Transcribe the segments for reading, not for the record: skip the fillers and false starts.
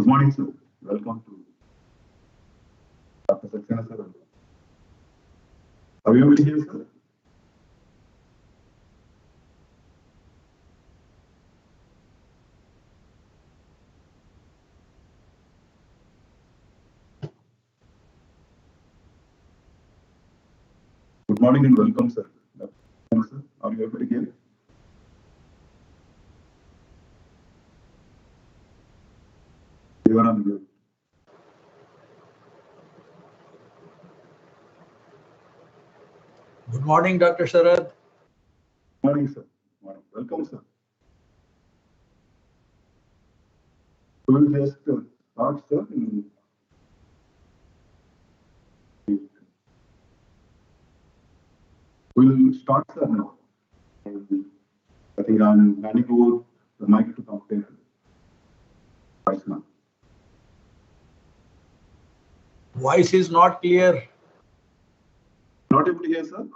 Good morning, sir. Welcome to Dr. Saxena, sir. Are you able to hear, sir? Good morning and welcome, sir. Dr. Saxena, sir. Are you able to hear? You are on mute. Good morning, Dr. Sharad. Good morning, sir. Good morning. Welcome, sir. We will just start, sir. We'll start, sir, now. I think I'm handing over the mic to Dr. Right now. Voice is not clear. Not able to hear, sir?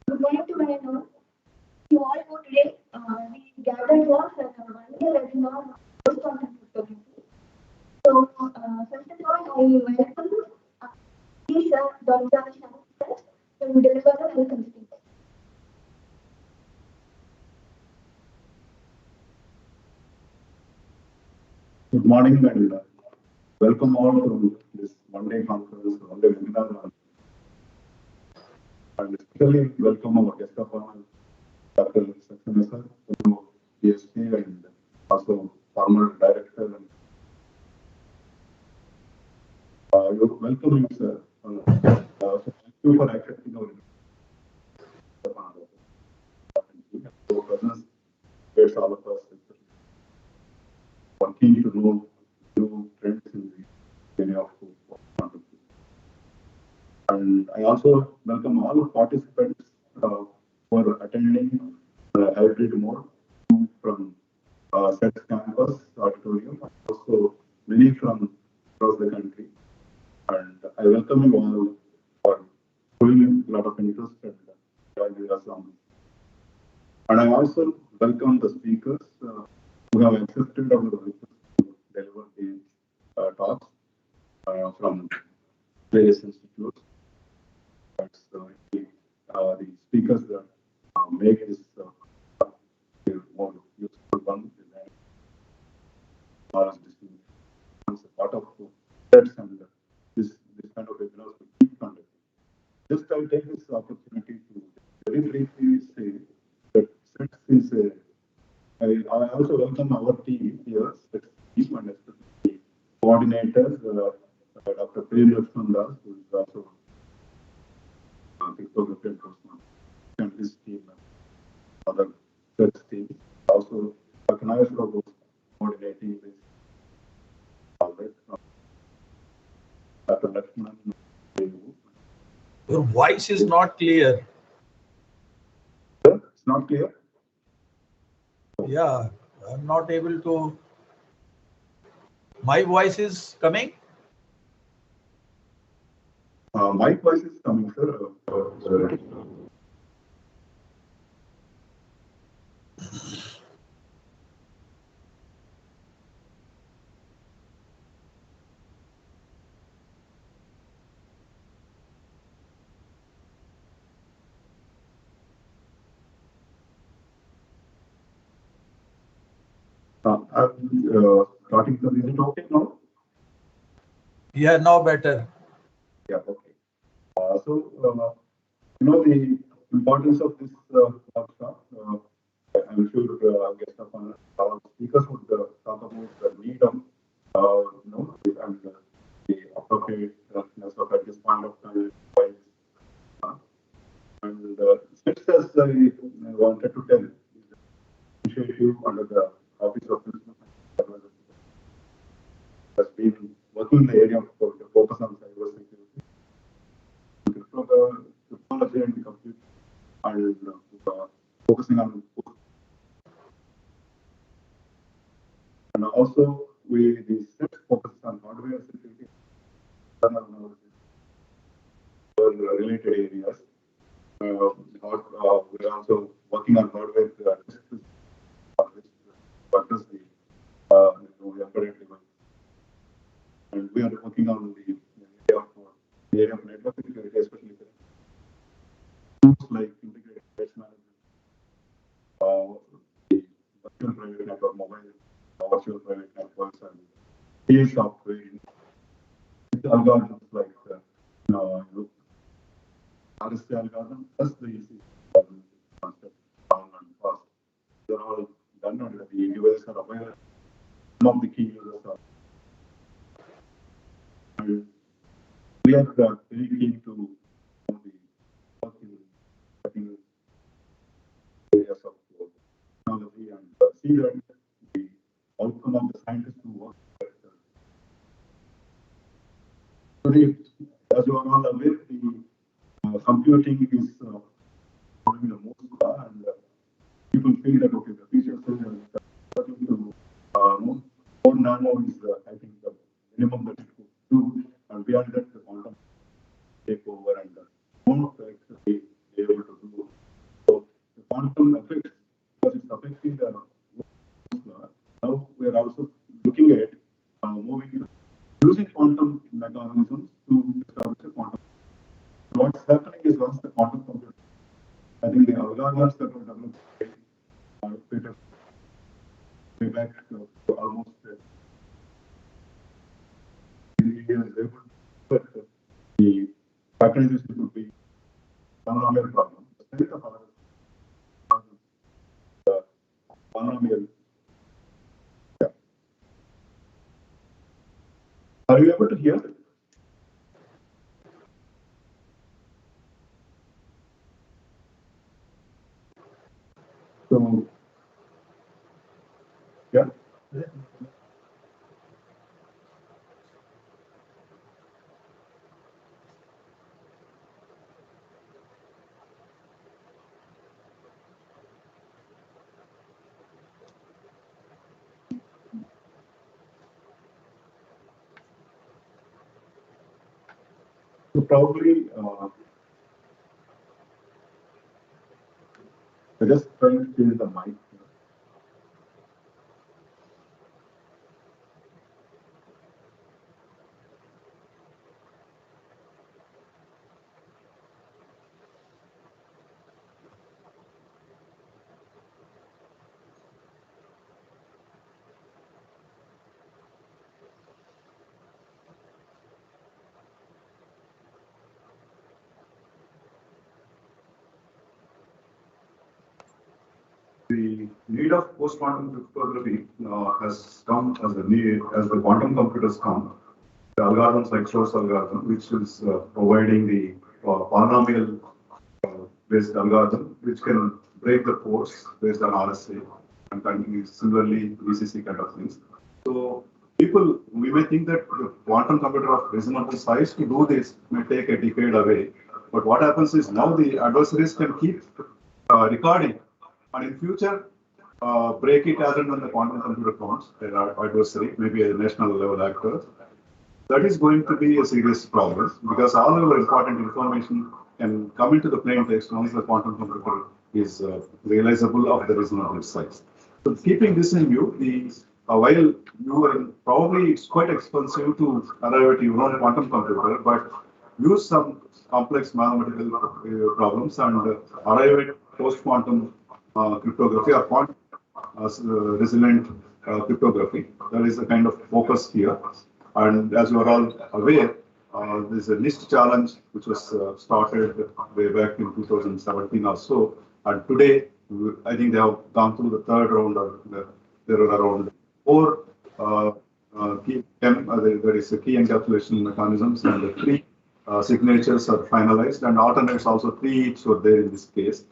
Good morning to everyone. You all know today we gathered here for a one-day webinar based on cryptography. So, first of all, I welcome please, Dr. Shankar to deliver the welcome speech. Good morning and welcome all to this one-day conference, one-day webinar. And especially welcome our guest of honor, Dr. Saxena, sir, PhD and also former director. You're welcome, sir. So thank you for accepting our Your presence gets all of us working to know new trends in the area of quantum physics. And I also welcome all participants who are attending hybrid mode from SETS campus auditorium, and also many from across the country. And I welcome you all for showing a lot of interest and joining us on this. And I also welcome the speakers who have accepted our request to deliver these talks from various institutes. That's the speakers that make this more useful one. Knowledge distribution as a part of sets and this kind of webinars we keep conducting. Just I'll take this opportunity to very briefly say that sets is a I also welcome our team here, sets team, and especially coordinators, Dr. Prem Lakshman Das, who is also cryptography and his team and other sets team. Also, Dr. Nageswara was coordinating this. Dr. Lakshman. Your voice is not clear. It's not clear? Yeah, I'm not able to. My voice is coming? My voice is coming, sir. I'm starting to, is it okay now? Yeah, now better. Yeah, okay. So, you know, the importance of this workshop, I'm sure guest of honor, our speakers would talk about the need of, and executive under the Office of Principal Advisor has been working in the area of focus on cybersecurity, cryptology and computing, and focusing on. And also, the set focuses on hardware security for related areas. We're also working on hardware tests what is the embedded device. And we are working on the area of network security, especially tools like integrated device management, the virtual private network, mobile virtual private networks, and PA software, algorithms like RSA algorithm, plus the EC concept, down and fast. They're all done, and the users are aware. Some of the key users are. And we are very keen to work in areas of technology and see that the outcome of the scientists who work. As you are all aware, the computing is probably the most, and people feel that okay, the features are starting to more nano is I think the minimum that it could do, and beyond that the quantum take over and won't actually be able to do. So the quantum effects, because it's affecting the now we are also looking at moving using quantum mechanisms to establish a quantum. What's happening is once the quantum computer, I think the algorithms that were developed way back to almost 3 years ago, but the factorization would be polynomial problem. The strength of the polynomial. Yeah. Are you able to hear? So, yeah. So probably I just trying to change the mic. The need of post-quantum cryptography has come as the need as the quantum computers come. The algorithms like Shor's algorithm, which is providing the polynomial based algorithm, which can break the codes based on RSA and continue similarly VCC kind of things. So people, we may think that the quantum computer of reasonable size to do this may take a decade away. But what happens is now the adversaries can keep recording, and in future break it as and when the quantum computer comes, their adversary, maybe a national level actor. That is going to be a serious problem because all our important information can come into the plain text once the quantum computer is realizable of the reasonable size. So keeping this in view, while you are probably it's quite expensive to arrive at your own quantum computer, but use some complex mathematical problems and arrive at post-quantum cryptography or quantum resilient cryptography. That is the kind of focus here. And as you are all aware, there's a NIST challenge which was started way back in 2017 or so. And today, I think they have gone through the third round. There are around 4 there is a key encapsulation mechanisms, and the 3 signatures are finalized, and alternates also 3 each were there in this case.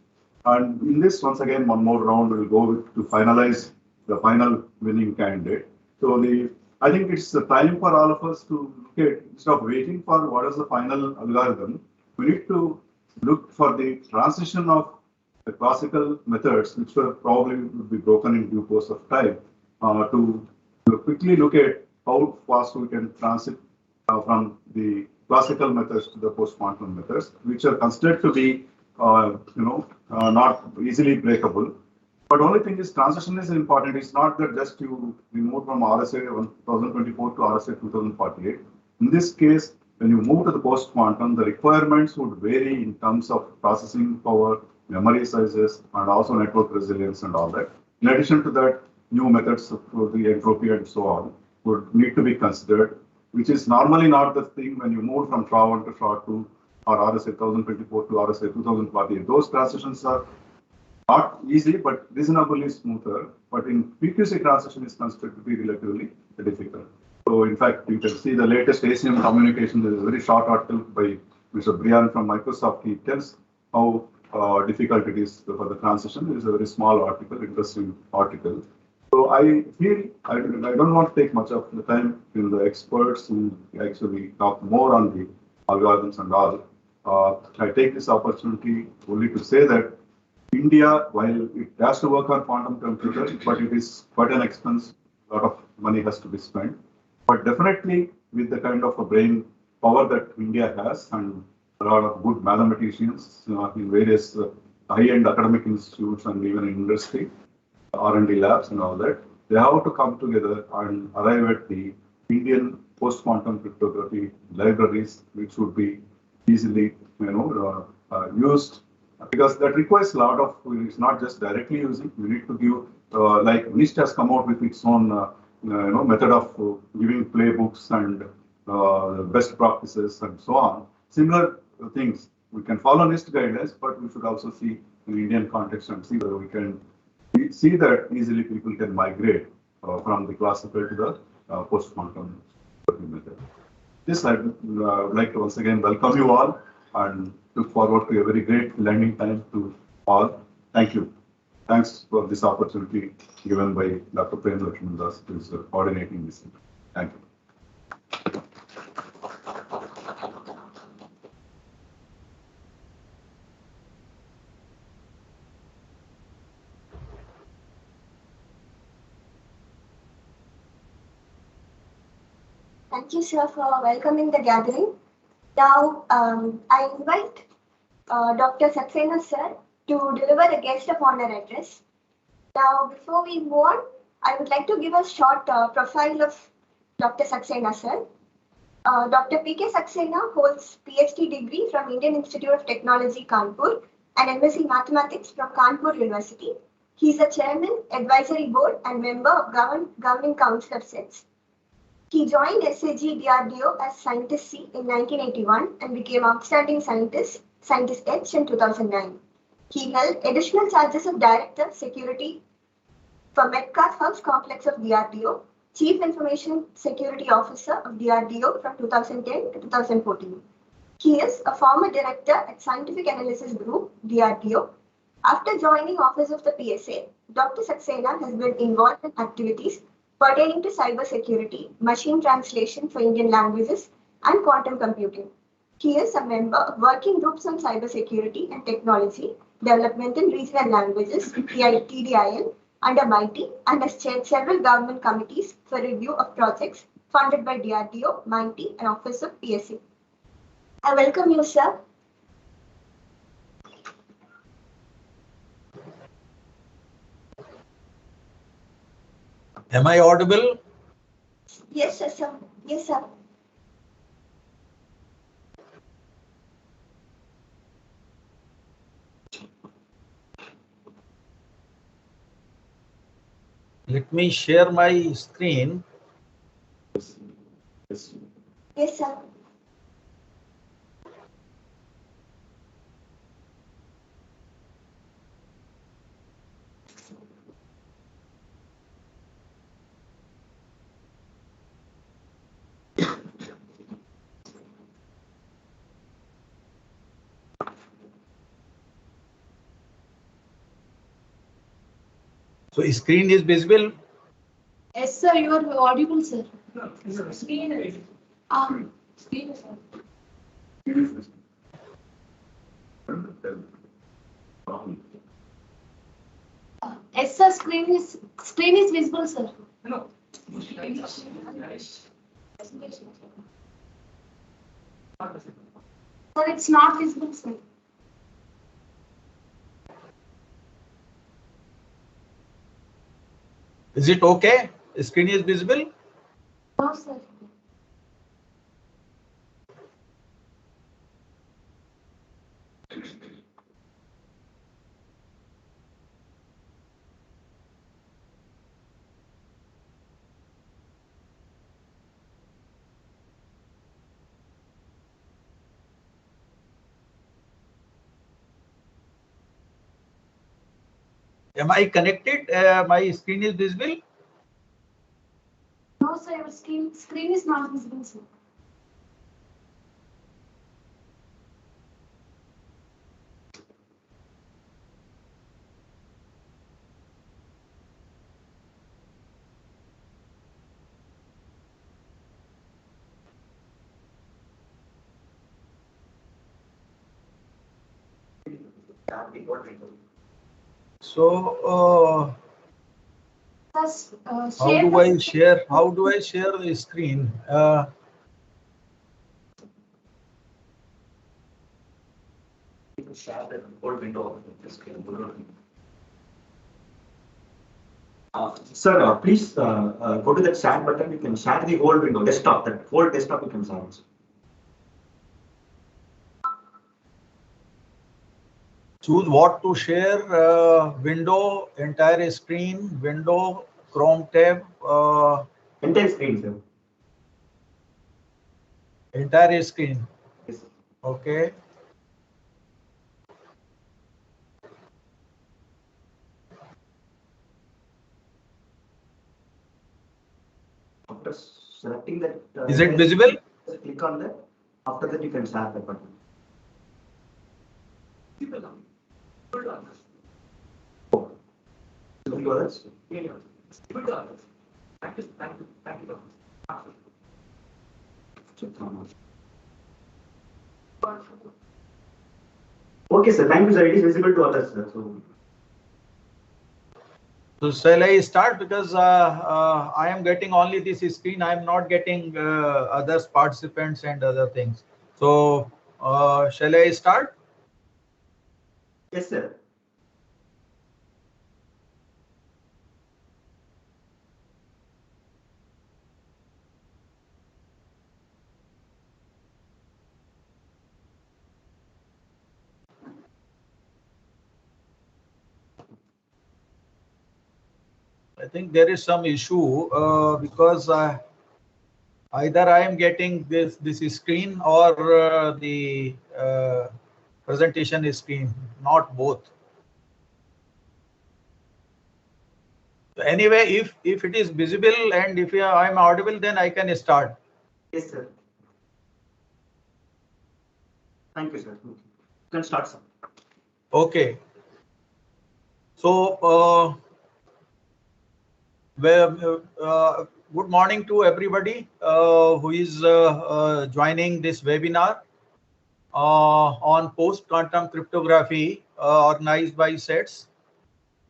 And in this, once again, one more round will go with, to finalize the final winning candidate. So I think it's the time for all of us to look at, instead of waiting for what is the final algorithm, we need to look for the transition of the classical methods, which were probably would be broken in due course of time, to quickly look at how fast we can transit from the classical methods to the post-quantum methods, which are considered to be, not easily breakable. But only thing is transition is important. It's not that just you move from RSA 1024 to RSA 2048. In this case, when you move to the post-quantum, the requirements would vary in terms of processing power, memory sizes, and also network resilience and all that. In addition to that, new methods for the entropy and so on would need to be considered, which is normally not the thing when you move from SHA-1 to SHA-2 or RSA 1024 to RSA 2048. Those transitions are not easy, but reasonably smoother. But in PQC transition is considered to be relatively difficult. So in fact, you can see the latest ACM communication. There is a very short article by Mr. Brian from Microsoft. He tells how difficult it is for the transition. It is a very small article, interesting article. So I feel I don't want to take much of the time in the experts who actually talk more on the algorithms and all. I take this opportunity only to say that India, while it has to work on quantum computers, but it is quite an expense. A lot of money has to be spent. But definitely, with the kind of a brain power that India has and a lot of good mathematicians in various high-end academic institutes and even in industry, R&D labs and all that, they have to come together and arrive at the Indian post-quantum cryptography libraries, which would be easily, used, because that requires a lot of. It's not just directly using. You need to give, like NIST has come out with its own, method of giving playbooks and best practices and so on. Similar things we can follow NIST guidelines, but we should also see in Indian context and see whether we can see that easily people can migrate from the classical to the post-quantum method. This I would like to once again welcome you all and look forward to a very great learning time to all. Thank you. Thanks for this opportunity given by Dr. Prem Lakshman Das, who is coordinating this. Thank you. Thank you, sir, for welcoming the gathering. Now, I invite Dr. Saxena, sir, to deliver a guest of honor address. Now, before we move on, I would like to give a short profile of Dr. Saxena, sir. Dr. P.K. Saxena holds PhD degree from Indian Institute of Technology, Kanpur, and MSc Mathematics from Kanpur University. He is a chairman, advisory board, and member of Governing Council of SETS. He joined SAG DRDO as Scientist C in 1981 and became Outstanding Scientist H in 2009. He held additional charges of Director, Security for Metcalfe House Complex of DRDO, Chief Information Security Officer of DRDO from 2010 to 2014. He is a former Director at Scientific Analysis Group, DRDO. After joining Office of the PSA, Dr. Saxena has been involved in activities pertaining to cybersecurity, machine translation for Indian languages, and quantum computing. He is a member of working groups on cybersecurity and technology development in regional languages, TDIL, under MITI, and has chaired several government committees for review of projects funded by DRDO, MITI, and Office of PSA. I welcome you, sir. Am I audible? Yes, sir. Yes, sir. Let me share my screen. Yes. Yes, sir. So screen is visible. Yes, sir. You are audible, sir. Screen. Screen, sir. Yes, sir. Screen is visible, sir. No. Sir, it's not visible, sir. Is it okay? Screen is visible? No, sir. Am I connected? My screen is visible? No, sir. Your screen is not visible, sir. So how do I share? How do I share the screen? Share the whole window of the screen. Sir, please go to that share button. You can share the whole window, desktop, that whole desktop you can share. Choose what to share. Window, entire screen, window, Chrome tab. Entire screen, sir. Entire screen. Yes. Okay. After selecting that, Is it visible? Click on that. After that, you can share the button. Okay, sir. Thank you, sir. It is visible to others, sir. So shall I start, because I am getting only this screen. I am not getting others participants and other things. So shall I start? Yes, sir. I think there is some issue because either I am getting this screen or the presentation screen, not both. Anyway, if it is visible and if I am audible, then I can start. Yes, sir. Thank you, sir. You can start, sir. Okay. So good morning to everybody who is joining this webinar on post-quantum cryptography organized by SETS.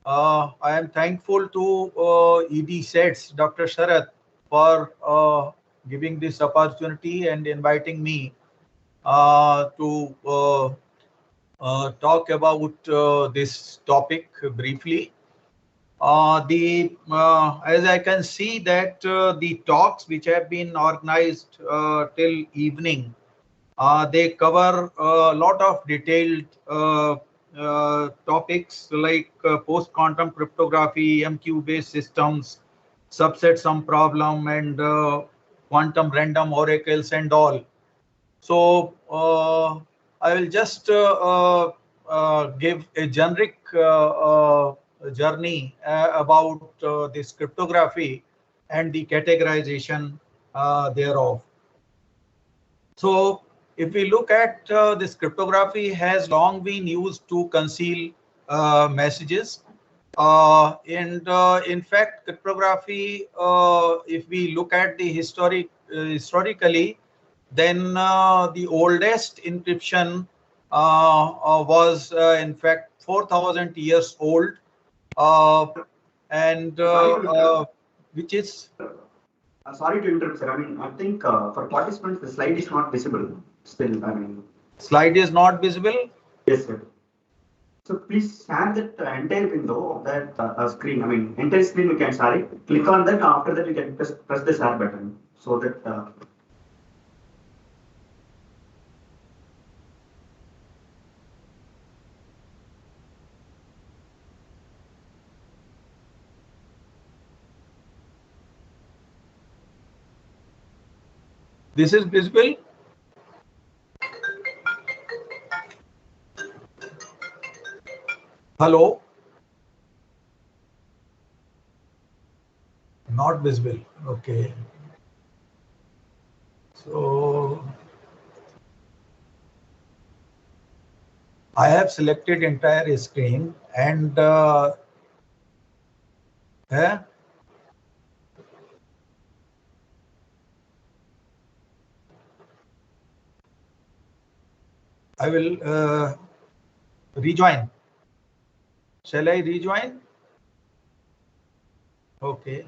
I am thankful to ED SETS, Dr. Sharath, for giving this opportunity and inviting me to talk about this topic briefly. As I can see that the talks which have been organized till evening, they cover a lot of detailed topics like post-quantum cryptography, MQ-based systems, subset sum problem, and quantum random oracles and all. So I will just give a generic journey about this cryptography and the categorization thereof. So if we look at this cryptography has long been used to conceal messages. In fact, cryptography, if we look at the historically, then the oldest encryption was in fact 4,000 years old, uh, and Sorry to interrupt. which is Sorry to interrupt, sir. I mean, I think for participants, the slide is not visible still. I mean, slide is not visible. yes, sir. So please share that entire window of that screen. I mean, entire screen we can share it. Click on that. After that, we can press the share button so that. This is visible. Hello. Not visible. Okay. So I have selected entire screen and eh, I will rejoin. Shall I rejoin? Okay.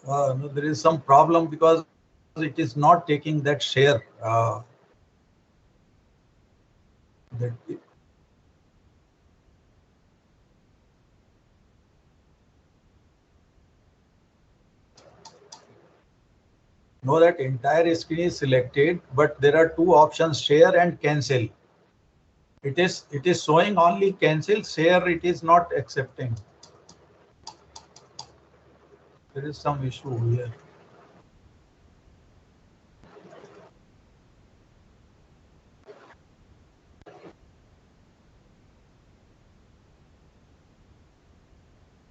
No, there is some problem because it is not taking that share. That no, that entire screen is selected, but there are two options: share and cancel. It is showing only cancel. Share it is not accepting. There is some issue here.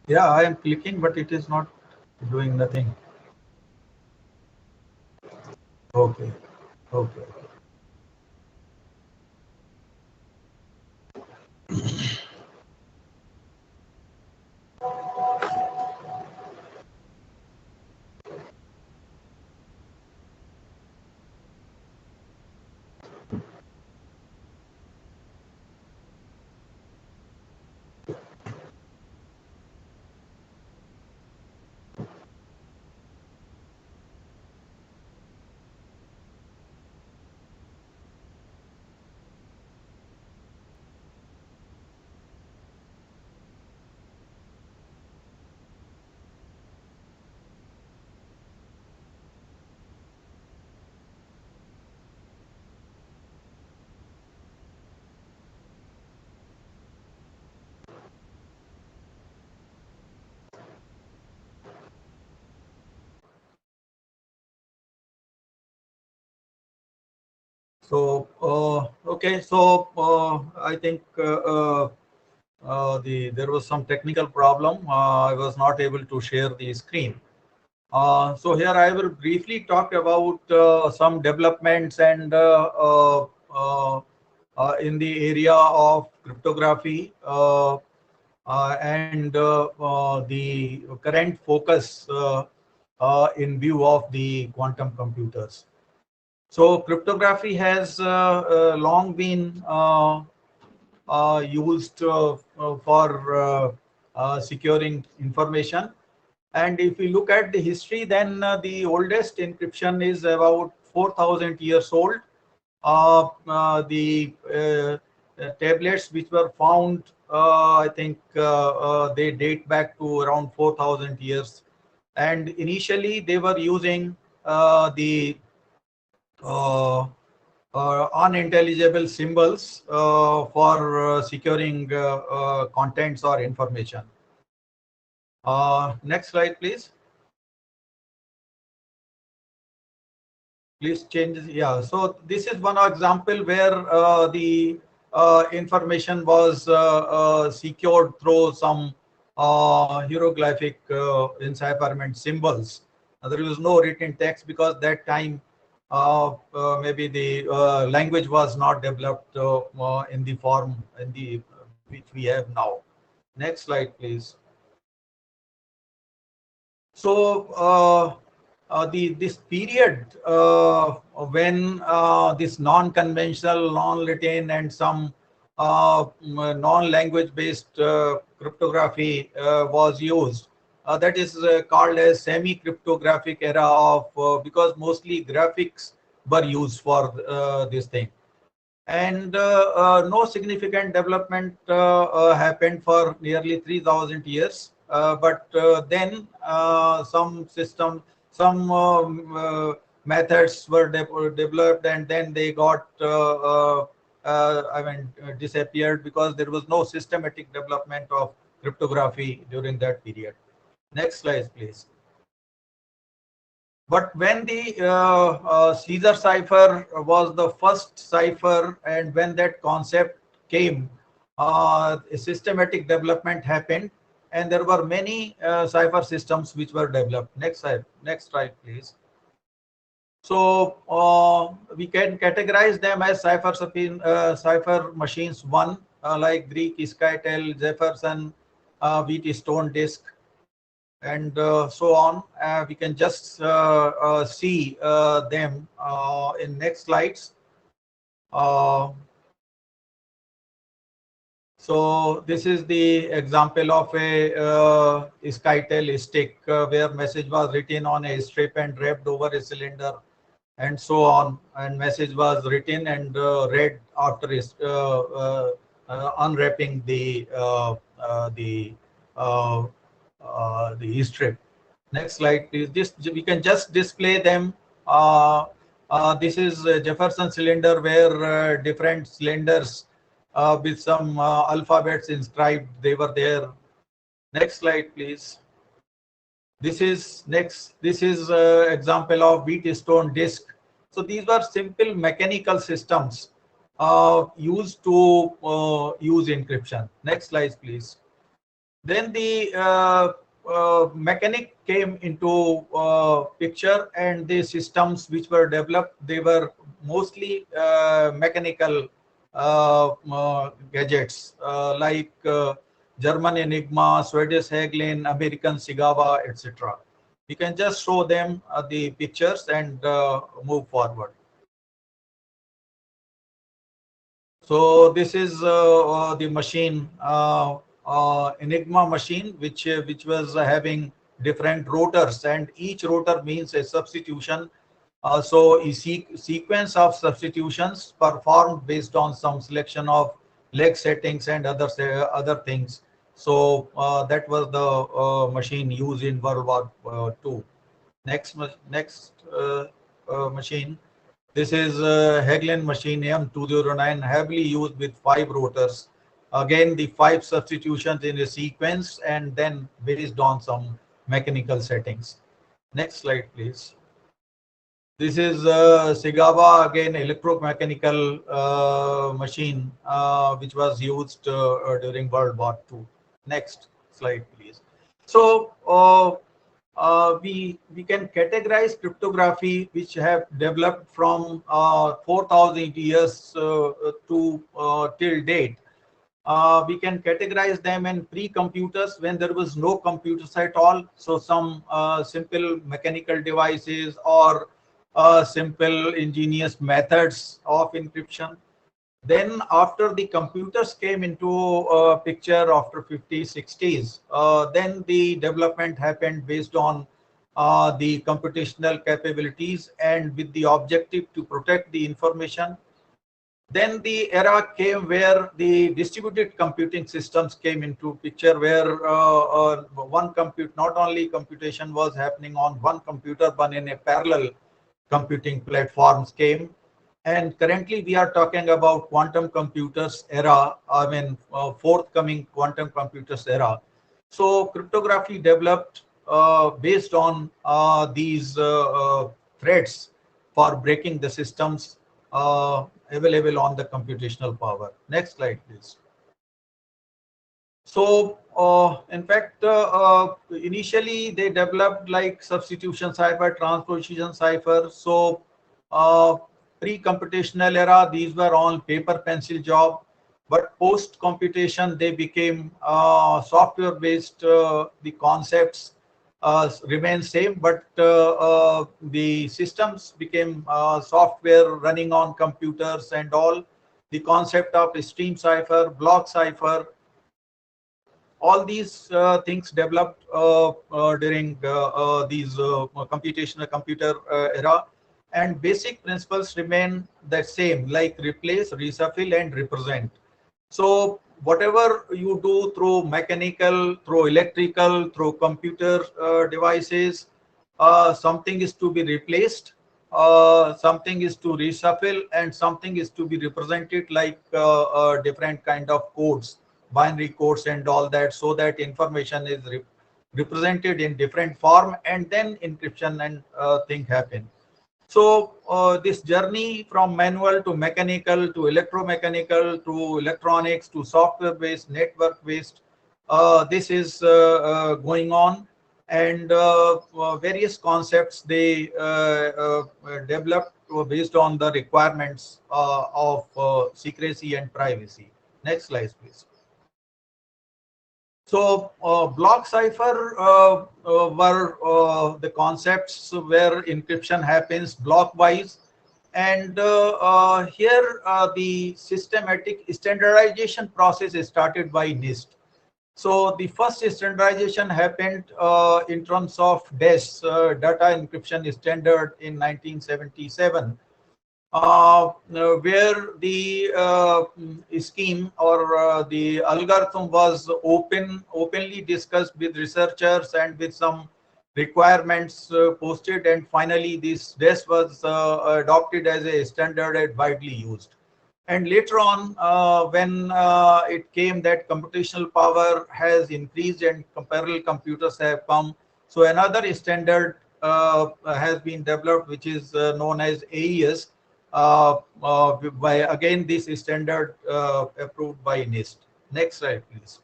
Yeah, I am clicking, but it is not doing nothing. Okay. Okay. So okay. So I think there was some technical problem. I was not able to share the screen. So here I will briefly talk about some developments and in the area of cryptography and the current focus in view of the quantum computers. So cryptography has long been used for securing information. And if we look at the history, then the oldest encryption is about 4,000 years old. The tablets which were found, I think they date back to around 4,000 years. And initially they were using the uh, unintelligible symbols for securing contents or information. Next slide, please. Please change this. Yeah, so this is one example where the information was secured through some hieroglyphic encipherment symbols. There was no written text because that time maybe the language was not developed in the form in the which we have now. Next slide, please. So this period when this non-conventional, non-Latin, and some non-language based cryptography was used. That is called as semi-cryptographic era of because mostly graphics were used for this thing. And no significant development happened for nearly 3,000 years. But then some methods were developed, and then they got, disappeared because there was no systematic development of cryptography during that period. Next slide, please. But when the Caesar cipher was the first cipher, and when that concept came, a systematic development happened, and there were many cipher systems which were developed. Next slide, please. So we can categorize them as cipher machines one, like Greek Skytel, Jefferson, Wheatstone disk, and so on. We can just see them in next slides. So this is the example of a SkyTel stick where message was written on a strip and wrapped over a cylinder and so on, and message was written and read after unwrapping uh, the strip. Next slide, please. This we can just display them. This is a Jefferson cylinder where different cylinders with some alphabets inscribed. They were there. Next slide, please. This is next. This is example of Wheatstone disk. So these were simple mechanical systems used to use encryption. Next slide, please. Then the mechanic came into picture, and the systems which were developed, they were mostly mechanical gadgets like German Enigma, Swedish Hagelin, American Sigava, etc. We can just show them the pictures and move forward. So this is the machine, Enigma machine, which was having different rotors, and each rotor means a substitution. So a sequence of substitutions performed based on some selection of leg settings and other things. So that was the machine used in World War II. Next machine. This is Hagelin machine M209, heavily used with 5 rotors. Again, the 5 substitutions in a sequence and then based on some mechanical settings. Next slide, please. This is Sigava, again electromechanical machine which was used during World War II. Next slide, please. So we can categorize cryptography, which have developed from 4,000 years to till date. We can categorize them in pre-computers when there was no computers at all. So some simple mechanical devices or simple ingenious methods of encryption. Then after the computers came into picture after 50s, 60s, then the development happened based on the computational capabilities and with the objective to protect the information. Then the era came where the distributed computing systems came into picture, where not only computation was happening on one computer, but in a parallel computing platforms came. And currently we are talking about quantum computers era, forthcoming quantum computers era. So cryptography developed based on these threads for breaking the systems available on the computational power. Next slide, please. So, in fact, initially they developed like substitution cipher, transposition cipher. So, pre-computational era, these were all paper pencil job. But post-computation, they became software-based. The concepts remain same, but the systems became software running on computers and all. The concept of stream cipher, block cipher, all these things developed during these computational computer era, and basic principles remain the same, like replace, reshuffle, and represent. So whatever you do through mechanical, through electrical, through computer devices, something is to be replaced, something is to reshuffle, and something is to be represented like different kind of codes, binary codes and all that, so that information is represented in different form, and then encryption and thing happen. So this journey from manual to mechanical to electromechanical to electronics to software based, network based, this is going on, and various concepts they developed based on the requirements of secrecy and privacy. Next slide, please. So block cipher were the concepts where encryption happens blockwise, And here the systematic standardization process is started by NIST. So the first standardization happened in terms of DES, data encryption standard, in 1977, where the scheme or the algorithm was openly discussed with researchers and with some requirements posted, and finally this DES was adopted as a standard and widely used. And later on, when it came that computational power has increased and parallel computers have come, so another standard has been developed, which is known as AES, by again this standard approved by NIST. Next slide, please.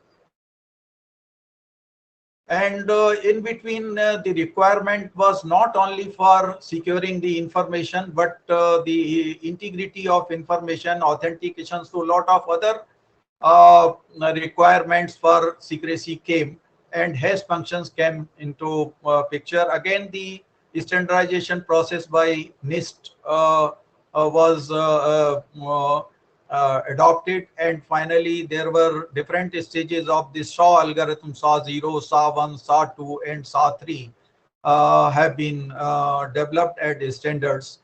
And in between, the requirement was not only for securing the information, but the integrity of information, authentication. So a lot of other requirements for secrecy came, and hash functions came into picture. Again, the standardization process by NIST was adopted, and finally there were different stages of the SAW algorithm. SAW0, SAW1, SAW2, and SAW3 have been developed as standards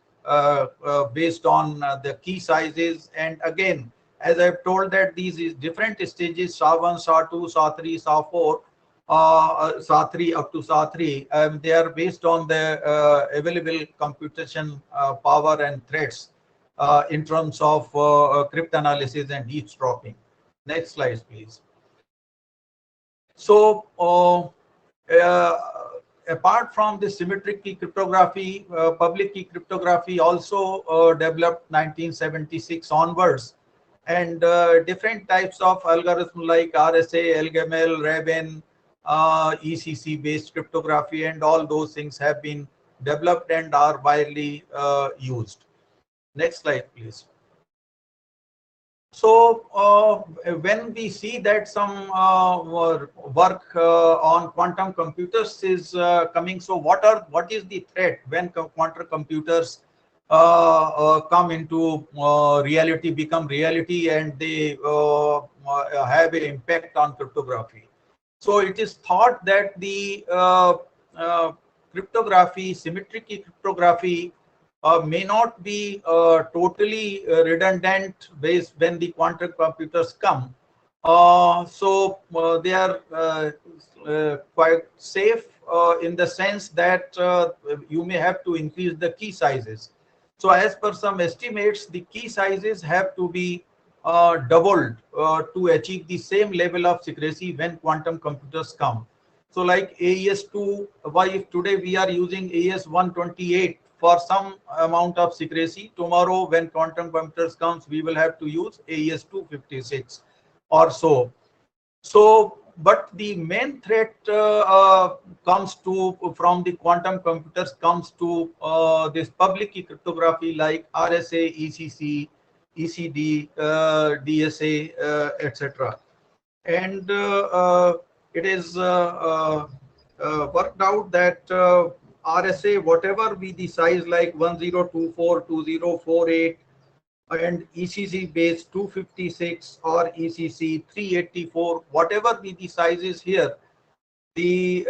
based on the key sizes. And again, as I've told, that these different stages, SAW1, SAW2, SAW3, SAW4, SAW3 up to SAW3, they are based on the available computation power and threats in terms of cryptanalysis and eavesdropping. Next slide, please. So apart from the symmetric key cryptography, public key cryptography also developed 1976 onwards, and different types of algorithms like RSA, LGML, Raven, ECC based cryptography, and all those things have been developed and are widely used. Next slide, please. So when we see that some work on quantum computers is coming, so what is the threat when quantum computers come into reality, become reality, and they have an impact on cryptography? So it is thought that the cryptography, symmetric key cryptography, may not be totally redundant based when the quantum computers come. So they are quite safe in the sense that you may have to increase the key sizes. So as per some estimates, the key sizes have to be doubled to achieve the same level of secrecy when quantum computers come. So like AES2, why if today we are using AES-128 for some amount of secrecy, tomorrow when quantum computers comes, we will have to use AES-256 or so. So, but the main threat comes to from the quantum computers comes to this public key cryptography like RSA, ECC, ECD, DSA, etc. And it is worked out that RSA, whatever be the size, like 1024, 2048, and ECC base 256 or ECC 384, whatever be the sizes here, the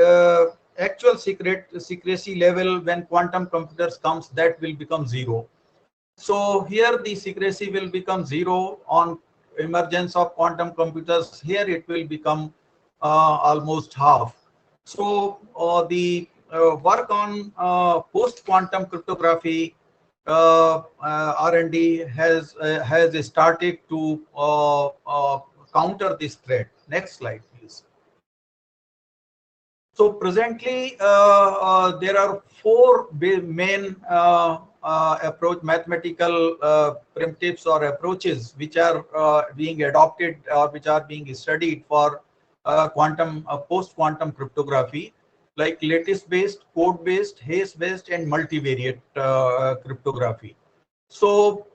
actual secrecy level when quantum computers comes, that will become 0. So here the secrecy will become 0 on emergence of quantum computers. Here it will become almost half. So the work on post-quantum cryptography R&D has started to counter this threat. Next slide, please. So presently there are 4 main mathematical primitives or approaches which are being adopted or which are being studied for quantum post-quantum cryptography, like lattice-based, code-based, hash-based, and multivariate cryptography. So,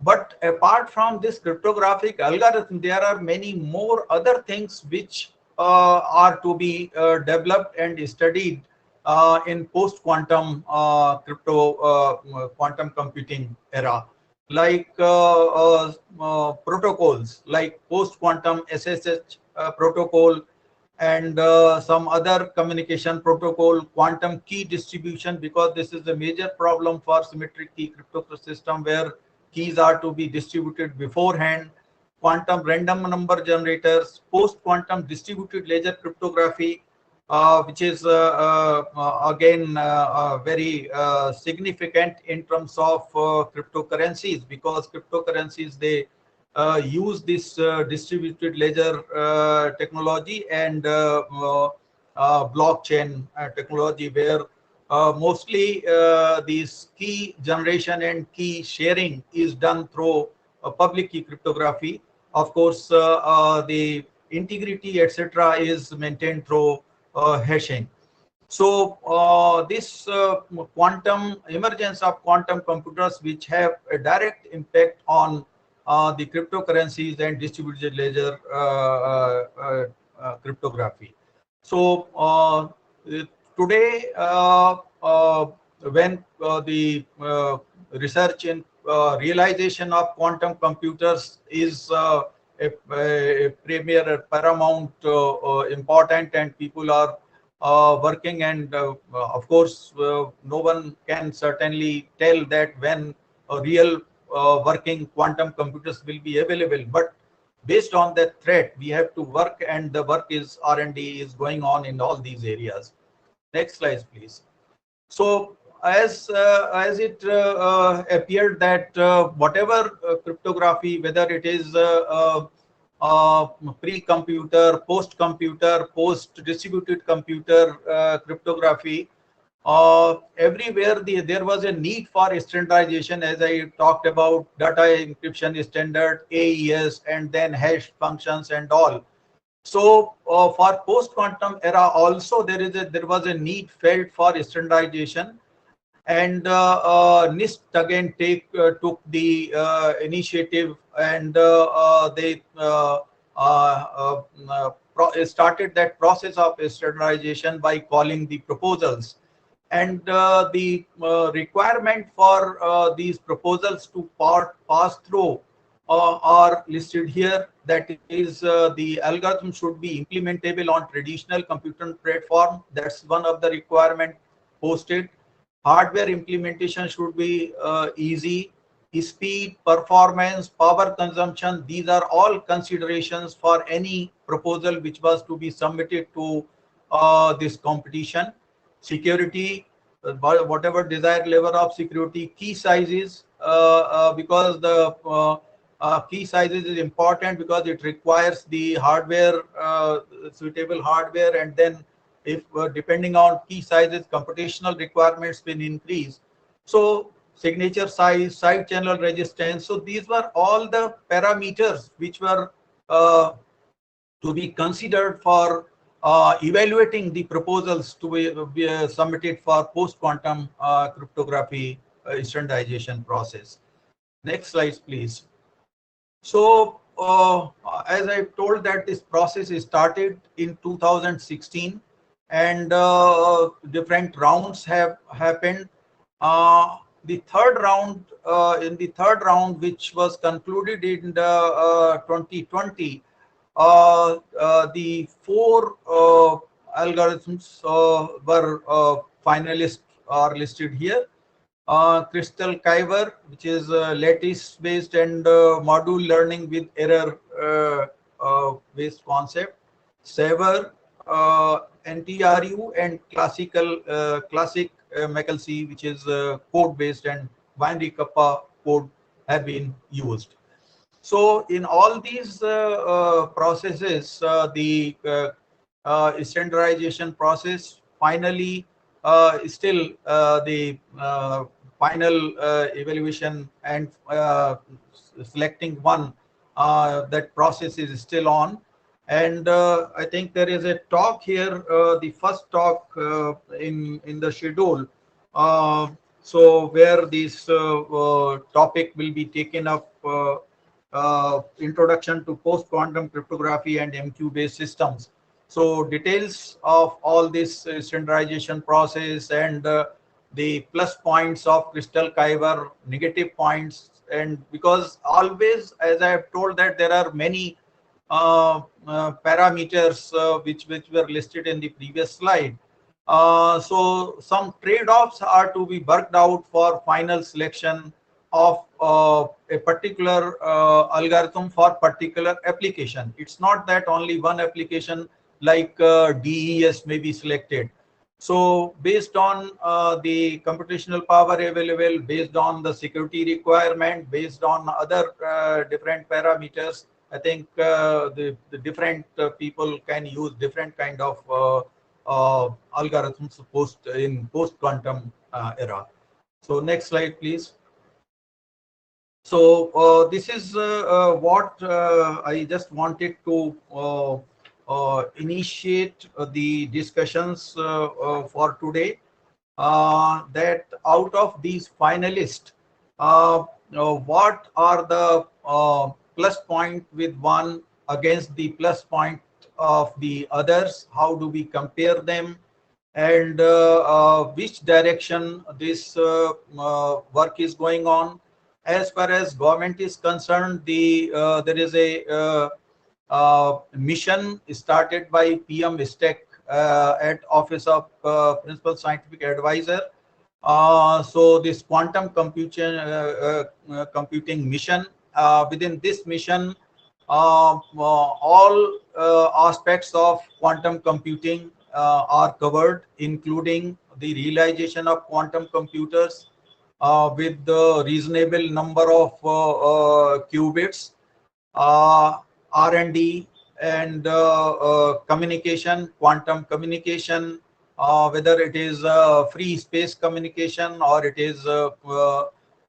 but apart from this cryptographic algorithm, there are many more other things which are to be developed and studied in post-quantum quantum computing era, like protocols like post-quantum SSH protocol, and some other communication protocol, quantum key distribution, because this is a major problem for symmetric key cryptography system where keys are to be distributed beforehand, quantum random number generators, post-quantum distributed ledger cryptography, which is again very significant in terms of cryptocurrencies, because cryptocurrencies, they use this distributed ledger technology and blockchain technology, where mostly these key generation and key sharing is done through public key cryptography. Of course, the integrity, etc., is maintained through hashing. So this quantum emergence of quantum computers, which have a direct impact on the cryptocurrencies and distributed ledger cryptography. So today, when the research and realization of quantum computers is a premier paramount important, and people are working, and of course no one can certainly tell that when a real working quantum computers will be available, but based on that threat we have to work, and the work is R&D is going on in all these areas. Next slide, please. So as it appeared that whatever cryptography, whether it is pre-computer, post-computer, post-distributed computer cryptography, everywhere there was a need for standardization, as I talked about data encryption standard, AES, and then hash functions and all. So for post-quantum era also there was a need felt for standardization, and NIST again took the initiative, and they started that process of standardization by calling the proposals. And the requirement for these proposals to pass through are listed here. That is, the algorithm should be implementable on traditional computer platform. That's one of the requirement posted. Hardware implementation should be easy. Speed, performance, power consumption, these are all considerations for any proposal which was to be submitted to this competition. Security, whatever desired level of security. Key sizes, because the key sizes is important because it requires the hardware, suitable hardware, and then if depending on key sizes, computational requirements will increase. So signature size, side channel resistance. So these were all the parameters which were to be considered for evaluating the proposals to be submitted for post-quantum cryptography standardization process. Next slide, please. So as I told that this process started in 2016, and different rounds have happened. The third round, in the third round, which was concluded in the 2020, the four algorithms were finalists are listed here. Crystal Kyber, which is lattice based and module learning with error based concept. Saver, NTRU, and classic McElsey, which is code based, and binary kappa code have been used. So in all these processes, the standardization process finally still the final evaluation and selecting one, that process is still on. And I think there is a talk here, the first talk in the schedule, so where this topic will be taken up, introduction to post-quantum cryptography and MQ-based systems. So details of all this standardization process and the plus points of crystal Kyber, negative points, and because always, as I have told, that there are many parameters which were listed in the previous slide. So some trade-offs are to be worked out for final selection of a particular algorithm for particular application. It's not that only one application like DES may be selected. So based on the computational power available, based on the security requirement, based on other different parameters, I think the different people can use different kind of algorithms post quantum era. So next slide, please. So this is what I just wanted to initiate the discussions for today. That out of these finalists, what are the plus point with one against the plus point of the others? How do we compare them? And which direction this work is going on? As far as government is concerned, there is a mission started by PM Stack at Office of Principal Scientific Advisor. So this quantum computing mission, within this mission, all aspects of quantum computing are covered, including the realization of quantum computers with the reasonable number of qubits, R&D, and communication, quantum communication, whether it is free space communication or it is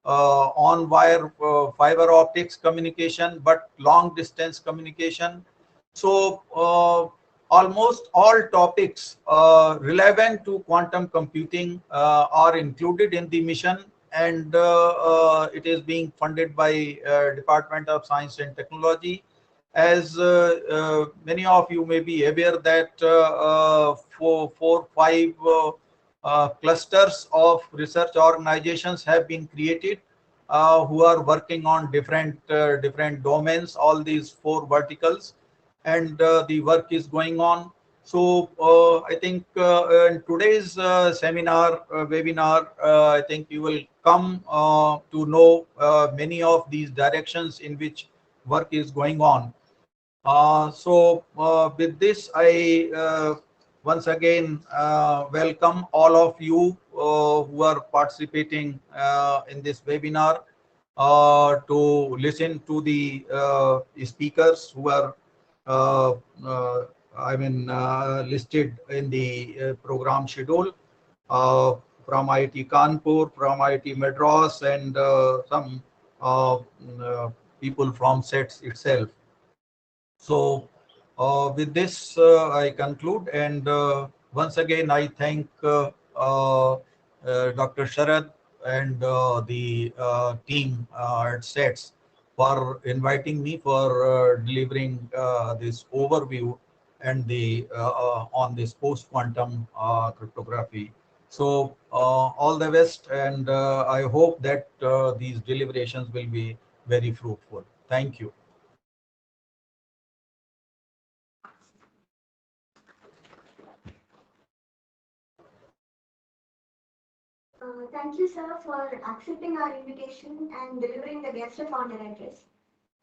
on wire fiber optics communication, but long distance communication. So almost all topics relevant to quantum computing are included in the mission, and it is being funded by Department of Science and Technology. As many of you may be aware that five clusters of research organizations have been created who are working on different domains, all these four verticals, and the work is going on. So I think in today's seminar, webinar, I think you will come to know many of these directions in which work is going on. So with this, I once again welcome all of you who are participating in this webinar to listen to the speakers who are uh, uh, listed in the program schedule from IIT Kanpur, from IIT Madras, and some people from SETS itself. So with this, I conclude, and once again, I thank Dr. Sharad and the team at SETS for inviting me for delivering this overview and the on this post-quantum cryptography. So all the best, and I hope that these deliberations will be very fruitful. Thank you. Thank you, sir, for accepting our invitation and delivering the guest of honor address.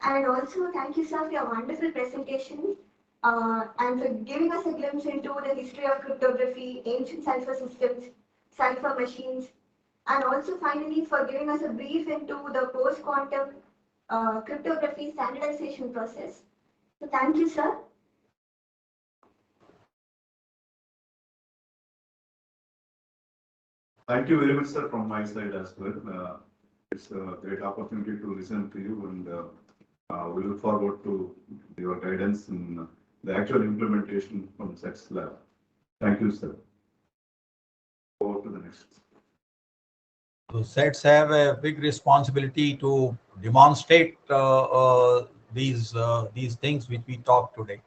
And also, thank you, sir, for your wonderful presentation and for giving us a glimpse into the history of cryptography, ancient cipher systems, cipher machines, and also finally for giving us a brief into the post-quantum cryptography standardization process. So thank you, sir. Thank you very much, sir, from my side as well. It's a great opportunity to listen to you, and we look forward to your guidance in the actual implementation from SETS Lab. Thank you, sir. Over to the next. So SETS have a big responsibility to demonstrate these things which we talked today.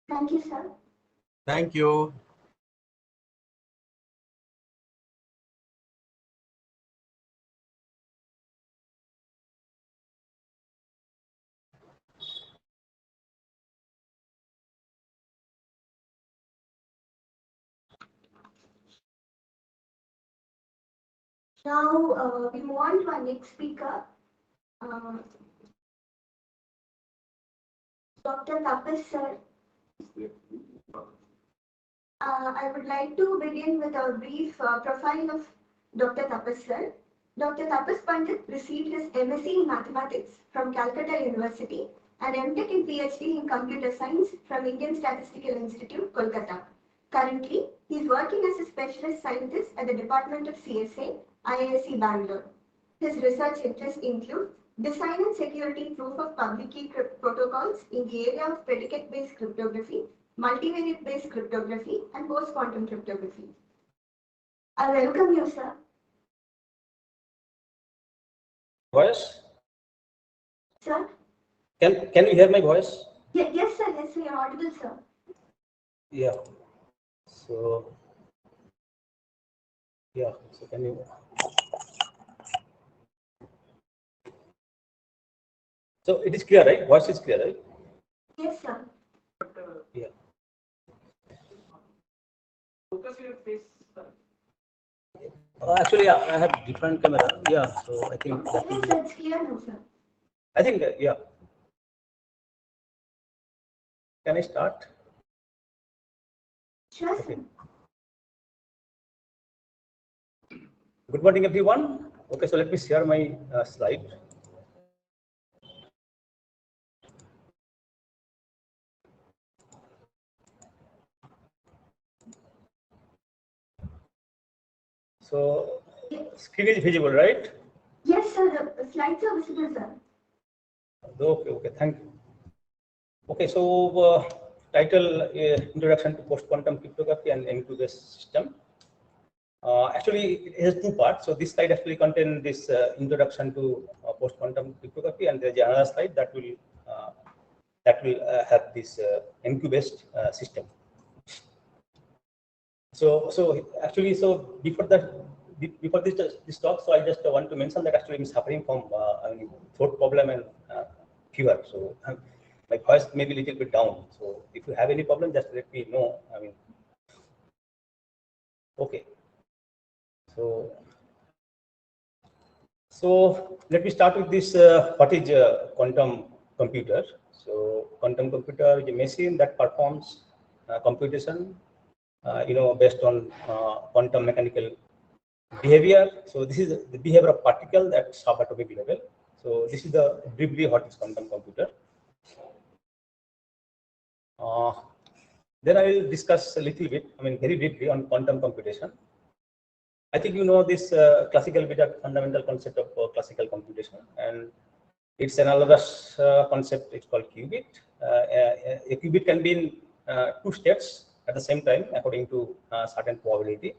Thank you, sir. Thank you. Now we move on to our next speaker, Dr. Tapas sir. I would like to begin with a brief profile of Dr. Tapas sir. Dr. Tapas Pandit received his MSc in Mathematics from Calcutta University and MTech and PhD in Computer Science from Indian Statistical Institute, Kolkata. Currently, he is working as a specialist scientist at the Department of CSA, IISc Bangalore. His research interests include design and security proof of public key protocols in the area of predicate-based cryptography, multivariate-based cryptography, and post-quantum cryptography. I welcome you, sir. Voice? Sir? Can you hear my voice? Yes, sir. Yes, sir. You're audible, sir. Yeah. So can you? So it is clear, right? Voice is clear, right? Yes, sir. Yeah. Focus your face. Actually, I have different camera. Yeah. So I think that will Yes, be. sir. It's clear now, sir. I think yeah. Can I start? Sure, sir. Okay. Good morning, everyone. Okay, so let me share my slide. So screen is visible, right? Yes, sir. The slides are visible, sir. Okay, thank you. Okay, so title Introduction to Post-Quantum Cryptography and Encryption System. Actually, it has two parts. So this slide actually contains this introduction to post-quantum cryptography, and there's another slide that will have this NQ-based system. So actually, so before this talk, so I just want to mention that actually I'm suffering from throat problem and fever. So my voice may be a little bit down. So if you have any problem, just let me know. I mean, okay. So let me start with this. What is quantum computer? So quantum computer is a machine that performs computation, based on quantum mechanical behavior. So this is the behavior of particle at subatomic level. So this is the briefly what is quantum computer. Then I will discuss a little bit, very briefly on quantum computation. I think you know this classical bit of fundamental concept of classical computation, and it's analogous concept. It's called qubit. A qubit can be in two states at the same time according to certain probability.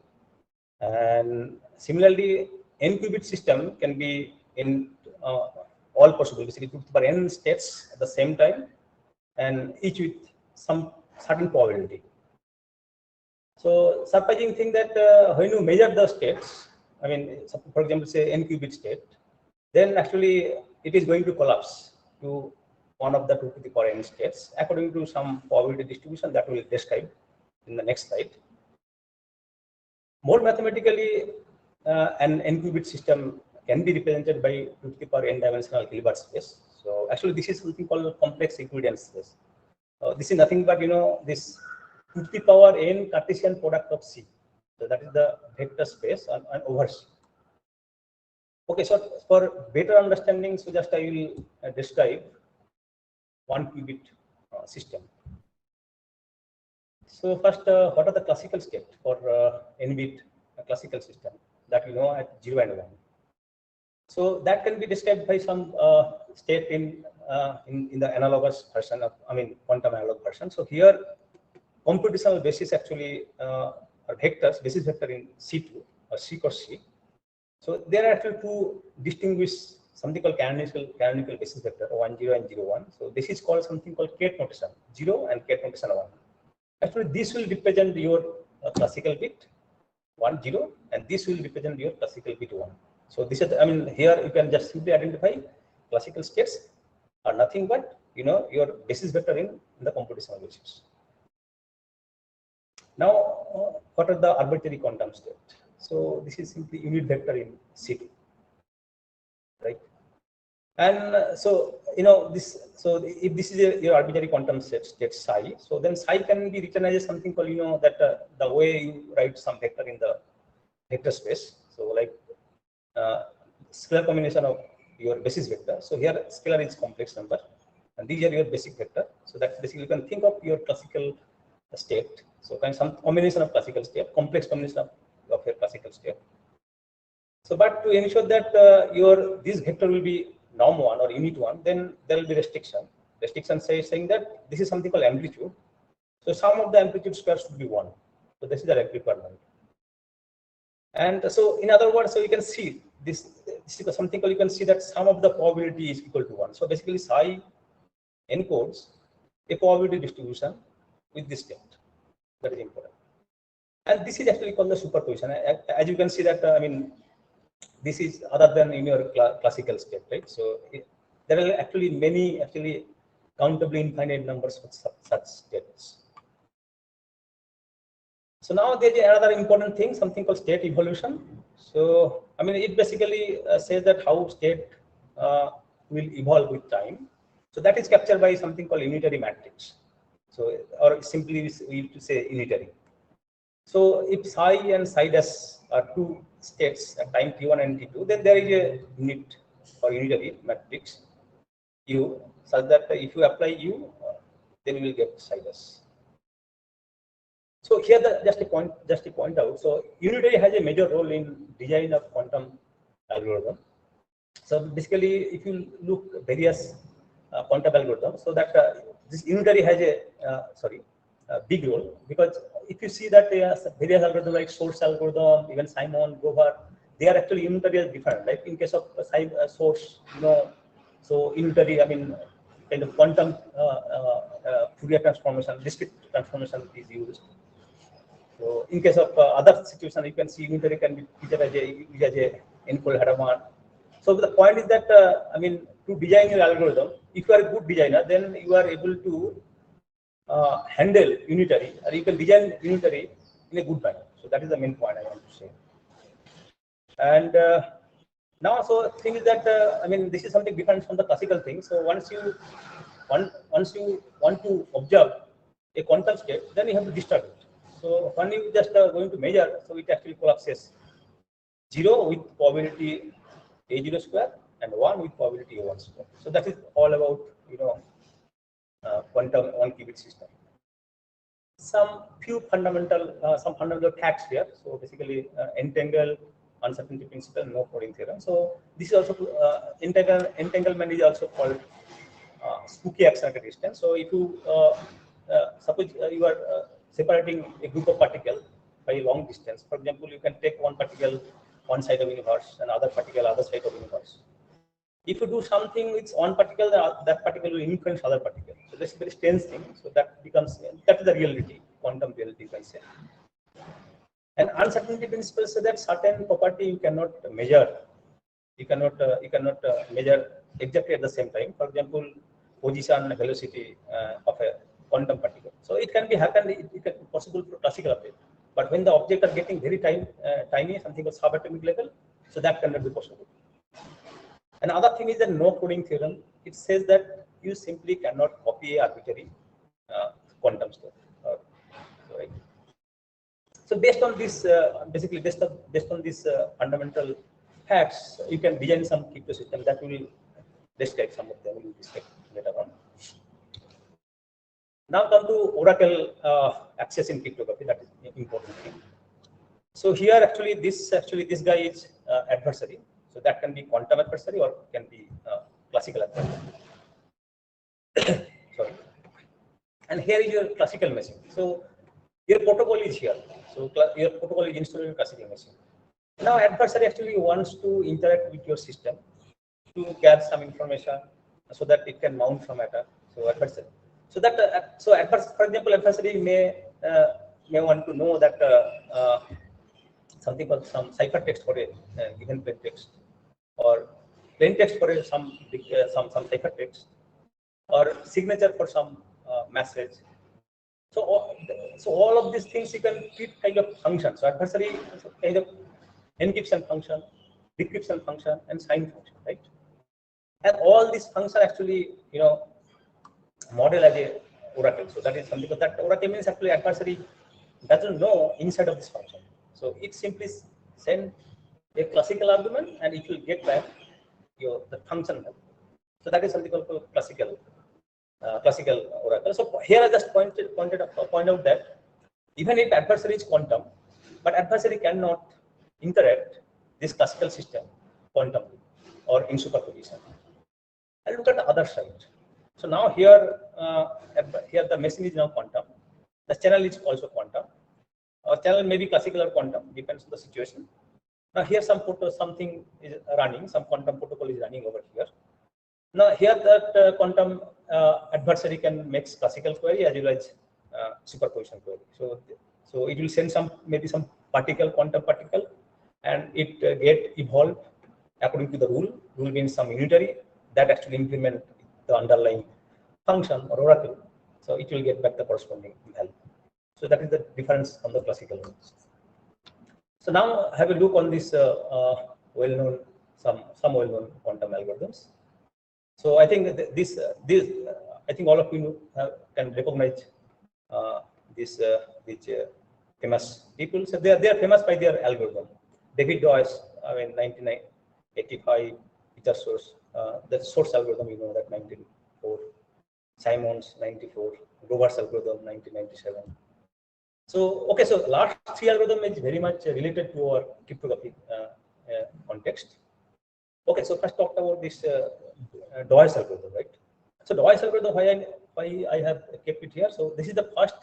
And similarly, n-qubit system can be in all possible, basically 2 to the power n states at the same time, and each with some certain probability. So surprising thing that when you measure the states, for example, say n-qubit state, then actually it is going to collapse to one of the 2 to the power n states according to some probability distribution that we will describe in the next slide. More mathematically, an n-qubit system can be represented by 2 to the power n dimensional Hilbert space. So actually, this is something called complex equivalence space. This is nothing but this 2 to the power n Cartesian product of C. So that is the vector space and over C. Okay, so for better understanding, so just I will describe one qubit system. So first, what are the classical states for n-bit classical system that we know at 0 and 1? So that can be described by some state in the analogous version of, quantum analog version. So here, computational basis actually are vectors, basis vector in C2 or C cross C. So there are actually two distinguished something called canonical basis vector 1 0 and 0 1. So this is called something called Kate notation 0 and Kate notation 1. Actually, this will represent your classical bit 1 0, and this will represent your classical bit 1. So this is, I mean, here you can just simply identify classical states are nothing but your basis vector in the computational basis. Now, what are the arbitrary quantum state? So this is simply unit vector in C2, right? And so this. So if this is your arbitrary quantum state psi, so then psi can be written as something called that the way you write some vector in the vector space. So like scalar combination of your basis vector. So here scalar is complex number, and these are your basic vector. So that basically you can think of your classical state. So kind of some combination of classical state, complex combination of your classical state. So, but to ensure that this vector will be norm 1 or unit 1, then there will be restriction. Restriction saying that this is something called amplitude. So sum of the amplitude square should be 1. So this is the requirement. And so in other words, so you can see this is something called, you can see that sum of the probability is equal to 1. So basically psi encodes a probability distribution with this state. That is important. And this is actually called the superposition. As you can see that, I mean, this is other than in your classical state, right? So there are actually many, countably infinite numbers of such states. So now there is another important thing, something called state evolution. So I mean, it basically says that how state will evolve with time. So that is captured by something called unitary matrix. So, or simply we used to say unitary. So if psi and psi dash are two states at time t1 and t2, then there is a unit or unitary matrix U, such that if you apply U, then you will get psi dash. So here just to point out, so unitary has a major role in design of quantum algorithm. So basically, if you look various quantum algorithms, so that this unitary has a big role, because if you see that various algorithms like source algorithm, even Simon, Gover, they are actually unitary as different. Like in case of source, so unitary, I mean, kind of quantum Fourier transformation, discrete transformation is used. So in case of other situation, you can see unitary can be treated as a n-fold Hadamard. So the point is that I mean, to design your algorithm, if you are a good designer, then you are able to handle unitary, or you can design unitary in a good manner. So that is the main point I want to say. And now, so thing is that I mean, this is something different from the classical thing. So once you want to observe a quantum state, then you have to disturb it. So when you just going to measure, so it actually collapses 0 with probability A0 square and 1 with probability A1 square. So that is all about quantum 1 qubit system. Some fundamental facts here. So basically, entangle, uncertainty principle, no coding theorem. So this is also entanglement is also called spooky action at a distance. So if you suppose you are separating a group of particles by a long distance, for example, you can take one particle one side of the universe and other particle other side of the universe. If you do something with one particle, that particle will influence other particle. So that's a very strange thing. So that is the reality, quantum reality, if I say. And uncertainty principle says that certain property you cannot measure. You cannot measure exactly at the same time. For example, position, velocity of a quantum particle. So it can be possible for classical object. But when the object are getting very tiny, something called subatomic level, so that cannot be possible. Another thing is the no coding theorem. It says that you simply cannot copy a arbitrary quantum state. Right. So based on this, basically based on these fundamental facts, you can design some crypto system that will describe some of them. We will describe later on. Now come to oracle access in cryptography. That is an important thing. So here actually this guy is adversary. So that can be quantum adversary or can be classical adversary. Sorry. And here is your classical machine. So your protocol is here. So your protocol is installed in classical machine. Now adversary actually wants to interact with your system to gather some information so that it can mount some attack. So adversary. So that for example, adversary may want to know that something called some ciphertext for a given plain text, or plain text for some ciphertext, or signature for some message. So all of these things you can treat kind of functions. So adversary is a kind of encryption function, decryption function, and sign function, right? And all these functions actually, model as a oracle. So that is something that oracle means actually adversary doesn't know inside of this function. So it simply send a classical argument and it will get back the function value. So that is something called classical oracle. So here I just point out that even if adversary is quantum, but adversary cannot interact this classical system quantumly or in superposition. And look at the other side. So now here the machine is now quantum. The channel is also quantum. Or channel may be classical or quantum, depends on the situation. Now here something is running, some quantum protocol is running over here. Now here that quantum adversary can make classical query as well as superposition query. So it will send maybe some quantum particle, and it get evolved according to the rule. Rule means some unitary that actually implement the underlying function or oracle. So it will get back the corresponding value. So that is the difference from the classical ones. So now have a look on this well-known some well-known quantum algorithms. So I think this I think all of you can recognize these famous people. So they are famous by their algorithm. David Boyce, 1985, Peter Source, the Source algorithm, that 1904, Simon's 94, Grover's algorithm 1997. So okay, so last three algorithm is very much related to our cryptography context. Okay, so first talked about this Boyce algorithm, right? So Boyce algorithm, why I have kept it here. So this is the first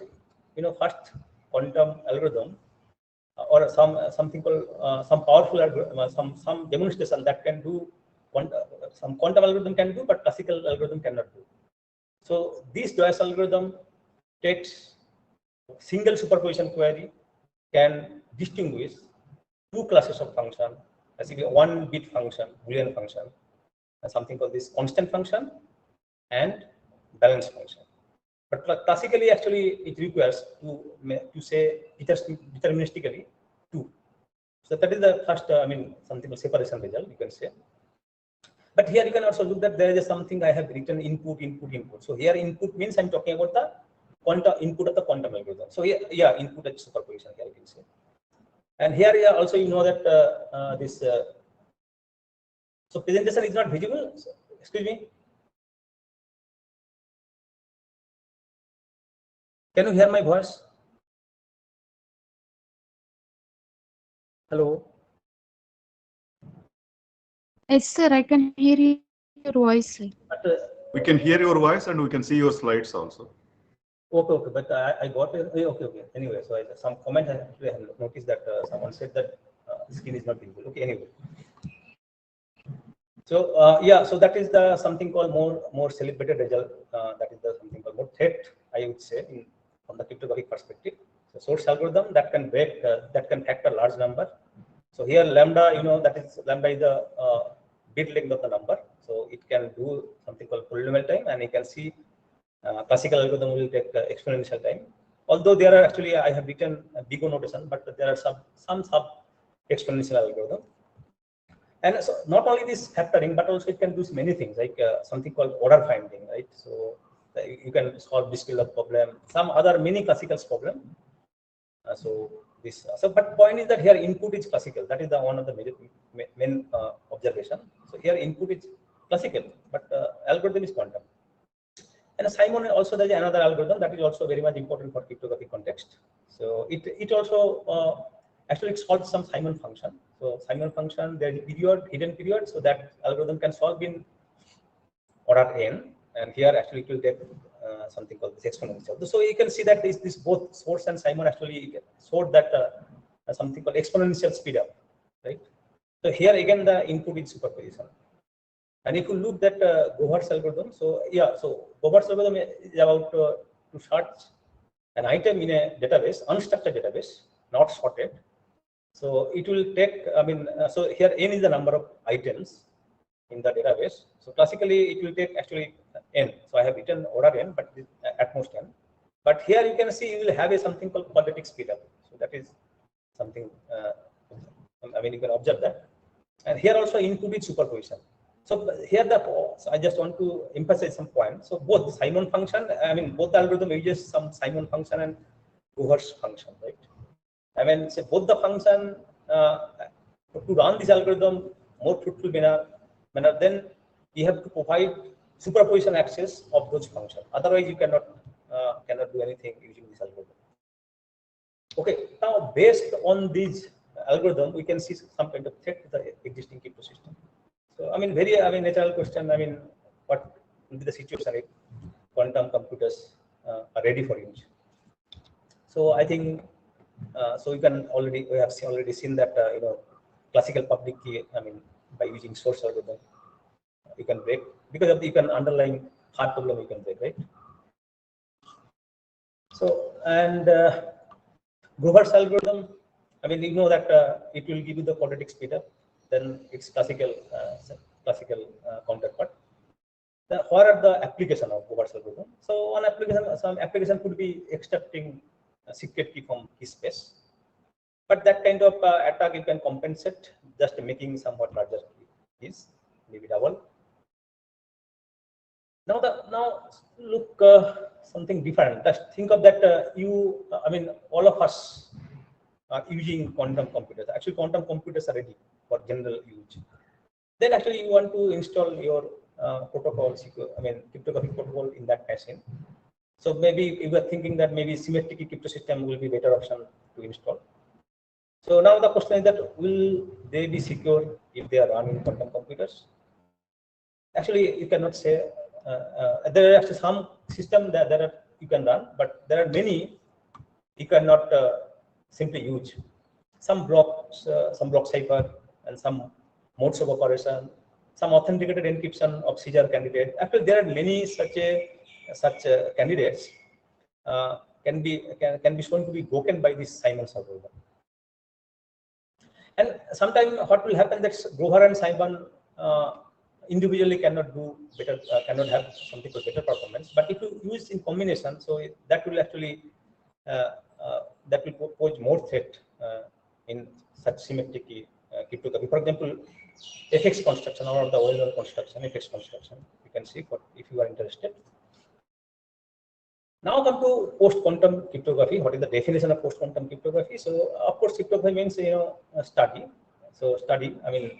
quantum algorithm, or something called some powerful algorithm, some demonstration that can do some quantum algorithm can do, but classical algorithm cannot do. So this Boyce algorithm takes single superposition query, can distinguish two classes of function, basically one bit function, Boolean function, and something called this constant function and balance function. But classically, actually, it requires to say deterministically two. So that is the first, something called separation result, you can say. But here you can also look that there is something I have written input. So here input means I'm talking about the quantum input of the quantum algorithm. So here, input at superposition here you can say. And here also that this. So presentation is not visible. So, excuse me. Can you hear my voice? Hello. Yes, sir. I can hear your voice, sir. But, we can hear your voice and we can see your slides also. Okay, but I got it. Okay. Anyway, so some comment I have noticed that someone said that screen is not visible. Okay, anyway. So so that is the something called more celebrated result. That is the something called more threat, I would say, from the cryptographic perspective. So source algorithm that can break that can factor large number. So here lambda, that is lambda is the bit length of the number. So it can do something called polynomial time, and you can see classical algorithm will take exponential time. Although there are actually I have written a big O notation, but there are some sub exponential algorithm. And so not only this factoring, but also it can do many things like something called order finding, right? So you can solve discrete problem, some other many classical problem. But point is that here input is classical. That is the one of the main observation. So here input is classical, but algorithm is quantum. And Simon also there is another algorithm that is also very much important for cryptographic context. So it also actually solves some Simon function. So Simon function, there is hidden period, so that algorithm can solve in order n. And here actually it will take something called this exponential. So you can see that this both source and Simon actually showed that something called exponential speed up, right? So here again the input is superposition. And if you look at Govert's algorithm, so yeah, so Govert's algorithm is about to search an item in a database, unstructured database, not sorted. So it will take, I mean, so here n is the number of items in the database. So classically, it will take actually n. So I have written order n, but at most n. But here you can see you will have a something called quadratic speedup. So that is something. I mean, you can observe that. And here also included superposition. So here so I just want to emphasize some points. So both the Simon function, I mean, both the algorithm uses some Simon function and Govert's function, right? I mean, say both the function to run this algorithm more fruitful manner, then you have to provide superposition access of those functions. Otherwise, you cannot do anything using this algorithm. Okay, now based on this algorithm, we can see some kind of threat to the existing crypto system. So, I mean, natural question. I mean, what will be the situation if quantum computers are ready for use? So, I think so. We have already seen that classical public key. I mean, by using source algorithm, you can break because of the underlying hard problem you can break, right? So, and Govert's algorithm, I mean, you know that it will give you the quadratic speedup, then it's classical counterpart. Then what are the application of Govert's algorithm? So one application, some application could be extracting a secret key from key space, but that kind of attack you can compensate just making somewhat larger keys, maybe double. Now look something different. Just think of that I mean, all of us are using quantum computers. Actually, quantum computers are ready for general use. Then actually you want to install your protocol, I mean, cryptography protocol in that machine. So maybe you are thinking that maybe symmetric crypto system will be better option to install. So now the question is that will they be secure if they are running quantum computers? Actually, you cannot say. There are actually some systems that you can run, but there are many you cannot simply use. Some block cipher and some modes of operation, some authenticated encryption of seizure candidate. Actually, there are many such candidates can be shown to be broken by this Simon's algorithm. And sometimes what will happen that Gover and Simon individually cannot do better, cannot have something called better performance. But if you use in combination, so that will actually that will pose more threat in such symmetric cryptography. For example, FX construction or the well-known construction, FX construction. You can see if you are interested. Now come to post-quantum cryptography. What is the definition of post-quantum cryptography? So of course, cryptography means study. So study. I mean.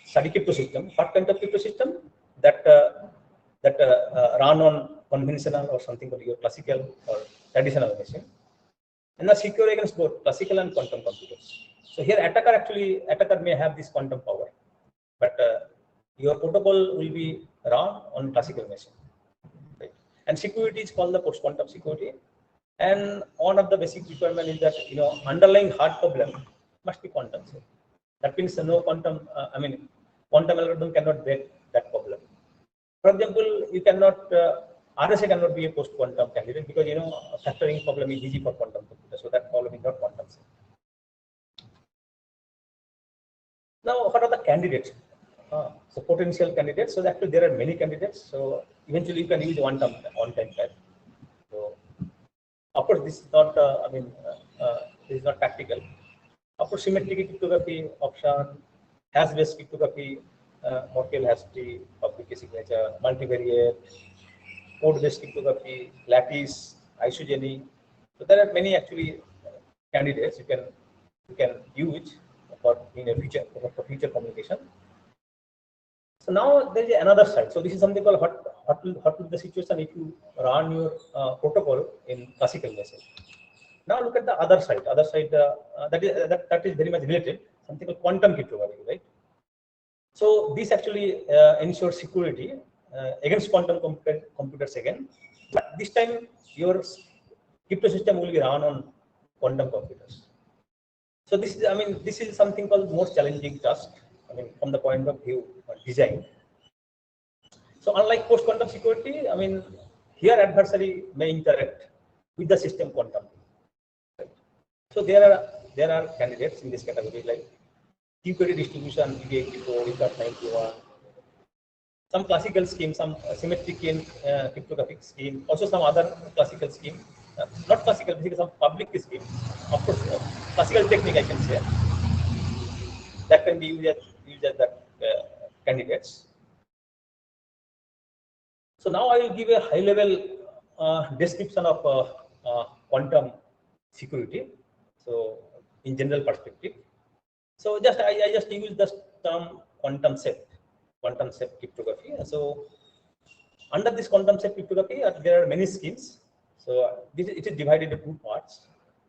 Study crypto system. What kind of crypto system? That run on conventional or something called your classical or traditional machine, and are secure against both classical and quantum computers. So here attacker may have this quantum power, but your protocol will be run on classical machine. Right? And security is called the post-quantum security. And one of the basic requirement is that underlying hard problem must be quantum safe. That means no quantum. I mean, quantum algorithm cannot break that problem. For example, you cannot RSA cannot be a post-quantum candidate because factoring problem is easy for quantum computer, so that problem is not quantum safe. Now, what are the candidates? So potential candidates. So actually, there are many candidates. So eventually, you can use one-time type. So of course, this is not. This is not practical. Of course, symmetric cryptography option, hash-based cryptography, Merkle hash tree, public key signature, multivariate, code-based cryptography, lattice, isogeny. So there are many actually candidates you can use for for future communication. So now there is another side. So this is something called what will be the situation if you run your protocol in classical message. Now look at the other side. That is very much related. Something called quantum cryptography, right? So this actually ensures security against quantum computers again. But this time your crypto system will be run on quantum computers. So this is, I mean, this is something called most challenging task I mean, from the point of view design. So unlike post-quantum security, I mean, here adversary may interact with the system quantum. Right? So there are candidates in this category like Q-query distribution, BB84, UCAT91, some classical scheme, some symmetric and cryptographic scheme, also some other classical scheme, not classical, basically some public scheme. Of course, classical technique I can say that can be used as that candidates. So now I will give a high-level description of quantum security. So in general perspective, so I just use the term quantum safe cryptography. So under this quantum safe cryptography, there are many schemes. So it is divided into two parts: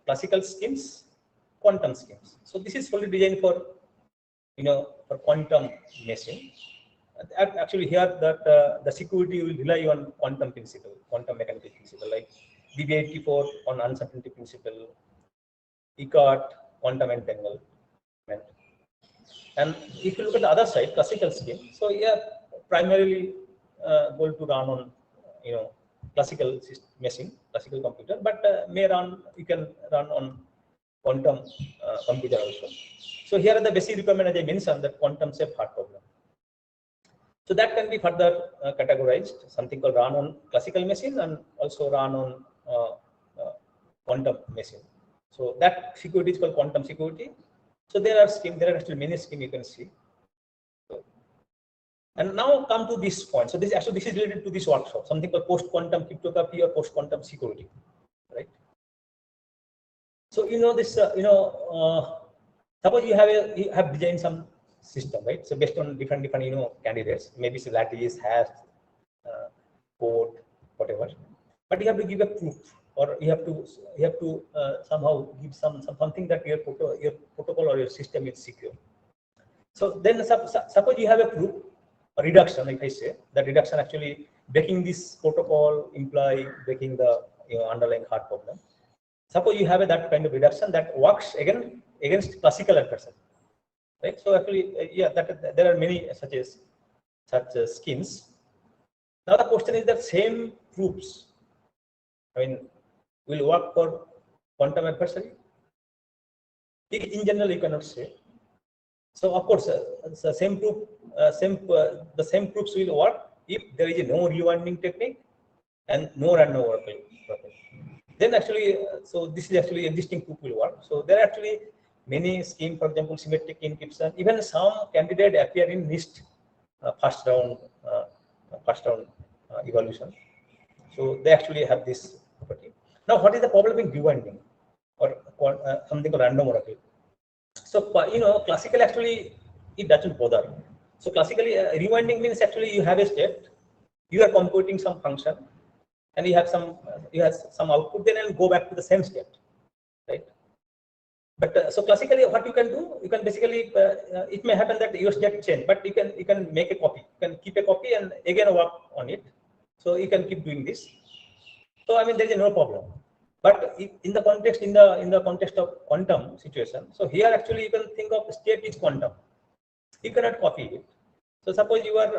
classical schemes, quantum schemes. So this is fully designed for for quantum machine. Actually, here that the security will rely on quantum principle, quantum mechanical principle, like BB84 on uncertainty principle, ECAT, quantum entanglement. And if you look at the other side, classical scheme, so yeah, primarily going to run on classical machine, classical computer, but you can run on quantum computer also. So here are the basic requirement as I mentioned, that quantum safe hard problem. So that can be further categorized, something called run on classical machine and also run on quantum machine. So that security is called quantum security. So there are actually many schemes you can see. So, and now come to this point. So this is related to this workshop, something called post-quantum cryptography or post-quantum security, right? So this, suppose you have designed some system, right? So based on different candidates, maybe it's lattice, hash, code, whatever. But you have to give a proof, or you have to somehow give something that your protocol or your system is secure. So then suppose you have a proof, a reduction, like I say, that reduction actually breaking this protocol imply breaking the underlying hard problem. Suppose you have that kind of reduction that works against classical adversary, right? So actually, yeah, there are many such schemes. Now the question is that same proofs, I mean, will work for quantum adversary? In general, you cannot say. So of course, the same proofs will work if there is no rewinding technique and no random oracle. Then actually, so this is actually existing proof will work. So there are actually many schemes, for example, symmetric encryption. Even some candidate appear in NIST first round evaluation. So they actually have this property. Now, what is the problem in rewinding or something called random oracle? So classically actually it doesn't bother. So classically rewinding means actually you have a state, you are computing some function, and you have some output, then and go back to the same state, right? But so classically, what you can do, you can basically it may happen that your state change, but you can make a copy, you can keep a copy and again work on it. So you can keep doing this. So I mean there is no problem. But in the context of quantum situation, so here actually you can think of state is quantum. You cannot copy it. So suppose you are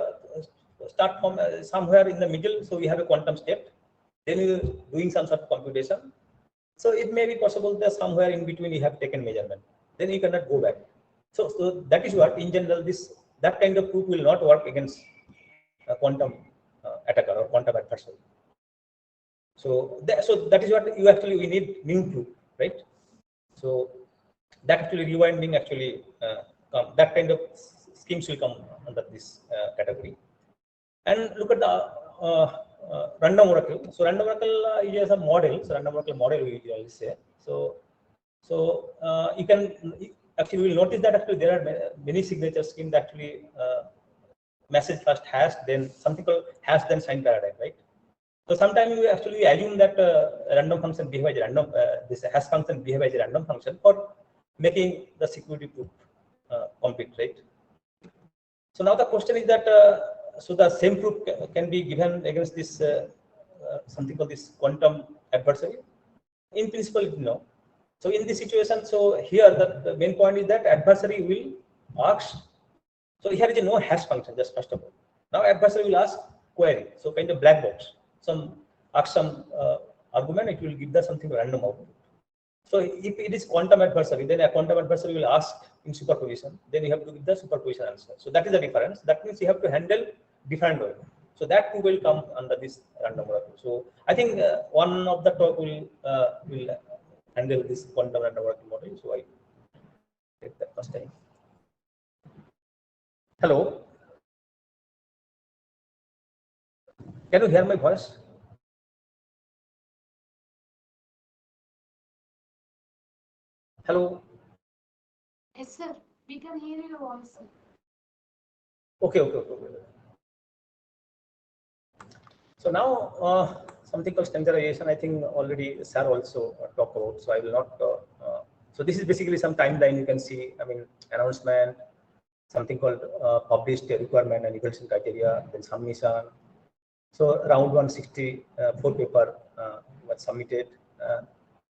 start from somewhere in the middle, so you have a quantum state, then you are doing some sort of computation. So it may be possible that somewhere in between you have taken measurement, then you cannot go back. So that is what in general that kind of proof will not work against a quantum attacker or quantum adversary. So that is what we need new proof, right? So that actually rewinding actually that kind of schemes will come under this category. And look at the random oracle. So random oracle is a model. So random oracle model we usually say. So you can actually will notice that actually there are many signature schemes that actually message first hash, then something called hash then sign paradigm, right? So sometimes we actually assume that random function behave as a random, this hash function behave as a random function for making the security proof complete, right? So now the question is that so the same proof can be given against this something called this quantum adversary. In principle, no. So in this situation, so here the main point is that adversary will ask So here is a no hash function, just first of all. Now adversary will ask query, so kind of black box. Ask some argument, it will give the something random output. So if it is quantum adversary, then a quantum adversary will ask in superposition, then you have to give the superposition answer. So that is the difference. That means you have to handle different way. So that too will come under this random oracle. So I think one of the talk will handle this quantum random oracle model. So I take that first time. Hello. Can you hear my voice? Hello. Yes, sir. We can hear your voice. Okay. So now something called standardization. I think already Sir also talked about. So I will not. So this is basically some timeline you can see. I mean, announcement, something called published requirement and evaluation criteria, then submission. So round 164 paper was submitted.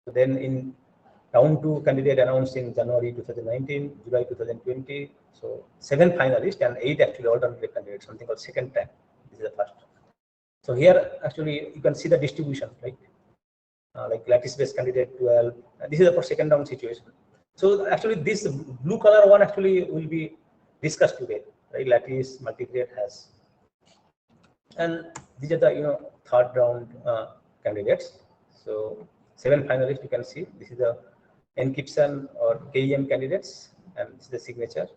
Then in round 2, candidate announced in January 2019, July 2020. So 7 finalists and 8 actually alternate candidates, something called second track. This is the first. So here actually you can see the distribution, right? Like lattice-based candidate 12. This is for second round situation. So actually this blue color one actually will be discussed today, right? Lattice, multi-grade has. And these are the third round candidates. So 7 finalists you can see. This is the encryption or KEM candidates, and this is the signature.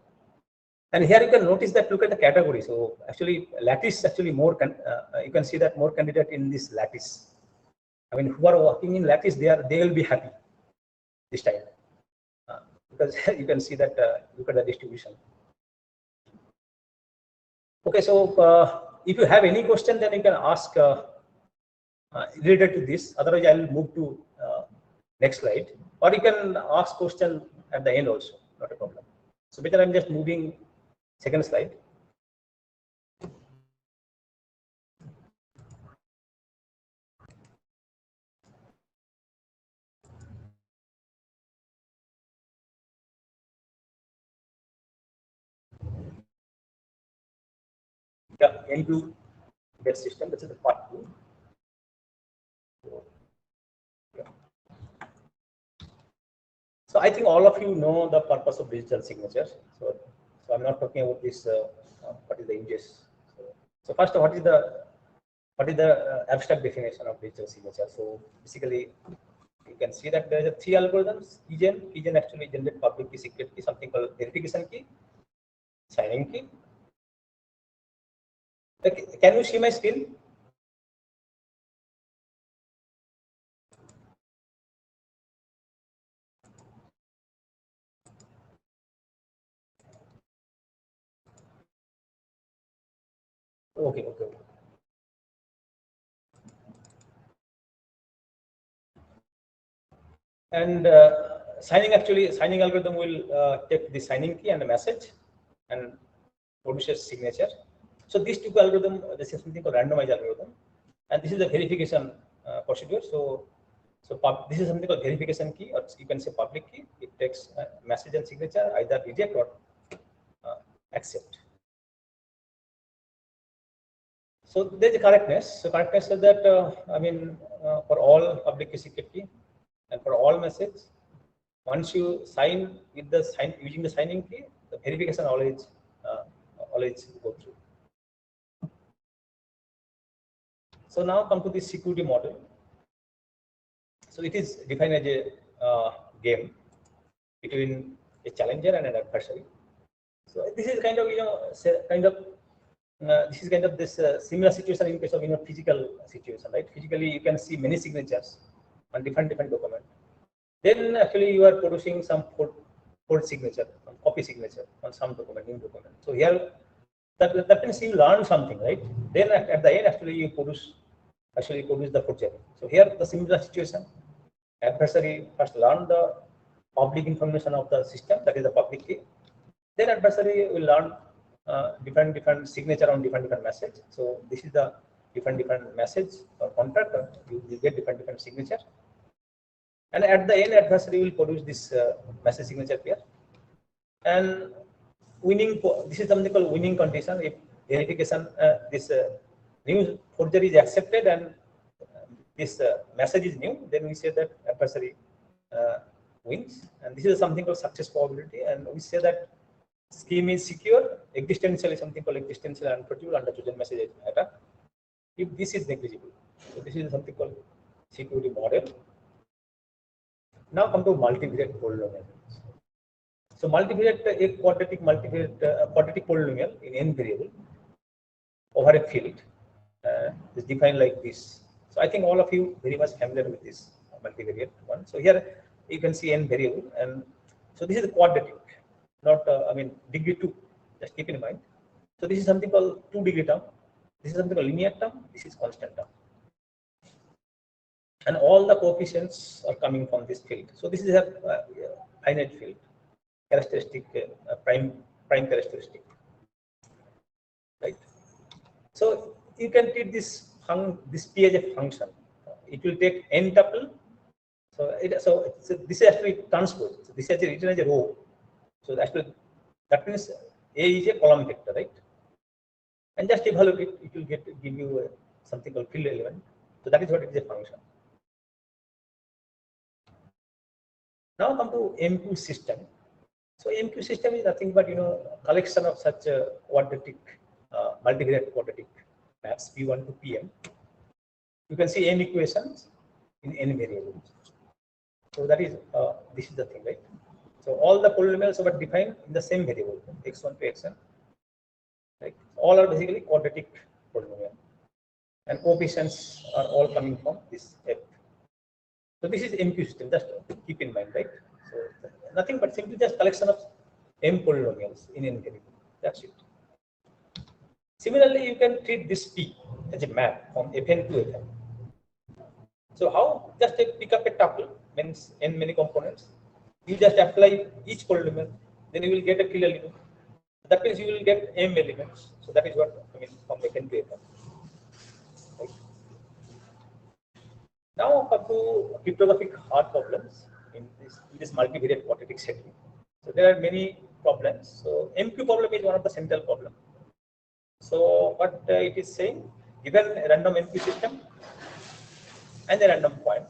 And here you can notice that, look at the category. So actually lattice actually more you can see that more candidate in this lattice. I mean, who are working in lattice, they will be happy this time because you can see that look at the distribution. Okay, so if you have any question, then you can ask related to this. Otherwise, I will move to next slide, or you can ask question at the end also, not a problem. So better I'm just moving second slide. Yeah, into that system. This is the part 2. So I think all of you know the purpose of digital signatures. So I'm not talking about this. What is the ingest? So first, what is the abstract definition of digital signature? So basically, you can see that there are 3 algorithms. Keygen actually generate public key, secret key, something called verification key, signing key. Okay, can you see my screen? Okay. And signing algorithm will take the signing key and the message and produces signature. So these 2 algorithm, this is something called randomized algorithm, and this is the verification procedure. So this is something called verification key, or you can say public key. It takes message and signature, either reject or accept. So there's a correctness. So correctness is that I mean for all public key, secret key, and for all message, once you sign with the using the signing key, the verification always go through. So now come to the security model. So it is defined as a game between a challenger and an adversary. So this is kind of this is kind of this similar situation in case of physical situation, right? Physically, you can see many signatures on different document. Then actually you are producing some code signature, some copy signature on some document, new document. So here that means you learn something, right? Then at the end actually you produce the forgery. So here the similar situation. Adversary first learn the public information of the system, that is the public key. Then adversary will learn different signature on different message. So this is the different message or contract. You get different signature. And at the end, adversary will produce this message signature pair. And winning. This is something called winning condition. If verification, this new forgery is accepted and this message is new, then we say that adversary wins. And this is something called success probability. And we say that scheme is secure. Existential is something called existential and unforgettable under chosen message attack. If this is negligible, so this is something called security model. Now come to multivariate polynomial. So multivariate, a quadratic multivariate quadratic polynomial in n variable over a field is defined like this. So I think all of you very much familiar with this multivariate one. So here you can see n variable, and so this is quadratic, not I mean degree 2. Just keep in mind. So this is something called 2-degree term. This is something called linear term. This is constant term. And all the coefficients are coming from this field. So this is a finite field, characteristic, prime characteristic, right? So you can treat this P as a function. It will take n tuple. So this is actually transpose. So this is actually written as a row. So actually that means A is a column vector, right? And just evaluate it. It will give you something called field element. So that is what it is a function. Now come to MQ system. So MQ system is nothing but collection of such quadratic, multivariate quadratic maps P1 to Pm. You can see n equations in n variables. So that is this is the thing, right? So all the polynomials are defined in the same variable x1 to xn. Right? All are basically quadratic polynomial, and coefficients are all coming from this f. So this is MQ system. Just keep in mind, right? So nothing but simply just collection of m polynomials in n variable. That's it. Similarly, you can treat this P as a map from Fn to Fn. So how? Just pick up a tuple, means n many components. You just apply each polynomial, then you will get a clear limit. That means you will get m elements. So that is what I mean from Fn to Fn. Right. Now come to cryptographic hard problems in this multivariate quadratic setting. So there are many problems. So MQ problem is one of the central problems. So what it is saying, given a random MQ system and a random point,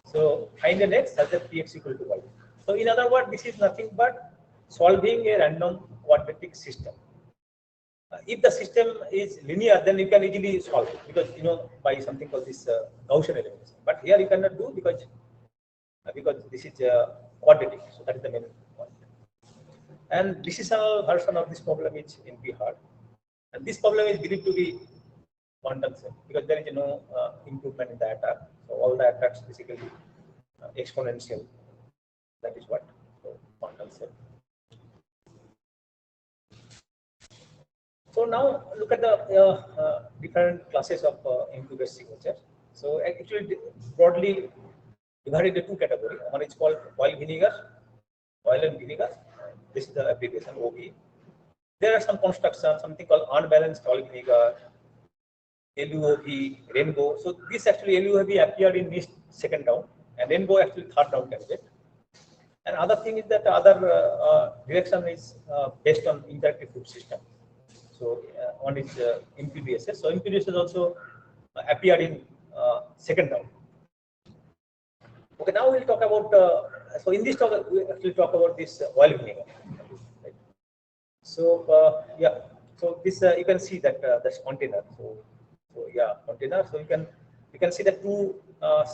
so find an x such that px equal to y. So in other words, this is nothing but solving a random quadratic system. If the system is linear, then you can easily solve it because by something called this Gaussian elimination. But here you cannot do because this is quadratic. So that is the main point. And decisional version of this problem is NP hard. And this problem is believed to be quantum safe because there is no improvement in the attack. So all the attacks basically exponential. That is what quantum safe. So now look at the different classes of MQ-based signature. So actually broadly divided into two categories. One is called oil and vinegar. This is the abbreviation OV. There are some constructions, something called unbalanced oil vinegar, LUOV, rainbow. So this actually LUOV appeared in this second round, and rainbow actually third round candidate. And other thing is that other direction is based on interactive proof system. So one is MQDSS. So MQDSS also appeared in second round. Okay, now we'll talk about. So in this talk, we actually talk about this oil vinegar. Right? So yeah, so this you can see that that's container. So yeah, container. So you can see the two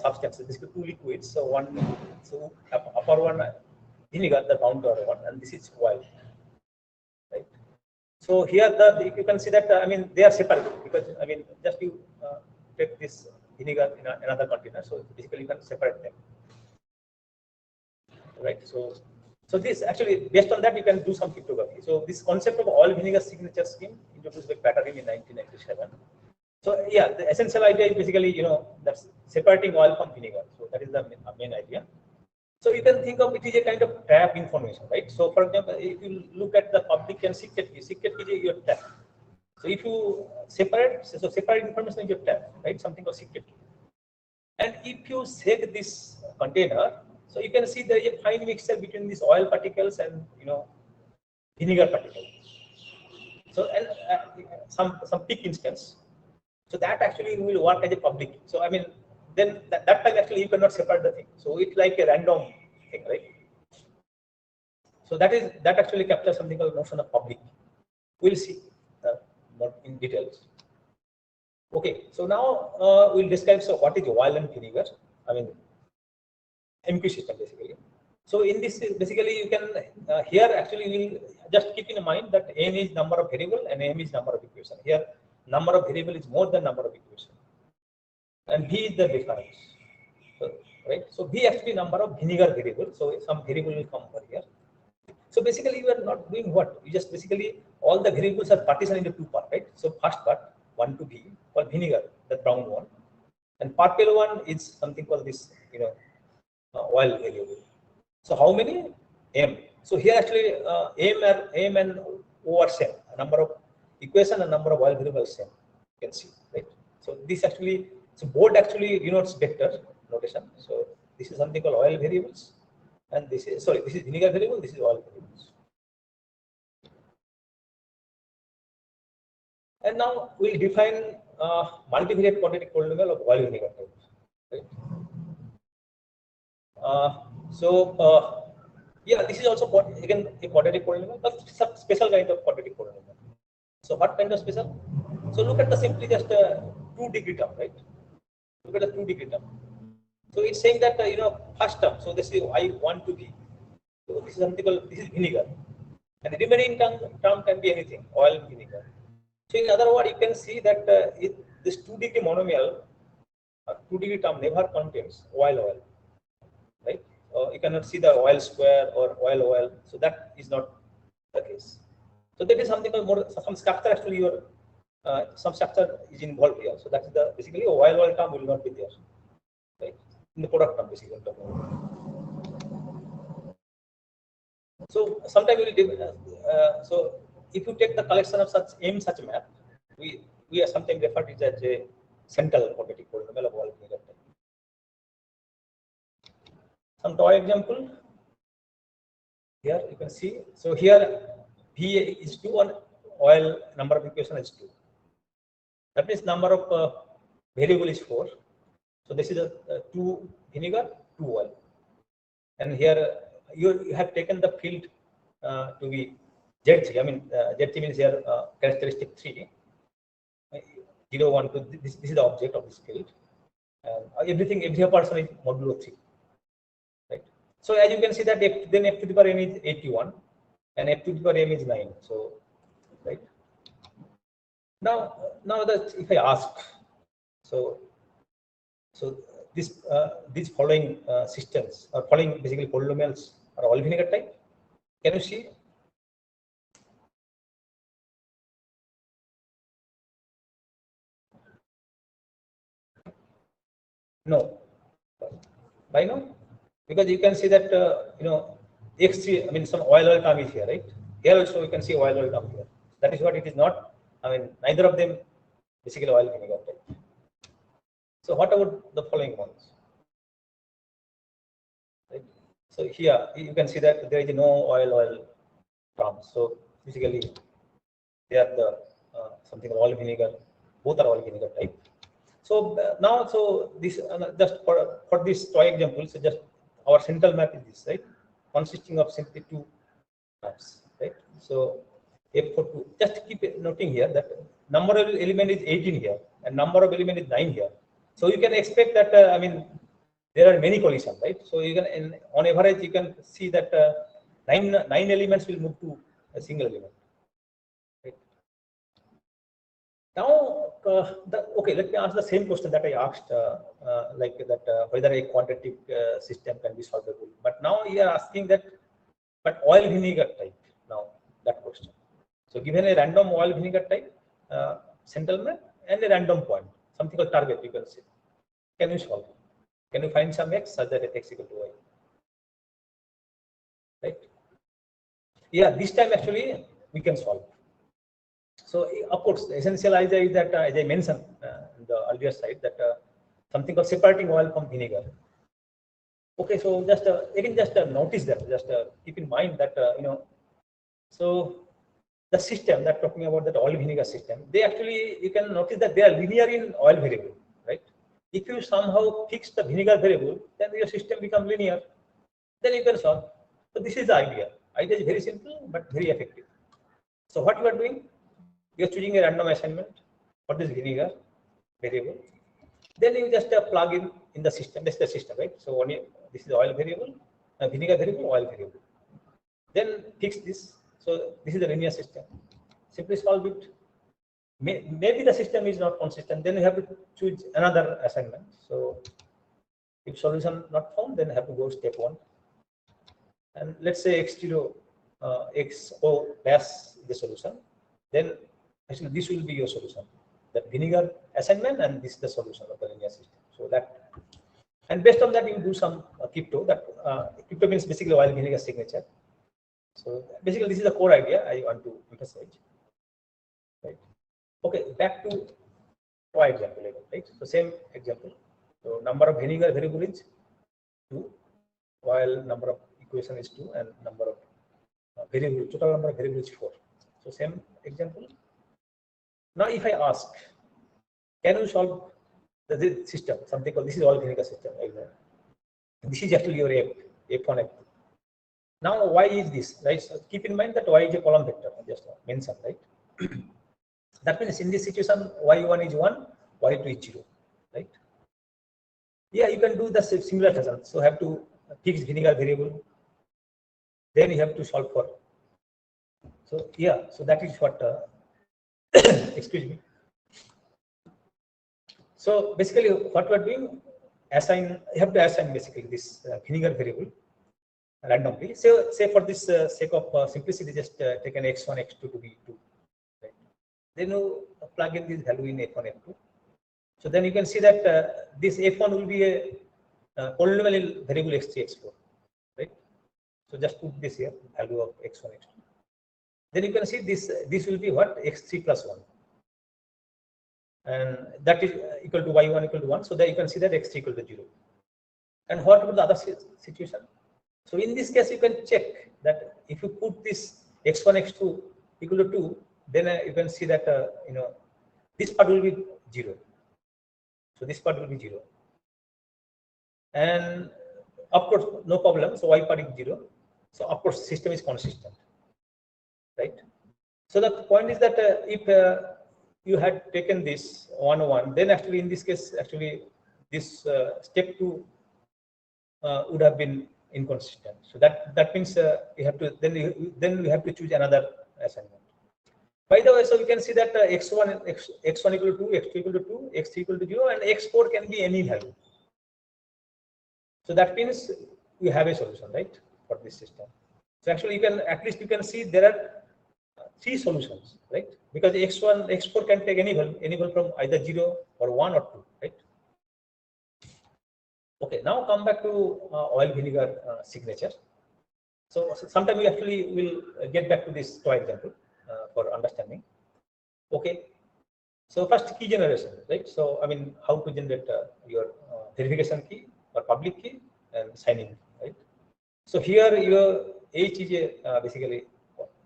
substances. These two liquids. So one, so upper one vinegar, the bound one, and this is oil. Right. So here you can see that I mean they are separate because I mean just you take this vinegar in another container. So basically you can separate them. Right. So this actually based on that you can do some cryptography. So this concept of oil vinegar signature scheme introduced by Patterson in 1997. So yeah, the essential idea is basically that's separating oil from vinegar. So that is the main idea. So you can think of it is a kind of trap information, right? So for example, if you look at the public and secret key is your trap. So if you separate, so separate information is your trap, right? Something called secret key. And if you set this container, so you can see there is a fine mixture between these oil particles and vinegar particle. So and some peak instance. So that actually will work as a public. So I mean, then that time actually you cannot separate the thing. So it's like a random thing, right? So that actually captures something called notion of public. We'll see more in details. Okay, so now we'll describe what is oil and vinegar. I mean, MQ system basically. So in this, basically you can here actually we'll just keep in mind that n is number of variable and m is number of equation. Here number of variable is more than number of equation, and v is the difference. So, right. So v actually number of vinegar variable. So some variable will come over here. So basically you are not doing what? You just basically all the variables are partitioned into two parts, right? So first part 1 to v called vinegar, the brown one, and part below one is something called this, oil variable. So how many? M. So here actually M and O are same. A number of equation and number of oil variables same. You can see, right? So this actually, so board actually denotes vector notation. So this is something called oil variables, and this is this is vinegar variable. This is oil variables. And now we'll define multivariate quadratic polynomial of oil vinegar type. Right? Yeah, this is also again a quadratic polynomial, but some special kind of quadratic polynomial. So what kind of special? So look at the simply just 2-degree term, right? Look at the 2-degree term. So it's saying that first term. So this is I1 to V. So this is something called, this is vinegar, and the remaining term can be anything, oil and vinegar. So in other words, you can see that this 2-degree monomial, 2-degree term never contains oil, right? You cannot see the oil square or oil. So that is not the case. So that is something more, some structure actually some structure is involved here. So that is the basically oil term will not be there, right? In the product term basically. So sometimes we will so if you take the collection of such map, we are sometimes referred to it as a central quadratic polynomial of oil vinegar type. Some toy example. Here you can see. So here V is 2 and oil number of equation is 2. That means number of variable is 4. So this is a 2 vinegar, 2 oil. And here you have taken the field to be Z3. I mean Z3 means here characteristic 3. 0, 1, 2. This is the object of this field. Every person is modulo 3. Right. So as you can see that then f to the power m is 81 and f to the power m is 9. So right. Now that if I ask, so these following systems or following basically polynomials are all vinegar type. Can you see? No. Why no? Because you can see that X3. I mean some oil term is here, right? Here also you can see oil term here. That is what it is not. I mean neither of them basically oil vinegar type. So what about the following ones? Right. So here you can see that there is no oil terms. So basically they are the something oil vinegar. Both are oil vinegar type. So now, so this just for this toy example, so just our central map is this, right? Consisting of simply 2 maps, right? So F42. Just keep noting here that number of element is 18 here and number of element is 9 here. So you can expect that I mean there are many collisions, right? So you can on average you can see that 9 elements will move to a single element. Right? Now, okay, let me ask the same question that I asked, like that whether a quadratic system can be solvable. But now you are asking that, but oil vinegar type. Now that question. So given a random oil vinegar type, central map and a random point, something called target, you can say. Can you solve? Can you find some x such that x equal to y? Right? Yeah, this time actually we can solve. So of course, the essential idea is that as I mentioned in the earlier slide, that something called separating oil from vinegar. Okay, so just again, just notice that, just keep in mind that So the system that talking about that oil vinegar system, they actually, you can notice that they are linear in oil variable, right? If you somehow fix the vinegar variable, then your system becomes linear. Then you can solve. So this is the idea. Idea is very simple but very effective. So what you are doing, you are choosing a random assignment for this vinegar variable. Then you just plug in the system. This is the system, right? So this is oil variable, vinegar variable, oil variable. Then fix this. So this is the linear system. Simply solve it. Maybe the system is not consistent. Then you have to choose another assignment. So if solution not found, then you have to go step 1. And let's say x0, xo dash the solution. Then actually this will be your solution. That vinegar assignment, and this is the solution of the linear system. So that, and based on that you do some crypto. That crypto means basically oil vinegar signature. So basically this is the core idea I want to emphasize. Right. Okay, back to our example again, right? So same example. So number of vinegar variable is 2, while number of equation is 2, and number of variable, total number of variable is 4. So same example. Now if I ask, can you solve the system, something called, this is oil vinegar system, this is actually your F1, F2. Now y is this, right? So keep in mind that y is a column vector, I just mentioned, right? That means in this situation, y1 is 1, y2 is 0, right? Yeah, you can do the similar fashion. So have to fix vinegar variable, then you have to solve for. So yeah, so that is what, excuse me. So basically what we are doing, you have to assign basically this vinegar variable randomly. So say for this sake of simplicity, just take an x1, x2 to be 2. Right? Then you plug in this value in f1, f2. So then you can see that this f1 will be a polynomial variable x3, x4. Right? So just put this here, value of x1, x2. Then you can see this will be what, x3 plus 1. And that is equal to y1 equal to 1. So there you can see that x3 equal to 0. And what about the other situation? So in this case, you can check that if you put this x1, x2 equal to 2, then you can see that this part will be 0. So this part will be 0. And of course, no problem. So y part is 0. So of course, system is consistent, right? So the point is that if you had taken this 1, 1, then actually in this case, actually this step 2 would have been inconsistent. So that means you have to then you have to choose another assignment. By the way, so we can see that x1 equal to 2, x2 equal to 2, x3 equal to 0, and x4 can be any value. So that means you have a solution, right, for this system. So actually you can, at least you can see there are 3 solutions, right? Because x4 can take any value from either 0 or 1 or 2, right? Okay, now come back to oil vinegar signature. So sometime we actually will get back to this toy example for understanding. Okay, so first key generation, right? So I mean, how to generate your verification key or public key and signing, right? So here your H is a basically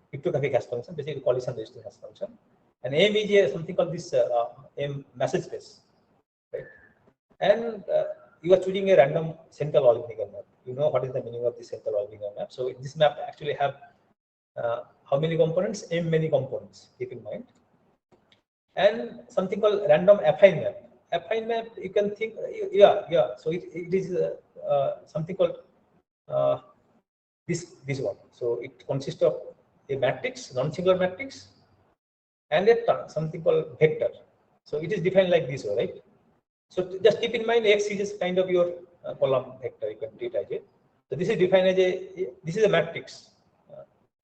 cryptographic hash function, basically collision resisting hash function, and M is a something called this M message space, right? And you are choosing a random central oil vinegar map. You know what is the meaning of the central oil vinegar map. So this map actually have how many components? M many components, keep in mind. And something called random affine map. Affine map, you can think, yeah. So it is something called this one. So it consists of a matrix, non-singular matrix, and a something called vector. So it is defined like this way, right? So just keep in mind, X is kind of your column vector. You can treat as a. So this is defined as a. This is a matrix.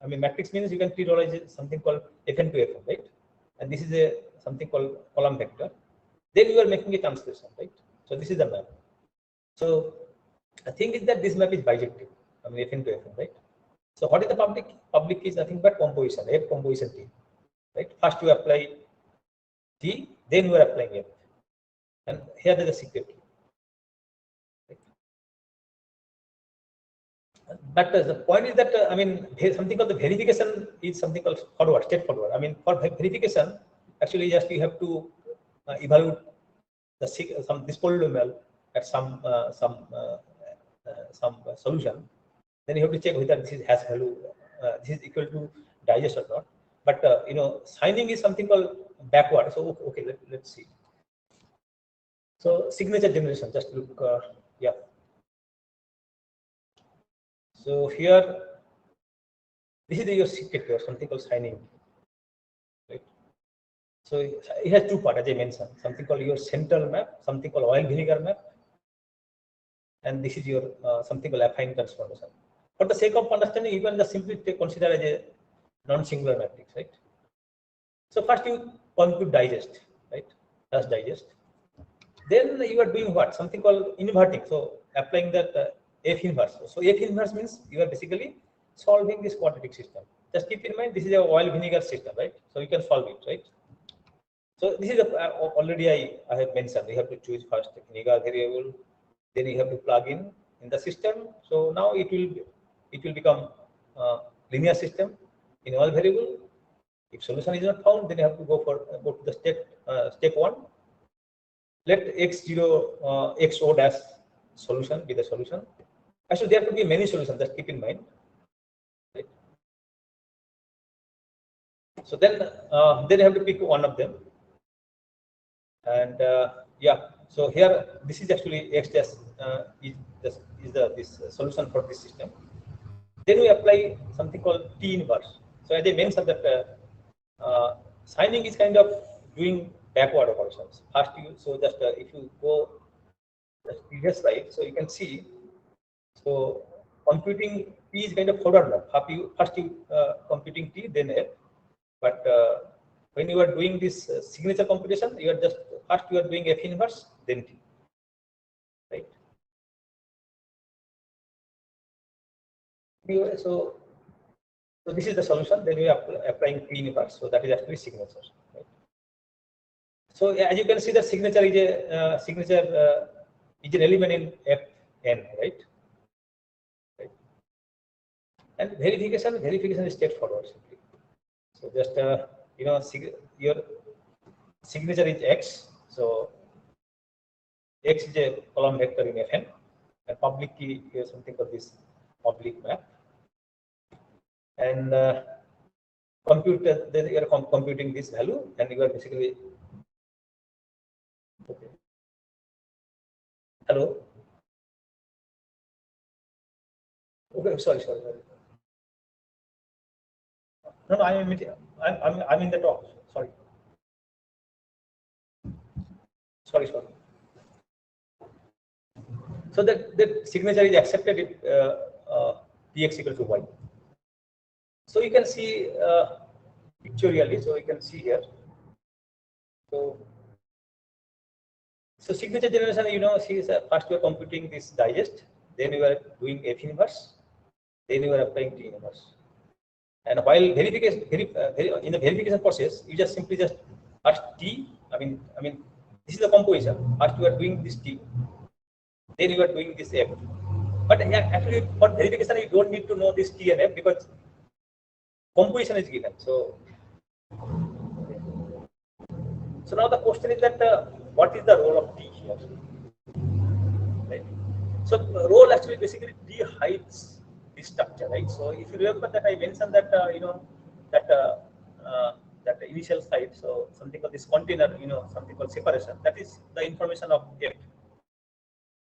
I mean, matrix means you can treat all as something called Fn to Fn, right? And this is a something called column vector. Then you are making a translation, right? So this is the map. So the thing is that this map is bijective. I mean, Fn to Fn, right? So what is the public? Public is nothing but composition, F composition T, right? First you apply T, then you are applying F. And here there is a secret key. But the point is that I mean, something called the verification is something called forward, straight forward. I mean, for verification, actually, just you have to evaluate the some this polynomial at some solution. Then you have to check whether this is has value, this is equal to digest or not. But you know, signing is something called backward. So okay, let's see. So signature generation, just look, yeah. So here, this is your secret here, something called signing. Right? So it has two parts, as I mentioned, something called your central map, something called oil vinegar map, and this is your something called affine transformation. For the sake of understanding, you can just simply consider as a non-singular matrix, right? So first you compute digest, right? That's digest. Then you are doing what? Something called inverting. So applying that F inverse. So F inverse means you are basically solving this quadratic system. Just keep in mind this is a oil vinegar system, right? So you can solve it, right? So this is already I have mentioned. You have to choose first the vinegar variable, then you have to plug in the system. So now it will become linear system in oil variable. If solution is not found, then you have to go to the step one. Let x0 xo dash solution be the solution. Actually, there could be many solutions. Just keep in mind. Right? So then you have to pick one of them. And yeah, so here this is actually x dash is this solution for this system. Then we apply something called T inverse. So as I mentioned that signing is kind of doing backward operations. First, so just if you go the previous slide, so you can see. So computing T is kind of forward map. First you computing T, then F. But when you are doing this signature computation, you are just first you are doing F inverse, then T, right? So this is the solution. Then we are applying T inverse. So that is actually signature. Right? So as you can see, the signature is a is an element in Fn, right? And verification is straightforward simply. So just you know, your signature is X. So X is a column vector in Fn, and public key is something called this public map. And then you are computing this value, and you are basically okay. Hello. Okay, sorry. No, I'm in the talk. Sorry. So that signature is accepted if px equal to y. So you can see pictorially. So you can see here. So signature generation, you know, see, first you are computing this digest, then you are doing F inverse, then you are applying T inverse. And while verification, in the verification process, you just simply first T. I mean, this is the composition. First you are doing this T, then you are doing this F. But actually, for verification, you don't need to know this T and F because composition is given. So now the question is that what is the role of T here? Right. So role actually basically T hides the structure, right? So if you remember that I mentioned that you know that that initial site, so something called this container, you know, something called separation. That is the information of F.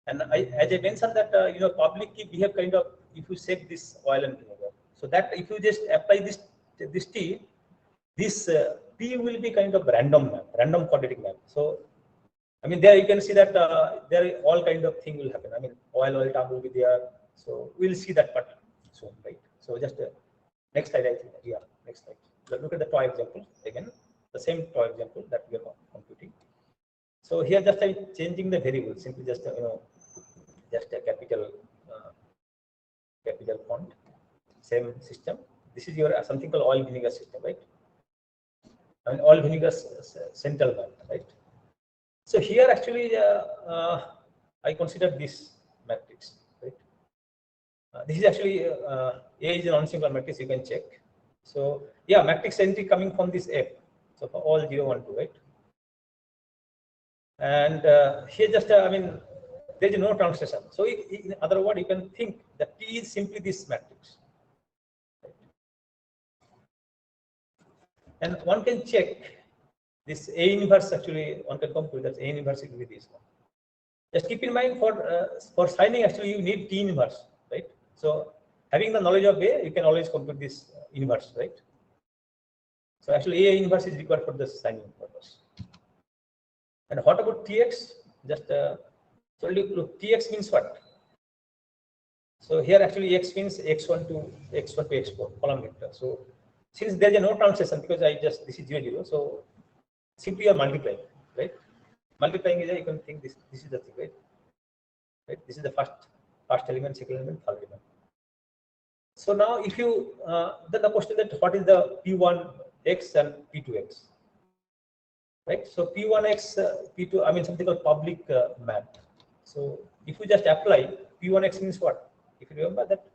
And as I mentioned that you know, public key behave kind of if you set this oil and vinegar. So that if you just apply this T, this P will be kind of random map, random quadratic map. So I mean, there you can see that there all kind of thing will happen. I mean, oil term will be there. So we'll see that part soon, right? So just next slide, I think. Yeah, next slide. Look at the toy example again. The same toy example that we are computing. So here just I'm changing the variable, simply just you know, just a capital font. Same system. This is your something called oil vinegar system, right? I mean, oil vinegar central map, right? So here actually I consider this matrix, right? This is actually A is a non-singular matrix. You can check. So yeah, matrix entry coming from this F. So for all 0, 1, 2, right? And here just I mean there is no translation. So in other words, you can think that T is simply this matrix. And one can check this A inverse. Actually, one can compute that A inverse will be this one. Just keep in mind for signing, actually you need T inverse, right? So having the knowledge of A, you can always compute this inverse, right? So actually A inverse is required for the signing purpose. And what about Tx? Just so look, Tx means what? So here actually X means x1 to x4 column vector. So since there is no translation, because this is 0, 0, so simply you are multiplying, right? Multiplying is you can think this is the thing, right? Right? This is the first element, second element, third element. So now if you then the question that what is the P1x and P2x, right? So P1x, P2, I mean something called public map. So if you just apply P1x means what? If you remember that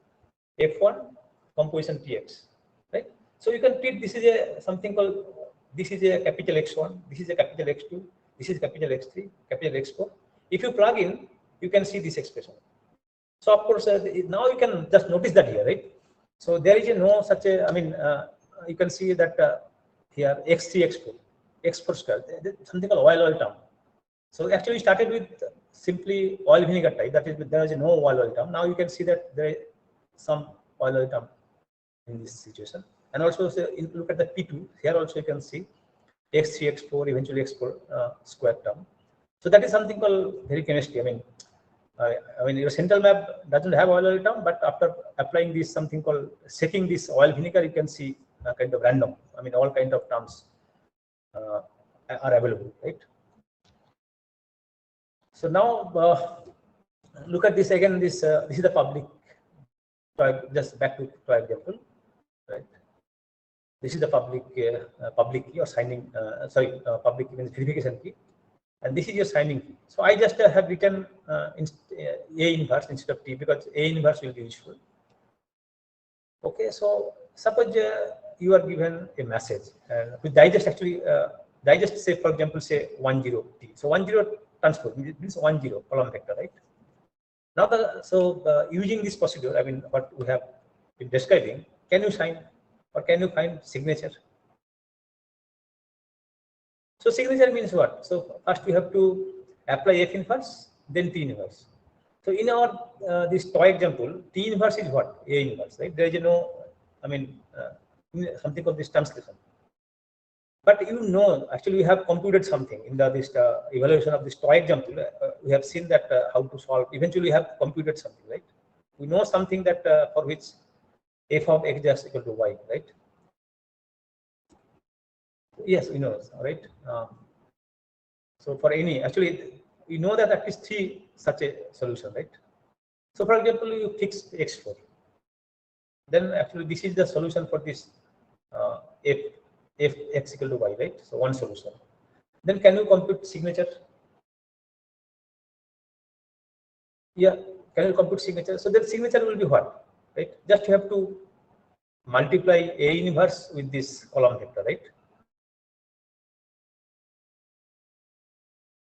F1 composition Tx, right? So you can treat this is a something called, this is a capital X1, this is a capital X2, this is capital X3, capital X4. If you plug in, you can see this expression. So of course, now you can just notice that here, right? So there is no such a, I mean, you can see that here X3, X4, X4 square, something called oil term. So actually started with simply oil vinegar type, that is there is no oil term. Now you can see that there is some oil term in this situation. And also look at the P2, here also you can see X3, X4, eventually X4 square term. So that is something called very chemistry. I mean, your central map doesn't have oil term, but after applying this something called shaking this oil vinegar, you can see kind of random. I mean, all kind of terms are available, right? So now look at this again. This is the public. Just back to example, right? This is the public key or signing. Public key means verification key. And this is your signing key. So I just have written A inverse instead of T because A inverse will be useful. Okay, so suppose you are given a message and with digest actually digest say for example say 10 T. So 10 transpose means 10 column vector, right? Now using this procedure, I mean what we have been describing, can you sign or can you find signature? So signature means what? So first we have to apply F inverse, then T inverse. So in our this toy example, T inverse is what? A inverse, right? There is no, I mean, something called this translation. But you know, actually we have computed something in this evaluation of this toy example. We have seen that how to solve. Eventually, we have computed something, right? We know something that for which f of x just equal to y, right? Yes, we know, right? So for any, actually, we know that at least 3 such a solution, right? So for example, you fix x4. Then actually this is the solution for this f x equal to y, right? So one solution. Then can you compute signature? Yeah, can you compute signature? So that signature will be what, right? Just you have to multiply A inverse with this column vector, right?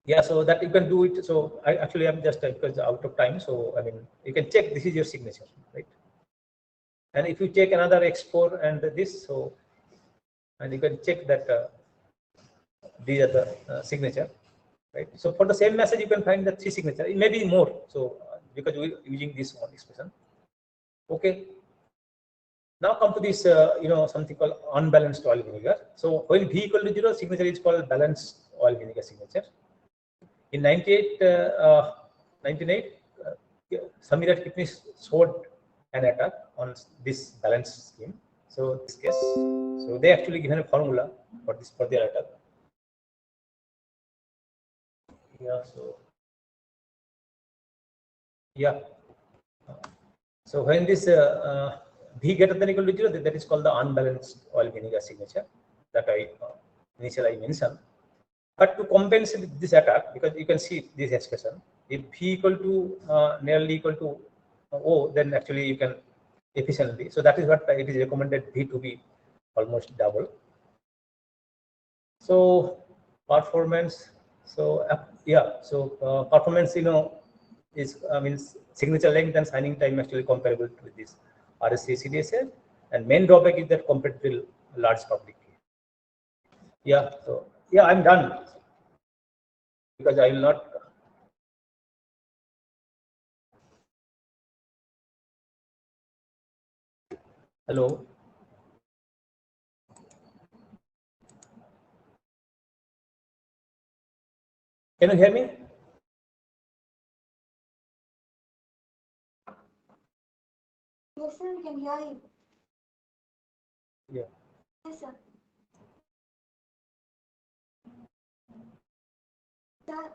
Yeah, so that you can do it. So I'm just because out of time. So I mean, you can check this is your signature, right? And if you take another X4 and this, so and you can check that these are the signature, right? So for the same message, you can find the 3 signature. It may be more. So because we're using this one expression. Okay. Now come to this, something called unbalanced oil vinegar. So when V equal to 0, signature is called balanced oil vinegar signature. In 1998, Samirat Kipnis showed an attack on this balance scheme. So this case, so they actually given a formula for their attack. Yeah. So yeah. So when this V greater than equal to 0, that is called the unbalanced oil vinegar signature that I initially mentioned. But to compensate this attack, because you can see this expression, if V equal to nearly equal to O, then actually you can efficiently. So that is what it is recommended V to be almost double. So performance. So yeah. So performance, is means signature length and signing time actually comparable with this RSA CDSA, and main drawback is that compared to large public key. Yeah. So yeah, I'm done because I will not. Hello. Can you hear me? Yes, sir, we can hear you. Yeah. Yes, sir. Sir,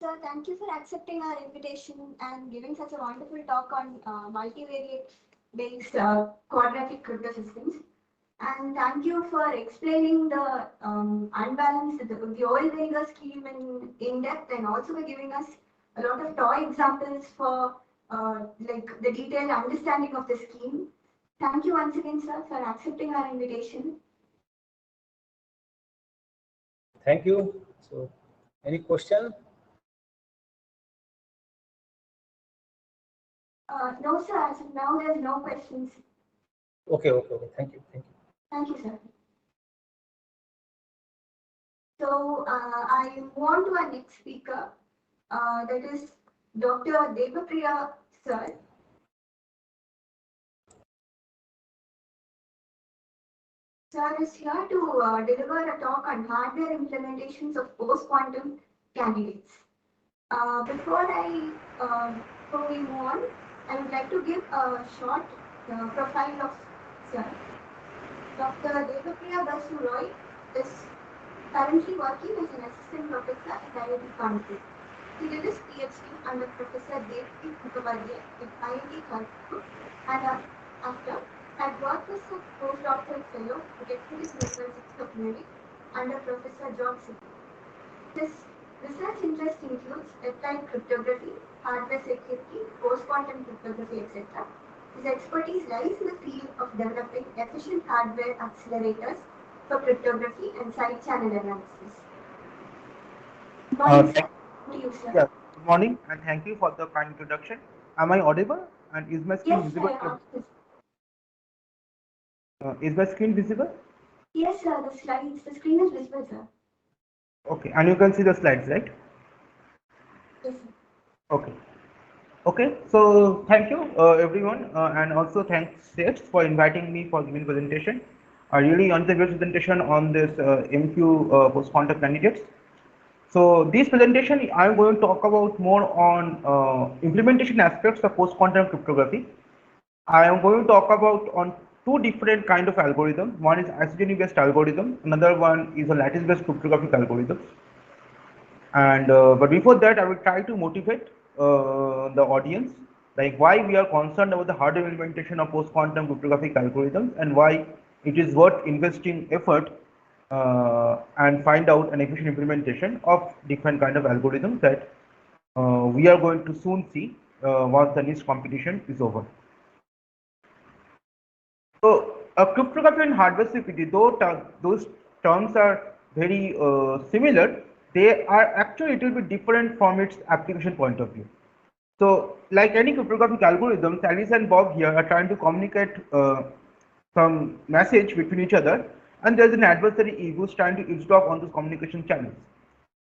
sir, thank you for accepting our invitation and giving such a wonderful talk on multivariate-based quadratic crypto systems. And thank you for explaining the unbalanced, the oil vinegar scheme in depth, and also for giving us a lot of toy examples for like the detailed understanding of the scheme. Thank you once again, sir, for accepting our invitation. Thank you. So, any question? No, sir, as of now, there's no questions. Okay. Thank you. Thank you, sir. So I move on to our next speaker, that is Dr. Devapriya, sir. Sir is here to deliver a talk on hardware implementations of post-quantum candidates. Before we move on, I would like to give a short profile of Sir. Dr. Devapriya Basu Roy is currently working as an assistant professor at IIT Kanpur. He did his PhD under Professor Devki Mukherjee at IIT Kanpur and after had worked as a postdoctoral fellow at Exeter University of Munich under Professor Johnson. His research interest includes applied cryptography, hardware security, post-quantum cryptography, etc. His expertise lies in the field of developing efficient hardware accelerators for cryptography and side channel analysis. Good morning, sir. To you, sir. Yeah, good morning and thank you for the kind introduction. Am I audible and is my screen Yes, visible? sir. Is my screen visible? Yes, sir. The screen is visible, sir. Okay, and you can see the slides, right? Yes, sir. Okay. Okay, so thank you everyone and also thanks Seth for inviting me for giving presentation. I really enjoyed the presentation on this MQ post-quantum candidates. So this presentation, I'm going to talk about more on implementation aspects of post-quantum cryptography. I am going to talk about on two different kind of algorithms. One is isogeny-based algorithm. Another one is a lattice-based cryptographic algorithm. And but before that, I will try to motivate the audience, like why we are concerned about the hardware implementation of post-quantum cryptographic algorithms and why it is worth investing effort and find out an efficient implementation of different kind of algorithms that we are going to soon see once the niche competition is over. So, cryptography and hardware security, though those terms are very similar, they are actually a little bit different from its application point of view. So, like any cryptographic algorithms, Alice and Bob here are trying to communicate some message between each other, and there's an adversary E who's trying to eavesdrop on those communication channels.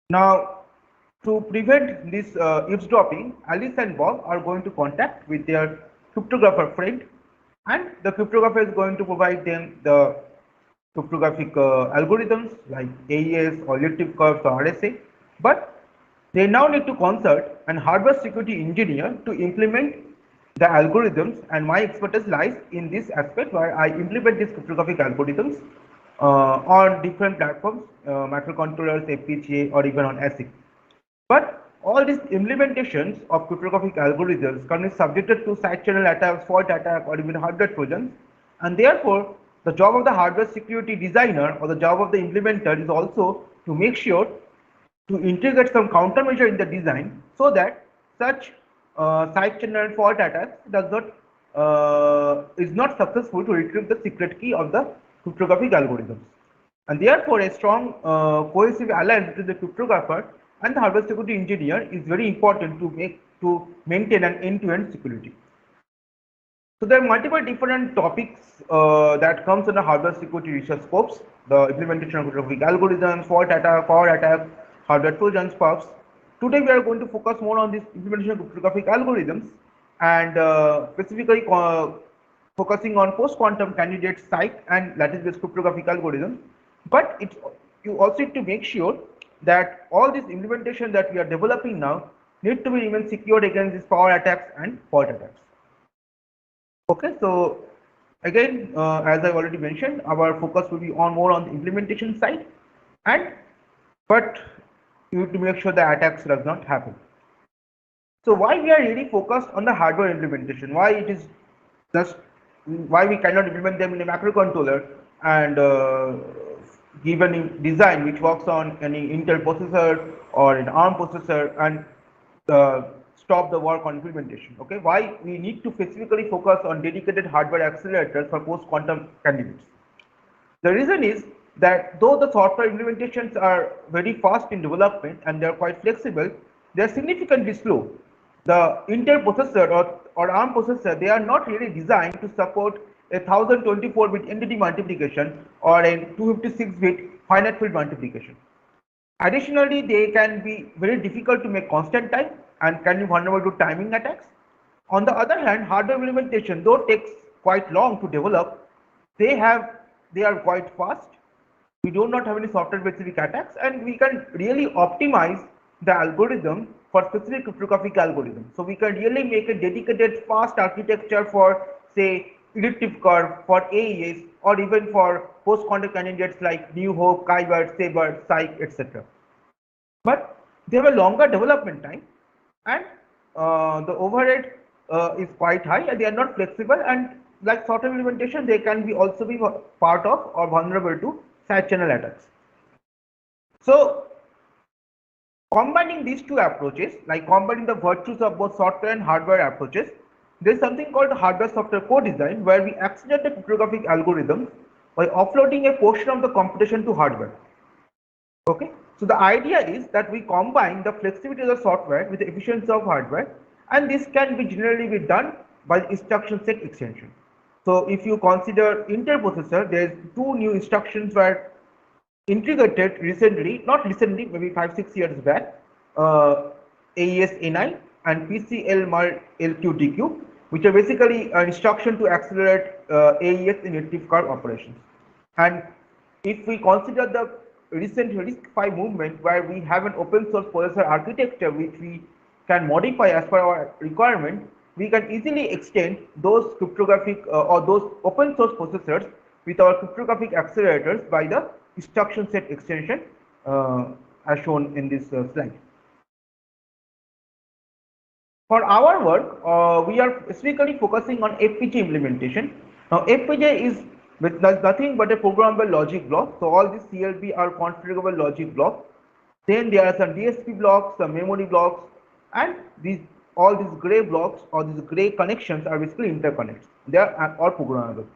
Now, to prevent this eavesdropping, Alice and Bob are going to contact with their cryptographer friend, and the cryptographer is going to provide them the cryptographic algorithms like AES or elliptic curves or RSA, but they now need to consult an hardware security engineer to implement the algorithms, and my expertise lies in this aspect where I implement these cryptographic algorithms on different platforms, microcontrollers, FPGA, or even on ASIC. But all these implementations of cryptographic algorithms can be subjected to side channel attacks, fault attack, or even hardware trojans, and therefore the job of the hardware security designer or the job of the implementer is also to make sure to integrate some countermeasure in the design so that such side channel fault attacks does not is not successful to retrieve the secret key of the cryptographic algorithms. And therefore, a strong cohesive alliance between the cryptographer and the hardware security engineer is very important to maintain an end-to-end security. So there are multiple different topics that comes under hardware security research scopes: the implementation of cryptographic algorithms, fault attack, power attack, hardware trojans, puffs. Today we are going to focus more on this implementation of cryptographic algorithms and specifically focusing on post-quantum candidates site and lattice-based cryptographic algorithms. But you also need to make sure that all this implementation that we are developing now need to be remain secured against these power attacks and fault attacks. Okay, so again, as I already mentioned, our focus will be on more on the implementation side, but you need to make sure the attacks does not happen. So why we are really focused on the hardware implementation? Why it is just why we cannot implement them in a microcontroller and give any design which works on any Intel processor or an ARM processor and stop the work on implementation. Okay, why we need to specifically focus on dedicated hardware accelerators for post-quantum candidates? The reason is that though the software implementations are very fast in development and they are quite flexible, they are significantly slow. The Intel processor or ARM processor, they are not really designed to support a 1024-bit entity multiplication or a 256-bit finite field multiplication. Additionally, they can be very difficult to make constant time and can be vulnerable to timing attacks. On the other hand, hardware implementation, though takes quite long to develop, they are quite fast. We do not have any software specific attacks, and we can really optimize the algorithm for specific cryptographic algorithm. So we can really make a dedicated fast architecture for, say, elliptic curve, for AES, or even for post-quantum candidates like New Hope, Kuiper, Saber, Psych, etc. But they have a longer development time, and the overhead is quite high, and they are not flexible. And like software implementation, they can be also be part of or vulnerable to side channel attacks. So combining these two approaches, like combining the virtues of both software and hardware approaches, there is something called hardware-software co-design, where we accelerate the cryptographic algorithms by offloading a portion of the computation to hardware. Okay, so the idea is that we combine the flexibility of the software with the efficiency of hardware, and this can be generally be done by instruction set extension. So if you consider Intel processor, there is two new instructions were integrated recently, not recently, maybe 5-6 years back, AES A9 and PCL LQDQ, which are basically an instruction to accelerate AES in elliptic curve operations. And if we consider the recent RISC-V movement, where we have an open source processor architecture which we can modify as per our requirement, we can easily extend those cryptographic or those open source processors with our cryptographic accelerators by the instruction set extension as shown in this slide. For our work, we are specifically focusing on FPGA implementation. Now, FPGA is nothing but a programmable logic block. So all these CLB are configurable logic blocks. Then there are some DSP blocks, some memory blocks, and all these gray blocks or these gray connections are basically interconnects. They are all programmable.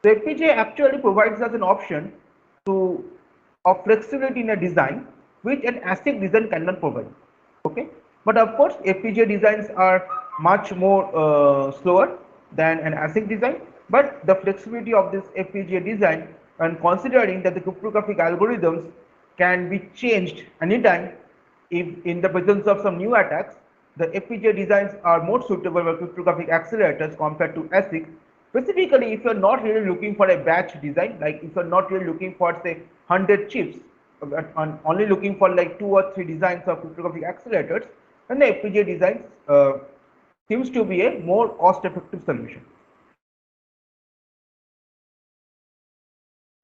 So FPGA actually provides us an option of flexibility in a design which an ASIC design cannot provide. Okay, but of course FPGA designs are much more slower than an ASIC design. But the flexibility of this FPGA design, and considering that the cryptographic algorithms can be changed anytime if in the presence of some new attacks, the FPGA designs are more suitable for cryptographic accelerators compared to ASIC. Specifically, if you're not really looking for a batch design, like if you're not really looking for say 100 chips, but only looking for like 2 or 3 designs of cryptographic accelerators, then the FPGA designs seems to be a more cost-effective solution.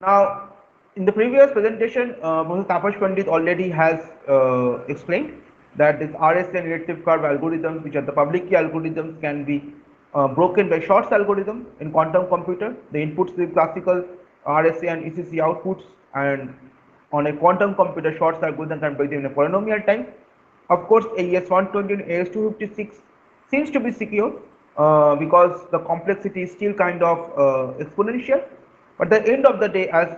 Now, in the previous presentation, Professor Tapash Pandit already has explained that this RSA and elliptic curve algorithms, which are the public key algorithms, can be broken by Short's algorithm in quantum computer. The inputs the classical RSA and ECC outputs, and on a quantum computer, Short's algorithm can break them in a polynomial time. Of course, AES 120 and AES 256 seems to be secure because the complexity is still kind of exponential. But at the end of the day, as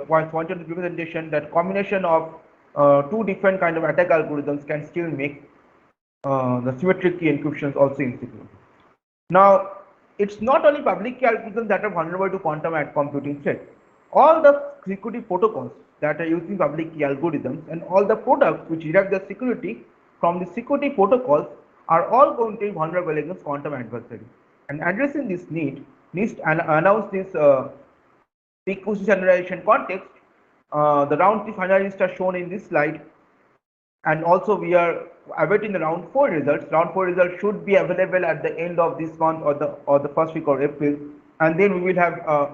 pointed in the presentation, that combination of two different kind of attack algorithms can still make the symmetric key encryptions also insecure. Now, it's not only public key algorithms that are vulnerable to quantum computing threat. All the security protocols that are using public key algorithms and all the products which derive their security from the security protocols are all going to be vulnerable against quantum adversary. And addressing this need, NIST announced this peak standardization context. The round 3 finalists are shown in this slide, and also we are awaiting the round 4 results. Round 4 results should be available at the end of this month or the first week of April, and then we will have a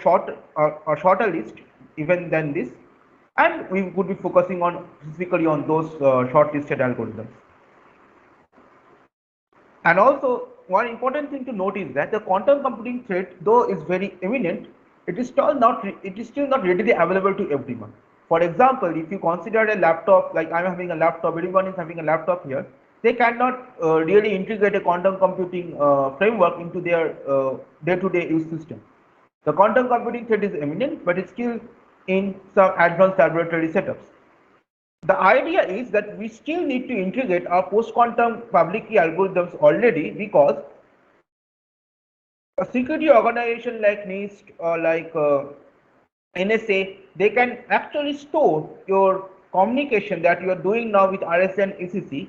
shorter list even than this, and we would be focusing on specifically on those shortlisted algorithms. And also, one important thing to note is that the quantum computing threat, though is very imminent, it is still not readily available to everyone. For example, if you consider a laptop, like I'm having a laptop, everyone is having a laptop here, they cannot really integrate a quantum computing framework into their day-to-day use system. The quantum computing threat is imminent, but it's still in some advanced laboratory setups. The idea is that we still need to integrate our post-quantum public key algorithms already, because a security organization like NIST or like NSA, they can actually store your communication that you are doing now with RSA and ECC,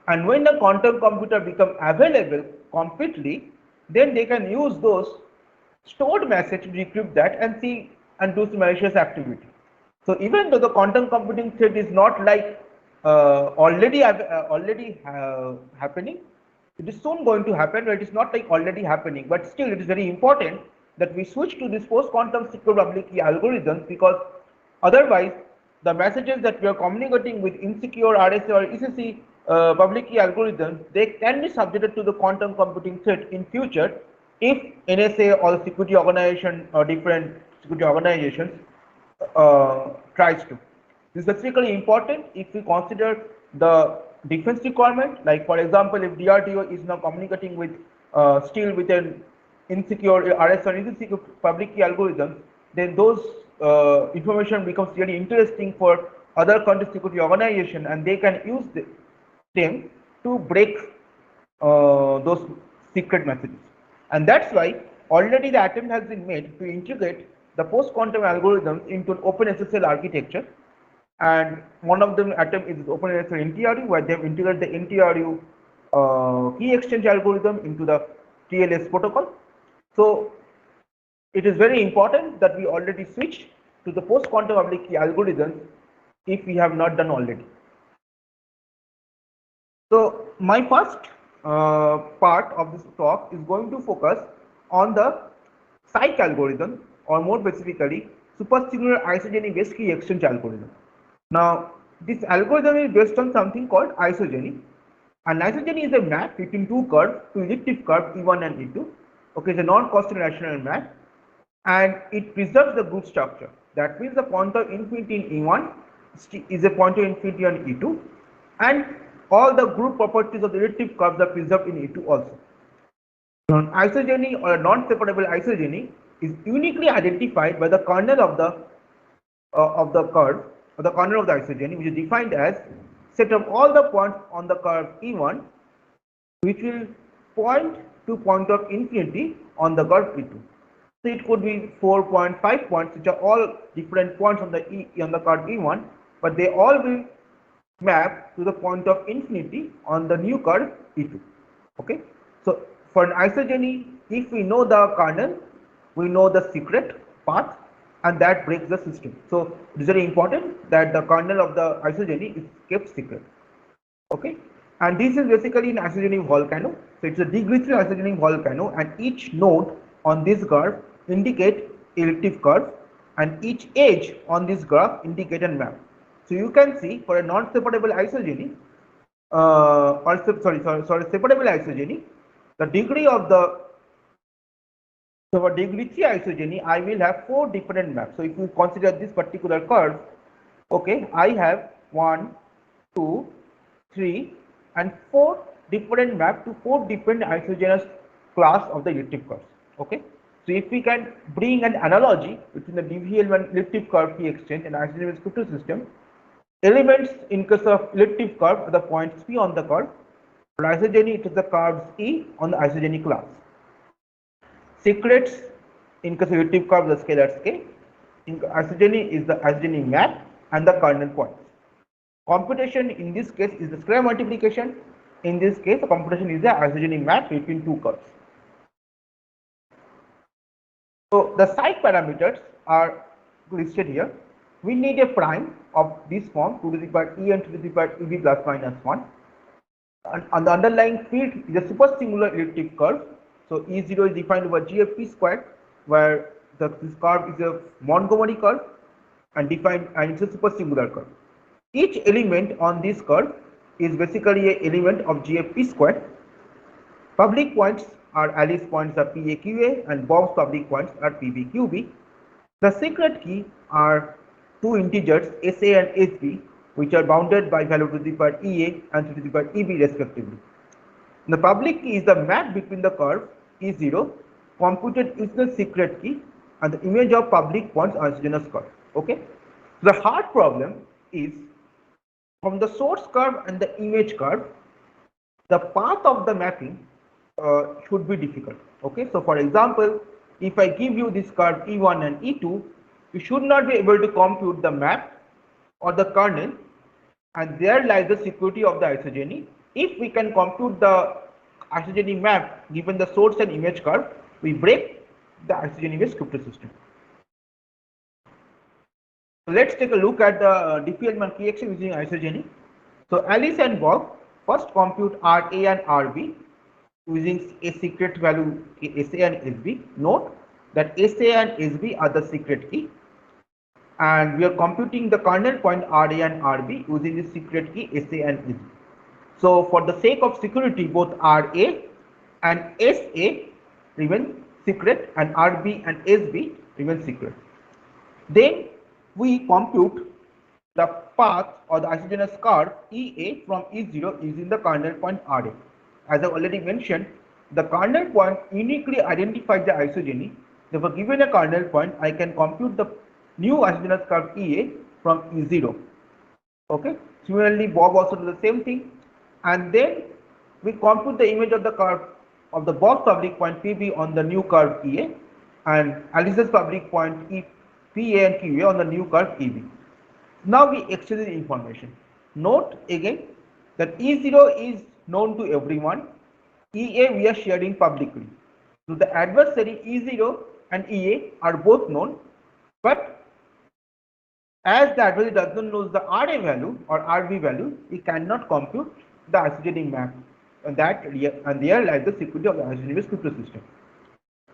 and when the quantum computer becomes available completely, then they can use those stored message to decrypt that and see and do some malicious activity. So even though the quantum computing threat is not like already happening, it is soon going to happen, but it is not like already happening. But still, it is very important that we switch to this post-quantum secure public key algorithms, because otherwise, the messages that we are communicating with insecure RSA or ECC public key algorithms, they can be subjected to the quantum computing threat in future if NSA or security organization or different security organizations tries to. This is specifically important if we consider the defense requirement. Like for example, if DRDO is now communicating with still with an insecure RS or insecure public key algorithms, then those information becomes really interesting for other country security organization, and they can use them to break those secret messages. And that's why already the attempt has been made to integrate the post-quantum algorithms into an open SSL architecture, and one of them attempt is open SSL NTRU, where they have integrated the NTRU key exchange algorithm into the TLS protocol. So it is very important that we already switch to the post-quantum public key algorithms if we have not done already. So my first part of this talk is going to focus on the SIKE algorithm, or more specifically, supersimilar isogeny based key exchange algorithm. Now, this algorithm is based on something called isogeny. And isogeny is a map between two curves, two elliptic curves E1 and E2. Okay, it's a non-constant rational map, and it preserves the group structure. That means the point of infinity in E1 is a point of infinity on E2, and all the group properties of the elliptic curves are preserved in E2 also. Isogeny or a non-separable isogeny is uniquely identified by the kernel of the curve, or the kernel of the isogeny, which is defined as set of all the points on the curve E1 which will point to point of infinity on the curve E2. So it could be 4.5 points, which are all different points on the curve E1, but they all will map to the point of infinity on the new curve E2. Okay, so for an isogeny, if we know the kernel, we know the secret path, and that breaks the system. So it is very important that the kernel of the isogeny is kept secret. Okay, and this is basically an isogeny volcano. So it's a degree 3 isogeny volcano, and each node on this graph indicate elliptic curve, and each edge on this graph indicate a map. So you can see for a non-separable isogeny, separable isogeny, the degree of the, so for degree 3 isogeny, I will have 4 different maps. So if you consider this particular curve, okay, I have 1, 2, 3, and 4 different map to 4 different isogenous class of the elliptic curves. Okay, so if we can bring an analogy between the DVL1 elliptic curve P exchange and isogenous crypto system, elements in case of elliptic curve are the points P on the curve, for isogeny it is the curves E on the isogeny class. Secrets in case of elliptic curve the scalars K, in isogeny is the isogeny map and the kernel points. Computation in this case is the square multiplication. In this case, the computation is the isogeny map between two curves. So the psi parameters are listed here. We need a prime of this form 2 to the power e and 2 to the power eb plus minus 1. And the underlying field is a supersingular elliptic curve. So E0 is defined over GFP squared, where this curve is a Montgomery curve and it's a supersingular curve. Each element on this curve is basically an element of GFP squared. Public points are Alice points are PAQA and Bob's public points are PBQB. The secret key are two integers SA and SB, which are bounded by value to the power EA and to the power EB respectively. The public key is the map between the curve E0 computed using the secret key and the image of public points are isogynous curve. Okay, the hard problem is from the source curve and the image curve, the path of the mapping should be difficult. Okay, so for example, if I give you this curve E1 and E2, you should not be able to compute the map or the kernel, and there lies the security of the isogeny. If we can compute the isogeny map given the source and image curve, we break the isogeny-based crypto system. So let's take a look at the DPL1 key exchange using isogeny. So Alice and Bob first compute RA and RB using a secret value SA and SB. Note that SA and SB are the secret key, and we are computing the kernel point RA and RB using the secret key SA and SB. So for the sake of security, both RA and SA remain secret and RB and SB remain secret. Then we compute the path or the isogynous curve EA from E0 using the kernel point RA. As I already mentioned, the kernel point uniquely identifies the isogeny. Therefore, given a kernel point, I can compute the new isogynous curve EA from E0. Okay. Similarly, Bob also does the same thing, and then we compute the image of the curve of the Bob's public point PB on the new curve EA, and Alice's public point PA and QA on the new curve EB. Now we exchange the information. Note again that E0 is known to everyone, EA we are sharing publicly. So the adversary E0 and EA are both known, but as the adversary does not know the RA value or RB value, we cannot compute the isogeny map, and there lies the security of the isogeny-based crypto system.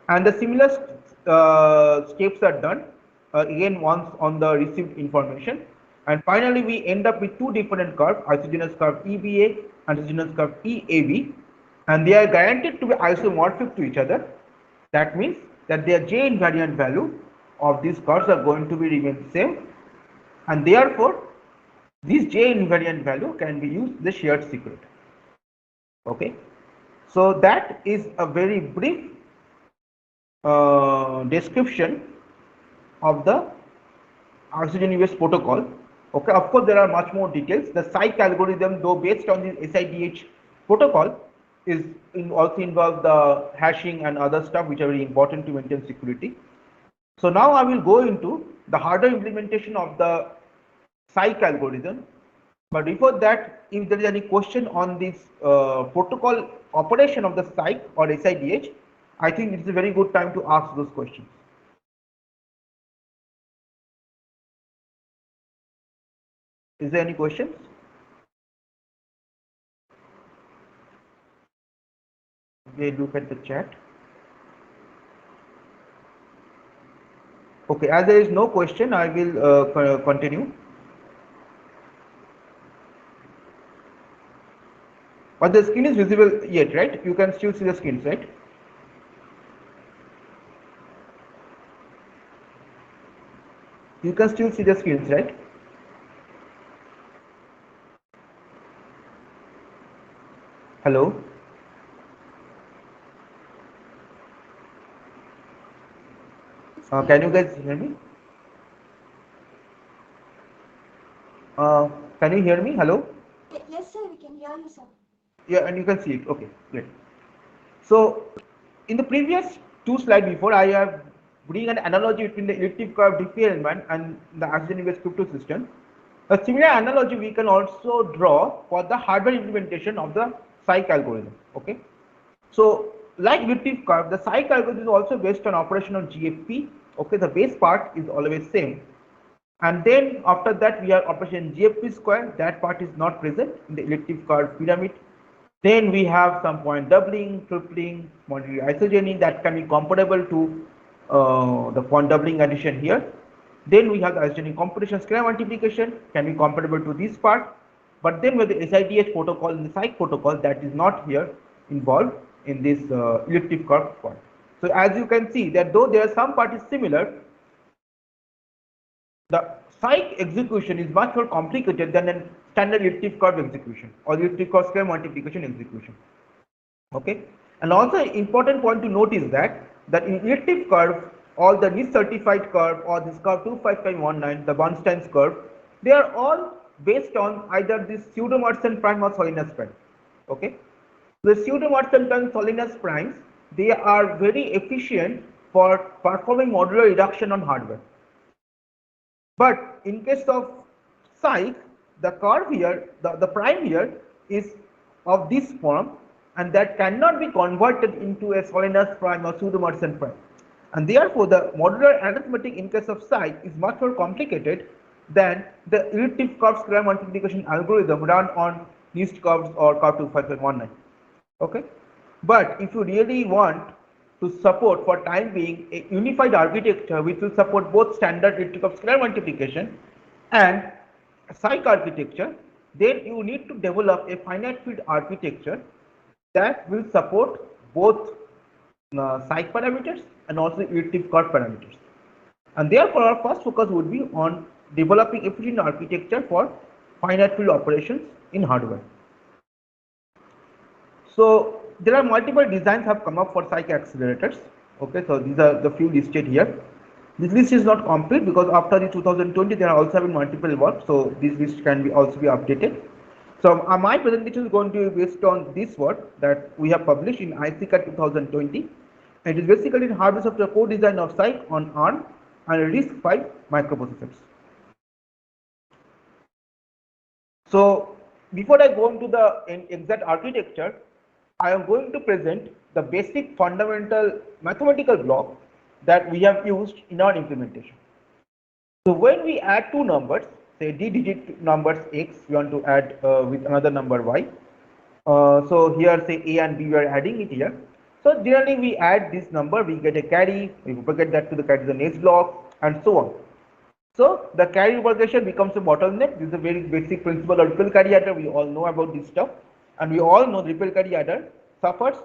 And the similar steps are done again once on the received information, and finally we end up with two different curves, isogynous curve EBA and isogynous curve EAB, and they are guaranteed to be isomorphic to each other. That means that their J invariant value of these curves are going to be remain same, and therefore this J invariant value can be used the shared secret. Okay, so that is a very brief description of the isogeny-based protocol. Okay, of course there are much more details. The psych algorithm, though based on the SIDH protocol, is also involve the hashing and other stuff which are very important to maintain security. So now I will go into the harder implementation of the psych algorithm. But before that, if there is any question on this protocol operation of the psych or SIDH, I think it's a very good time to ask those questions. Is there any questions? We look at the chat. Okay, as there is no question, I will continue. But the screen is visible yet, right? You can still see the screens, right? You can still see the screens, right? Hello. Can you guys hear me? Can you hear me? Hello? Yes, sir, we can hear you, sir. Yeah, and you can see it. Okay, great. So, in the previous two slides before, I have bring an analogy between the elliptic curve displacement and the accident-based crypto system. A similar analogy we can also draw for the hardware implementation of the cyc algorithm. Okay, so like elliptic curve, the cyc algorithm is also based on operation on GFP. Okay, the base part is always same, and then after that we have operation GFP square. That part is not present in the elliptic curve pyramid. Then we have some point doubling, tripling, monetary isogeny that can be comparable to the point doubling addition here. Then we have the isogeny computation scalar multiplication can be comparable to this part. But then with the SIDH protocol and the cyc protocol that is not here involved in this elliptic curve part. So as you can see that though there are some part is similar, the cyc execution is much more complicated than a standard elliptic curve execution or elliptic curve square multiplication execution. Okay, and also important point to note is that in elliptic curve, all the least certified curve or this curve 25519, the Bernstein's curve, they are all based on either this pseudo-Mersenne prime or Salinas prime. Okay, the pseudo-Mersenne prime, Salinas primes, they are very efficient for performing modular reduction on hardware. But in case of cyc, the curve here, the prime here is of this form, and that cannot be converted into a Salinas prime or pseudo-Mersenne prime. And therefore, the modular arithmetic in case of cyc is much more complicated than the elliptic curve square multiplication algorithm run on least curves or curve 25519. Okay, but if you really want to support for time being a unified architecture which will support both standard elliptic curve scalar multiplication and cyc architecture, then you need to develop a finite field architecture that will support both cyc parameters and also elliptic curve parameters. And therefore, our first focus would be on developing efficient architecture for finite field operations in hardware. So there are multiple designs have come up for cyc accelerators. Okay, so these are the few listed here. This list is not complete because after the 2020 there are also been multiple work, so this list can be also be updated. So my presentation is going to be based on this work that we have published in ICCA 2020. It is basically in hardware software co-design of cyc on ARM and RISC-V microprocessors. So before I go into the exact architecture, I am going to present the basic fundamental mathematical block that we have used in our implementation. So when we add two numbers, say d-digit numbers x, we want to add with another number y. So here say a and b, we are adding it here. So generally we add this number, we get a carry, we propagate that to the carry the next block, and so on. So the carry propagation becomes a bottleneck. This is a very basic principle of ripple carry adder. We all know about this stuff, and we all know ripple carry adder suffers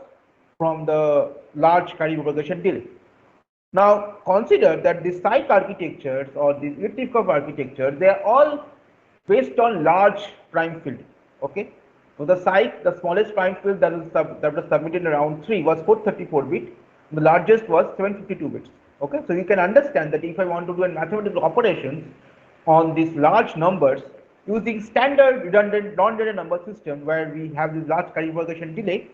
from the large carry propagation delay. Now consider that the cyc architectures or the elliptic curve architecture, they are all based on large prime field. Okay, so the cyc, the smallest prime field that was submitted in round 3 was 434 bit. The largest was 752 bits. Okay, so you can understand that if I want to do a mathematical operations on these large numbers using standard redundant non-redundant number system where we have this large carry propagation delay,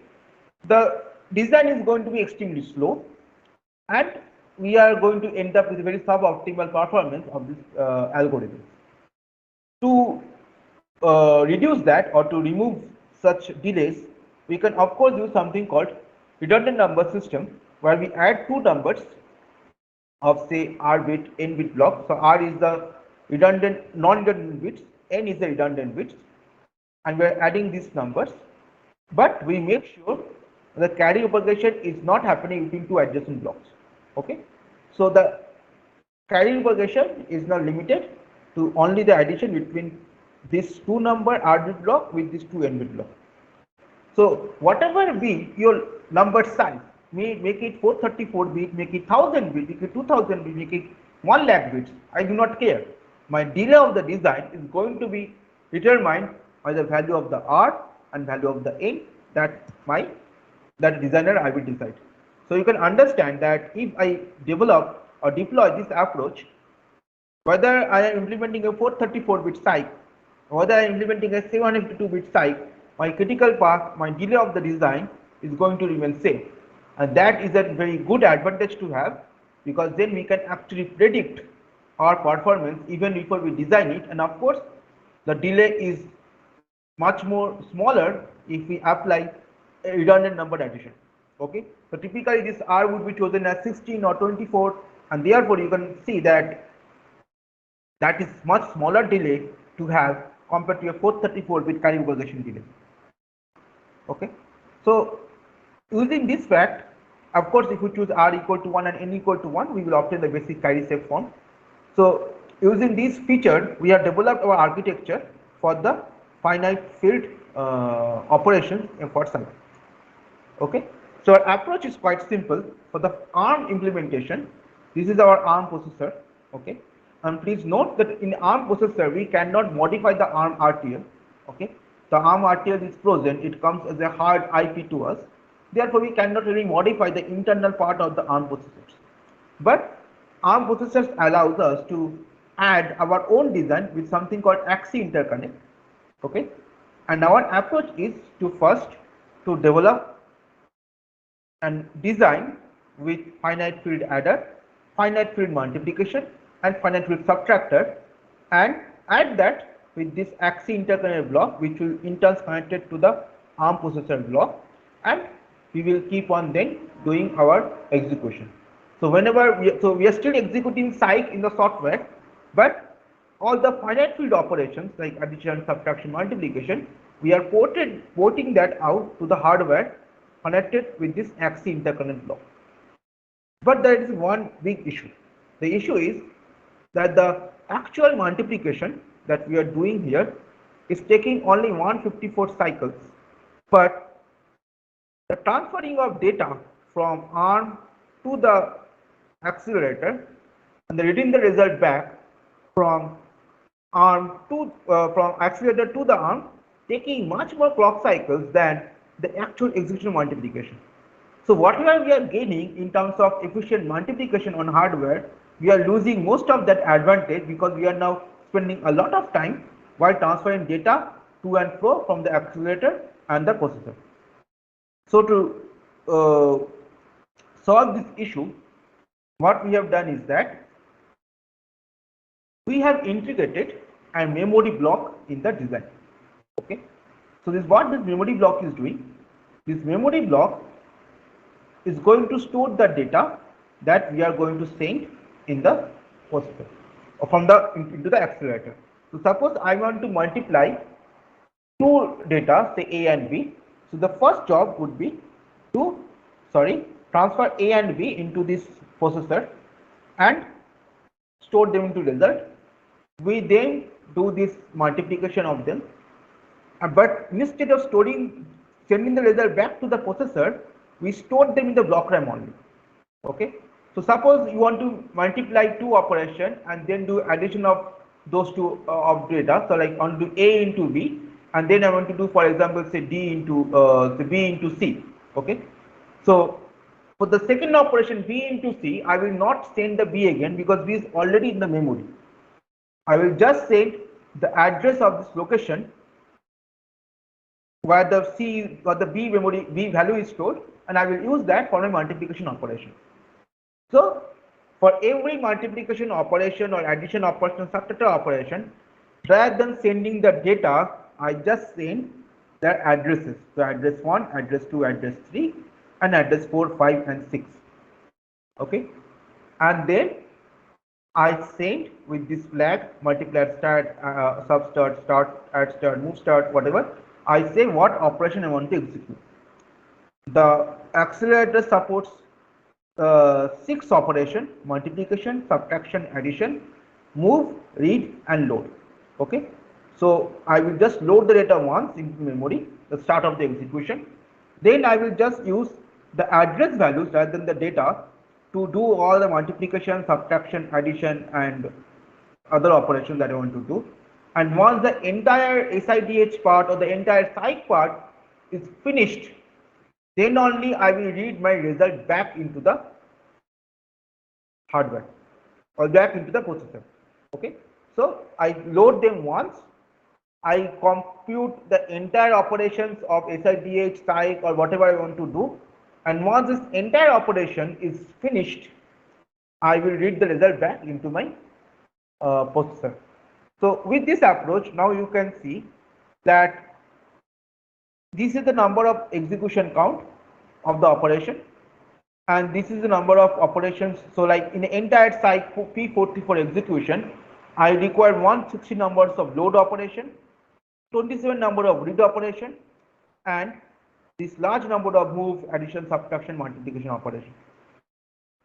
the design is going to be extremely slow, and we are going to end up with a very suboptimal performance of this algorithm. To reduce that or to remove such delays, we can of course use something called redundant number system, where we add two numbers of say r bit, n bit block. So r is the redundant non-redundant bits, n is the redundant bits, and we are adding these numbers, but we make sure the carry propagation is not happening between two adjacent blocks. Okay, so the carry propagation is now limited to only the addition between this two number r bit block with this two n bit block. So whatever be your number size, make it 434 bit, make it 1000 bit, make it 2000 bit, make it 1 lakh bits, I do not care. My delay of the design is going to be determined by the value of the r and value of the n that designer I will decide. So you can understand that if I develop or deploy this approach, whether I am implementing a 434-bit cycle, whether I am implementing a 752-bit cycle, my critical path, my delay of the design is going to remain same. And that is a very good advantage to have, because then we can actually predict our performance even before we design it. And of course, the delay is much more smaller if we apply a redundant number addition. Okay, so typically this R would be chosen as 16 or 24, and therefore you can see that that is much smaller delay to have compared to a 434-bit carry propagation delay. Okay, so using this fact, of course, if we choose R equal to 1 and N equal to 1, we will obtain the basic carry safe form. So using this feature, we have developed our architecture for the finite field operations for cycle. Okay, so our approach is quite simple. For the ARM implementation, this is our ARM processor. Okay, and please note that in ARM processor we cannot modify the ARM RTL. Okay, the ARM RTL is frozen; it comes as a hard IP to us. Therefore, we cannot really modify the internal part of the ARM processors. But ARM processors allows us to add our own design with something called axis interconnect. Okay, and our approach is to first to develop and design with finite field adder, finite field multiplication, and finite field subtractor, and add that with this axis interconnect block, which will in turn connected to the ARM processor block, and we will keep on then doing our execution. So whenever we are still executing cycle in the software, but all the finite field operations like addition, subtraction, multiplication, we are porting that out to the hardware connected with this axis interconnect block. But there is one big issue. The issue is that the actual multiplication that we are doing here is taking only 154 cycles, but the transferring of data from ARM to the accelerator and reading the result back from ARM to from accelerator to the ARM, taking much more clock cycles than the actual execution multiplication. So whatever we are gaining in terms of efficient multiplication on hardware, we are losing most of that advantage because we are now spending a lot of time while transferring data to and fro from the accelerator and the processor. So to solve this issue, what we have done is that we have integrated a memory block in the design. Okay, so this what this memory block is doing. This memory block is going to store the data that we are going to send in the processor or from the into the accelerator. So suppose I want to multiply two data, say A and B. So the first job would be to transfer A and B into this processor and store them into result. We then do this multiplication of them, but instead of sending the result back to the processor, we store them in the block RAM only. Okay, so suppose you want to multiply two operations and then do addition of those two of data. So like I want to do A into B, and then I want to do, for example, say D into B into C. Okay, so for the second operation B into C, I will not send the B again because B is already in the memory. I will just send the address of this location where the C or the B value is stored, and I will use that for my multiplication operation. So for every multiplication operation or addition operation, subtractor operation, rather than sending the data, I just send the addresses. So address 1, address 2, address 3, and address 4, 5, and 6. Okay, and then I send with this flag multiplier start, sub start, add start, move start, whatever. I say what operation I want to execute. The accelerator supports 6 operation: multiplication, subtraction, addition, move, read, and load. Okay, so I will just load the data once into memory, the start of the execution. Then I will just use the address values rather than the data to do all the multiplication, subtraction, addition, and other operations that I want to do. And once the entire SIDH part or the entire cycle part is finished, then only I will read my result back into the hardware or back into the processor. Okay, so I load them once, I compute the entire operations of SIDH, psych, or whatever I want to do, and once this entire operation is finished, I will read the result back into my processor. So with this approach, now you can see that this is the number of execution count of the operation, and this is the number of operations. So like in the entire cycle P40 for execution, I require 160 numbers of load operation, 27 number of read operation, and this large number of move, addition, subtraction, multiplication operation.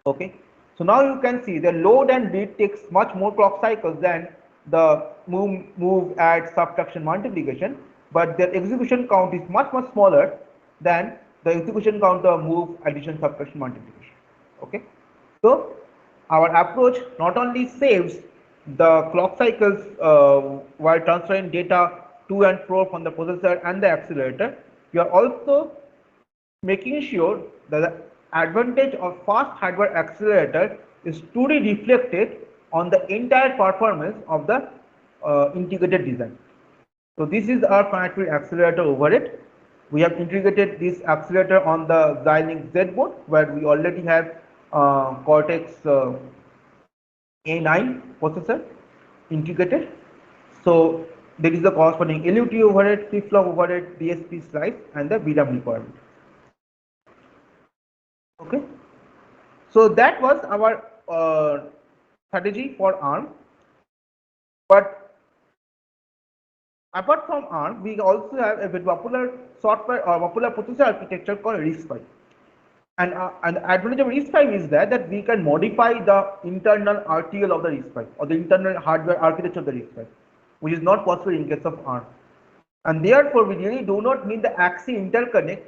Okay, so now you can see the load and read takes much more clock cycles than the move, add, subtraction, multiplication, but their execution count is much smaller than the execution count of move, addition, subtraction, multiplication. Okay, so our approach not only saves the clock cycles while transferring data to and fro from the processor and the accelerator, we are also making sure that the advantage of fast hardware accelerator is truly reflected on the entire performance of the integrated design. So this is our finite field accelerator overhead. We have integrated this accelerator on the Xilinx Z board, where we already have Cortex A9 processor integrated. So there is the corresponding LUT overhead, flip-flop overhead, DSP slice, and the VRAM requirement. Okay, so that was our strategy for ARM. But apart from ARM, we also have a very popular software or popular processor architecture called RISC-V. And the advantage of RISC-V is that we can modify the internal RTL of the RISC-V or the internal hardware architecture of the RISC-V, which is not possible in case of ARM. And therefore, we really do not need the AXI interconnect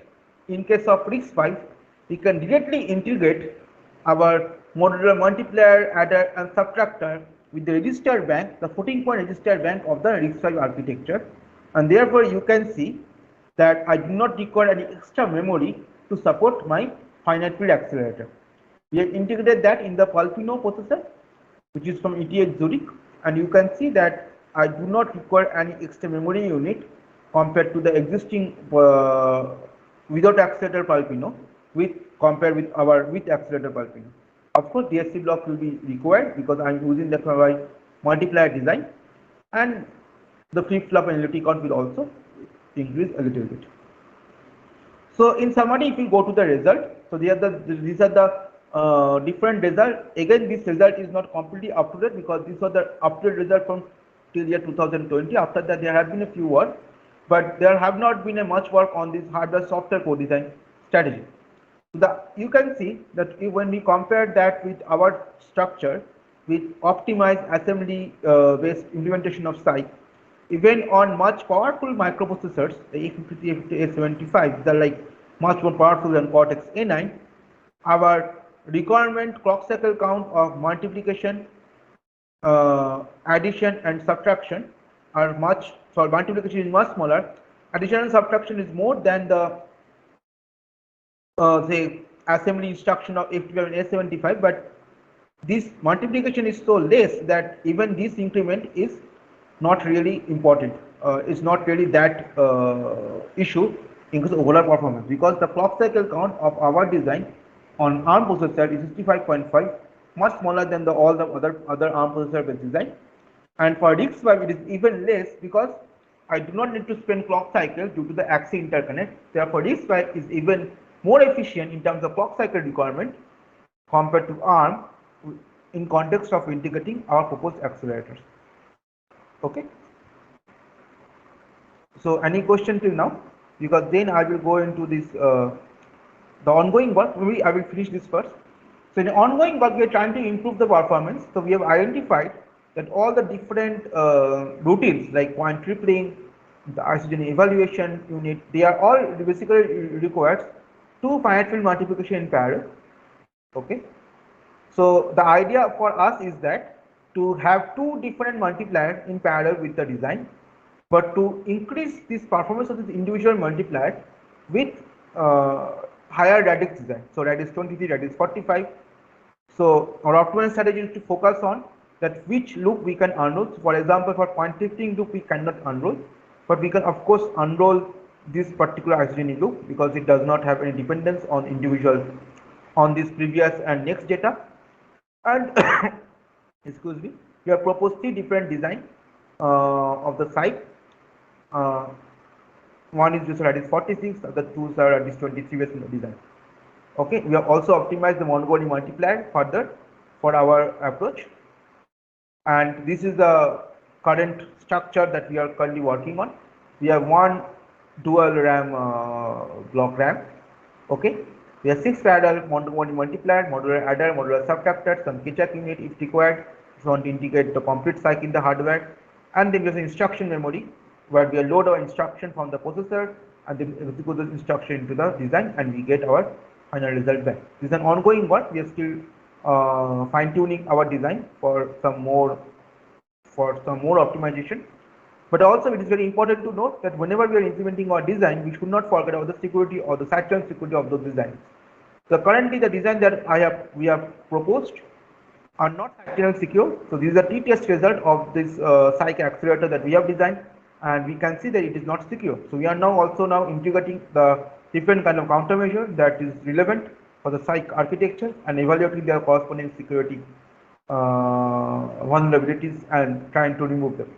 in case of RISC-V. We can directly integrate our modular multiplier, adder, and subtractor with the register bank, the floating point register bank of the RISC-V architecture. And therefore, you can see that I do not require any extra memory to support my finite field accelerator. We have integrated that in the Pulpino processor, which is from ETH Zurich, and you can see that I do not require any extra memory unit compared to the existing without accelerator Pulpino compared with our with accelerator Pulpino. Of course, DSC block will be required because I am using that for my multiplier design, and the flip-flop and LUT count will also increase a little bit. So in summary, if you go to the result, so these are the different results. Again, this result is not completely up to date because these are the up-to-date result from till year 2020. After that, there have been a few work, but there have not been a much work on this hardware software co-design strategy. So you can see that when we compare that with our structure with optimized assembly based implementation of SAI, even on much powerful microprocessors, the A53, A75, they're like much more powerful than Cortex A9. Our requirement clock cycle count of multiplication, addition, and subtraction are much. So multiplication is much smaller. Addition and subtraction is more than the say assembly instruction of A55 and A75, but this multiplication is so less that even this increment is not really important. It's not really that issue in terms of overall performance, because the clock cycle count of our design on ARM processor is 65.5, much smaller than all the other ARM processor based design. And for RISC-V, it is even less because I do not need to spend clock cycles due to the AXI interconnect. Therefore, RISC-V is even more efficient in terms of clock cycle requirement compared to ARM in context of integrating our proposed accelerators. Okay. So any question till now? Because then I will go into this the ongoing work. Maybe I will finish this first. So in the ongoing work, we are trying to improve the performance. So we have identified that all the different routines like point tripling, the RCGN evaluation unit, they are all basically requires two finite field multiplication in parallel. Okay. So the idea for us is that to have two different multipliers in parallel with the design, but to increase this performance of this individual multiplier, with higher radix design. So radix 23, radix 45. So our optimal strategy is to focus on that which loop we can unroll. So for example, for point shifting loop we cannot unroll, but we can of course unroll this particular isogeny loop because it does not have any dependence on individual on this previous and next data. And excuse me, we have proposed 3 different design of the site. Uh, one is this radix 46, the other 2 are radix 23 based design. Okay, we have also optimized the Montgomery multiplier further for our approach, and this is the current structure that we are currently working on. We have one dual RAM block RAM. Okay, we have 6 parallel Montgomery multiplier, modular adder, modular subtractor, some Kitchak unit if required. If you want to integrate the complete cycle in the hardware, and then there's an instruction memory where we load our instruction from the processor and then execute those instruction into the design, and we get our final result back. This is an ongoing work. We are still fine tuning our design for some more optimization. But also it is very important to note that whenever we are implementing our design, we should not forget about the security or the side chain security of those designs. So currently the design that we have proposed are not side channel secure. So this is a t-test result of this psych accelerator that we have designed, and we can see that it is not secure. So we are now also integrating the different kind of countermeasure that is relevant for the psych architecture and evaluating their corresponding security vulnerabilities and trying to remove them.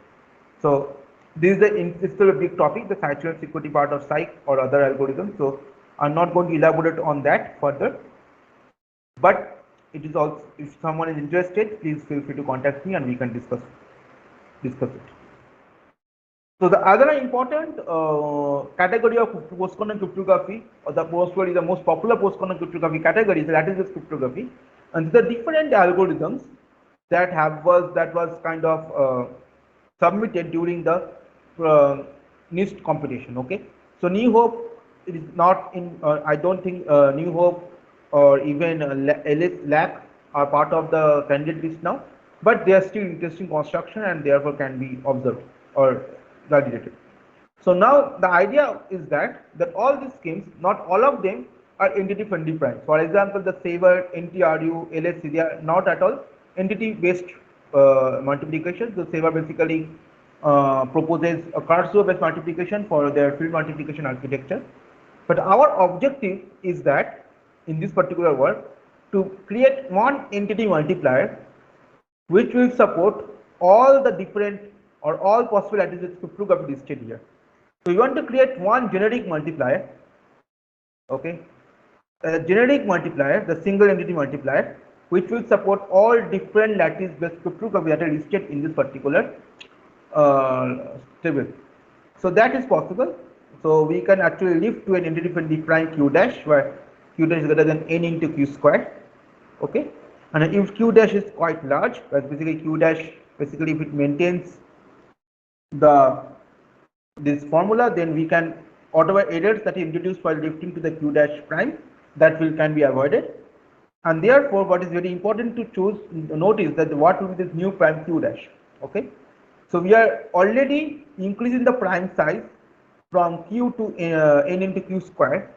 So this is still a big topic, the side channel security part of psych or other algorithms. So I'm not going to elaborate on that further, but it is also, if someone is interested, please feel free to contact me and we can discuss it. So the other important category of post-quantum cryptography, or probably the most popular post-quantum cryptography category, is lattice-based cryptography, and the different algorithms that was kind of submitted during the NIST competition. Okay, so New Hope, it is not in. I don't think New Hope or even LAC are part of the candidate list now, but they are still interesting construction and therefore can be observed or validated. So now the idea is that all these schemes, not all of them are entity-friendly primes. For example, the Saver, NTRU, LSC, they are not at all entity-based multiplication. The Saver basically proposes a Kurzweil-based multiplication for their field multiplication architecture. But our objective is that in this particular work to create one entity multiplier which will support all the different or all possible lattices cryptography listed here. So we want to create one generic multiplier, okay, a generic multiplier, the single entity multiplier, which will support all different lattice-based cryptography that are listed in this particular table. So that is possible. So we can actually lift to an entity-friendly prime q dash, where q dash is greater than n into q square, okay. And if q dash is quite large, that's basically q dash, basically if it maintains this formula, then we can, whatever errors that is introduced while lifting to the q dash prime, that can be avoided. And therefore what is very important to notice that what will be this new prime q dash, okay. So we are already increasing the prime size from q to n into q square.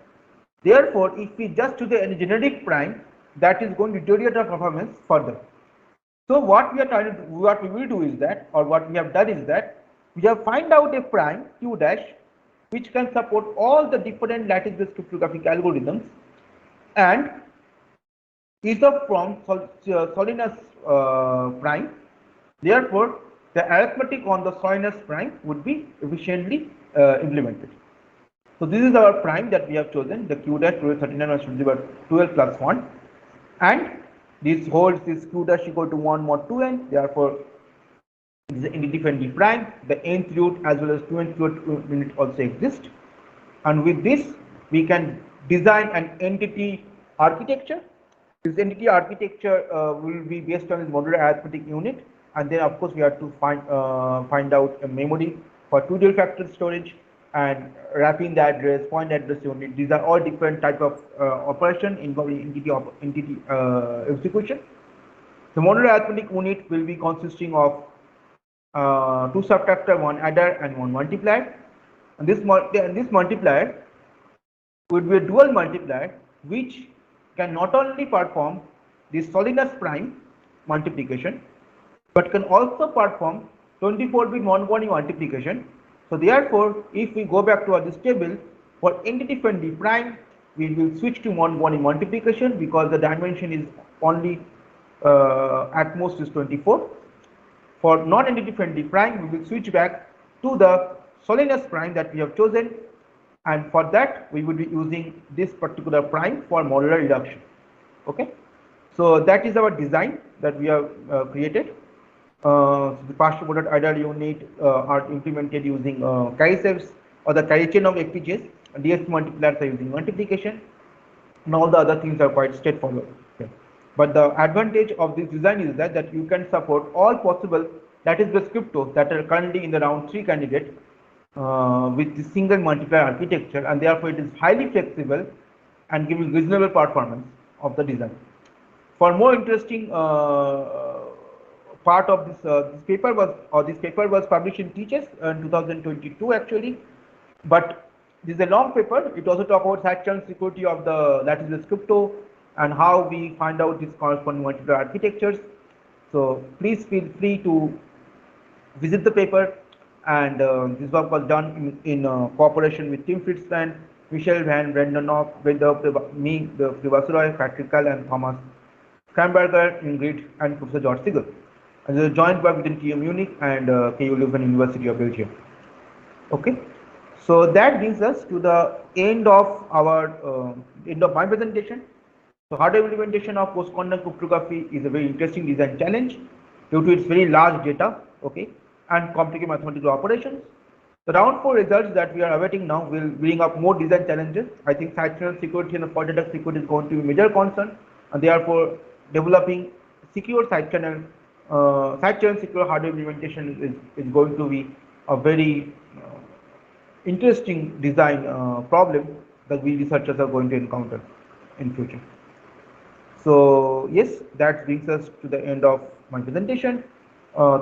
Therefore if we just do the generic prime, that is going to deteriorate our performance further. So what we will do is that, or what we have done is that, we have find out a prime q dash which can support all the different lattice-based cryptographic algorithms, and is of from Solinus prime. Therefore the arithmetic on the Solinus prime would be efficiently implemented. So this is our prime that we have chosen, the q dash 39 should be 12 plus 1, and this holds this q dash equal to 1 mod 2n. Therefore it is an entity-friendly prime. The nth root as well as 2nth root unit also exist, and with this we can design an entity architecture. This entity architecture will be based on this modular arithmetic unit, and then of course we have to find out a memory for 2 dual factor storage and wrapping the address, point address unit. These are all different type of operation involving entity execution. The modular arithmetic unit will be consisting of 2 subtractor, 1 adder, and 1 multiplier. And this multiplier would be a dual multiplier which can not only perform the solidus prime multiplication but can also perform 24-bit non-body multiplication. So therefore, if we go back to this table, for entity friend D prime, we will switch to non-body multiplication because the dimension is only at most is 24. For non-entity friend D prime, we will switch back to the solidus prime that we have chosen, and for that we would be using this particular prime for modular reduction. Okay, so that is our design that we have created. The partial model either unit are implemented using carry safes or the carry chain of FPGAs. DS multipliers are using multiplication, and all the other things are quite straightforward. Okay. But the advantage of this design is that you can support all possible lattice-based cryptos that are currently in the round 3 candidate with the single multiplier architecture, and therefore it is highly flexible and giving reasonable performance of the design. For more interesting part of this paper was published in Teachers in 2022 actually, but this is a long paper. It also talks about side channel security of the lattice crypto and how we find out these corresponding multiplier architectures. So please feel free to visit the paper, and this work was done in cooperation with Tim Fritzman, Michel Van Brendanoff, with me, the Privasuroy, Patrick Kall, and Thomas Kramberger, Ingrid, and Professor George Siegel. And there is a joint work between TU Munich and KU Leuven University of Belgium. Okay, so that brings us to the end of our end of my presentation. So hardware implementation of post-quantum cryptography is a very interesting design challenge due to its very large data, okay, and complicated mathematical operations. The round 4 results that we are awaiting now will bring up more design challenges. I think side channel security and fault detection security is going to be a major concern, and therefore developing secure side channel secure hardware implementation is going to be a very interesting design problem that we researchers are going to encounter in future. So yes, that brings us to the end of my presentation.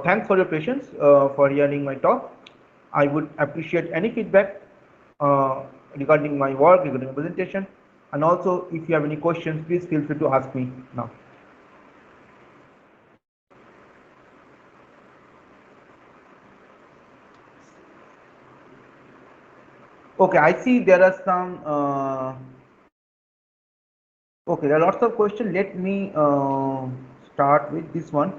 Thanks for your patience for hearing my talk. I would appreciate any feedback regarding my work, regarding my presentation, and also if you have any questions, please feel free to ask me now. Okay, I see there are some. Okay, there are lots of questions. Let me start with this one.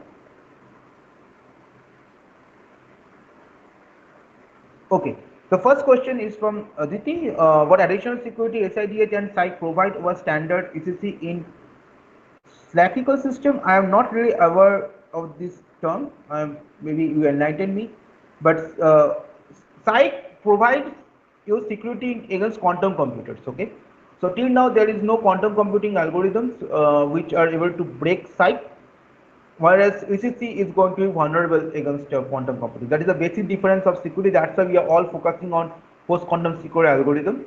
Okay, the first question is from Aditi. What additional security SIDH and SIKE provide over standard ECC in Slack ecosystem? I am not really aware of this term. Maybe you enlighten me. But SIKE provides you security against quantum computers. Okay, so till now there is no quantum computing algorithms which are able to break SIKE, whereas ECC is going to be vulnerable against quantum computing. That is the basic difference of security. That's why we are all focusing on post-quantum secure algorithms.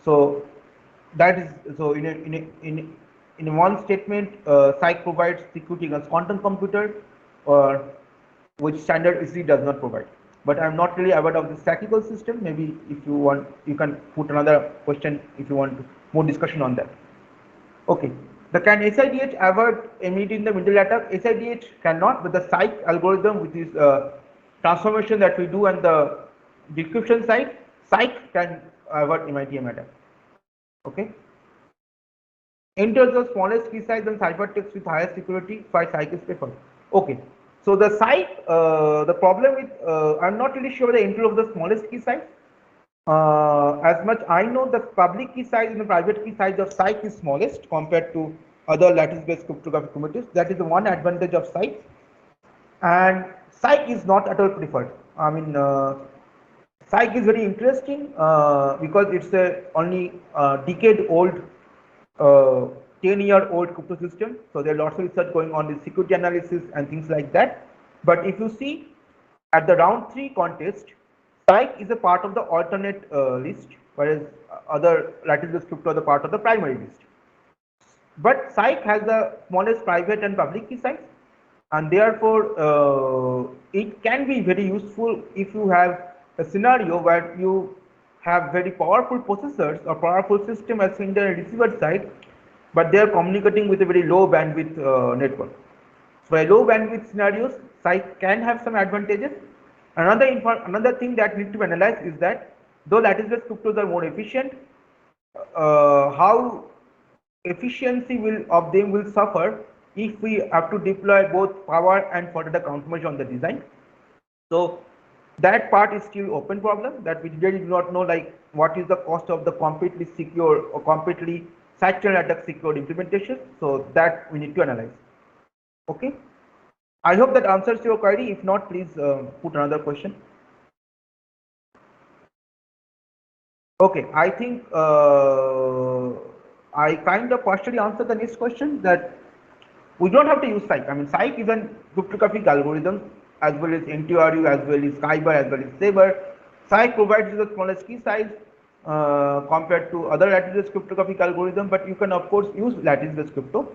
So that is so in one statement, SIKE provides security against quantum computer, or which standard ECC does not provide. But I'm not really aware of the stack ecosystem. Maybe if you want, you can put another question if you want more discussion on that. Okay. Can SIDH avoid immunity in the middle attack? SIDH cannot, but the SIKE algorithm, which is transformation that we do on the decryption side, SIKE can avoid MITM attack. Okay. Enters the smallest key size and ciphertext with higher security, why SIKE is preferred. Okay. So the SIKE, the problem with, I'm not really sure the entry of the smallest key size. As much I know, the public key size and the private key size of SIKE is smallest compared to other lattice-based cryptographic primitives. That is the one advantage of SIKE. And SIKE is not at all preferred. I mean, SIKE is very interesting because it's a only decade-old, 10-year-old crypto system. So there are lots of research going on with security analysis and things like that. But if you see at the round 3 contest, SIKE is a part of the alternate list, whereas other lattice-based crypto are the part of the primary list. But SIKE has the smallest private and public key size, and therefore it can be very useful if you have a scenario where you have very powerful processors or powerful system as sender and receiver side, but they are communicating with a very low bandwidth network. So, a low bandwidth scenarios, SIKE can have some advantages. Another thing that needs to be analyzed is that though lattice-based cryptos are more efficient, how efficiency of them will suffer if we have to deploy both power and for data countermeasure on the design. So that part is still open problem that we really do not know, like what is the cost of the completely secure or completely side-channel attack secured implementation. So that we need to analyze. Okay. I hope that answers your query. If not, please put another question. Okay, I think I kind of partially answered the next question that we don't have to use SIKE. I mean, SIKE is a cryptographic algorithm as well as NTRU, as well as Kyber, as well as Saber. SIKE provides the smallest key size compared to other lattice-based cryptographic algorithm, but you can of course use lattice-based crypto.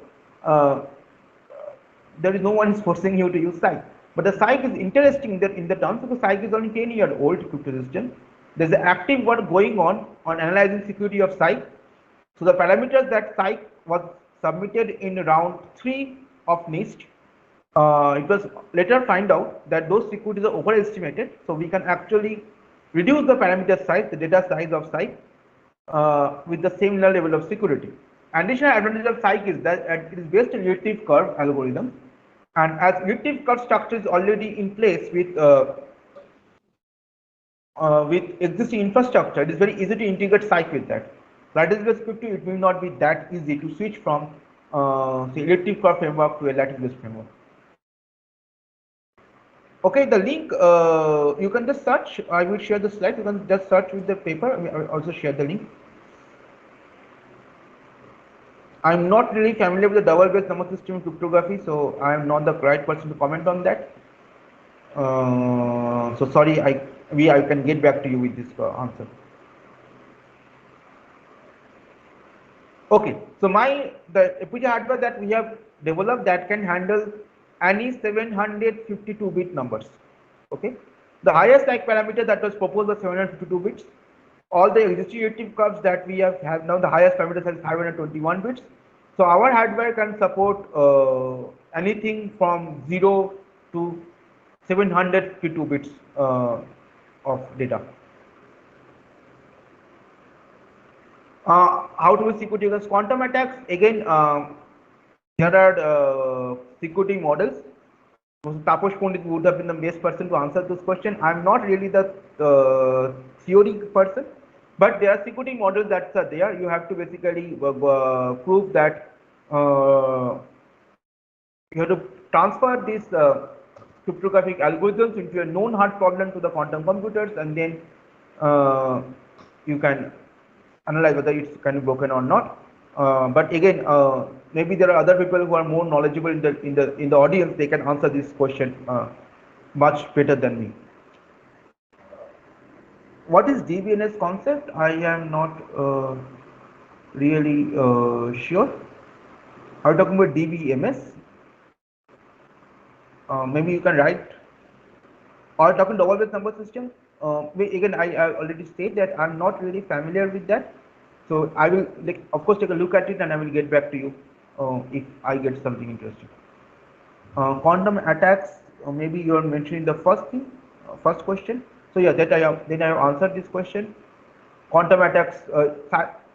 There is no one is forcing you to use SIKE. But the SIKE is interesting that in the terms of the SIKE is only 10-year-old crypto system. There's an active work going on analyzing security of SIKE. So the parameters that SIKE was submitted in round 3 of NIST, it was later find out that those securities are overestimated. So we can actually reduce the parameter size, the data size of SIKE with the same level of security. Additional advantage of SIKE is that it is based on elliptic curve algorithm, and as elliptic curve structure is already in place with existing infrastructure, it is very easy to integrate SIKE with that. Lattice-based crypto, it will not be that easy to switch from say elliptic curve framework to a lattice-based framework. Okay, the link you can just search. I will share the slide. You can just search with the paper. I will also share the link. I'm not really familiar with the double-based number system cryptography, so I am not the right person to comment on that. So sorry, I can get back to you with this answer. Okay, so the FPGA hardware that we have developed that can handle any 752-bit numbers. Okay, the highest SIKE parameter that was proposed was 752 bits. All the existing elliptic curves that we have now, the highest parameter is 521 bits. So our hardware can support anything from 0 to 752 bits of data. How to security against quantum attacks? Again, there are security models. Taposh Pandit would have been the best person to answer this question. I'm not really the theory person, but there are security models that are there. You have to basically prove that you have to transfer these cryptographic algorithms into a known hard problem to the quantum computers, and then you can analyze whether it's kind of broken or not. But again, maybe there are other people who are more knowledgeable in the audience. They can answer this question much better than me. What is DBNS concept? I am not really sure. Are you talking about DBMS? Maybe you can write. Or talking double-based number system. Again, I already said that I'm not really familiar with that. So I will, of course, take a look at it and I will get back to you if I get something interesting. Quantum attacks, maybe you are mentioning the first question. So yeah, then I have answered this question. Quantum attacks,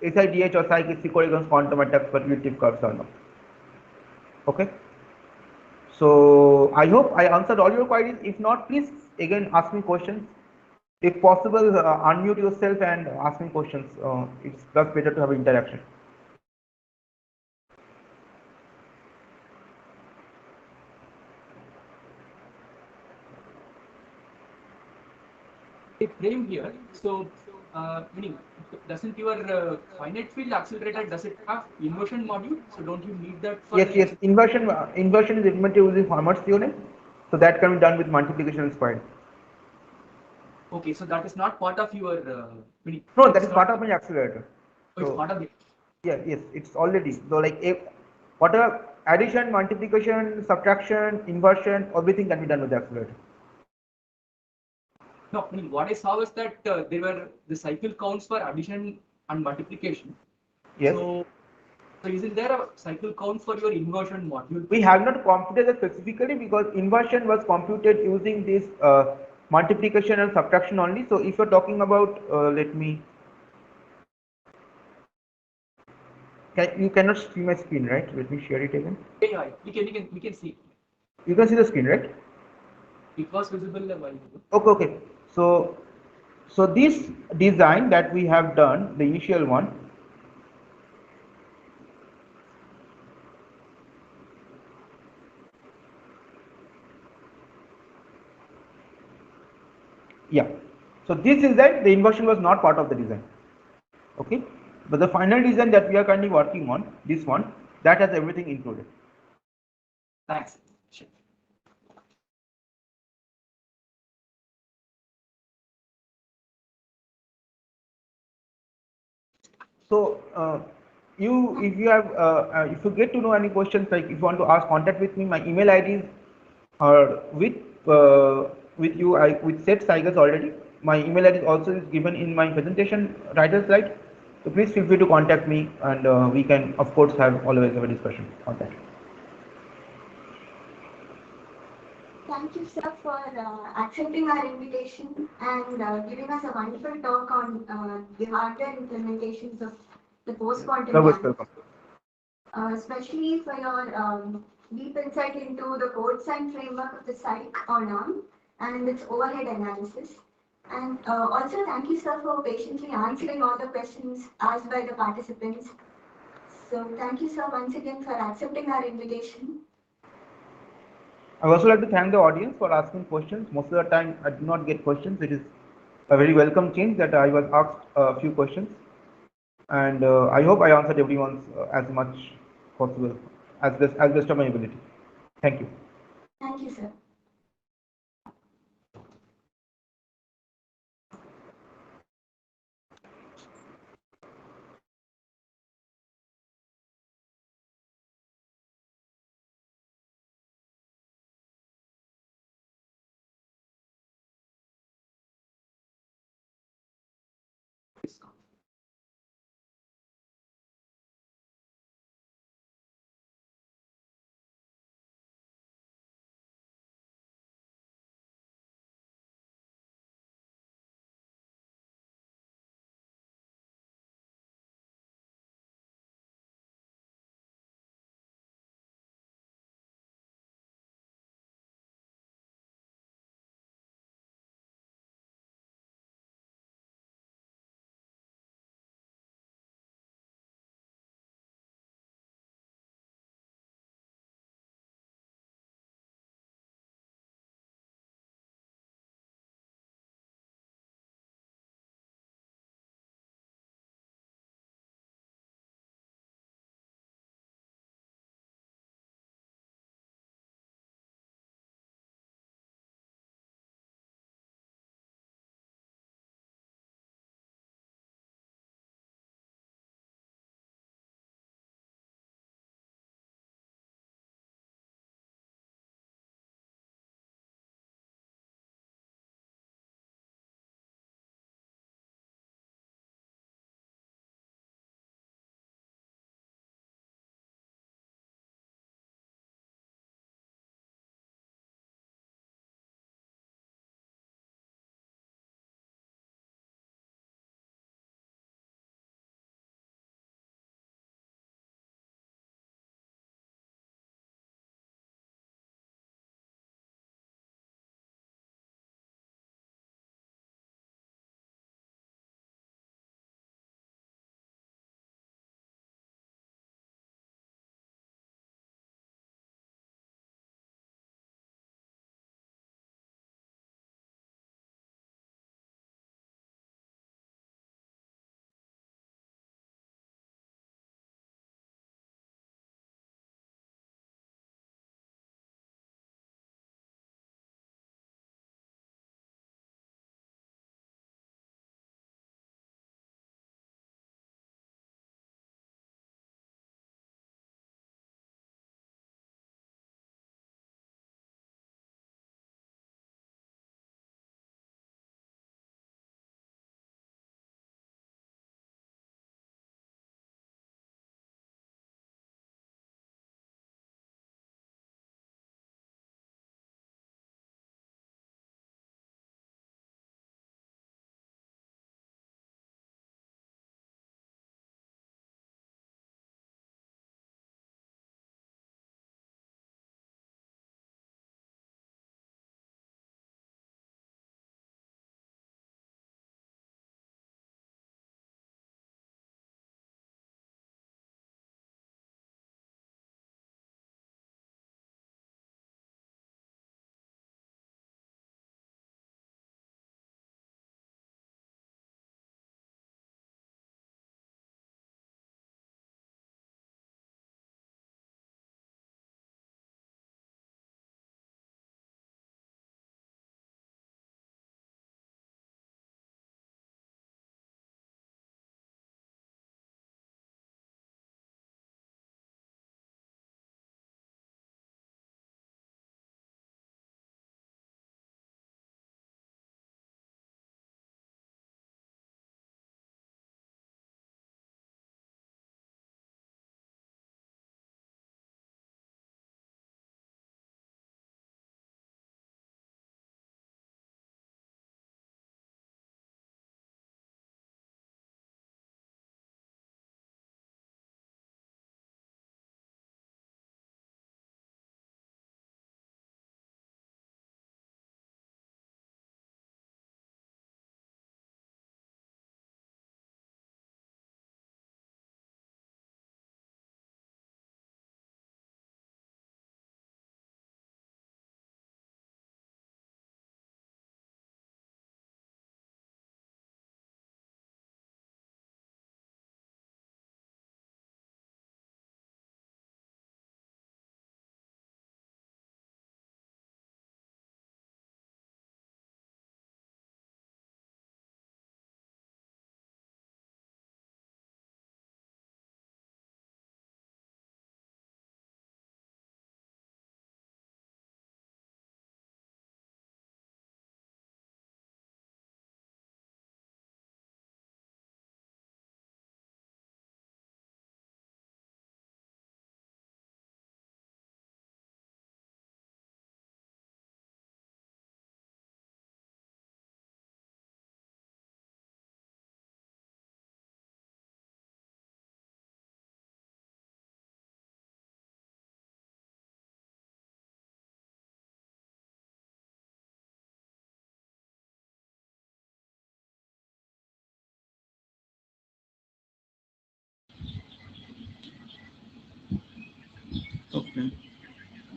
SIDH or SIKE is secure against quantum attacks, but elliptic curves are not. Okay. So I hope I answered all your queries. If not, please again ask me questions. If possible, unmute yourself and ask me questions. It's just better to have interaction. A frame here. So, meaning, doesn't your finite field accelerator, does it have inversion module? So don't you need that? For Yes. Inversion is implemented using Fermat's theorem. So that can be done with multiplication and squaring. Okay, so that is not part of your. No, that is part of my accelerator. Oh, it's part of it. Yeah, yes, it's already. So like whatever addition, multiplication, subtraction, inversion, everything can be done with the accelerator. No, I mean, what I saw was that there were the cycle counts for addition and multiplication. Yes. So isn't there a cycle count for your inversion module? We have not computed that specifically because inversion was computed using this multiplication and subtraction only. So if you're talking about, let me, you cannot see my screen, right? Let me share it again. Yeah, we can see. You can see the screen, right? It was visible a while ago. Okay, okay. So this design that we have done, the initial one, yeah. So this is that the inversion was not part of the design. Okay, but the final design that we are currently working on, this one, that has everything included. Thanks. Sure. So if you have, if you get to know any questions, like if you want to ask, contact with me. My email ID is with you. With set Saigars already. My email ID also is given in my presentation title slide. So please feel free to contact me, and we can of course always have a discussion on that. Thank you, sir, for accepting our invitation and giving us a wonderful talk on the hardware implementations of the post-quantum You're most gamut, welcome. especially for your deep insight into the code sign framework of the psych on ARM and its overhead analysis. And also, thank you, sir, for patiently answering all the questions asked by the participants. So, thank you, sir, once again for accepting our invitation. I would also like to thank the audience for asking questions. Most of the time, I do not get questions. It is a very welcome change that I was asked a few questions, and I hope I answered everyone's as much possible, as best of my ability. Thank you. Thank you, sir.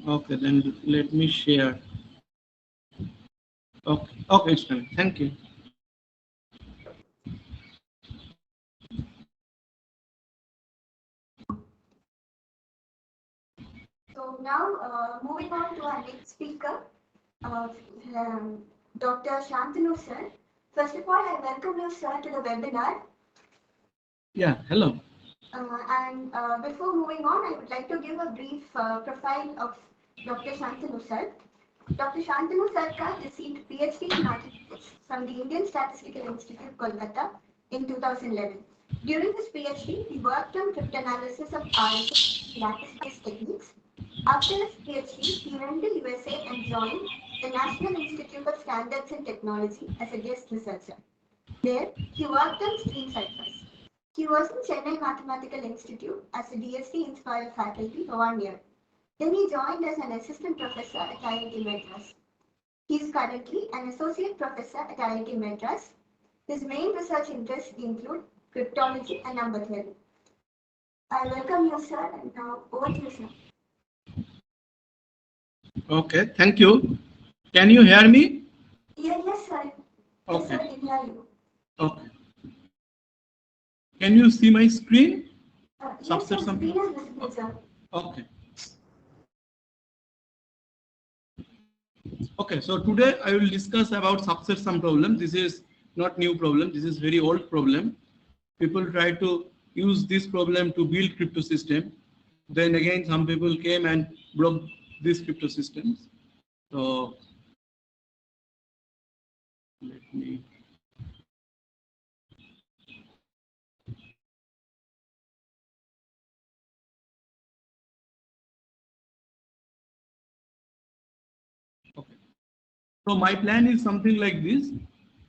Okay, then let me share. Okay, okay, it's fine. Thank you. So now, moving on to our next speaker, uh, Dr. Shantanu sir. First of all, I welcome you, sir, to the webinar. Yeah, hello. And before moving on, I would like to give a brief profile of Dr. Shantanu sir. Dr. Shantanu Sarkar received PhD in mathematics from the Indian Statistical Institute, Kolkata in 2011. During his PhD, he worked on cryptanalysis of RSA lattice-based techniques. After his PhD, he went to USA and joined the National Institute of Standards and Technology as a guest researcher. There, he worked on stream ciphers. He was in Chennai Mathematical Institute as a DST-inspired faculty for 1 year. Then he joined as an assistant professor at IIT Madras. He is currently an associate professor at IIT Madras. His main research interests include cryptology and number theory. I welcome you, sir, and now over to you, sir. Okay, thank you. Can you hear me? Yes, sir. Yes, Okay. sir, I can hear you. Okay. Can you see my screen? Yes, sir, screen is visible, sir. Okay. Okay, so today I will discuss about subset sum problem. This is not new problem. This is very old problem. People try to use this problem to build crypto system. Then again, some people came and broke these crypto systems. So let me. Okay. So my plan is something like this.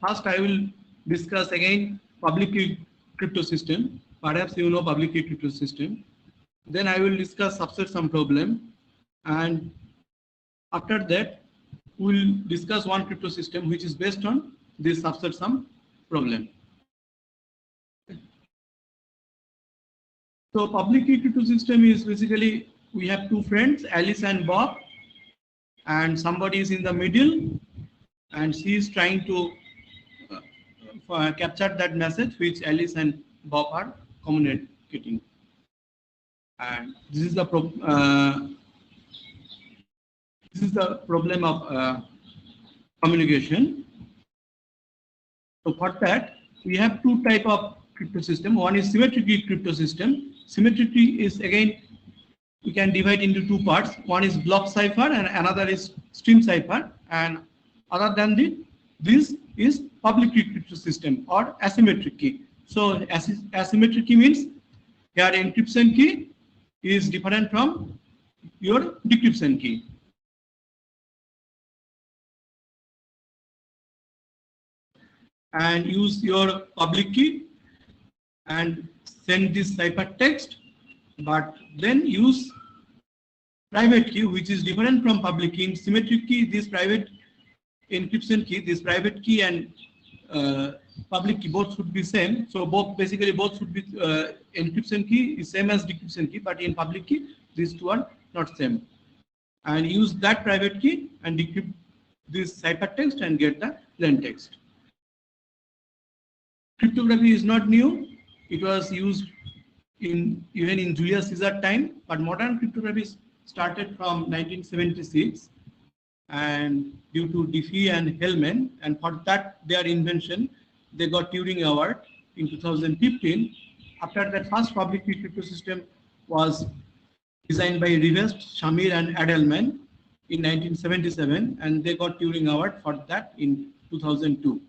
First, I will discuss again public key crypto system. Perhaps you know public key crypto system. Then I will discuss subset sum problem, and after that, we'll discuss one crypto system which is based on this subset sum problem. So public key crypto system is basically we have two friends, Alice and Bob, and somebody is in the middle, and she is trying to capture that message which Alice and Bob are communicating. And this is the problem of communication. So for that, we have two type of crypto system. One is symmetric key crypto system. Symmetric key is again we can divide into two parts. One is block cipher and another is stream cipher. And other than this is public key crypto system or asymmetric key. So asymmetric key means your encryption key is different from your decryption key. And use your public key and send this ciphertext, but then use private key which is different from public key. In symmetric key, this private encryption key, this private key and public key both should be same. So both should be encryption key is same as decryption key, but in public key these two are not same. And use that private key and decrypt this ciphertext and get the plain text. Cryptography is not new. It was used even in Julius Caesar time, but modern cryptography started from 1976, and due to Diffie and Hellman, and for that their invention, they got Turing Award in 2015. After that, first public key crypto system was designed by Rivest, Shamir, and Edelman in 1977, and they got Turing Award for that in 2002.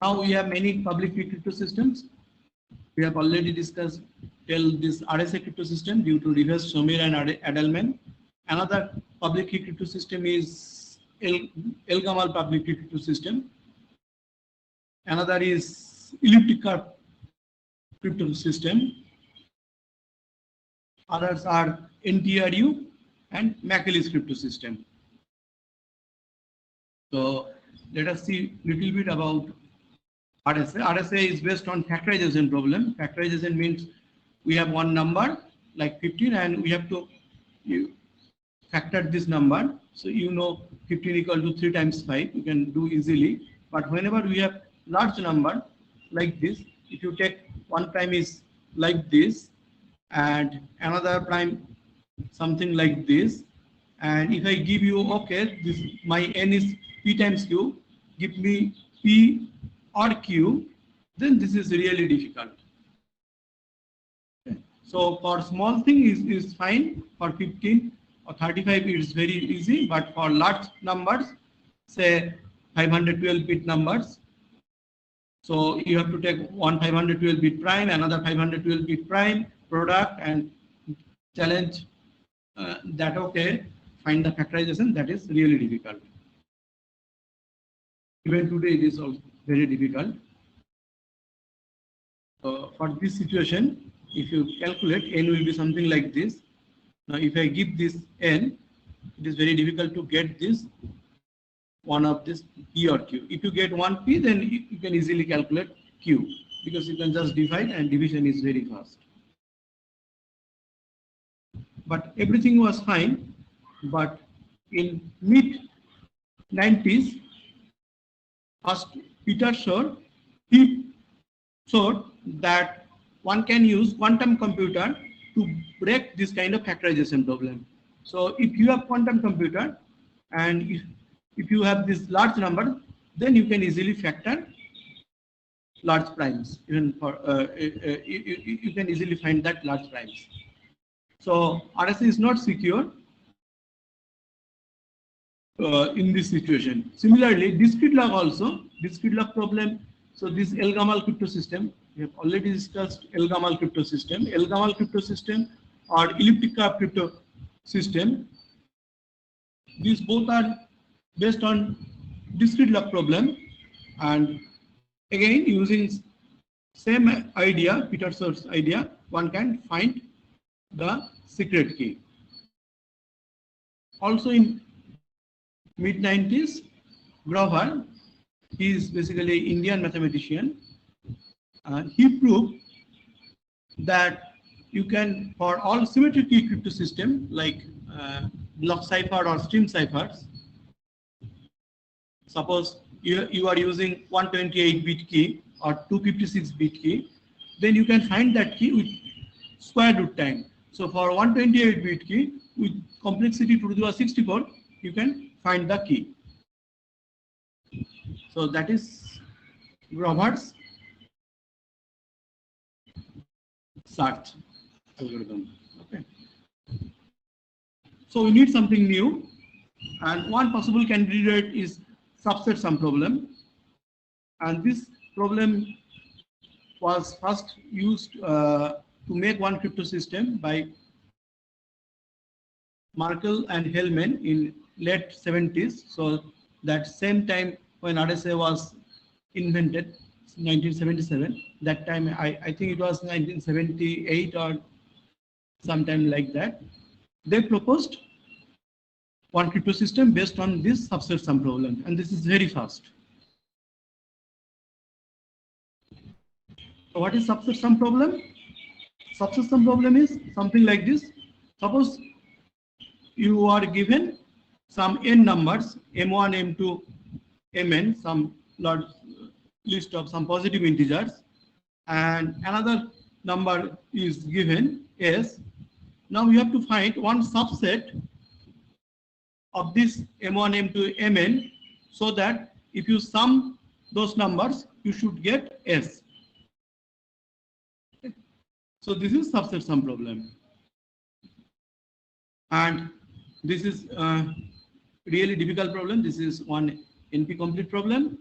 Now we have many public key crypto systems. We have already discussed this RSA crypto system due to Rivest, Shamir, and Edelman. Another public key crypto system is El-Gamal public key crypto system. Another is elliptic curve crypto system. Others are NTRU and McEllis crypto system. So let us see a little bit about RSA. RSA is based on factorization problem. Factorization means we have one number like 15, and we have to factor this number. So 15 equal to 3 times 5, you can do easily. But whenever we have large number like this, if you take one prime is like this, and another prime something like this, and if I give you, okay, this my n is p times q, give me p or q, then this is really difficult. Okay. So for small thing is fine. For 15 or 35 it is very easy, but for large numbers, say 512 bit numbers, so you have to take one 512 bit prime, another 512 bit prime product, and challenge that, okay, find the factorization. That is really difficult. Even today it is also very difficult. For this situation, if you calculate, n will be something like this. Now if I give this n, it is very difficult to get this one of this p or q. If you get one p, then you can easily calculate q, because you can just divide, and division is very fast. But everything was fine. But in mid-90s, first Peter showed that one can use quantum computer to break this kind of factorization problem. So if you have quantum computer, and if you have this large number, then you can easily factor large primes. Even for you can easily find that large primes. So RSA is not secure in this situation. Similarly, discrete log also, discrete log problem. So this L-Gamal crypto system, we have already discussed L-Gamal crypto system. L-Gamal crypto system or elliptic curve crypto system. These both are based on discrete log problem, and again using same idea, Peterson's idea, one can find the secret key. Also in mid-90s, Grover, he is basically Indian mathematician. He proved that you can, for all symmetric key crypto system like block cipher or stream ciphers, suppose you are using 128-bit key or 256-bit key, then you can find that key with square root time. So for 128-bit key with complexity to the power 64, you can find the key. So that is Grover's search algorithm. Okay. So we need something new, and one possible candidate is subset sum problem. And this problem was first used to make one crypto system by Merkle and Hellman in late 70s. So that same time when RSA was invented, 1977. That time I think it was 1978 or sometime like that. They proposed one crypto system based on this subset sum problem, and this is very fast. So what is subset sum problem? Subset sum problem is something like this. Suppose you are given some n numbers, m1, m2, mn, some large list of some positive integers, and another number is given s. Now you have to find one subset of this m1, m2, mn, so that if you sum those numbers, you should get s. So this is subset sum problem, and this is really difficult problem. This is one NP complete problem.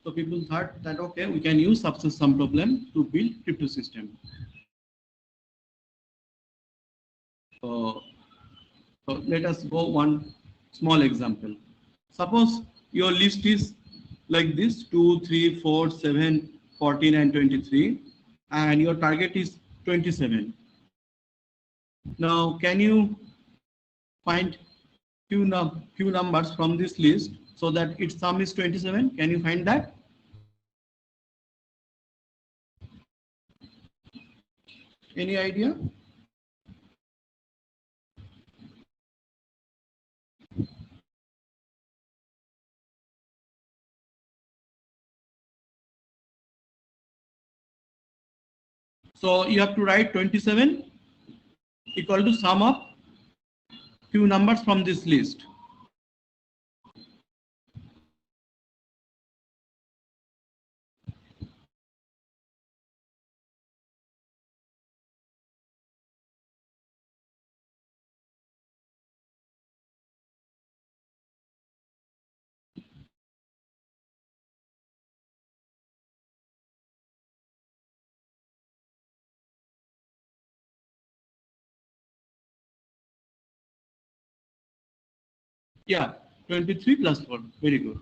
So people thought that, okay, we can use subset sum problem to build crypto system. So let us go one small example. Suppose your list is like this: 2, 3, 4, 7, 14, and 23, and your target is 27. Now, can you find few numbers from this list so that its sum is 27? Can you find that? Any idea? So you have to write 27 equal to sum of few numbers from this list. Yeah, 23 plus 4. Very good.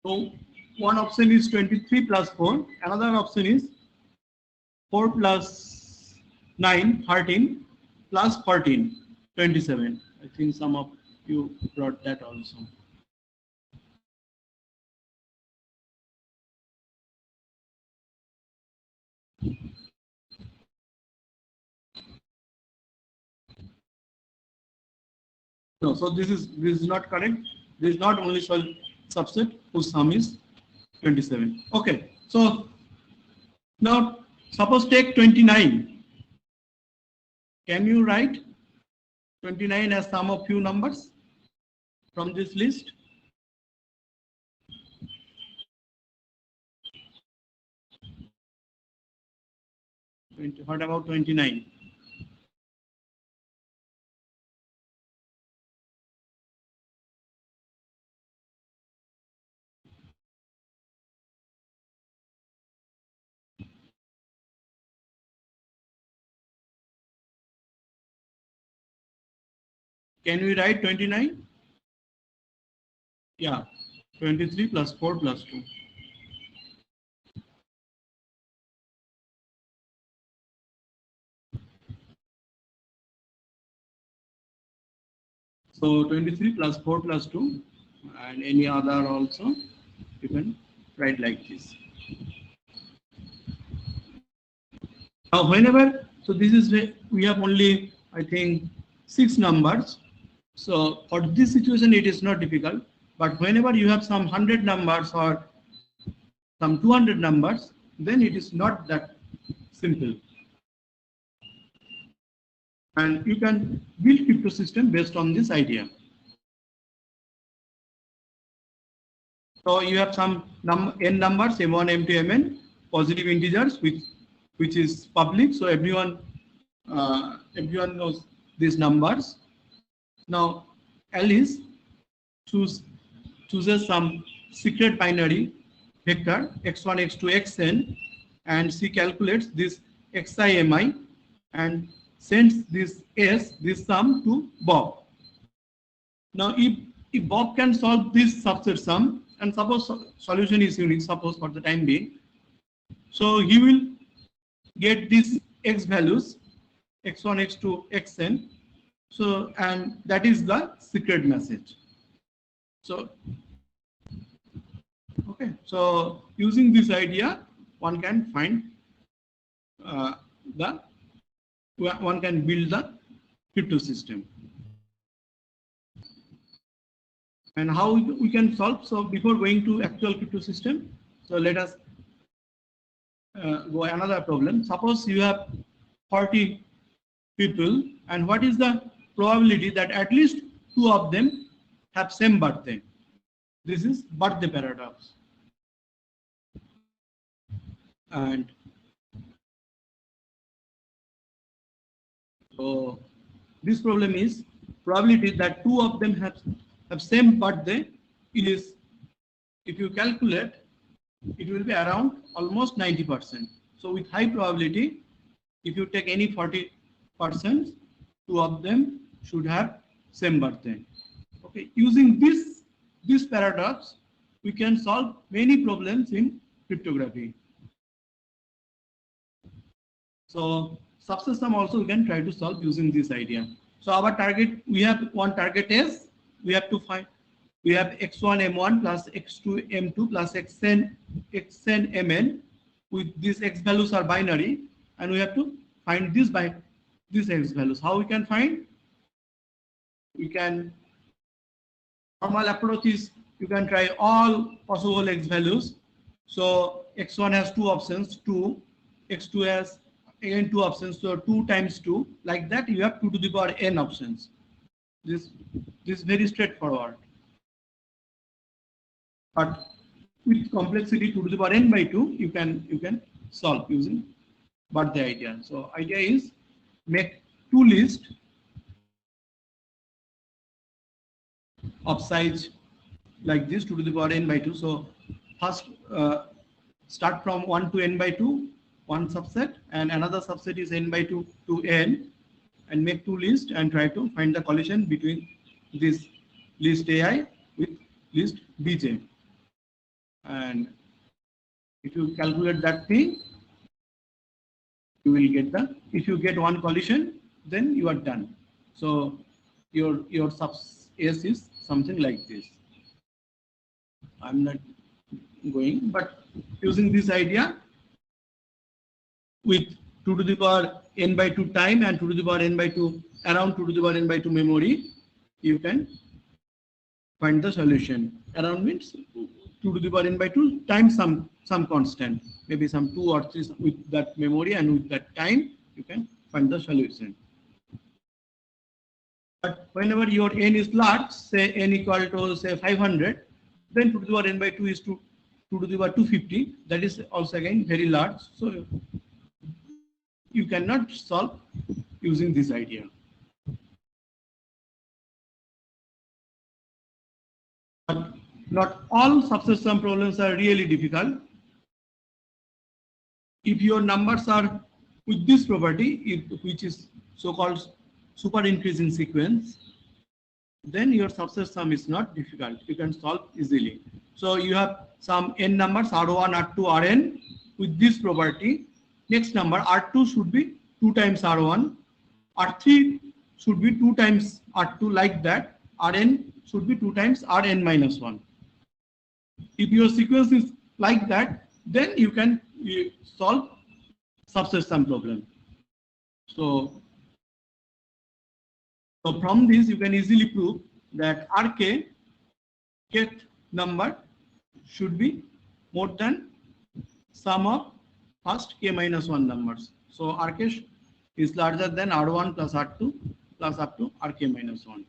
So one option is 23 plus 4. Another option is 4 plus 9, 13 plus 14, 27. I think some of you brought that also. No, so this is not correct. This is not only subset whose sum is 27. Okay, so now suppose take 29. Can you write 29 as sum of few numbers from this list? What about 29? Can we write 29? Yeah, 23 plus 4 plus 2. So 23 plus 4 plus 2 and any other also you can write like this. Now whenever, so this is where we have only I think 6 numbers. So for this situation it is not difficult, but whenever you have some 100 numbers or some 200 numbers, then it is not that simple. And you can build crypto system based on this idea. So you have some n numbers, m1, m2, mn, positive integers, which is public. So everyone knows these numbers. Now Alice chooses some secret binary vector x1, x2, xn, and she calculates this xi mi and sends this sum to Bob. Now if Bob can solve this subset sum, and suppose solution is unique, suppose for the time being, so he will get these x values x1, x2, xn. So and that is the secret message. So okay, so using this idea, one can find one can build the crypto system. And how we can solve? So before going to actual crypto system, so let us go another problem. Suppose you have 40 people, and what is the probability that at least 2 of them have same birthday? This is birthday paradox. And so this problem is probability that 2 of them have same birthday is, if you calculate, it will be around almost 90%. So with high probability, if you take any 40%, 2 of them should have same birthday. Okay, using this paradox, we can solve many problems in cryptography. So subset sum also we can try to solve using this idea. So our target, we have one target is, we have to find, we have x1 m1 plus x2 m2 plus xn mn. With these x values are binary. and we have to find this by these x values. How we can find? We can, normal approach is you can try all possible x values. So x1 has 2 options, 2, x2 has again 2 options, so 2 times 2, like that you have 2 to the power n options. This is very straightforward. But with complexity 2 to the power n by 2, you can solve using but the idea. So idea is make 2 lists of size like this 2 to the power n by 2. So first start from 1 to n by 2, one subset, and another subset is n by 2 to n, and make 2 lists and try to find the collision between this list AI with list BJ. And if you calculate that thing, you will get the, if you get one collision, then you are done. So your sub S is something like this. I'm not going, but using this idea with 2 to the power n by 2 time and 2 to the power n by 2, around 2 to the power n by 2 memory, you can find the solution. Around means 2 to the power n by 2 times some constant, maybe some 2 or 3 with that memory, and with that time you can find the solution. But whenever your n is large, say n equal to say 500, then 2 to the power n by 2 is 2 to the power 250. That is also again very large. So you cannot solve using this idea. But not all subset sum problems are really difficult. If your numbers are with this property, which is so-called super increasing sequence, then your subset sum is not difficult. You can solve easily. So you have some n numbers R1, R2, Rn with this property. Next number R2 should be 2 times R1, R3 should be 2 times R2, like that. Rn should be 2 times Rn minus 1. If your sequence is like that, then you can solve subset sum problem. So from this you can easily prove that Rk, kth number, should be more than sum of first k minus 1 numbers. So Rk is larger than R1 plus R2 plus up to Rk minus 1.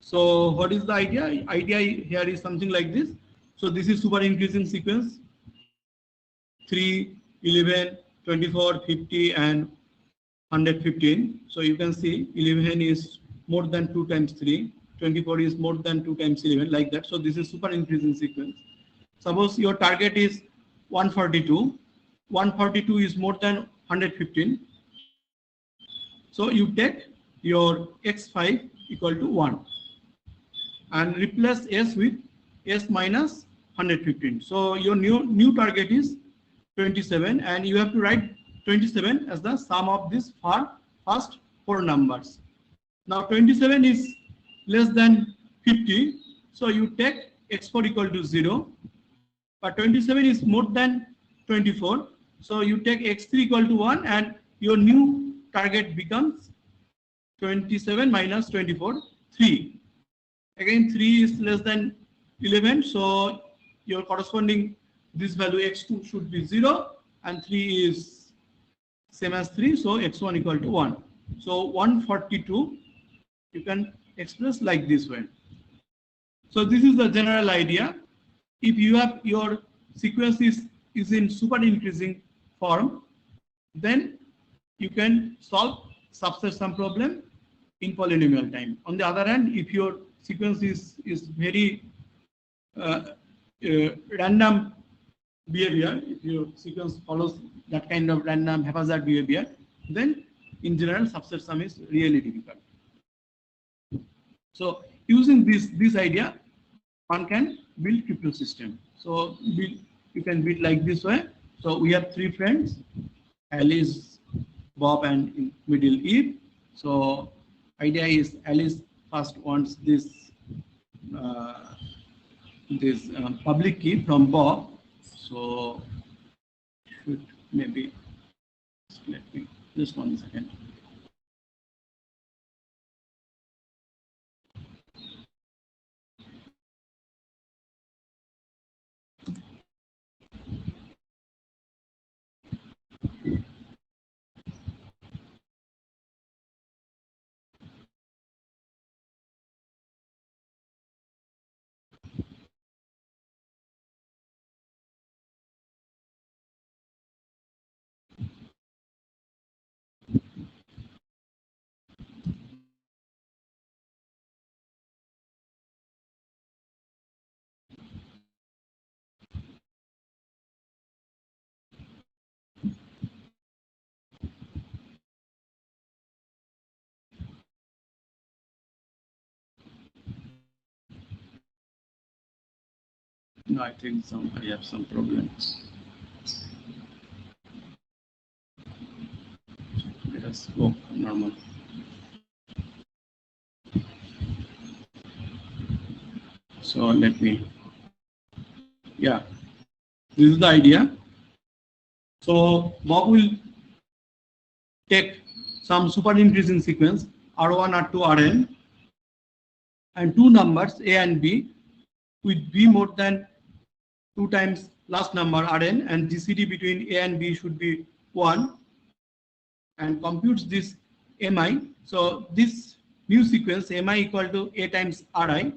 So what is the idea? Idea here is something like this. So this is super increasing sequence, 3, 11, 24, 50 and 115. So you can see 11 is more than 2 times 3, 24 is more than 2 times 11, like that. So this is super increasing sequence. Suppose your target is 142. 142 is more than 115. So you take your x5 equal to 1 and replace s with s minus 115. So your new target is 27, and you have to write 27 as the sum of these first 4 numbers. Now 27 is less than 50, so you take x4 equal to 0. But 27 is more than 24, so you take x3 equal to 1, and your new target becomes 27 minus 24, 3. Again 3 is less than 11, so your corresponding this value x2 should be 0, and 3 is same as 3, so x1 equal to 1. So 142 you can express like this way. So this is the general idea. If you have your sequence is in super increasing form, then you can solve subset sum problem in polynomial time. On the other hand, if your sequence is very random behavior, if your sequence follows that kind of random haphazard behavior, then in general subset sum is really difficult. So using this idea, one can build crypto system. So you can build like this way. So we have 3 friends, Alice, Bob, and in middle Eve. So idea is Alice first wants this public key from Bob. So should maybe, let me, just 1 second. No, I think I have some problems. Let us go normal. So let me, yeah, this is the idea. So Bob will take some super increasing sequence R1, R2, Rn, and two numbers A and B with B more than 2 times last number Rn, and GCD between A and B should be 1, and computes this Mi. So this new sequence Mi equal to A times Ri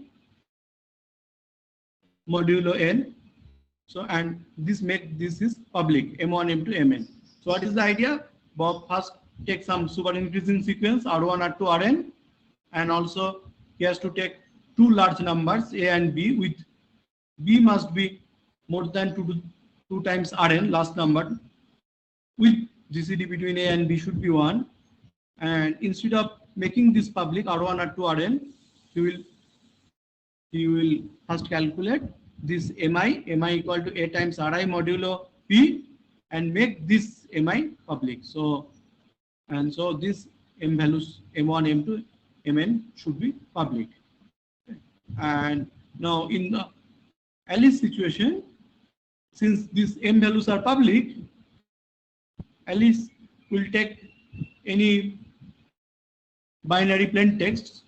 modulo n. So, and this is public M1, M2, Mn. So what is the idea? Bob first take some super increasing sequence R1, R2, Rn, and also he has to take two large numbers A and B, with B must be more than 2 times Rn, last number, with GCD between A and B should be 1. And instead of making this public R1, R2, Rn, he will first calculate this Mi equal to A times Ri modulo P, and make this Mi public. So, and so this M values M1, M2, Mn should be public. And now in the Alice situation, since these M values are public, Alice will take any binary plain text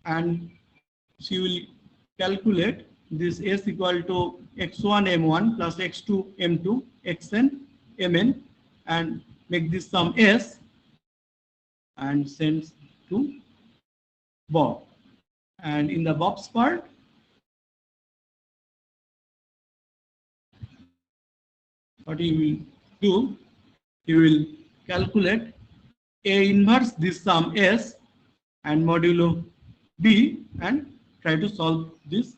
and she will calculate this S equal to x1 m1 plus x2 m2 xn mn, and make this sum S and sends to Bob. And in the Bob's part, what he will do, he will calculate A inverse this sum S and modulo B and try to solve this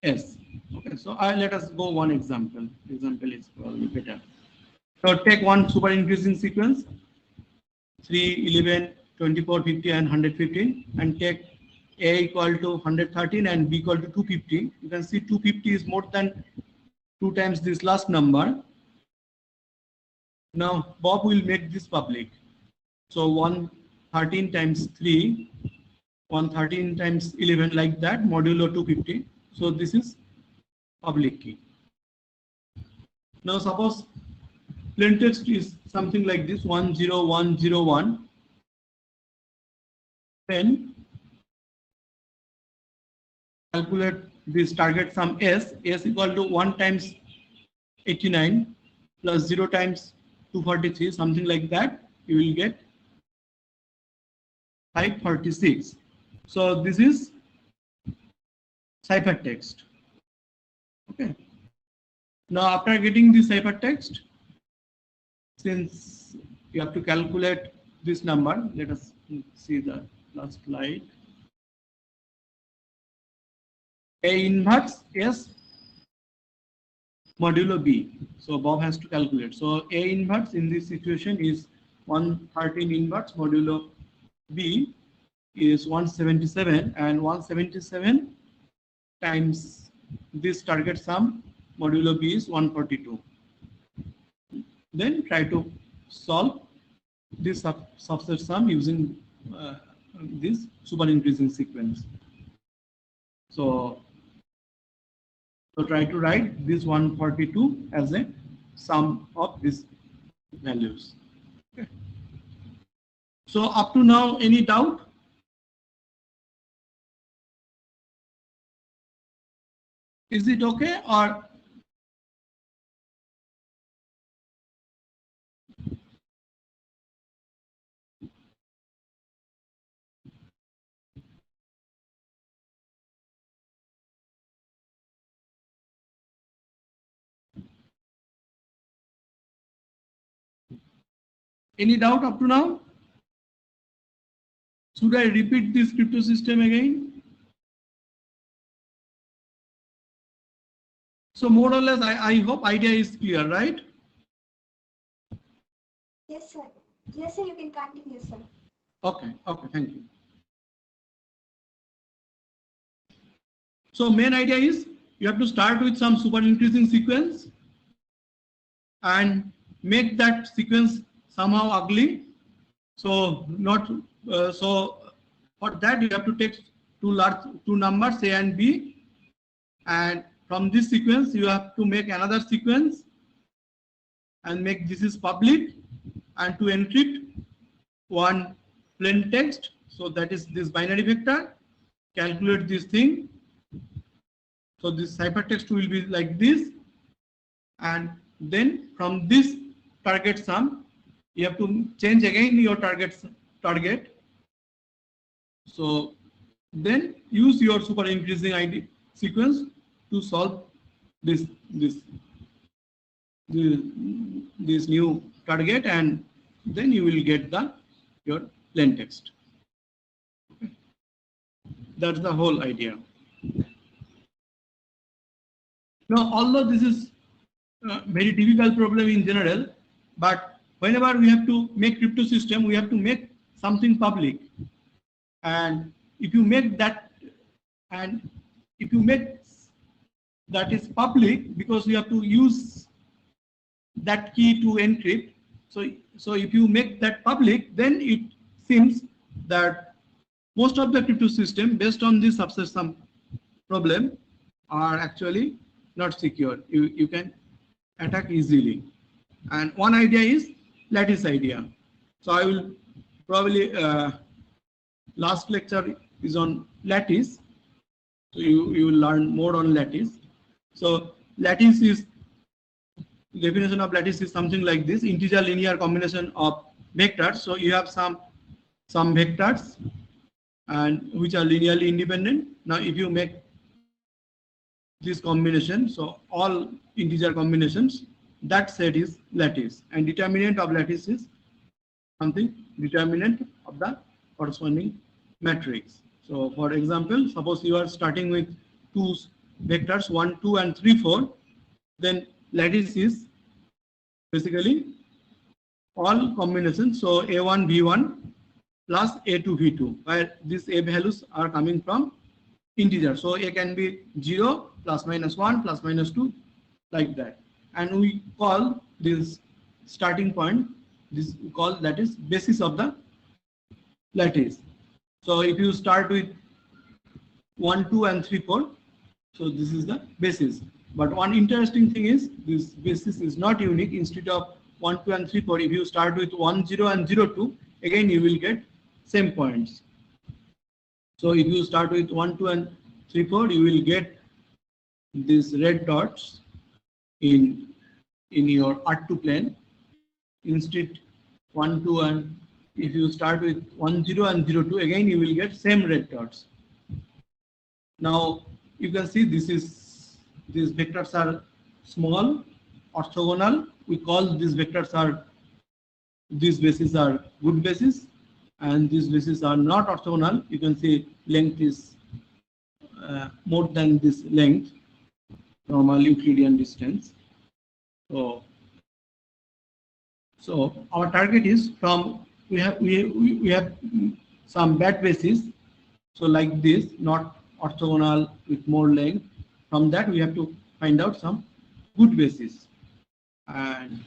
S. Okay, so let us go one example. Example is probably better. So take one super increasing sequence 3, 11, 24, 50 and 115, and take A equal to 113 and B equal to 250. You can see 250 is more than 2 times this last number. Now Bob will make this public. So 113 times 3, 113 times 11, like that, modulo 250. So this is public key. Now suppose plain text is something like this 10101. Then calculate this target sum S equal to 1 times 89 plus 0 times 243, something like that. You will get 536. So this is ciphertext. Okay. Now after getting the ciphertext, since you have to calculate this number, let us see the last slide. A inverse S modulo B. So Bob has to calculate. So A inverse in this situation is 113 inverse modulo B is 177, and 177 times this target sum modulo B is 142. Then try to solve this subset sum using this super increasing sequence. So try to write this 142 as a sum of these values. Okay. So up to now, any doubt? Is it okay, or any doubt up to now? Should I repeat this crypto system again? So more or less, I hope idea is clear, right? Yes, sir. Yes, sir. You can continue, sir. Okay, thank you. So main idea is you have to start with some super increasing sequence and make that sequence somehow ugly. So not so for that you have to take two numbers A and B, and from this sequence you have to make another sequence and make this is public, and to encrypt one plain text. So that is this binary vector. Calculate this thing. So this ciphertext will be like this, and then from this target sum, you have to change again your target. So then use your super increasing ID sequence to solve this new target, and then you will get your plain text. Okay. That's the whole idea. Now, although this is a very difficult problem in general, but whenever we have to make crypto system, we have to make something public. And if you make that, is public, because you have to use that key to encrypt. So if you make that public, then it seems that most of the crypto system based on this subset sum problem are actually not secure. You can attack easily. And one idea is lattice idea. So I will probably last lecture is on lattice. So you will learn more on lattice. So lattice is, definition of lattice is something like this: integer linear combination of vectors. So you have some vectors and which are linearly independent. Now if you make this combination, so all integer combinations, that set is lattice, and determinant of lattice is something determinant of the corresponding matrix. So for example, suppose you are starting with two vectors 1, 2 and 3, 4, then lattice is basically all combinations. So A1 V1 plus A2 V2, where these A values are coming from integer. So A can be 0, plus minus 1, plus minus 2, like that. And we call this starting point, this we call that is basis of the lattice. So if you start with 1, 2 and 3, 4, so this is the basis. But one interesting thing is this basis is not unique. Instead of 1, 2 and 3, 4, if you start with 1, 0 and 0, 2, again you will get same points. So if you start with 1, 2 and 3, 4, you will get these red dots in your R2 plane. Instead 1, 2 and if you start with 1, 0 and 0, 2, again you will get same red dots. Now you can see these vectors are small, orthogonal. We call these vectors these bases are good bases, and these bases are not orthogonal. You can see length is more than this length, normal Euclidean distance. So our target is from we have some bad bases, so like this, not orthogonal with more length. From that we have to find out some good bases, and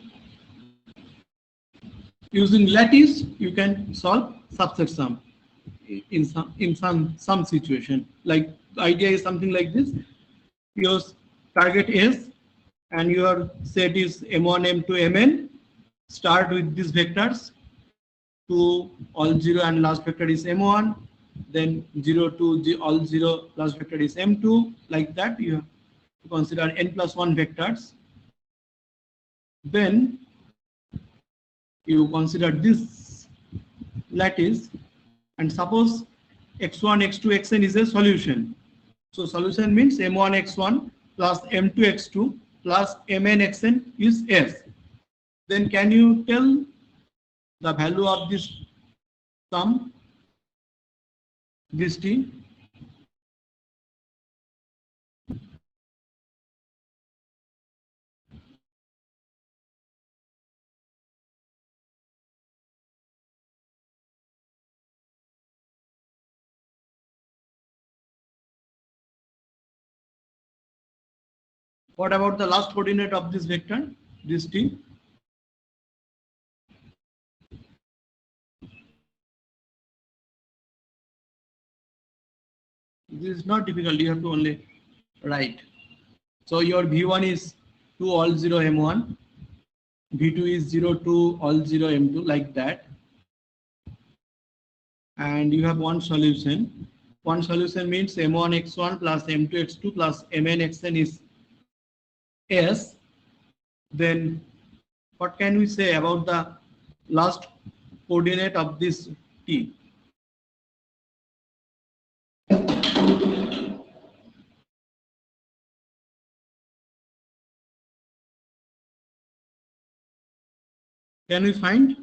using lattice you can solve subset sum in some situation. Like the idea is something like this: your target is, and your set is M1, M2, Mn. Start with these vectors. 2 all 0 and last vector is M1. Then 0 to all 0 last vector is M2. Like that, you have to consider n plus 1 vectors. Then you consider this lattice, and suppose x1, x2, xn is a solution. So solution means m1 x1 plus m2 x2 plus mn xn is S. Then can you tell the value of this sum, this T? What about the last coordinate of this vector, this T? This is not difficult, you have to only write. So your V1 is 2 all 0 M1, V2 is 0 2 all 0 M2, like that. And you have one solution. One solution means M1 x1 plus M2 x2 plus Mn xn is S. Then what can we say about the last coordinate of this T? Can we find?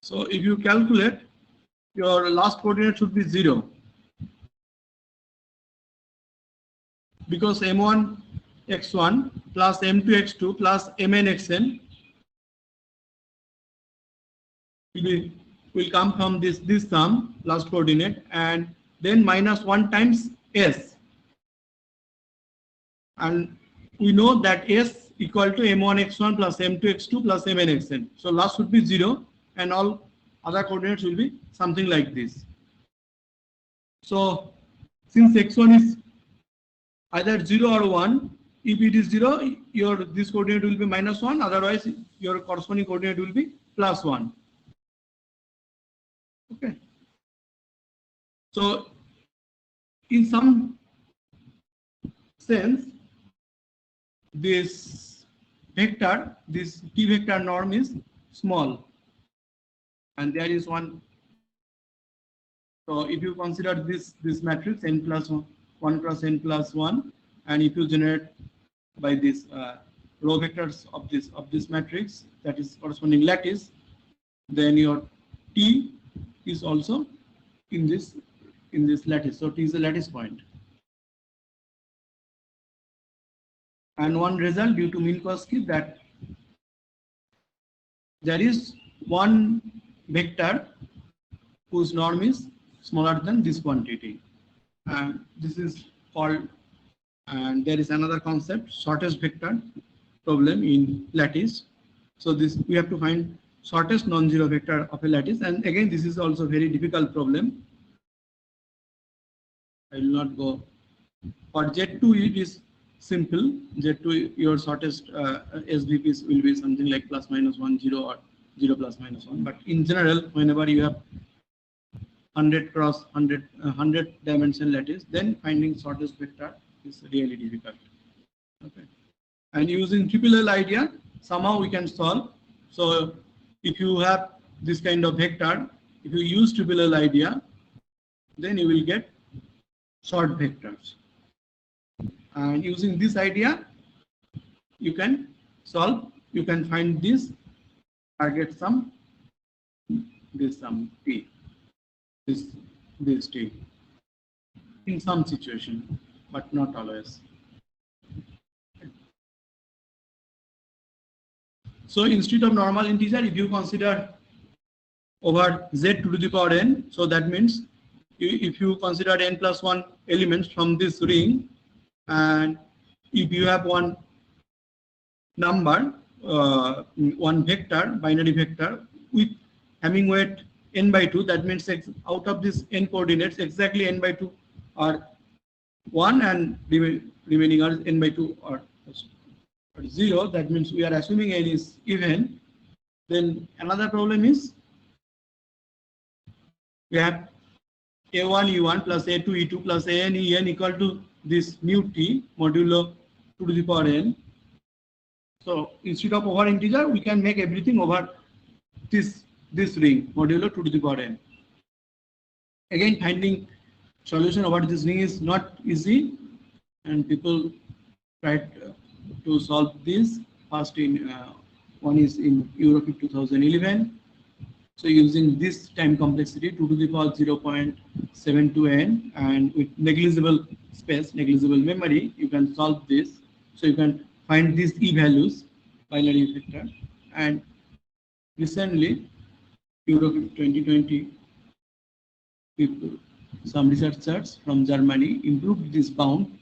So if you calculate, your last coordinate should be 0. Because M1 x1 plus M2 x2 plus Mn xn will come from this sum, last coordinate, and then minus 1 times S. And we know that S equal to M1 x1 plus M2 x2 plus Mn xn. So last should be 0 and all other coordinates will be something like this. So since x1 is either 0 or 1, if it is 0, this coordinate will be minus 1, otherwise your corresponding coordinate will be plus 1. Okay. So in some sense, this vector, this T vector norm is small, and there is one. So if you consider this matrix n plus 1 cross n plus 1, and if you generate by this row vectors of this matrix, that is corresponding lattice, then your T is also in this lattice. So T is a lattice point. And one result due to Minkowski, that there is one vector whose norm is smaller than this quantity, and this is called, and there is another concept, shortest vector problem in lattice. So this, we have to find shortest non-zero vector of a lattice, and again this is also very difficult problem. I will not go. For Z2 it is simple. Z2, your shortest SVPs will be something like plus minus 1 0 or 0 plus minus 1. But in general, whenever you have 100 cross 100 dimension lattice, then finding shortest vector is really difficult. Okay. And using triple L idea, somehow we can solve. So if you have this kind of vector, if you use triple L idea, then you will get short vectors. And using this idea, you can solve, you can find this target sum, this sum T. this T in some situation, but not always. So instead of normal integer, if you consider over z to the power n, so that means if you consider n plus 1 elements from this ring, and if you have one number, one vector, binary vector with having weight n by 2, that means out of this n coordinates, exactly n by 2 are 1 and remaining are n by 2 are 0. That means we are assuming n is even. Then another problem is we have a1 u1 plus a2 e2 plus an en equal to this mu t modulo 2 to the power n. So instead of over integer, we can make everything over this ring modulo 2 to the power n. Again, finding solution over this ring is not easy, and people tried to solve this. First in one is in Europe in 2011. So using this time complexity 2 to the power 0.72 n and with negligible space, negligible memory, you can solve this. So you can find these e values, binary vector. And recently, Europe 2020, people, some researchers from Germany improved this bound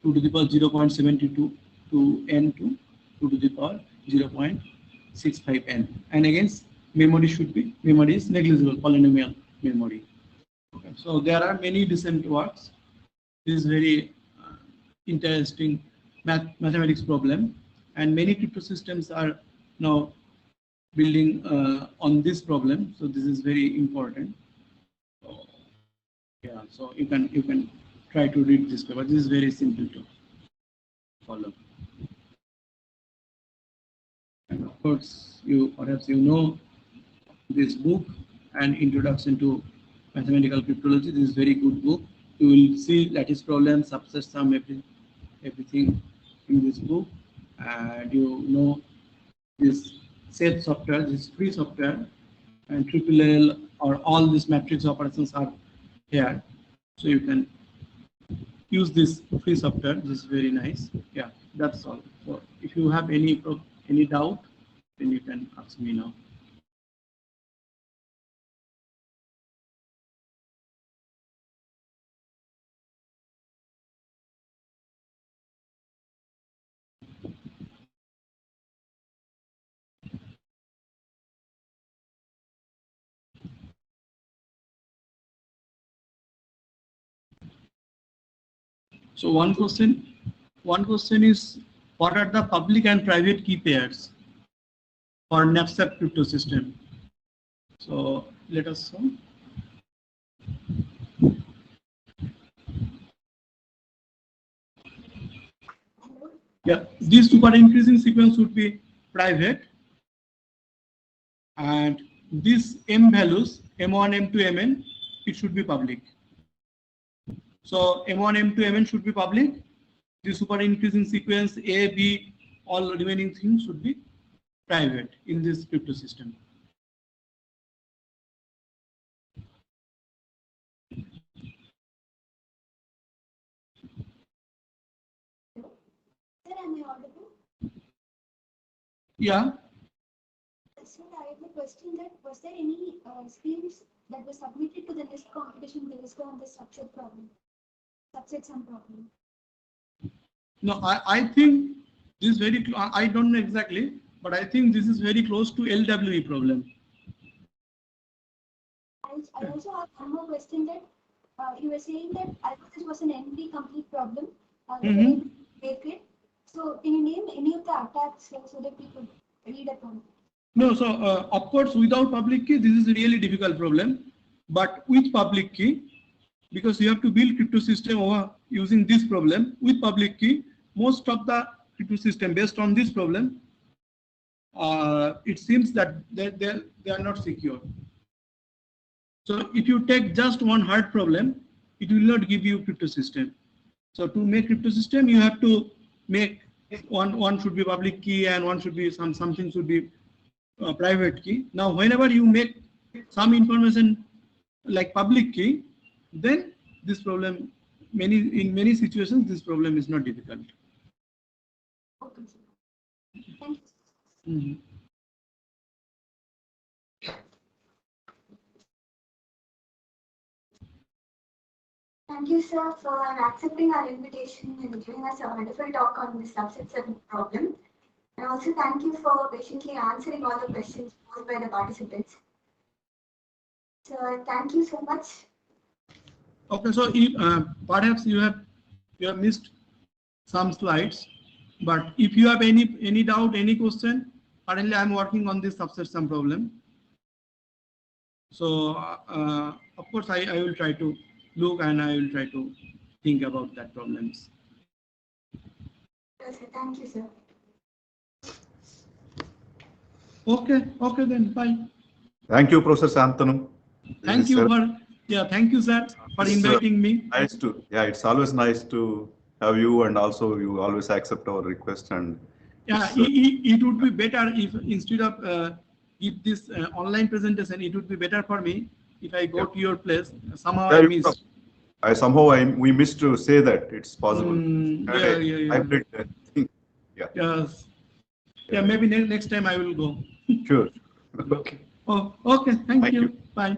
2 to the power 0.72 to n to 2 to the power 0.65 n. And again, memory is negligible polynomial memory. Okay. So there are many recent works. This is very interesting mathematics problem, and many crypto systems are now building on this problem. So this is very important. So, yeah, so you can try to read this paper. This is very simple to follow. And of course, perhaps you know this book, An Introduction to Mathematical Cryptology. This is very good book. You will see lattice problem, subset sum, everything in this book, and you know this set software, this free software, and triple L or all these matrix operations are here, so you can use this free software. This is very nice. Yeah, that's all. So if you have any doubt, then you can ask me now. So one question is, what are the public and private key pairs for knapsack crypto system? So let us solve. Yeah, this super increasing sequence would be private, and these m values m1, m2, mn, it should be public. So m1, m2, mn should be public. The super increasing sequence A, B, all remaining things should be private in this crypto system. Sir, am I audible? Yeah. Sir, I have a question that was there any schemes that were submitted to the NIST competition based on the subset sum problem? No, I think this is very, I don't know exactly, but I think this is very close to LWE problem. I also have one more question that you were saying that I thought this was an NP complete problem. They were able to make it. So can you name any of the attacks so that we could read upon it? No, so of course, without public key, this is a really difficult problem. But with public key, because you have to build crypto system over using this problem, with public key, most of the crypto system based on this problem, it seems that they are not secure. So if you take just one hard problem, it will not give you crypto system. So to make crypto system, you have to make one should be public key and one should be something should be private key. Now, whenever you make some information like public key, then this problem, in many situations, this problem is not difficult. Okay, sir. Thank you. Mhm. Thank you, sir, for accepting our invitation and giving us a wonderful talk on the subsets of problem. And also thank you for patiently answering all the questions posed by the participants. So thank you so much. Okay, so perhaps you have missed some slides, but if you have any doubt, any question, currently I am working on this subset sum problem. So of course I will try to look and I will try to think about that problems. Yes, sir. Thank you, sir. Okay then, bye. Thank you, Professor Santanu. Thank you for, thank you, sir, for It's inviting me. nice to, it's always nice to have you, and also you always accept our request. And Yeah, it would be better if instead of give this online presentation, it would be better for me if I go to your place. Somehow I miss. We missed to say that it's possible. Yeah. Hybrid thing. Yeah. Yes. Yeah, maybe next time I will go. Sure. Okay. Oh, okay. Thank you. you. Bye.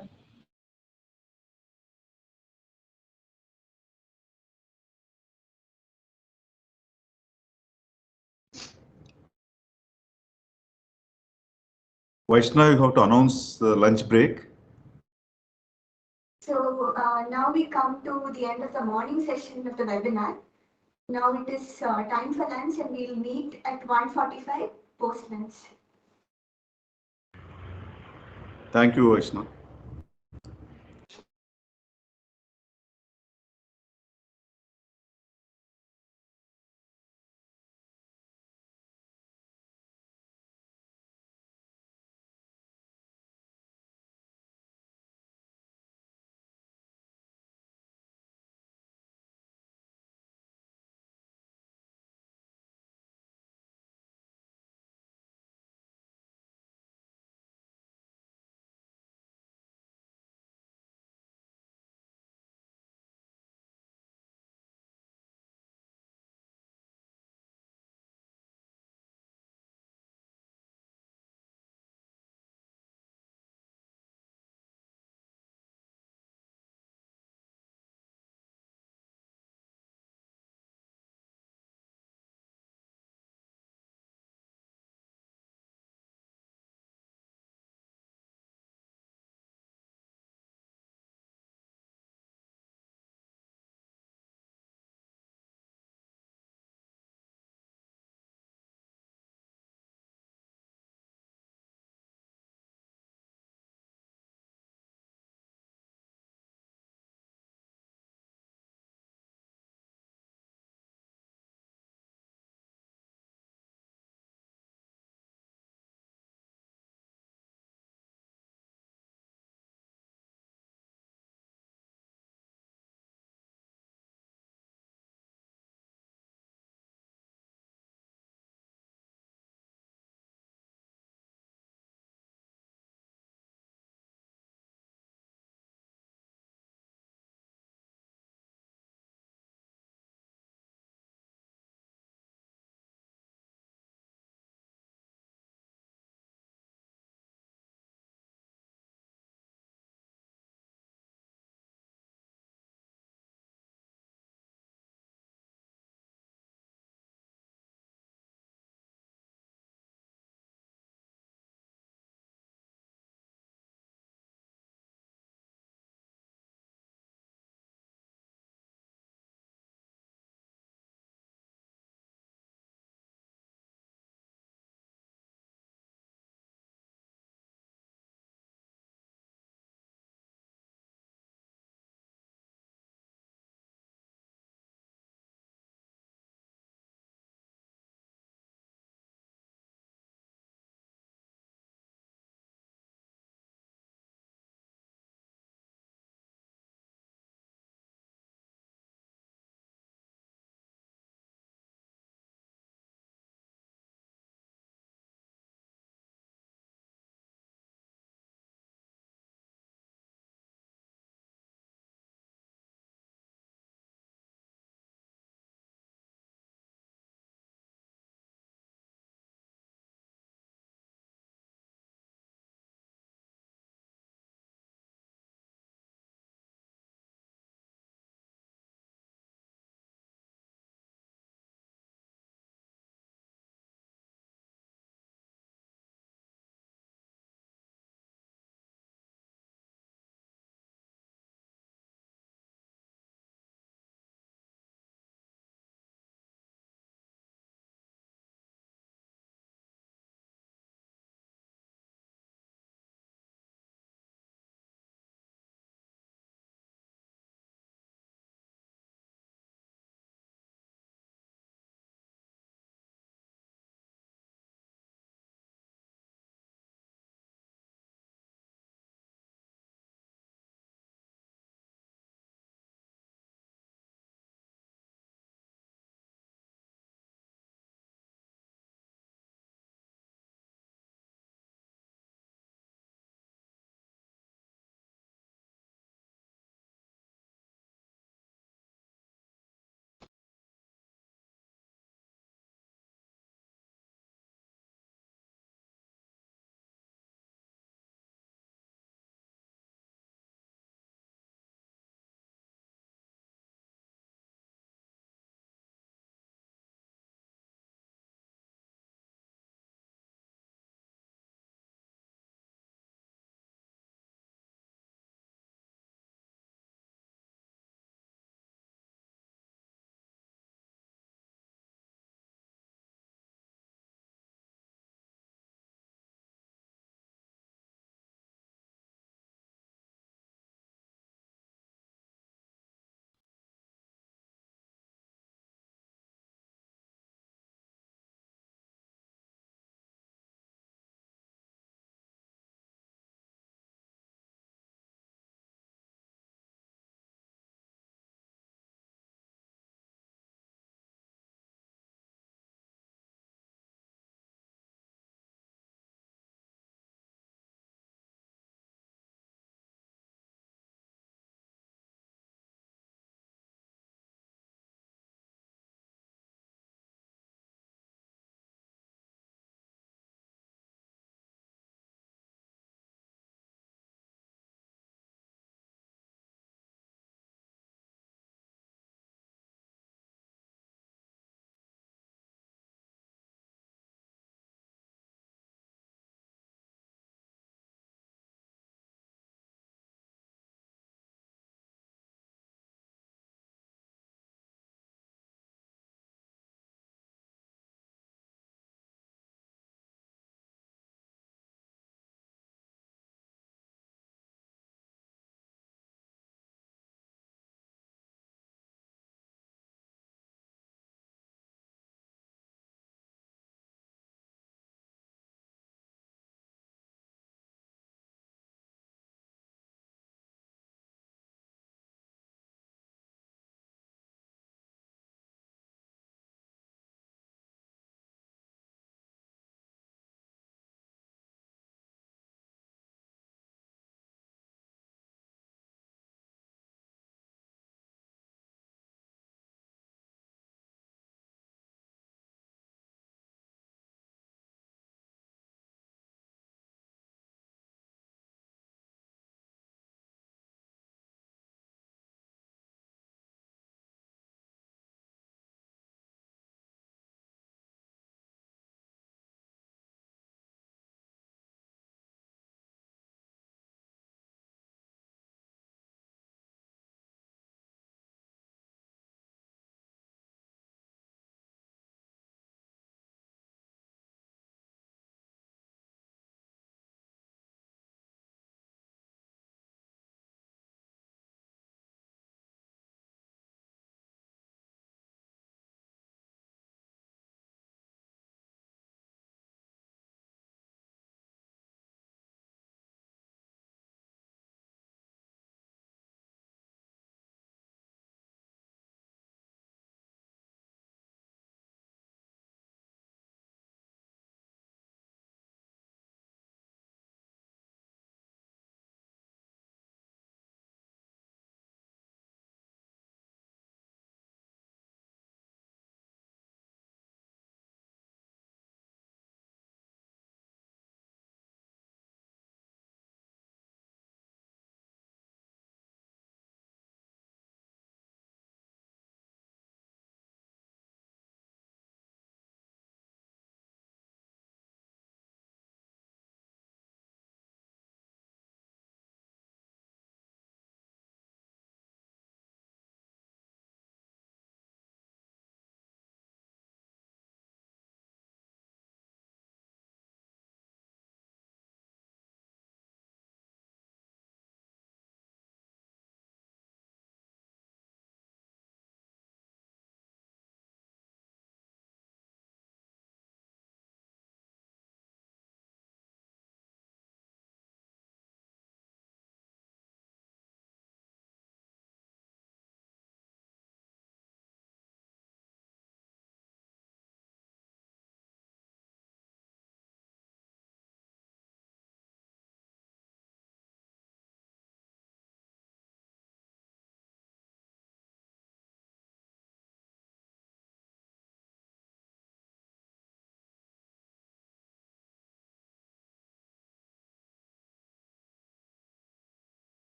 Vaishnav, you have to announce the lunch break. So now we come to the end of the morning session of the webinar. Now it is time for lunch and we'll meet at 1:45 post lunch. Thank you, Vaishnav.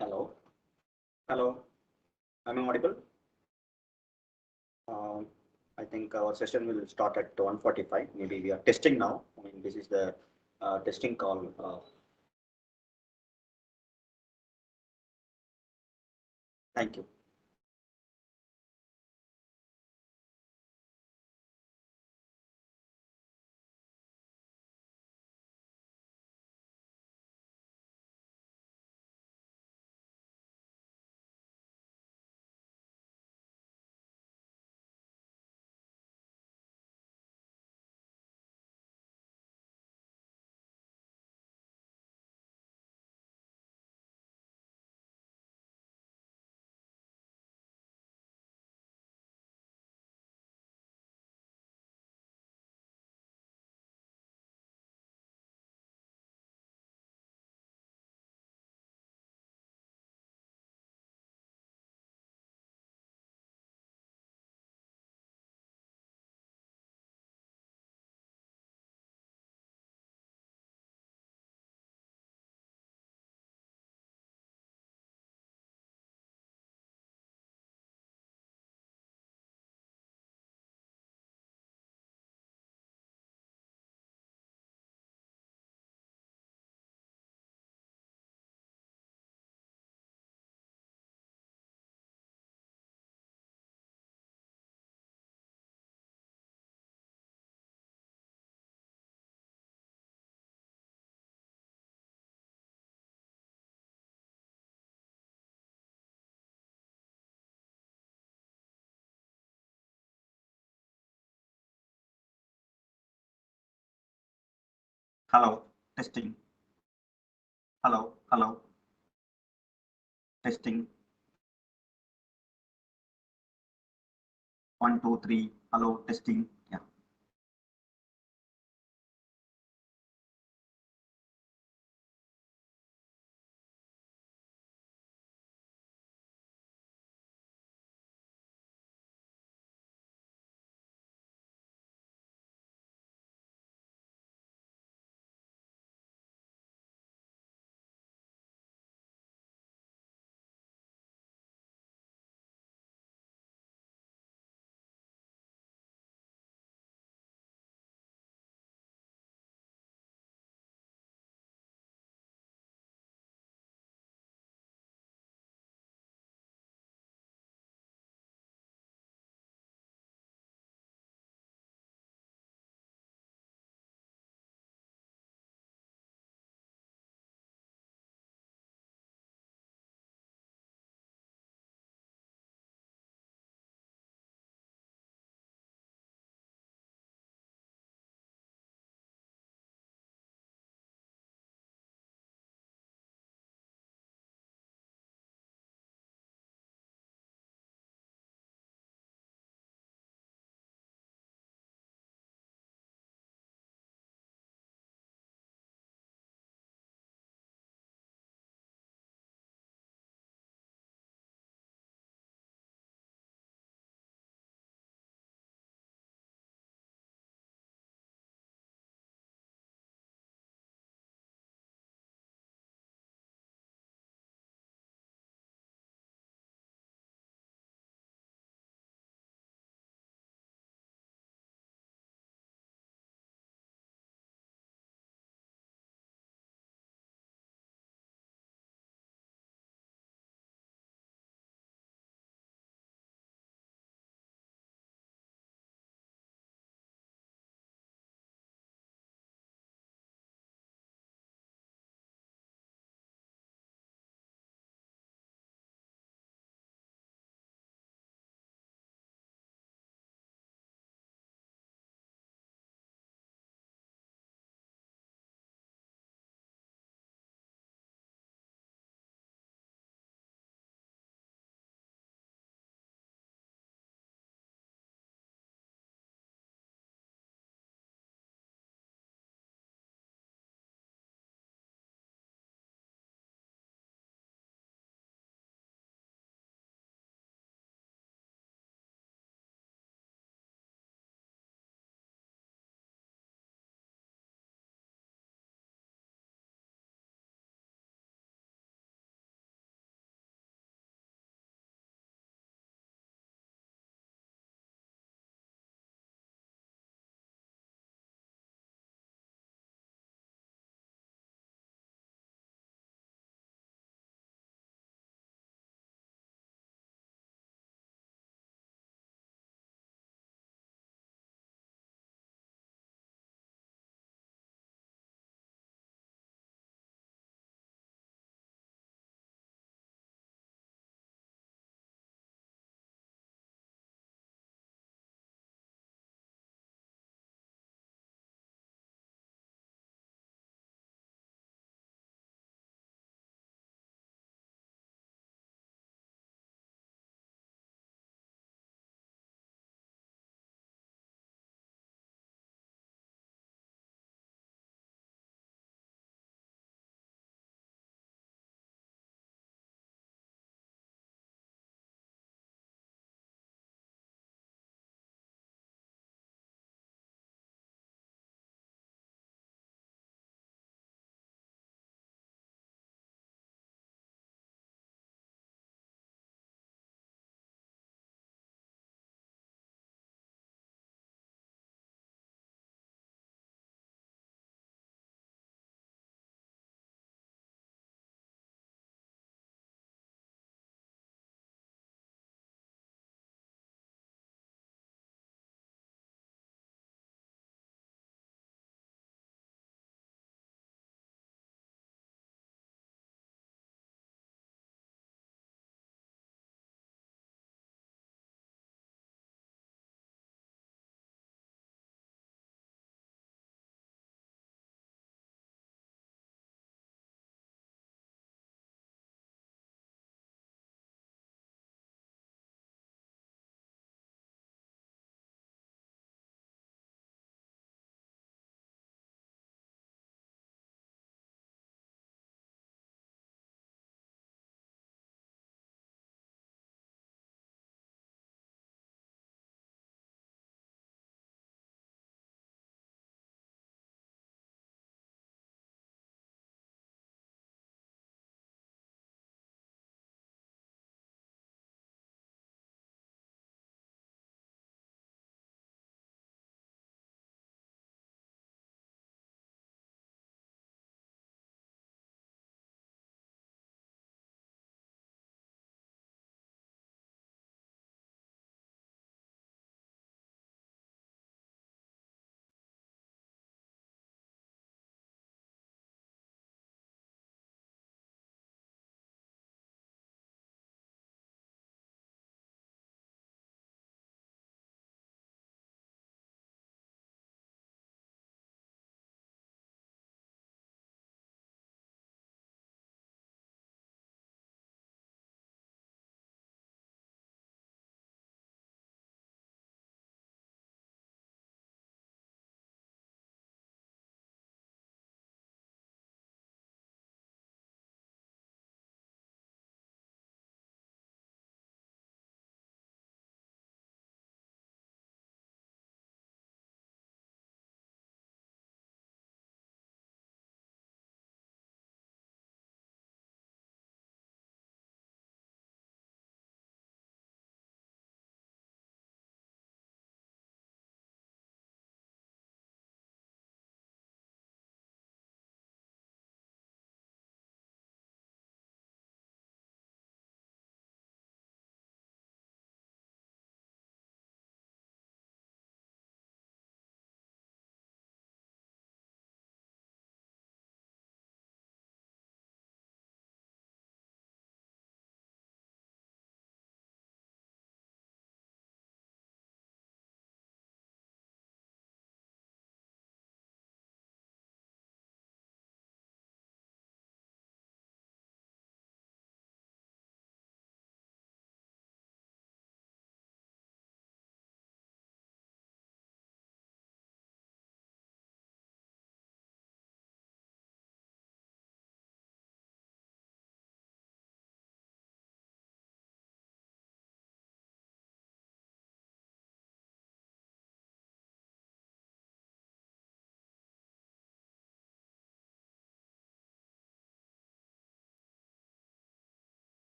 Hello. Hello. Am I audible? Um, I think our session will start at 1:45. Maybe we are testing now. I mean, this is the testing call. Thank you. Hello. Testing. Hello. Hello. Testing. 1, 2, 3. Hello. Testing. Yeah.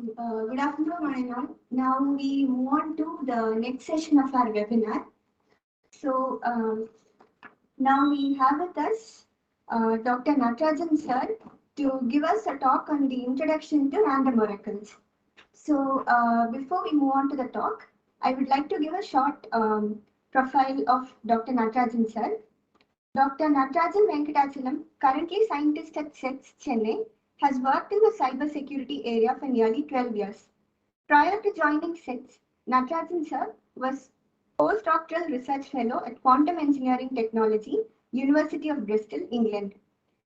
Good afternoon, one and all. Now we move on to the next session of our webinar. So now we have with us Dr. Natarajan sir to give us a talk on the introduction to random oracles. So before we move on to the talk, I would like to give a short profile of Dr. Natarajan sir. Dr. Natarajan Venkatachalam, currently scientist at SETS, Chennai, has worked in the cybersecurity area for nearly 12 years. Prior to joining SETS, Natarajan sir was postdoctoral research fellow at Quantum Engineering Technology, University of Bristol, England.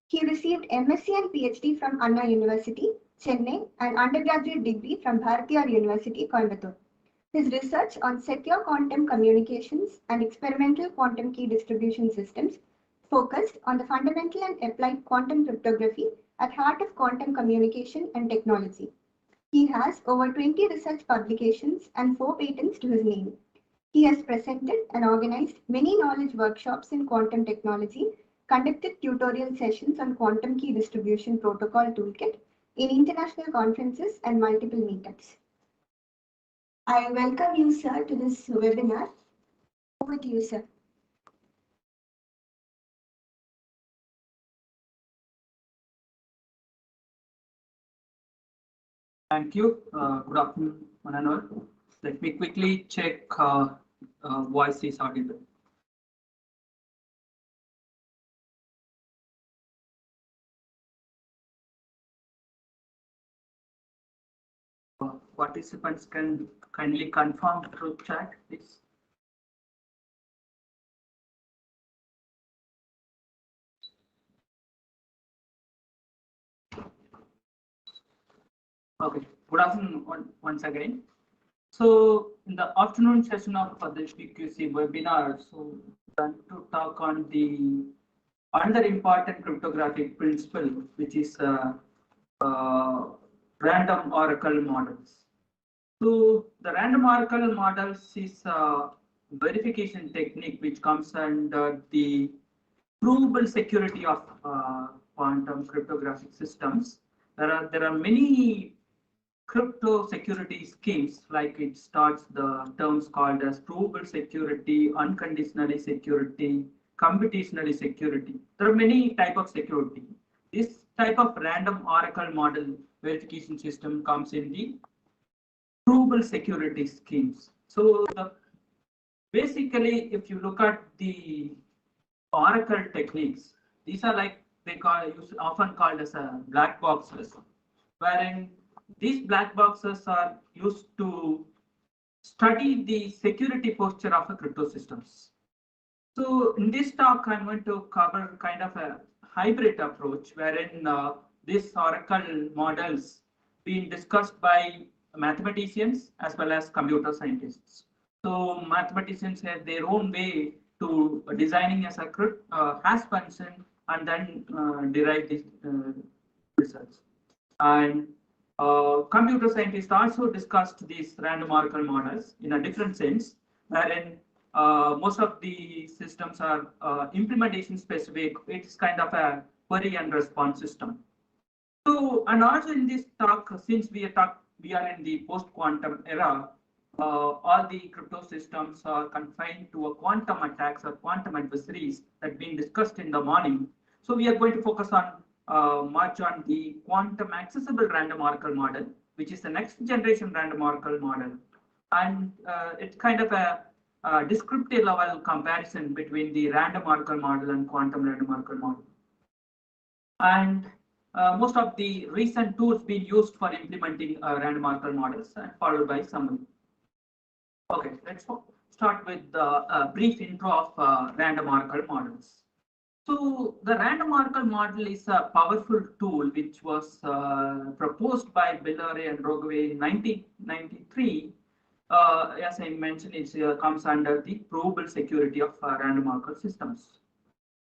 He received MSc and PhD from Anna University, Chennai, and undergraduate degree from Bharatiya University, Coimbatore. His research on secure quantum communications and experimental quantum key distribution systems focused on the fundamental and applied quantum cryptography at heart of quantum communication and technology. He has over 20 research publications and 4 patents to his name. He has presented and organized many knowledge workshops in quantum technology, conducted tutorial sessions on quantum key distribution protocol toolkit in international conferences and multiple meetups. I welcome you, sir, to this webinar. Over to you, sir. Thank you. Good afternoon, one and all. Let me quickly check voice is audible. Participants can kindly confirm through chat, please. Okay, good afternoon once again. So in the afternoon session of this PQC webinar, so I'm going to talk on the another important cryptographic principle, which is random oracle models. So the random oracle models is a verification technique which comes under the provable security of quantum cryptographic systems. There are many crypto security schemes, like it starts the terms called as provable security, unconditionally security, computationally security. There are many type of security. This type of random oracle model verification system comes in the provable security schemes. So basically, if you look at the oracle techniques, these are like often called as a black boxes, wherein these black boxes are used to study the security posture of the crypto systems. So in this talk, I'm going to cover kind of a hybrid approach, wherein these oracle models being discussed by mathematicians as well as computer scientists. So mathematicians have their own way to designing a circuit, hash function, and then derive this results. And computer scientists also discussed these random oracle models in a different sense, wherein most of the systems are implementation specific. It's kind of a query and response system. So, and also in this talk, since we are in the post-quantum era, all the crypto systems are confined to a quantum attacks or quantum adversaries that been discussed in the morning. So we are going to focus on much on the quantum accessible random oracle model, which is the next generation random oracle model. And it's kind of a descriptive level comparison between the random oracle model and quantum random oracle model. And most of the recent tools being used for implementing random oracle models, and followed by summary. Okay, let's start with the brief intro of random oracle models. So the random oracle model is a powerful tool which was proposed by Bellare and Rogaway in 1993. As I mentioned, it comes under the provable security of random oracle systems.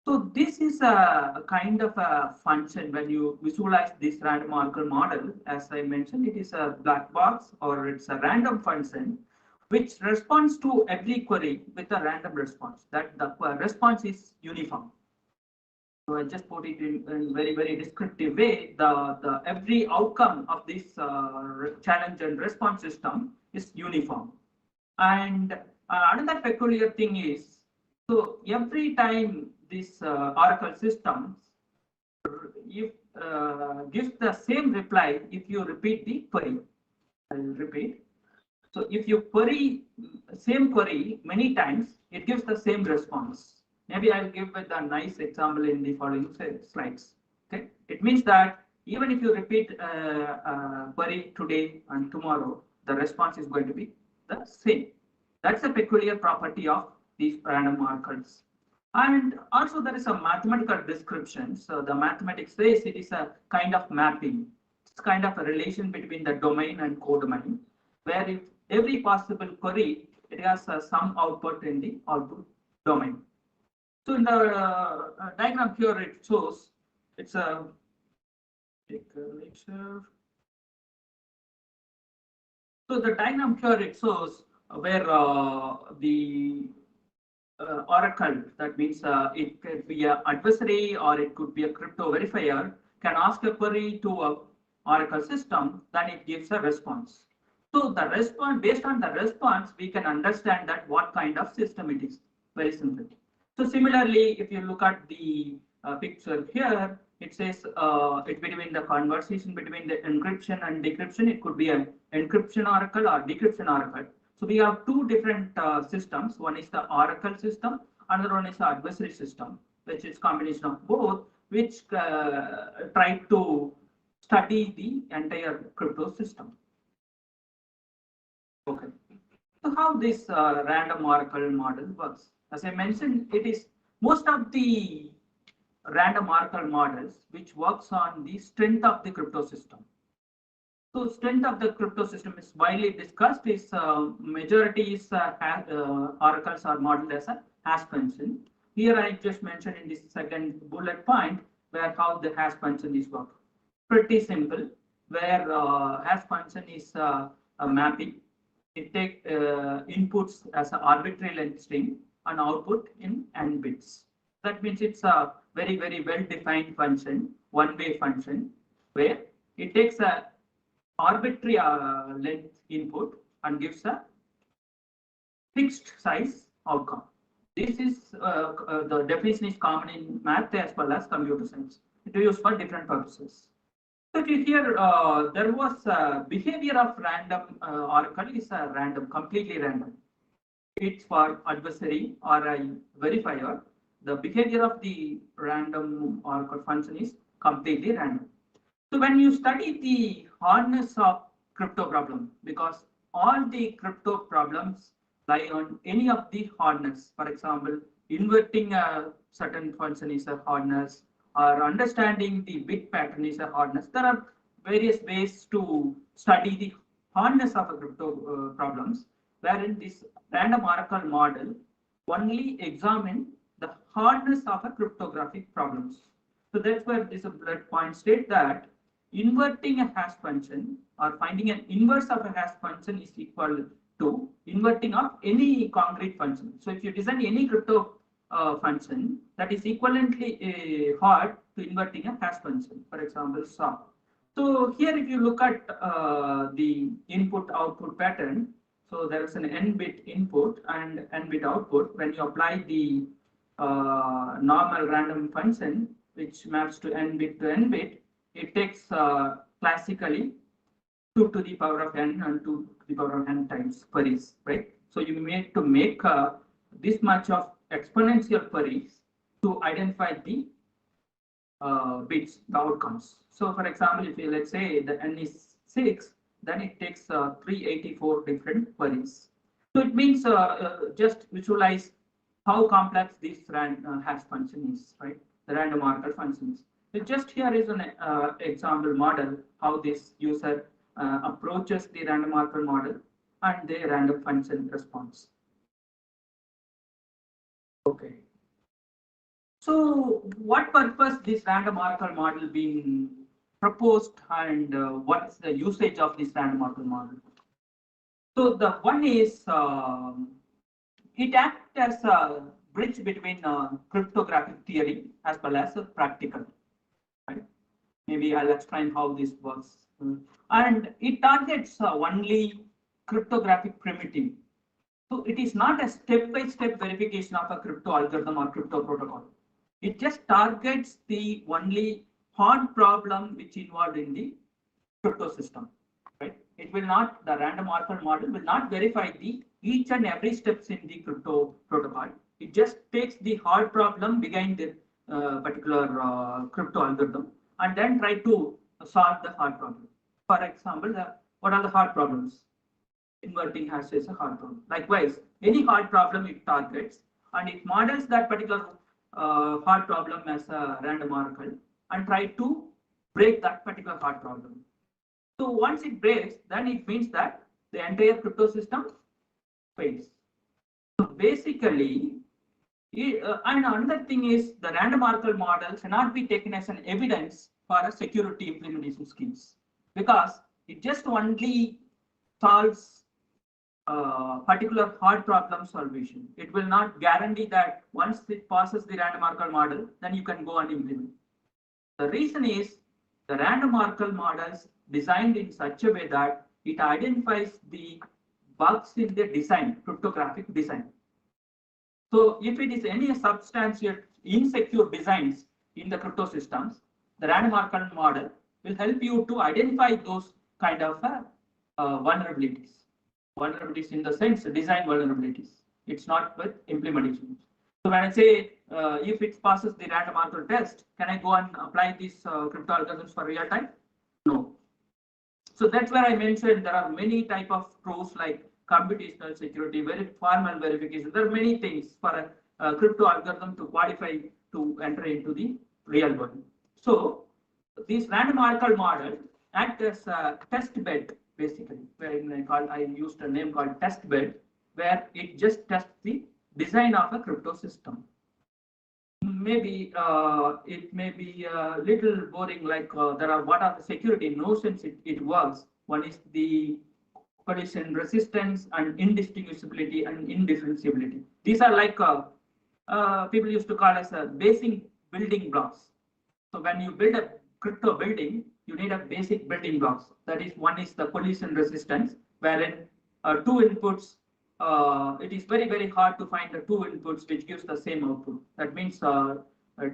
So this is a kind of a function when you visualize this random oracle model. As I mentioned, it is a black box, or it's a random function which responds to every query with a random response. That the response is uniform. So I just put it in very descriptive way. The every outcome of this challenge and response system is uniform. And another peculiar thing is, so every time this Oracle systems if gives the same reply if you repeat the query. I will repeat. So if you query same query many times, it gives the same response. Maybe I'll give with a nice example in the following slides. Okay, it means that even if you repeat query today and tomorrow, the response is going to be the same. That's a peculiar property of these random oracles. And also there is a mathematical description. So the mathematics says it is a kind of mapping. It's kind of a relation between the domain and codomain, where if every possible query, it has some output in the output domain. So in the diagram here, it shows it's a take a lecture. So the diagram here it shows where the oracle, that means it could be an adversary or it could be a crypto verifier, can ask a query to a oracle system, then it gives a response. So the response, based on the response, we can understand that what kind of system it is. Very simple. So similarly, if you look at the picture here, it says it's between the conversation between the encryption and decryption. It could be an encryption oracle or decryption oracle. So we have two different systems. One is the oracle system, another one is the adversary system, which is combination of both, which try to study the entire crypto system. Okay. So how this random oracle model works? As I mentioned, it is most of the random oracle models which works on the strength of the crypto system. So strength of the crypto system is widely discussed. Is majority is oracles are modeled as a hash function. Here I just mentioned in this second bullet point where how the hash function is worked. Pretty simple. Where hash function is a mapping. It takes inputs as an arbitrary length string and output in n bits. That means it's a very well defined function, one-way function, where it takes a arbitrary length input and gives a fixed size outcome. This is the definition is common in math as well as computer science. It is used for different purposes. So here there was behavior of random oracle is random, completely random. It's for adversary or a verifier. The behavior of the random oracle function is completely random. So when you study the hardness of crypto problem, because all the crypto problems lie on any of the hardness. For example, inverting a certain function is a hardness, or understanding the bit pattern is a hardness. There are various ways to study the hardness of a crypto problems, wherein this random oracle model only examine the hardness of a cryptographic problems. So that's where this bullet point state that inverting a hash function or finding an inverse of a hash function is equal to inverting of any concrete function. So if you design any crypto function, that is equivalently hard to inverting a hash function, for example, SOP. So here if you look at the input-output pattern, so there is an n-bit input and n-bit output. When you apply the normal random function, which maps to n-bit to n-bit, it takes classically 2 to the power of n and 2 to the power of n times queries, right? So you need to make this much of exponential queries to identify the bits, the outcomes. So for example, if you, let's say the n is 6, then it takes 384 different queries. So it means just visualize how complex this hash function is, right? The random oracle functions. So just here is an example model how this user approaches the random oracle model and the random function response. Okay. So what purpose this random oracle model being proposed, and what is the usage of this random oracle model? So the one is it acts as bridge between cryptographic theory as well as practical. Right? Maybe I'll explain how this works. And it targets only cryptographic primitive. So it is not a step-by-step verification of a crypto algorithm or crypto protocol. It just targets the only hard problem which involved in the crypto system. Right? It will not, the random oracle model will not verify the each and every steps in the crypto protocol. It just takes the hard problem behind the particular crypto algorithm and then try to solve the hard problem. For example, what are the hard problems? Inverting hash is a hard problem. Likewise, any hard problem it targets and it models that particular hard problem as a random oracle and try to break that particular hard problem. So once it breaks, then it means that the entire crypto system fails. So basically, and another thing is the random oracle model cannot be taken as an evidence for a security implementation schemes because it just only solves particular hard problem solution. It will not guarantee that once it passes the random oracle model, then you can go and implement. The reason is the random oracle models designed in such a way that it identifies the bugs in the design, cryptographic design. So if it is any substantial insecure designs in the crypto systems, the random oracle model will help you to identify those kind of vulnerabilities. Vulnerabilities in the sense design vulnerabilities. It's not with implementation. So when I say if it passes the random oracle test, can I go and apply these crypto algorithms for real time? No. So that's where I mentioned there are many type of proofs like computational security, very formal verification. There are many things for a crypto algorithm to qualify to enter into the real world. So this random oracle model act as a test bed basically, where I used a name called test bed, where it just tests the design of a crypto system. Maybe it may be a little boring, like there are what are the security notions it works. One is the collision resistance and indistinguishability and indifferentiability. These are like people used to call as a basic building blocks. So when you build a crypto building, you need a basic building blocks. That is, one is the collision resistance, wherein two inputs. It is very hard to find the two inputs which gives the same output. That means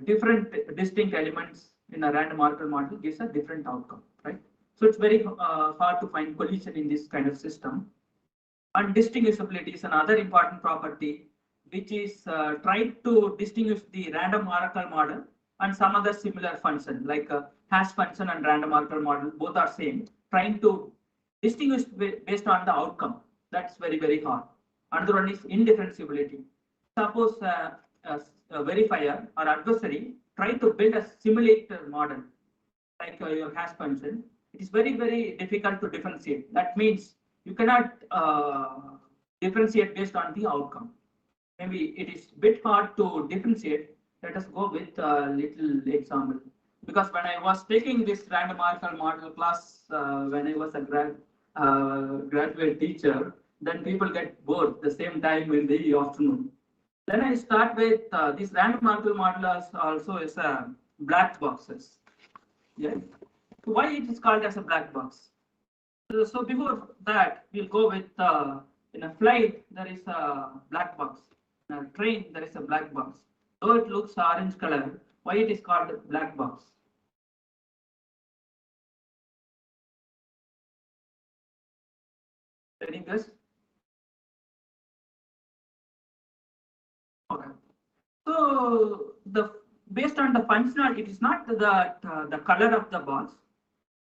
different distinct elements in a random oracle model gives a different outcome, right? So it's very hard to find collision in this kind of system. And distinguishability is another important property, which is tried to distinguish the random oracle model and some other similar function like hash function and random oracle model, both are same. Trying to distinguish based on the outcome. That's very hard. Another one is indifferentiability. Suppose a verifier or adversary try to build a simulator model like your hash function. It is very difficult to differentiate. That means you cannot differentiate based on the outcome. Maybe it is a bit hard to differentiate. Let us go with a little example. Because when I was taking this random oracle model class, when I was a graduate teacher, then people get bored the same time in the afternoon. Then I start with this random oracle model also is a black boxes. Yeah. So why it is called as a black box? So before that, we'll go with in a flight there is a black box. In a train there is a black box. Though it looks orange color, why it is called a black box? Any guess? Okay. So based on the functionality, it is not the color of the box.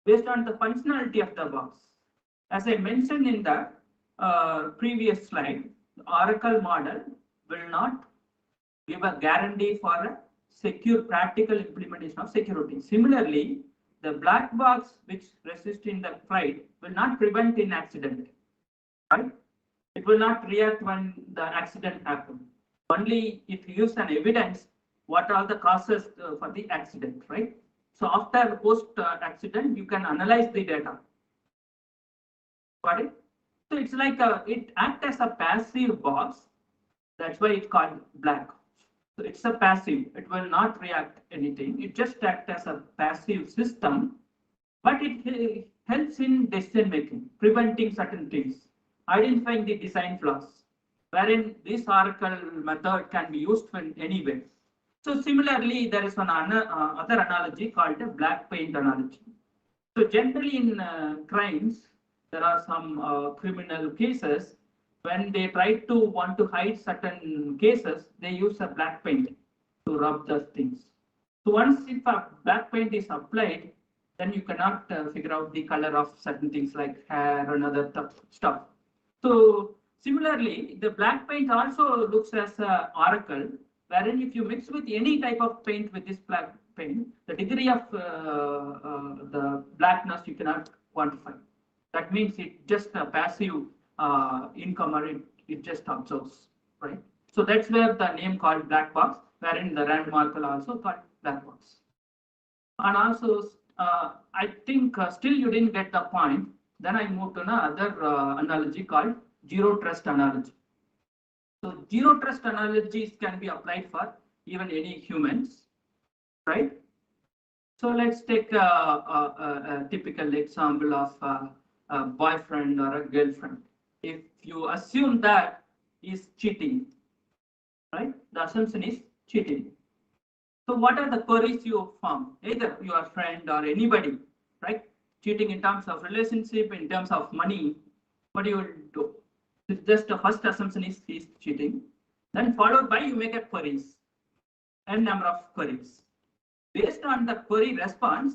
Based on the functionality of the box, as I mentioned in the previous slide, the Oracle model will not give a guarantee for a secure practical implementation of security. Similarly, the black box which resists in the flight will not prevent an accident. Right? It will not react when the accident happens. Only it gives an evidence what are the causes for the accident, right? So after post accident, you can analyze the data. Got it? So it's like it acts as a passive box. That's why it's called black. So it's a passive. It will not react anything. It just acts as a passive system, but it helps in decision making, preventing certain things, identifying the design flaws, wherein this Oracle method can be used in any way. So similarly, there is one other analogy called the black paint analogy. So generally in crimes, there are some criminal cases. When they try to want to hide certain cases, they use a black paint to rub the things. So once if a black paint is applied, then you cannot figure out the color of certain things like hair and other stuff. So similarly, the black paint also looks as an oracle, wherein if you mix with any type of paint with this black paint, the degree of the blackness you cannot quantify. That means it just a passive incomer, it just observes, right? So that's where the name called black box, wherein the random oracle also called black box. And also, I think still you didn't get the point. Then I moved to another analogy called zero trust analogy. So zero trust analogies can be applied for even any humans, right? So let's take a typical example of a boyfriend or a girlfriend. If you assume that is cheating, right? The assumption is cheating. So what are the queries you form? Either your friend or anybody, right? Cheating in terms of relationship, in terms of money, what do you do? It's just the first assumption is he's cheating. Then followed by you make a queries, n number of queries. Based on the query response,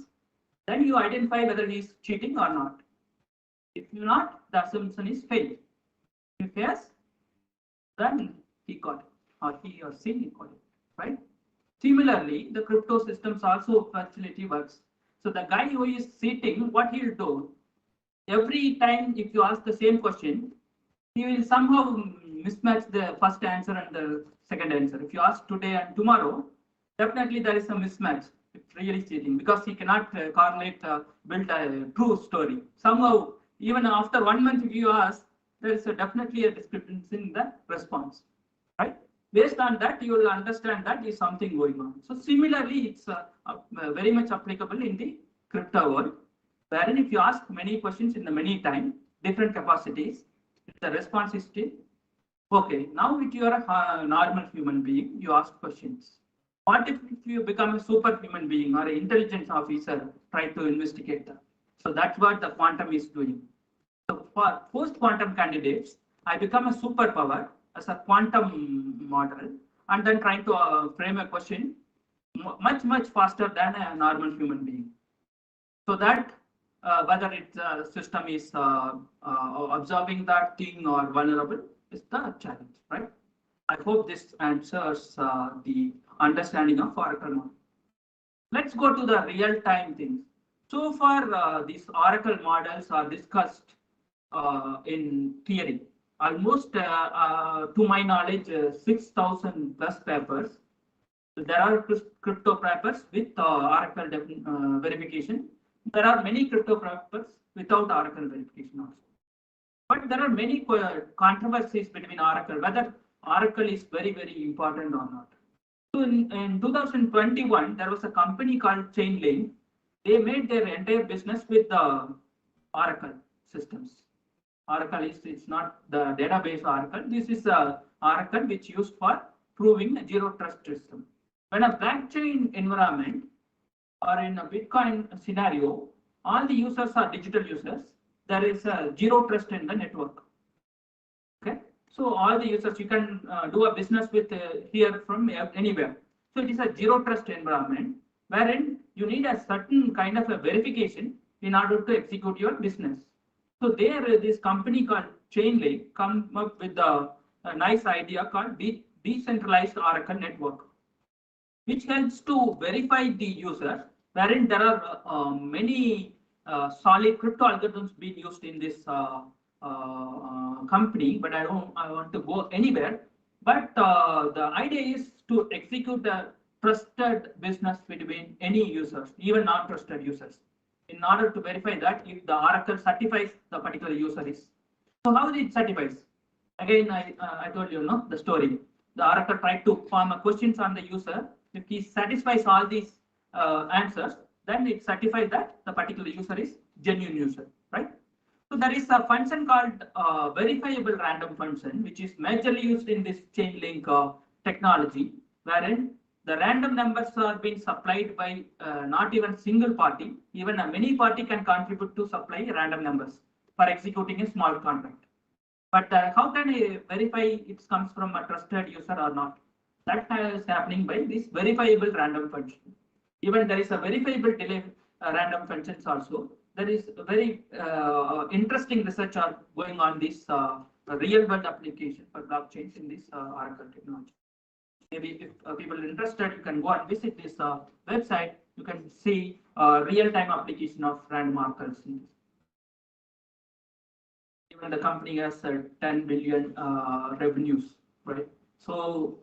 then you identify whether he is cheating or not. If not, the assumption is failed. If yes, then he got it, or he or she got it, right? Similarly, the crypto systems also facility works. So the guy who is cheating, what he'll do, every time if you ask the same question, he will somehow mismatch the first answer and the second answer. If you ask today and tomorrow, definitely there is a mismatch. It's really cheating because he cannot correlate, build a true story. Somehow, even after 1 month, if you ask, there is definitely a discrepancy in the response, right? Based on that, you will understand that is something going on. So similarly, it's very much applicable in the crypto world, wherein if you ask many questions in the many time, different capacities, the response is still okay. Now, if you are a normal human being, you ask questions. What if you become a superhuman being or an intelligence officer, try to investigate that? So that's what the quantum is doing. So for post-quantum candidates, I become a superpower as a quantum model and then trying to frame a question much faster than a normal human being. So that whether its system is observing that thing or vulnerable is the challenge, right? I hope this answers the understanding of Oracle model. Let's go to the real-time things. So far, these Oracle models are discussed in theory. Almost, to my knowledge, 6,000 plus papers. So there are crypto papers with Oracle verification. There are many crypto papers without Oracle verification also. But there are many controversies between Oracle, whether Oracle is very, very important or not. So in 2021, there was a company called Chainlink. They made their entire business with the Oracle systems. Oracle is, it's not the database Oracle. This is a Oracle which used for proving a zero trust system. When a blockchain environment or in a Bitcoin scenario, all the users are digital users. There is a zero trust in the network. Okay, so all the users, you can do a business with here from anywhere. So it is a zero trust environment wherein you need a certain kind of a verification in order to execute your business. So there, this company called Chainlink come up with a nice idea called decentralized Oracle network, which helps to verify the user, wherein there are many solid crypto algorithms being used in this company, but I want to go anywhere. But the idea is to execute a trusted business between any users, even non-trusted users, in order to verify that if the Oracle certifies the particular user is. So how it certifies? Again, I told you, the story. the oracle tried to form a questions on the user. If he satisfies all these answers, then it certifies that the particular user is genuine user, right? So there is a function called verifiable random function, which is majorly used in this chain link technology, wherein the random numbers are being supplied by not even single party, even a many party can contribute to supply random numbers for executing a small contract. But how can I verify it comes from a trusted user or not? That is happening by this verifiable random function. Even there is a verifiable delay random functions also. There is a very interesting research are going on this real world application for blockchains in this Oracle technology. Maybe if people are interested, you can go and visit this website. You can see real-time application of random oracles. Even the company has 10 billion revenues, right? So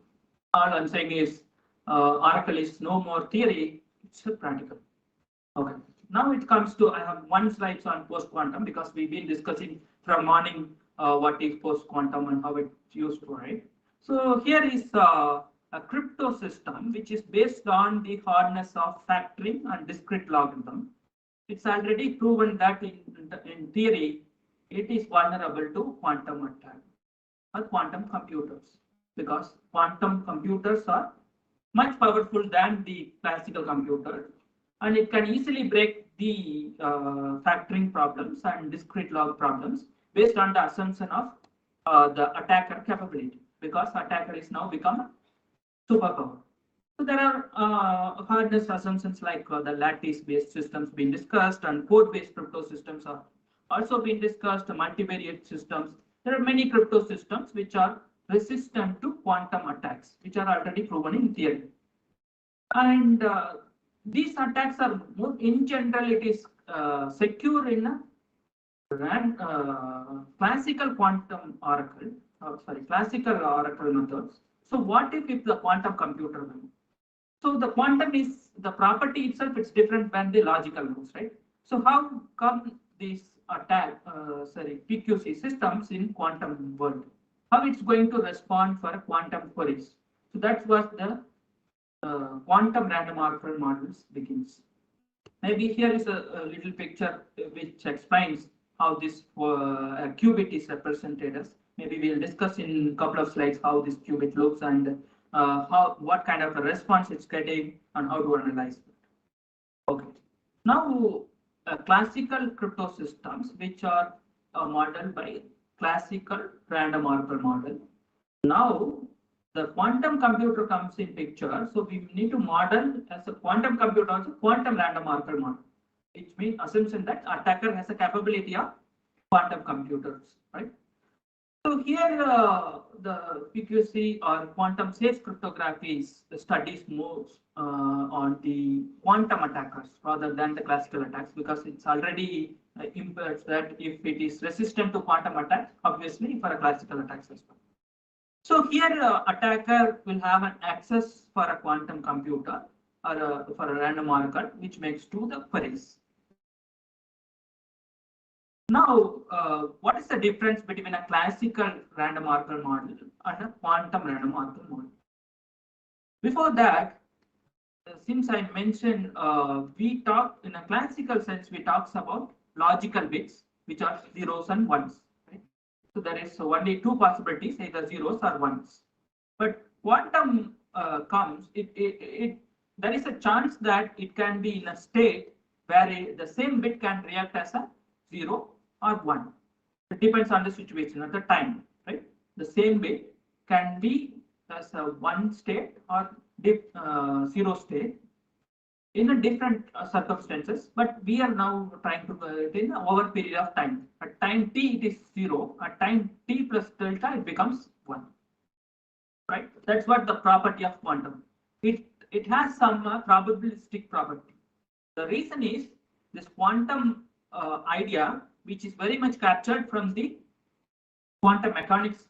all I'm saying is Oracle is no more theory, it's practical. Okay. Now it comes to, I have one slide on post-quantum because we've been discussing from morning what is post-quantum and how it's used for, right? So here is a crypto system which is based on the hardness of factoring and discrete logarithm. It's already proven that in theory, it is vulnerable to quantum attack or quantum computers, because quantum computers are much powerful than the classical computer, and it can easily break the factoring problems and discrete log problems based on the assumption of the attacker capability, because attacker is now become superpower. So there are hardness assumptions like the lattice-based systems being discussed, and code-based crypto systems are also being discussed, multivariate systems. There are many crypto systems which are resistant to quantum attacks, which are already proven in theory. And these attacks are more, in general, it is secure in a classical quantum oracle, classical oracle methods. So what if the quantum computer wins? So the quantum is the property itself, it's different than the logical rules, right? So how come these attack, PQC systems in quantum world, how it's going to respond for a quantum queries? So that's what the quantum random oracle models begins. Maybe here is a little picture which explains how this qubit is represented as. Maybe we'll discuss in a couple of slides how this qubit looks and what kind of a response it's getting and how to analyze it. Okay. Now, classical crypto systems, which are modeled by classical random oracle model. Now, the quantum computer comes in picture, so we need to model as a quantum computer also quantum random oracle model, which means assumption that attacker has a capability of quantum computers, right? So here the PQC or quantum safe cryptography studies more on the quantum attackers rather than the classical attacks, because it's already impairs that if it is resistant to quantum attacks, obviously for a classical attacks as well. So here attacker will have an access for a quantum computer or for a random oracle, which makes to the queries. Now, what is the difference between a classical random oracle model and a quantum random oracle model? Before that, since I mentioned, we talk in a classical sense, we talks about logical bits, which are zeros and ones. Right? So there is only two possibilities, either zeros or ones. But quantum comes, there is a chance that it can be in a state where the same bit can react as a 0 or 1. It depends on the situation at the time, right? The same bit can be as a 1 state or 0 state in a different circumstances, but we are now trying to it in over period of time. At time t it is 0, at time t plus delta it becomes 1. Right? That's what the property of quantum. It has some probabilistic property. The reason is this quantum idea, which is very much captured from the quantum mechanics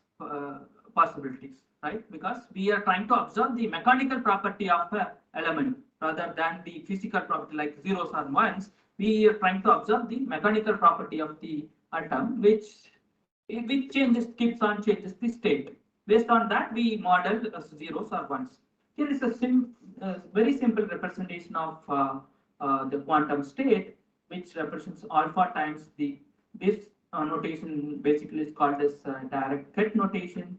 possibilities, right? Because we are trying to observe the mechanical property of an element rather than the physical property like zeros or ones. We are trying to observe the mechanical property of the atom, which changes, keeps on changes the state. Based on that, we model zeros or ones. Here is a very simple representation of the quantum state, which represents alpha times this notation basically is called as direct ket notation,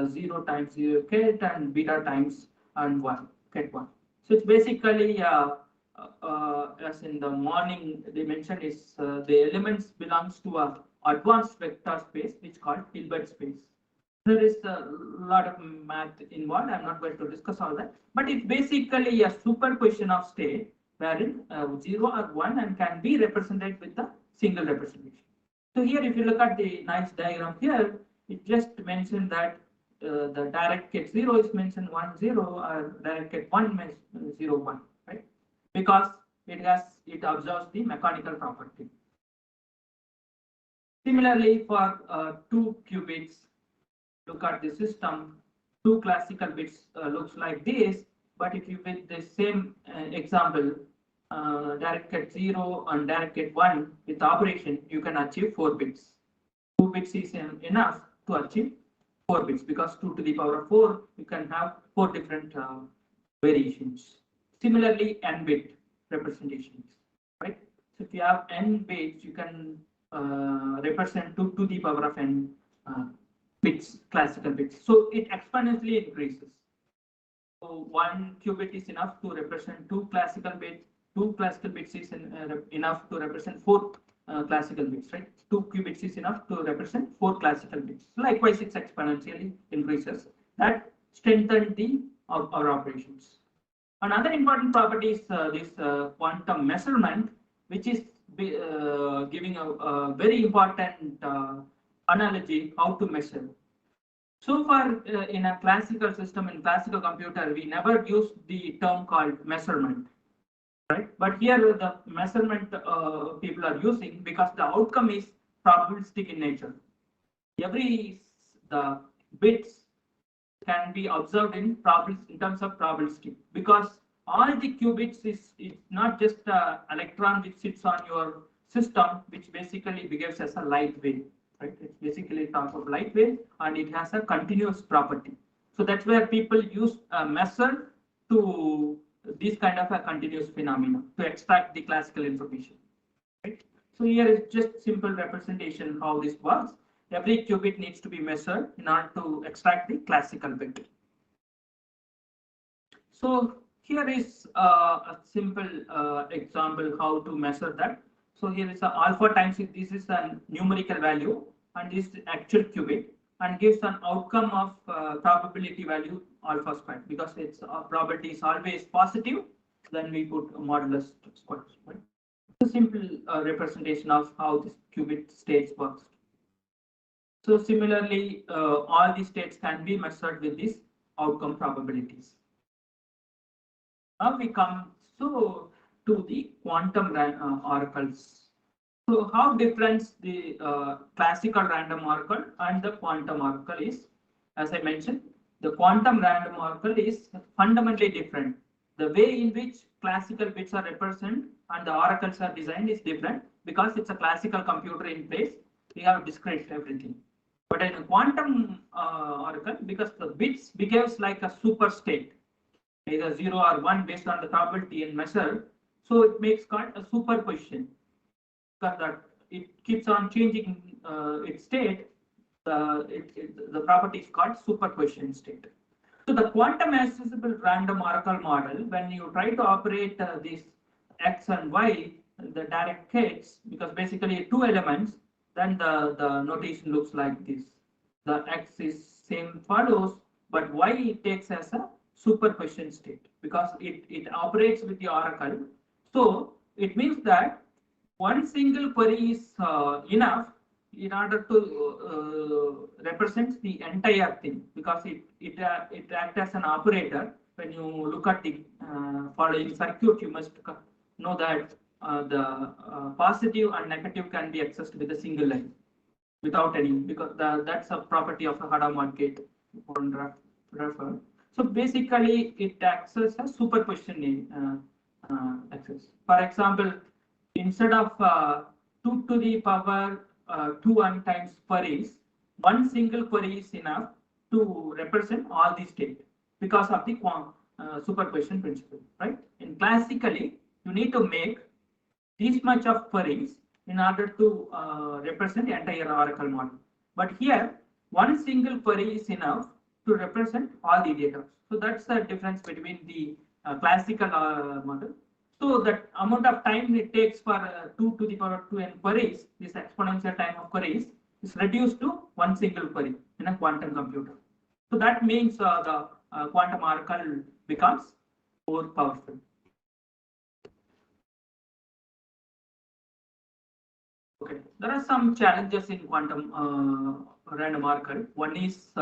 0 times 0 ket and beta times and 1 ket 1. So it's basically as in the morning they mentioned is the elements belongs to a advanced vector space which called Hilbert space. There is a lot of math involved. I'm not going to discuss all that, but it's basically a superposition of state wherein 0 or 1 and can be represented with the single representation. So here, if you look at the nice diagram here, it just mentioned that the direct ket 0 is mentioned 1 0 or direct ket 1 mentioned 0 1, right? Because it observes the mechanical property. Similarly, for 2 qubits, look at the system, 2 classical bits looks like this, but if you with the same example, direct ket 0 and direct ket 1 with operation, you can achieve 4 bits. 2 bits is enough to achieve 4 bits because 2 to the power of 4, you can have 4 different variations. Similarly, n bit representations, right? So if you have n bits, you can represent 2 to the power of n bits, classical bits. So it exponentially increases. So 1 qubit is enough to represent 2 classical bits. 2 classical bits is enough to represent 4 classical bits, right? 2 qubits is enough to represent 4 classical bits. Likewise, it's exponentially increases. That strengthens our operations. Another important property is this quantum measurement, which is giving a very important analogy how to measure. So far, in a classical system, in classical computer, we never used the term called measurement, right? But here the measurement people are using because the outcome is probabilistic in nature. The bits can be observed in terms of probabilistic because all the qubits is not just an electron which sits on your system, which basically behaves as a light wave. Right? It's basically a type of light wave and it has a continuous property. So that's where people use a measure to this kind of a continuous phenomena to extract the classical information. Right? So here is just simple representation how this works. Every qubit needs to be measured in order to extract the classical bit. So here is a simple example how to measure that. So here is a alpha times this is a numerical value and this is actual qubit and gives an outcome of probability value alpha squared because its probability is always positive. Then we put modulus squared. Right? A simple representation of how this qubit states works. So similarly, all these states can be measured with these outcome probabilities. Now we come to the quantum oracles. So how different the classical random oracle and the quantum oracle is? As I mentioned, the quantum random oracle is fundamentally different. The way in which classical bits are represented and the oracles are designed is different because it's a classical computer in place. We have discrete everything. But in a quantum oracle, because the bits behaves like a super state, either 0 or 1 based on the probability and measure. So it makes called a superposition. Because that it keeps on changing its state, the property is called superposition state. So the quantum accessible random oracle model, when you try to operate these x and y, the direct kets, because basically 2 elements, then the notation looks like this. The x is same follows, but y it takes as a superposition state because it operates with the oracle. So it means that one single query is enough in order to represent the entire thing because it acts as an operator. When you look at the following circuit, you must know that the positive and negative can be accessed with a single line without any, because that's a property of a Hadamard gate. So basically, it acts as a superposition access. For example, instead of 2 to the power 2 times queries, one single query is enough to represent all the state because of the superposition principle, right? And classically, you need to make this much of queries in order to represent the entire Oracle model. But here, one single query is enough to represent all the data. So that's the difference between the classical model. So that amount of time it takes for 2 to the power 2n queries, this exponential time of queries is reduced to one single query in a quantum computer. So that means the quantum oracle becomes more powerful. Okay, there are some challenges in quantum random oracle. One is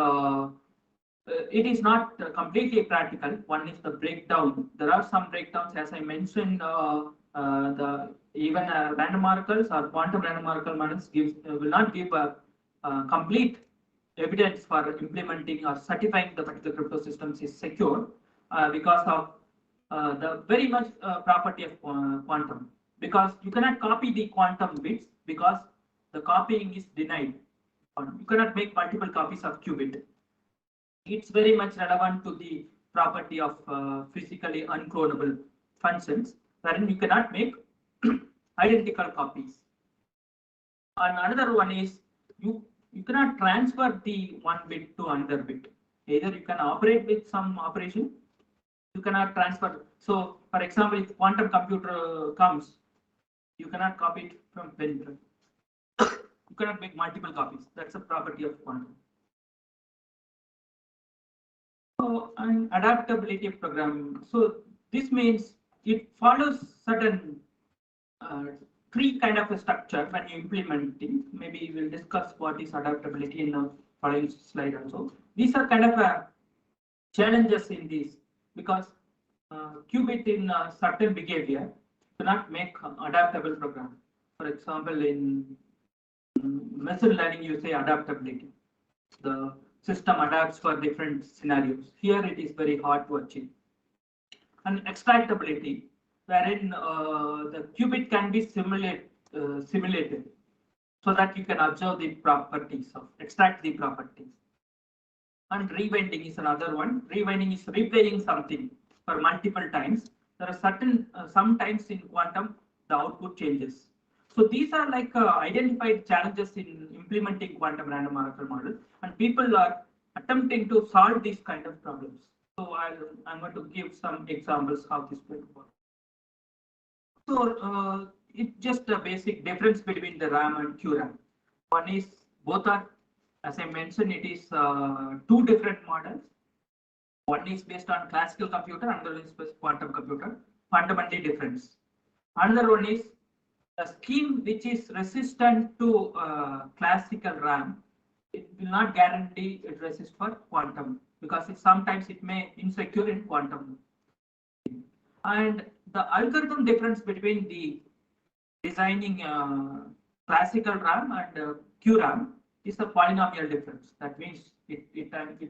it is not completely practical. One is the breakdown. There are some breakdowns, as I mentioned. The even random oracles or quantum random oracle models will not give a complete evidence for implementing or certifying the particular crypto systems is secure because of the very much property of quantum. Because you cannot copy the quantum bits because the copying is denied. You cannot make multiple copies of qubit. It's very much relevant to the property of physically unclonable functions, wherein you cannot make identical copies. And another one is you cannot transfer the one bit to another bit. Either you can operate with some operation, you cannot transfer. So, for example, if quantum computer comes, you cannot copy it from pen drive. You cannot make multiple copies. That's a property of quantum. So, an adaptability program. So this means it follows certain tree kind of a structure when you implement it. Maybe we'll discuss what is adaptability in the following slide also. These are kind of challenges in this because qubit in certain behavior cannot make adaptable program. For example, in machine learning, you say adaptability. The system adapts for different scenarios. Here it is very hard to achieve. And extractability, wherein the qubit can be simulated so that you can observe the properties of extract the properties. And rewinding is another one. Rewinding is replaying something for multiple times. There are certain sometimes in quantum the output changes. So these are like identified challenges in implementing quantum random oracle model, and people are attempting to solve these kind of problems. So I'm going to give some examples how this will work. So it's just a basic difference between the RAM and QRAM. One is both are, as I mentioned, it is two different models. One is based on classical computer, another is based quantum computer. Fundamentally difference. Another one is a scheme which is resistant to classical RAM. It will not guarantee it resist for quantum because sometimes it may insecure in quantum. And the algorithm difference between the designing classical RAM and QRAM is a polynomial difference. That means it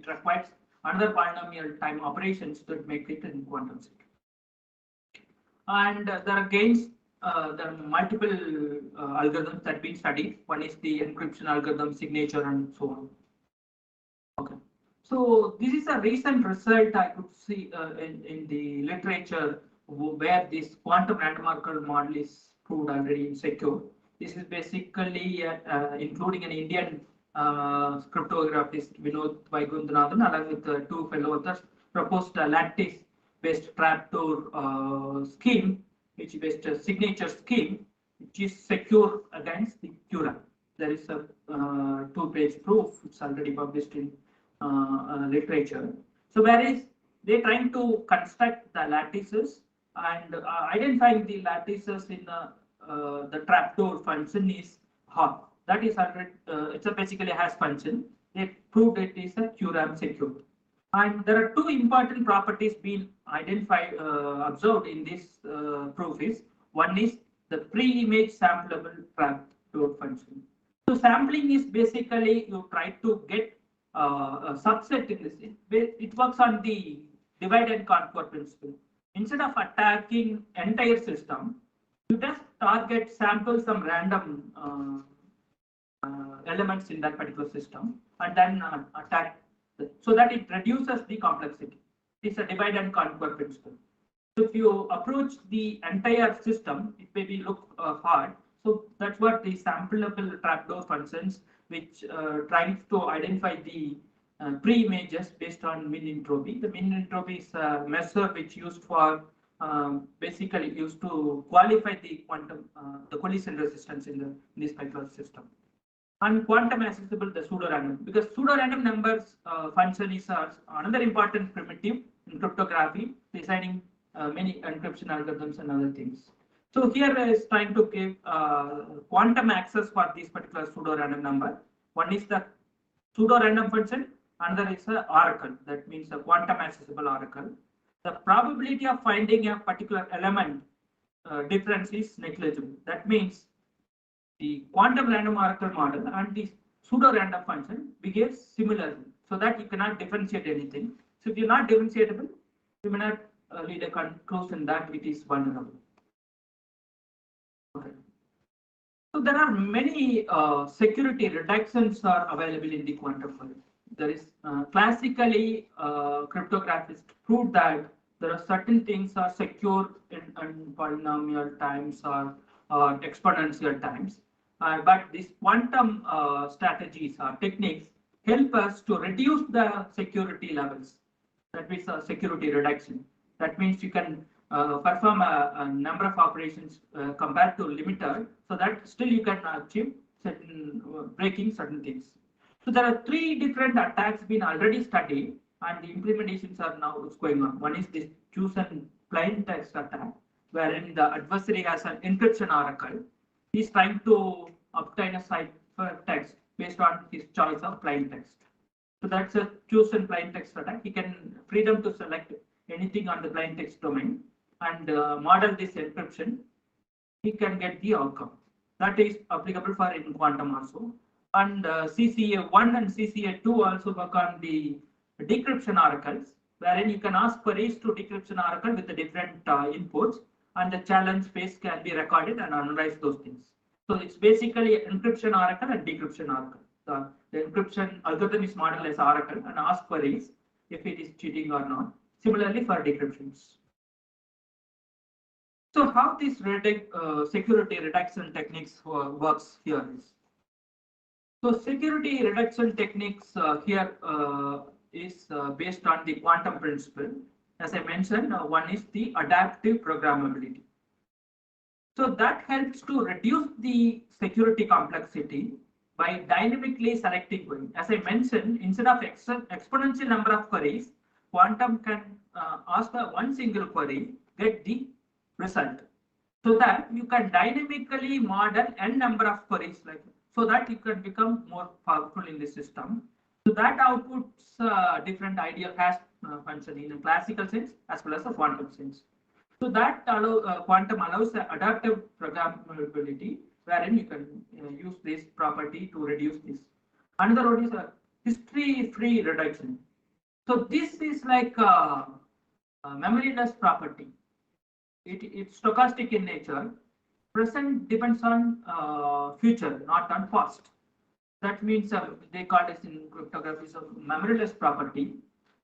requires another polynomial time operations to make it in quantum state. And there are gains. There are multiple algorithms that have been studied. One is the encryption algorithm, signature, and so on. Okay. So this is a recent result I could see in the literature where this quantum random oracle model is proved already insecure. This is basically including an Indian cryptographist Vinod Vaikunthanathan along with two fellow authors proposed a lattice-based trapdoor scheme, which is based a signature scheme, which is secure against the QRAM. There is a two-page proof. It's already published in literature. So whereas they're trying to construct the lattices and identifying the lattices in the trapdoor function is hard. That is it's basically a hash function. They proved it is a QRAM secure. And there are two important properties being identified, observed in this proof is one is the pre-image sampleable trapdoor function. So sampling is basically you try to get a subset in this. It works on the divide and conquer principle. Instead of attacking entire system, you just target sample some random elements in that particular system and then attack so that it reduces the complexity. It's a divide and conquer principle. So if you approach the entire system, it may be look hard. So that's what the sampleable trapdoor functions, which tries to identify the pre-images based on mean entropy. The mean entropy is a measure which used for basically used to qualify the quantum the collision resistance in this particular system. And quantum accessible the pseudo-random, because pseudo-random numbers function is another important primitive in cryptography, designing many encryption algorithms and other things. So here is trying to give quantum access for this particular pseudo-random number. One is the pseudo-random function, another is the oracle, that means the quantum accessible oracle. The probability of finding a particular element difference is negligible. That means the quantum random oracle model and the pseudo-random function behaves similarly, so that you cannot differentiate anything. So if you're not differentiable, you may not lead a conclusion that it is vulnerable. Okay. So there are many security reductions are available in the quantum world. There is classically cryptographists proved that there are certain things are secure in polynomial times or exponential times. But these quantum strategies or techniques help us to reduce the security levels. That means security reduction. That means you can perform a number of operations compared to limiter, so that still you can achieve certain breaking certain things. So there are 3 different attacks been already studied, and the implementations are now going on. One is this chosen plain text attack, wherein the adversary has an encryption oracle. He's trying to obtain a ciphertext based on his choice of plain text. So that's a chosen plain text attack. He can freedom to select anything on the plain text domain and model this encryption. He can get the outcome. That is applicable for in quantum also. And CCA1 and CCA2 also work on the decryption oracles, wherein you can ask queries to decryption oracle with the different inputs, and the challenge space can be recorded and analyze those things. So it's basically encryption oracle and decryption oracle. The encryption algorithm is modeled as oracle and ask queries if it is cheating or not. Similarly for decryptions. So how this security reduction techniques works here is. So security reduction techniques here is based on the quantum principle. As I mentioned, one is the adaptive programmability. So that helps to reduce the security complexity by dynamically selecting query. As I mentioned, instead of exponential number of queries, quantum can ask one single query, get the result. So that you can dynamically model n number of queries, like so that you can become more powerful in the system. So that outputs different ideal hash function in a classical sense as well as a quantum sense. So that quantum allows adaptive programmability, wherein you can use this property to reduce this. Another one is a history-free reduction. So this is like a memoryless property. It's stochastic in nature. Present depends on future, not on past. That means they call this in cryptography a memoryless property.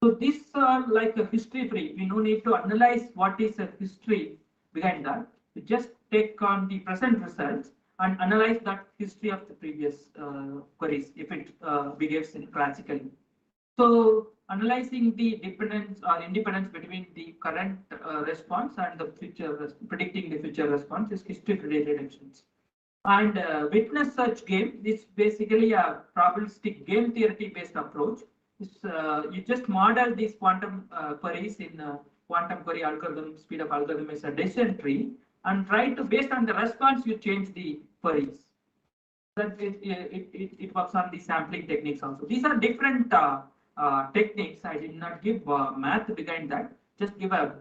So this like a history free. We no need to analyze what is a history behind that. We just take on the present results and analyze that history of the previous queries if it behaves in classically. So analyzing the dependence or independence between the current response and the future, predicting the future response is history-related actions. And witness search game is basically a probabilistic game theory-based approach. You just model these quantum queries in quantum query algorithm, speed of algorithm is a decision tree, and try to, based on the response, you change the queries. That it works on the sampling techniques also. These are different techniques. I did not give math behind that, just give a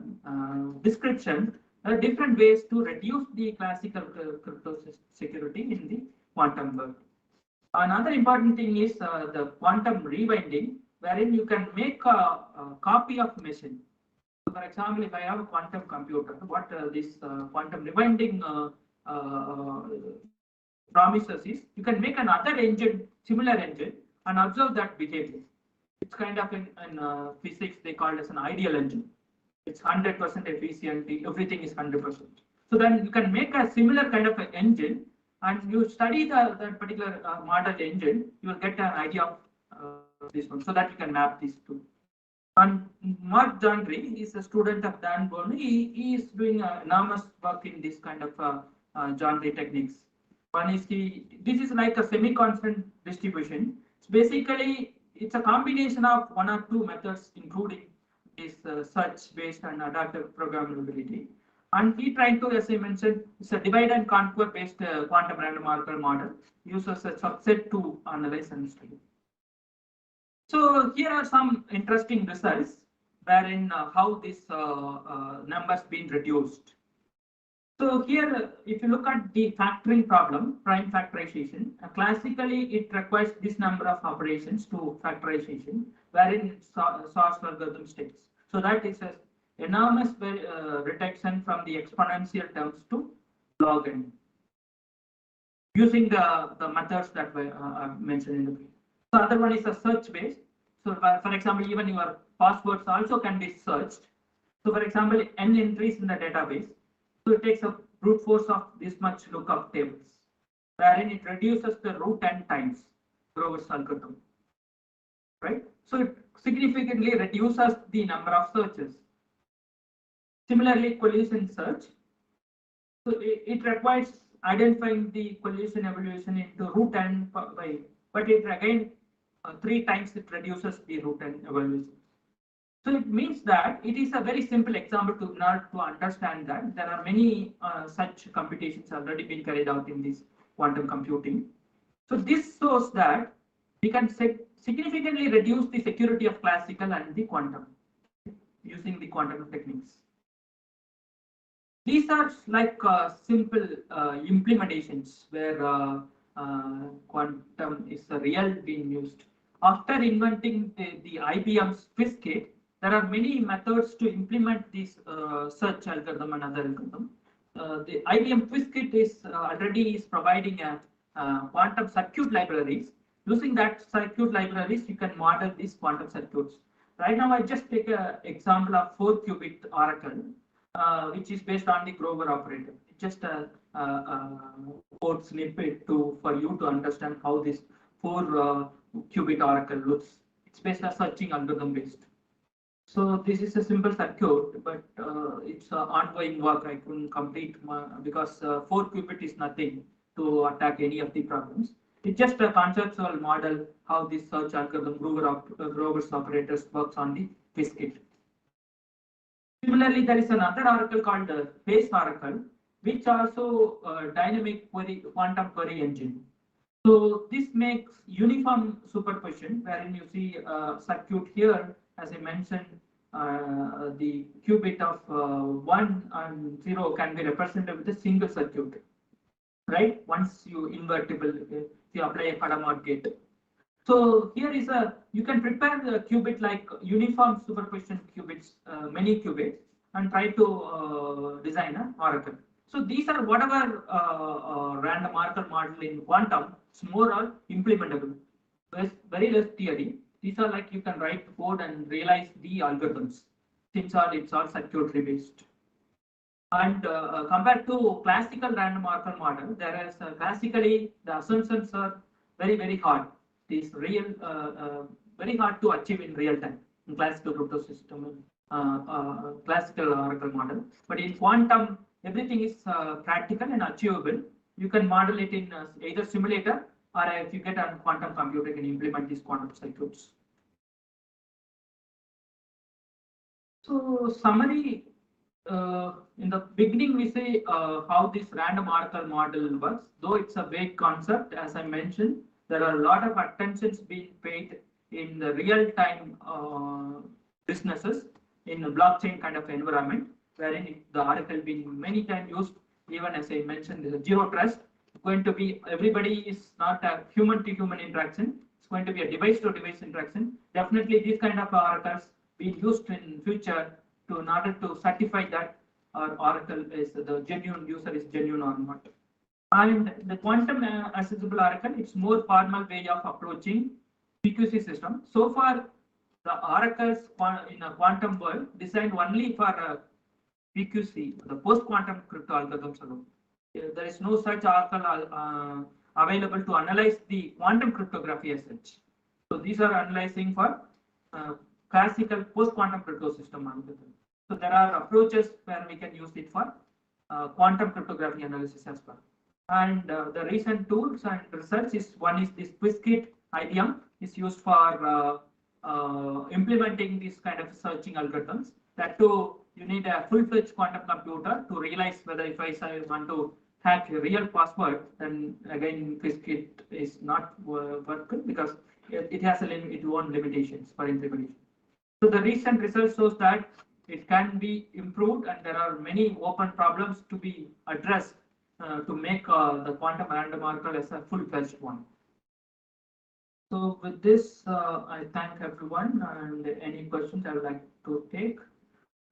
description, different ways to reduce the classical crypto security in the quantum world. Another important thing is the quantum rewinding, wherein you can make a copy of machine. So for example, if I have a quantum computer, what this quantum rewinding promises is you can make another engine, similar engine, and observe that behavior. It's kind of in physics they call it as an ideal engine. It's 100% efficient. Everything is 100%. So then you can make a similar kind of an engine, and you study that particular model engine. You will get an idea of this one, so that you can map these two. And Mark Jandry is a student of Dan Burney. He is doing enormous work in this kind of Jandry techniques. One is this is like a semi-constant distribution. It's basically, it's a combination of one or two methods, including this search-based and adaptive programmability. And he tried to, as I mentioned, it's a divide and conquer based quantum random oracle model, uses a subset to analyze and study. So here are some interesting results wherein how this numbers been reduced. So here, if you look at the factoring problem, prime factorization, classically it requires this number of operations to factorization, wherein source algorithm states. So that is an enormous reduction from the exponential terms to log n, using the methods that were mentioned in the previous. The other one is a search based. So for example, even your passwords also can be searched. So for example, n entries in the database. So it takes a brute force of this much lookup tables, wherein it reduces the root n times Grover's algorithm, right? So it significantly reduces the number of searches. Similarly, collision search. So it requires identifying the collision evaluation into root n by, but it again 3 times it reduces the root n evaluation. So it means that it is a very simple example to not to understand that there are many such computations already been carried out in this quantum computing. So this shows that we can significantly reduce the security of classical and the quantum using the quantum techniques. These are like simple implementations where quantum is real being used. After inventing the IBM's Qiskit, there are many methods to implement this search algorithm and other algorithm. The IBM Qiskit is already providing a quantum circuit libraries. Using that circuit libraries, you can model these quantum circuits. Right now, I just take an example of 4-qubit oracle, which is based on the Grover operator. It's just a code snippet for you to understand how this 4-qubit oracle looks. It's based on searching algorithm based. So this is a simple circuit, but it's ongoing work. I couldn't complete because 4-qubit is nothing to attack any of the problems. It's just a conceptual model how this search algorithm Grover's operators works on the Qiskit. Similarly, there is another oracle called the Phase oracle, which also dynamic quantum query engine. So this makes uniform superposition, wherein you see circuit here, as I mentioned, the qubit of 1 and 0 can be represented with a single circuit, right? Once you invertible, you apply a Kadamard gate. So here is you can prepare the qubit like uniform superposition qubits, many qubits, and try to design an oracle. So these are whatever random oracle model in quantum, it's more or implementable. There's very less theory. These are like you can write code and realize the algorithms. Since it's all circuitry based. And compared to classical random oracle model, there is classically the assumptions are very hard. It is real very hard to achieve in real time in classical crypto system, classical oracle model. But in quantum, everything is practical and achievable. You can model it in either simulator or if you get a quantum computer, you can implement these quantum circuits. So summary, in the beginning we say how this random oracle model works. Though it's a vague concept, as I mentioned, there are a lot of attentions being paid in the real-time businesses in a blockchain kind of environment, wherein the oracle being many times used. Even as I mentioned, there's a zero trust. It's going to be everybody is not a human-to-human interaction. It's going to be a device-to-device interaction. Definitely, these kind of oracles being used in future in order to certify that our oracle is the genuine user is genuine or not. And the quantum accessible oracle, it's more formal way of approaching PQC system. So far, the oracles in a quantum world designed only for PQC, the post-quantum crypto algorithms alone. There is no such oracle available to analyze the quantum cryptography as such. So these are analyzing for classical post-quantum crypto system algorithm. So there are approaches where we can use it for quantum cryptography analysis as well. And the recent tools and research is one is this Qiskit IBM is used for implementing these kind of searching algorithms. That too, you need a full-fledged quantum computer to realize whether if I want to hack a real password, then again Qiskit is not working because it has its own limitations for implementation. So the recent research shows that it can be improved, and there are many open problems to be addressed to make the quantum random oracle as a full-fledged one. So with this, I thank everyone, and any questions I would like to take.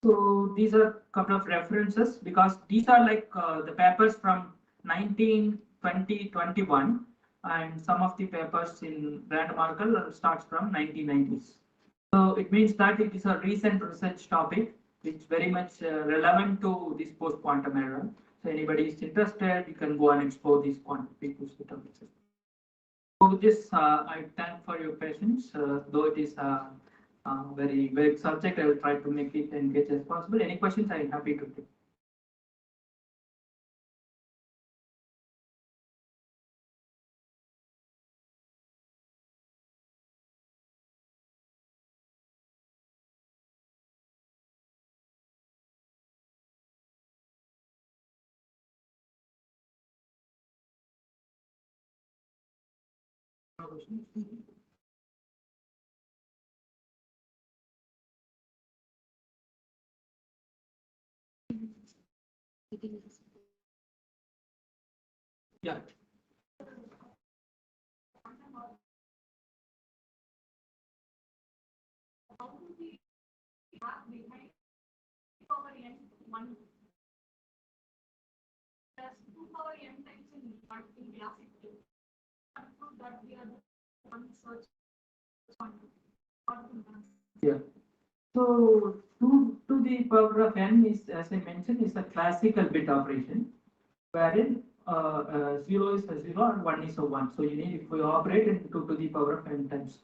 So these are a couple of references because these are like the papers from 19, 20, 21, and some of the papers in random oracle starts from 1990s. So it means that it is a recent research topic which is very much relevant to this post-quantum era. So anybody is interested, you can go and explore these quantum PQC topics. So with this, I thank for your patience. Though it is a very vague subject, I will try to make it engage as possible. Any questions, I am happy to take. Yeah. Yeah. So 2 to the power of n is, as I mentioned, is a classical bit operation, wherein 0 is a 0 and 1 is a 1. So you need, if we operate in 2 to the power of n times.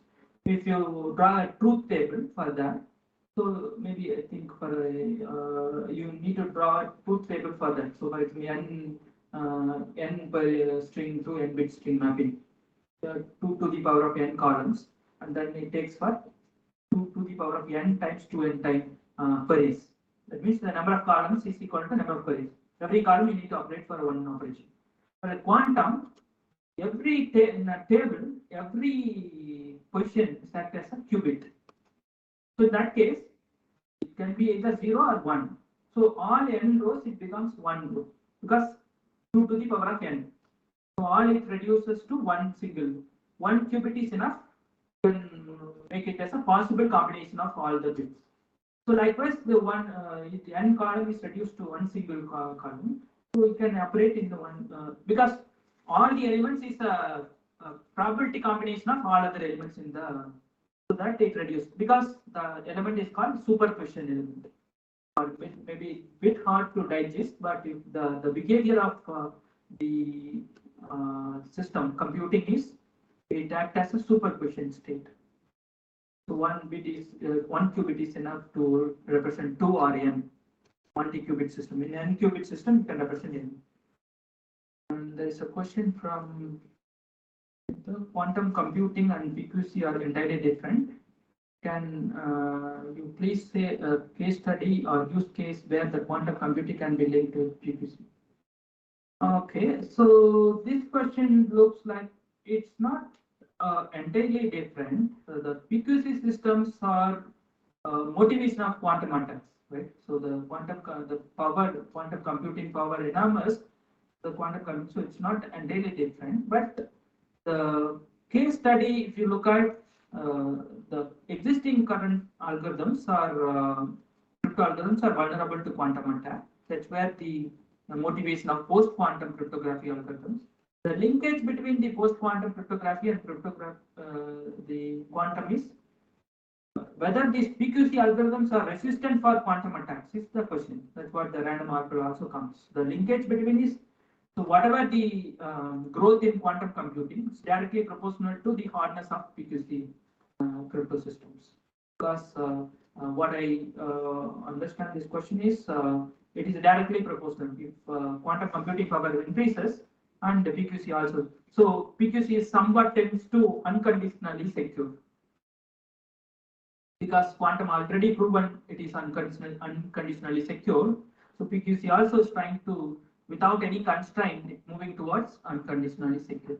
If you draw a truth table for that, so maybe I think for you need to draw a truth table for that. So for example, n by string to n bit string mapping, 2 to the power of n columns, and then it takes for 2 to the power of n times 2n time queries. That means the number of columns is equal to number of queries. Every column you need to operate for one operation. For a quantum, every in a table, every position is act as a qubit. So in that case, it can be either 0 or 1. So all n rows it becomes 1 row because 2 to the power of n. So all it reduces to one single. One qubit is enough. You can make it as a possible combination of all the bits. So likewise, the one the n column is reduced to one single column. So you can operate in the one because all the elements is a probability combination of all other elements in the, so that it reduced because the element is called superposition element. Or maybe a bit hard to digest, but if the behavior of the system computing is, it acts as a superposition state. So one bit is one qubit is enough to represent 2 or n. Multi-qubit system. In n qubit system, you can represent n. And there is a question from the quantum computing and PQC are entirely different. Can you please say a case study or use case where the quantum computing can be linked to PQC? Okay, so this question looks like it's not entirely different. The PQC systems are motivation of quantum attacks, right? So the quantum computing power enormous, the quantum computing, so it's not entirely different. But the case study, if you look at the existing current algorithms are crypto algorithms are vulnerable to quantum attack. That's where the motivation of post-quantum cryptography algorithms. The linkage between the post-quantum cryptography and the quantum is whether these PQC algorithms are resistant for quantum attacks is the question. That's what the random marker also comes. The linkage between is, so whatever the growth in quantum computing is directly proportional to the hardness of PQC crypto systems. Because what I understand this question is, it is directly proportional. If quantum computing power increases and the PQC also, so PQC is somewhat tends to unconditionally secure. Because quantum already proven it is unconditionally secure. So PQC also is trying to, without any constraint, moving towards unconditionally secure.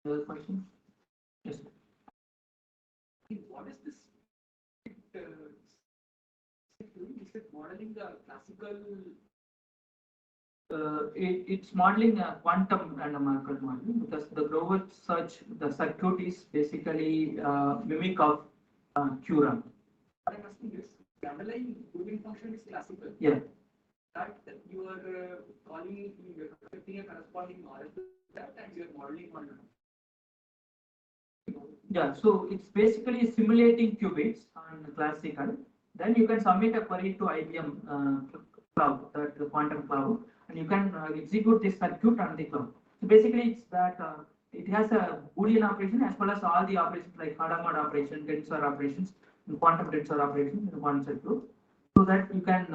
Other question? Yes. What is this? Is it modeling the classical? It's modeling a quantum random marker modeling, because the Grover search, the circuit is basically mimic of QRAM. What I'm asking is, the underlying moving function is classical. Yeah. That you are calling, you are expecting a corresponding model to that, and you are modeling on. Yeah, so it's basically simulating qubits on classical. Then you can submit a query to IBM cloud, the quantum cloud, and you can execute this circuit on the cloud. So basically, it's that it has a Boolean operation as well as all the operations like Hadamard operation, tensor operations, and quantum tensor operations in one circuit, so that you can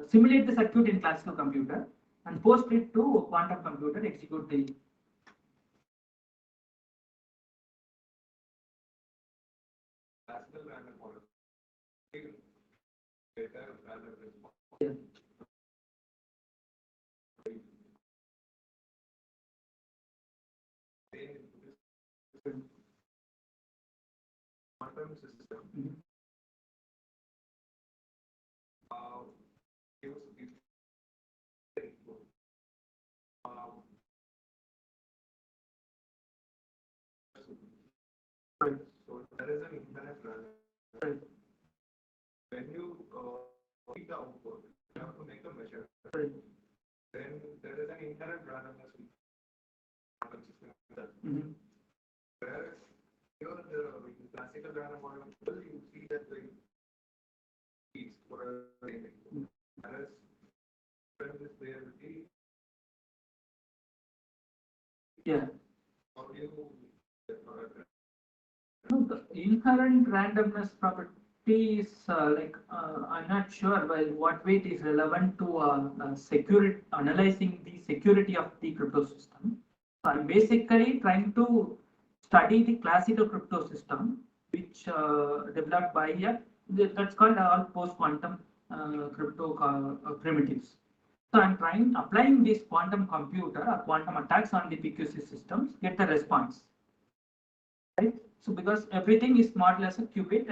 simulate the circuit in classical computer and post it to quantum computer, execute the. Classical random model. Yeah. Quantum system. Gives so there is an infinite random. When you see the output, you have to make a measure. Then there is an inherent randomness in quantum system. Whereas here the classical random model, you see that the keys for a whereas when this there will be. Yeah. How do you No, the inherent randomness property is like I'm not sure by what way it is relevant to security, analyzing the security of the crypto system. So I'm basically trying to study the classical crypto system, which developed by that's called all post-quantum crypto primitives. So I'm applying this quantum computer or quantum attacks on the PQC systems, get the response. Right? So because everything is modeled as a qubit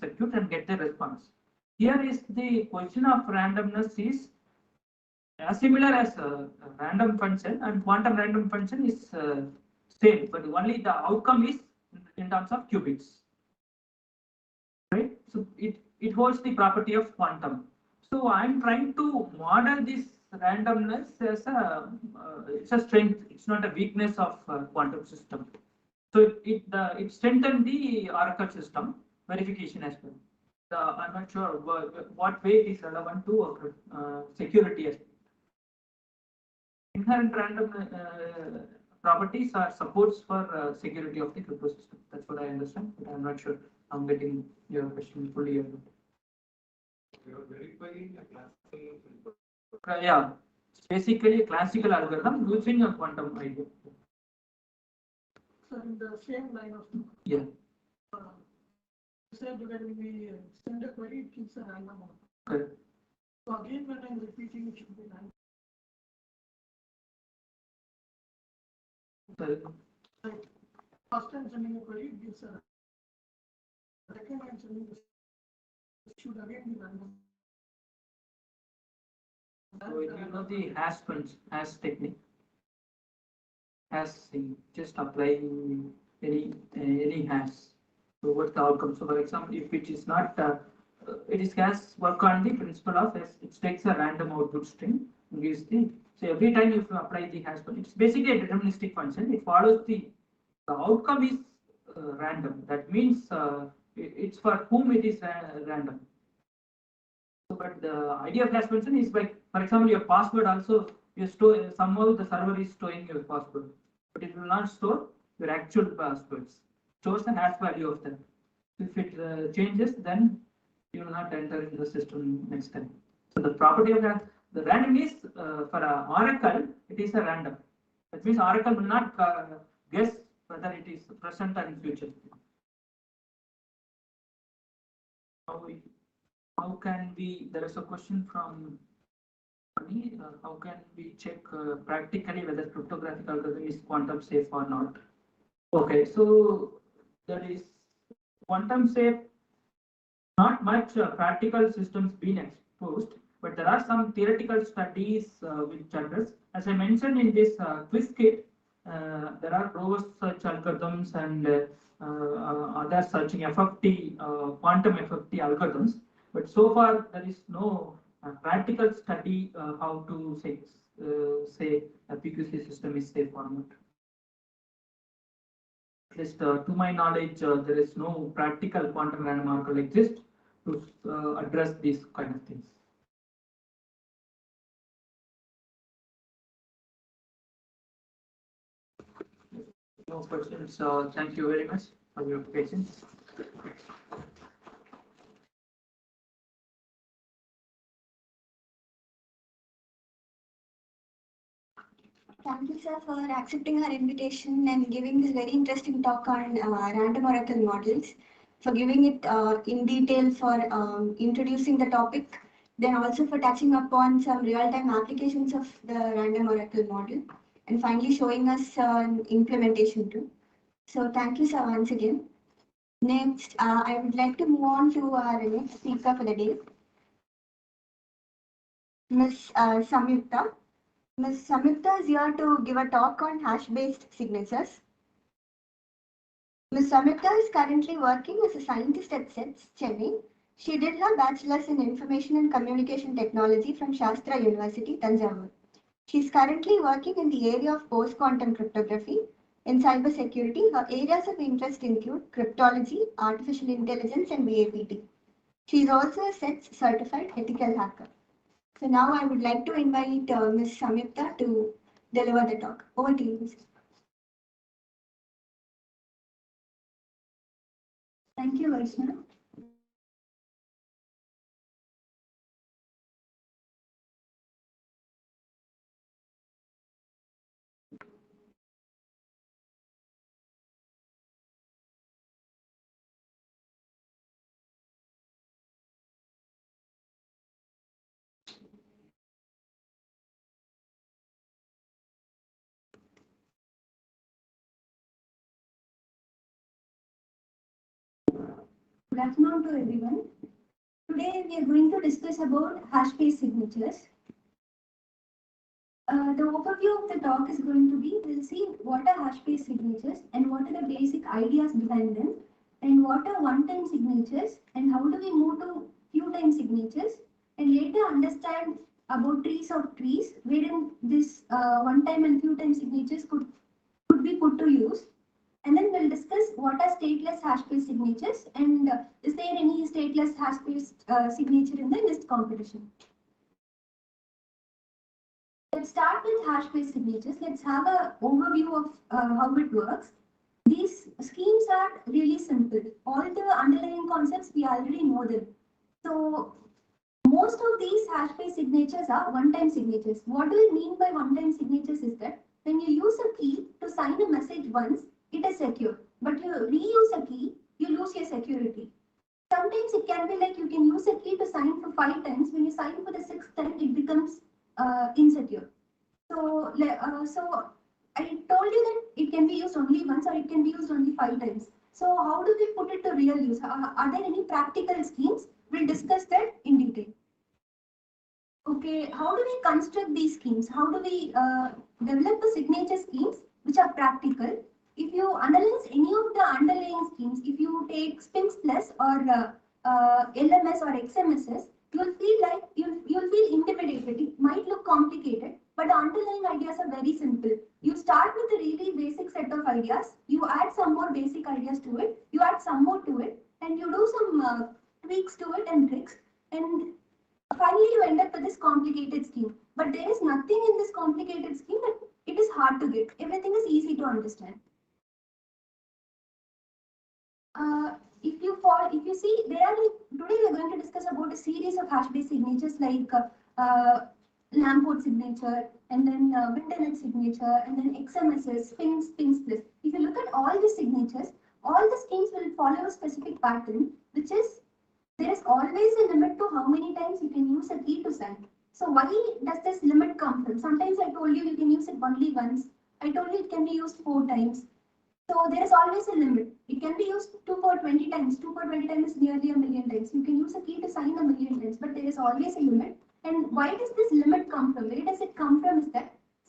circuit, and get the response. Here is the question of randomness is as similar as a random function, and quantum random function is same, but only the outcome is in terms of qubits. Right? So it holds the property of quantum. So I'm trying to model this randomness as it's a strength. It's not a weakness of quantum system. So it strengthened the Oracle system verification as well. I'm not sure what way it is relevant to security aspect. Inherent random properties are supports for security of the crypto system. That's what I understand, but I'm not sure I'm getting your question fully. you are verifying a classical. Yeah, it's basically a classical algorithm using a quantum idea. So in the same line of Yeah. You said when we send a query, it gives a random output. Correct. So again, when I'm repeating, it should be random. Like first time sending a query, it gives a second time sending it should again be random. So you know the hash technique. Hash just applying any hash. So what's the outcome? So for example, if it is not, it is has work on the principle of it takes a random output string and gives the. So every time you apply the hash function, it's basically a deterministic function. It follows the outcome is random. That means it's for whom it is random. So, but the idea of hash function is like, for example, your password also, you store somehow the server is storing your password, but it will not store your actual passwords. It stores an hash value of that. If it changes, then you will not enter in the system next time. So the property of the random is for Oracle, it is a random. That means Oracle will not guess whether it is present or in future. How can we? There is a question from me. How can we check practically whether cryptographic algorithm is quantum safe or not? Okay, so there is quantum safe. Not much practical systems being exposed, but there are some theoretical studies which address. As I mentioned in this quiz kit, there are robust search algorithms and other searching FFT, quantum FFT algorithms. But so far, there is no practical study how to say a PQC system is safe or not. At least to my knowledge, there is no practical quantum random oracle exist to address these kind of things. No questions. Thank you very much for your patience. Thank you, sir, for accepting our invitation and giving this very interesting talk on random oracle models, for giving it in detail, for introducing the topic, then also for touching upon some real-time applications of the random oracle model, and finally showing us implementation too. So thank you, sir, once again. Next, I would like to move on to our next speaker for the day, Ms. Samyukta. Ms. Samyukta is here to give a talk on hash-based signatures. Ms. Samyukta is currently working as a scientist at CETS, Chennai. She did her bachelor's in Information and Communication Technology from Shastra University, Tanjavur. She is currently working in the area of post-quantum cryptography. In cybersecurity, her areas of interest include cryptology, artificial intelligence, and VAPT. She is also a CETS certified ethical hacker. So now I would like to invite Ms. Samyukta to deliver the talk. Over to you, Ms. Thank you, Vaishnav. Good afternoon to everyone. Today we are going to discuss about hash-based signatures. The overview of the talk is going to be, we'll see what are hash-based signatures and what are the basic ideas behind them, and what are one-time signatures and how do we move to few-time signatures, and later understand about trees of trees wherein this one-time and few-time signatures could be put to use. And then we'll discuss what are stateless hash-based signatures and is there any stateless hash-based signature in the NIST competition. Let's start with hash-based signatures. Let's have an overview of how it works. These schemes are really simple. All the underlying concepts, we already know them. So most of these hash-based signatures are one-time signatures. What do we mean by one-time signatures is that when you use a key to sign a message once, it is secure. But you reuse a key, you lose your security. Sometimes it can be like you can use a key to sign for 5 times. When you sign for the 6th time, it becomes insecure. So I told you that it can be used only once or it can be used only 5 times. So how do we put it to real use? Are there any practical schemes? We'll discuss that in detail. Okay, how do we construct these schemes? How do we develop the signature schemes which are practical? If you analyze any of the underlying schemes, if you take SPINS Plus or LMS or XMSS, you'll feel like you'll feel intimidated. It might look complicated, but the underlying ideas are very simple. You start with a really basic set of ideas, you add some more basic ideas to it, you add some more to it, and you do some tweaks to it and tricks, and finally you end up with this complicated scheme. But there is nothing in this complicated scheme that it is hard to get. Everything is easy to understand. If you see, today we are going to discuss about a series of hash-based signatures like Lamport signature, and then Winternet signature, and then XMSS, pings plus. If you look at all these signatures, all the schemes will follow a specific pattern, which is there is always a limit to how many times you can use a key to sign. So why does this limit come from? Sometimes I told you can use it only once. I told you it can be used 4 times. So there is always a limit. It can be used 2 for 20 times. 2 for 20 times is nearly 1,000,000 times. You can use a key to sign 1,000,000 times, but there is always a limit. And why does this limit come from? Where does it come from is that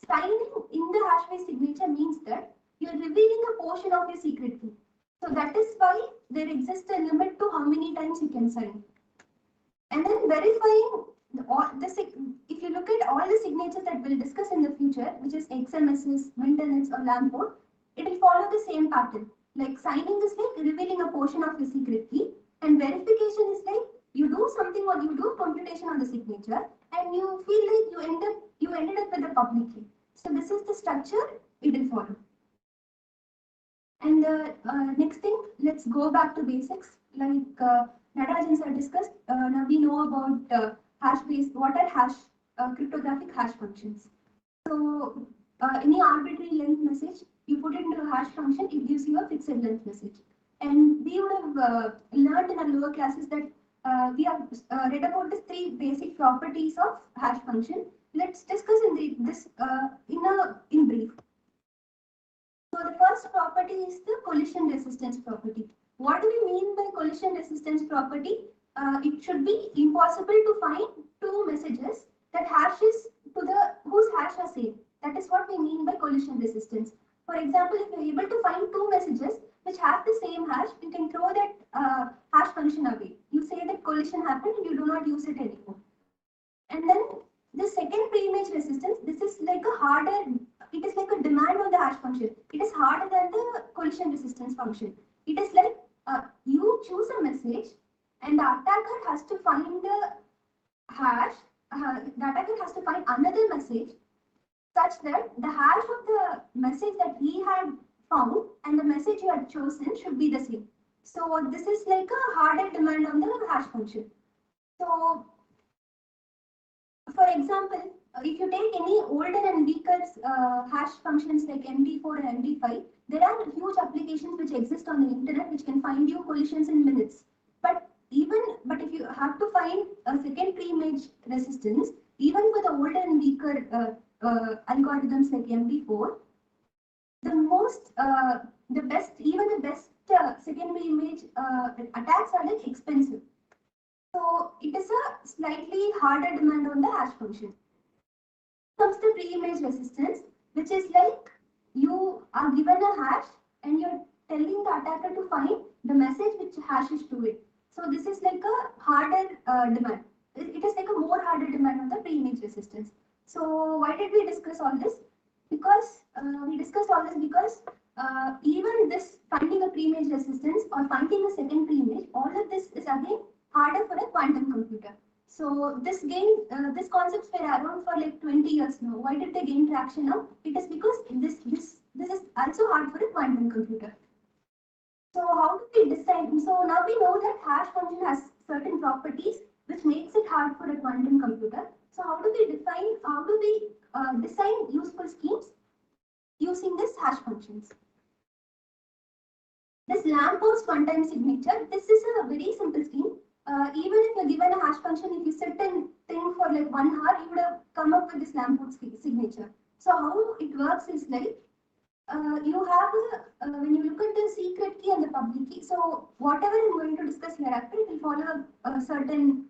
signing in the hash-based signature means that you are revealing a portion of your secret key. So that is why there exists a limit to how many times you can sign. And then verifying if you look at all the signatures that we'll discuss in the future, which is XMSS, Winternets, or Lamport, it will follow the same pattern. Like signing is like revealing a portion of your secret key, and verification is like you do something or you do computation on the signature, and you feel like you ended up with a public key. So this is the structure it will follow. And the next thing, let's go back to basics. Like Narajan sir discussed, now we know about hash-based, what are cryptographic hash functions. So any arbitrary length message, you put it into a hash function, it gives you a fixed length message. And we would have learned in our lower classes that we have read about the 3 basic properties of hash function. Let's discuss in brief. So the first property is the collision resistance property. What do we mean by collision resistance property? It should be impossible to find 2 messages that hashes whose hash are same. That is what we mean by collision resistance. For example, if you're able to find 2 messages which have the same hash, you can throw that hash function away. You say that collision happened, you do not use it anymore. And then the second pre-image resistance, this is like it is like a demand on the hash function. It is harder than the collision resistance function. It is like you choose a message and the attacker has to find the hash, the attacker has to find another message such that the hash of the message that he had found and the message you had chosen should be the same. So this is like a harder demand on the hash function. So for example, if you take any older and weaker hash functions like MD4 and MD5, there are huge applications which exist on the internet which can find you collisions in minutes. But if you have to find a second pre-image resistance, even for the older and weaker algorithms like MD4, the best second pre-image attacks are like expensive. So it is a slightly harder demand on the hash function. Comes the pre-image resistance, which is like you are given a hash and you're telling the attacker to find the message which hashes to it. So this is like a harder demand. It is like a more harder demand on the pre-image resistance. So why did we discuss all this? Because we discussed all this because even this finding a pre-image resistance or finding a second pre-image, all of this is again harder for a quantum computer. So these concepts were around for like 20 years now. Why did they gain traction now? It is because this is also hard for a quantum computer. So how do we decide? So now we know that hash function has certain properties which makes it hard for a quantum computer. So how do we design useful schemes using this hash functions? This Lamport's one-time signature, this is a very simple scheme. Even if you're given a hash function, if you sit and think for like 1 hour, you would have come up with this Lamport's signature. So how it works is like, you have when you look at the secret key and the public key, so whatever I'm going to discuss hereafter, it will follow a certain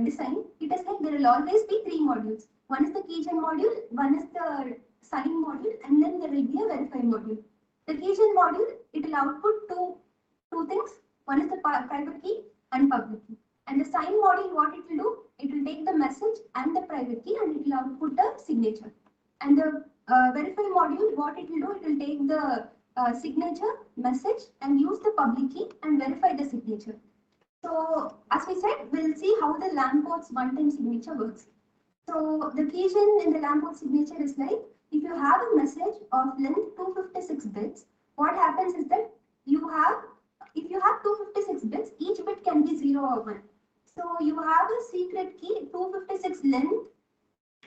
design. It is like there will always be 3 modules. One is the keygen module, one is the sign module, and then there will be a verify module. The keygen module, it will output two things. One is the private key and public key. And the sign module, what it will do, it will take the message and the private key and it will output a signature. And the verify module, what it will do, it will take the signature message and use the public key and verify the signature. So as we said, we'll see how the Lamport one-time signature works. So the keygen in the Lamport signature is like, if you have a message of length 256 bits, what happens is that if you have 256 bits, each bit can be 0 or 1. So you have a secret key 256 length.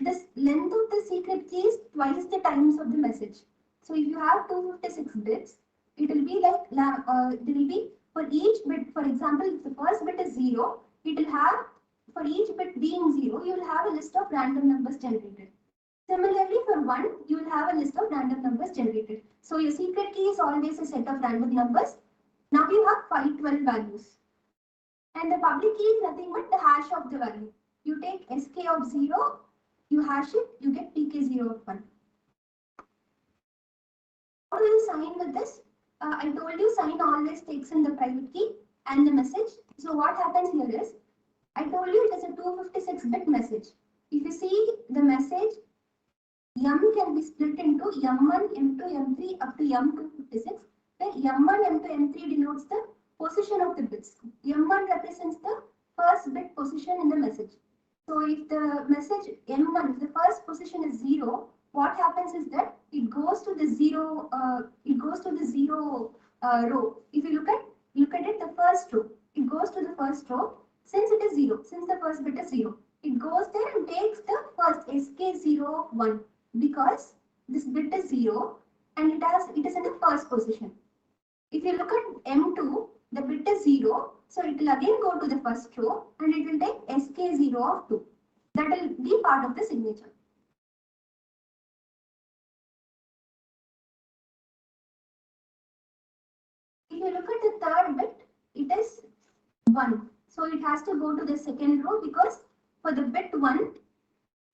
This length of the secret key is twice the times of the message. So if you have 256 bits, it will be like there will be for each bit. For example, if the first bit is 0, it will have, for each bit being 0, you will have a list of random numbers generated. Similarly, for 1, you will have a list of random numbers generated. So your secret key is always a set of random numbers. Now you have 512 values. And the public key is nothing but the hash of the value. You take sk of 0, you hash it, you get pk0 of 1. How do you sign with this? I told you sign always takes in the private key and the message. So what happens here is, I told you it is a 256-bit message. If you see the message, M can be split into M1, M2, M3 up to M256, where M1, M2, M3 denotes the position of the bits. M1 represents the first bit position in the message. So if the message M1, if the first position is 0, what happens is that it goes to the 0. Row. If you look at it, the first row, it goes to the first row. Since it is 0, since the first bit is 0, it goes there and takes the first sk01 because this bit is 0 and it is in the first position. If you look at M2, the bit is 0, so it will again go to the first row and it will take sk0 of 2. That will be part of the signature. If you look at the third bit, it is 1. So it has to go to the second row because for the bit 1,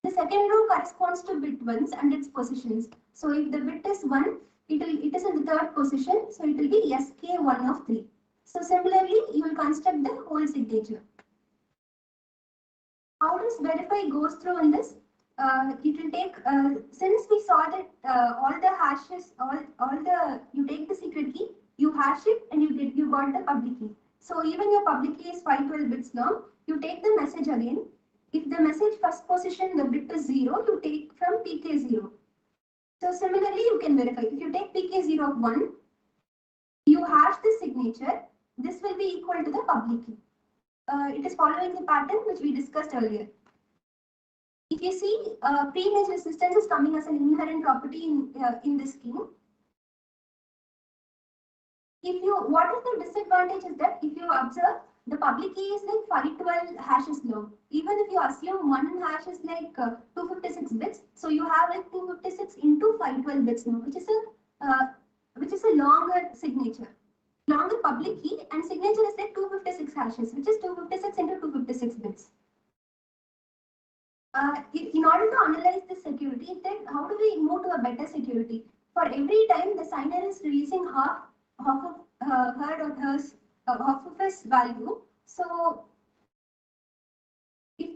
the second row corresponds to bit 1s and its positions. So if the bit is 1, it is in the third position, so it will be sk1 of 3. So similarly, you will construct the whole signature. How does verify goes through in this? It will take, since we saw that all the hashes, you take the secret key, you hash it and you got the public key. So even your public key is 512 bits long, you take the message again. If the message first position, the bit is 0, you take from pk0. So similarly, you can verify. If you take pk0 of 1, you hash the signature, this will be equal to the public key. It is following the pattern which we discussed earlier. If you see, pre-image resistance is coming as an inherent property in this scheme. What is the disadvantage is that if you observe, the public key is like 512 hashes long. Even if you assume one hash is like 256 bits, so you have like 256 into 512 bits now, which is a longer signature, longer public key, and signature is like 256 hashes, which is 256 into 256 bits. In order to analyze this security, then how do we move to a better security? For every time the signer is releasing half of half of his value. So,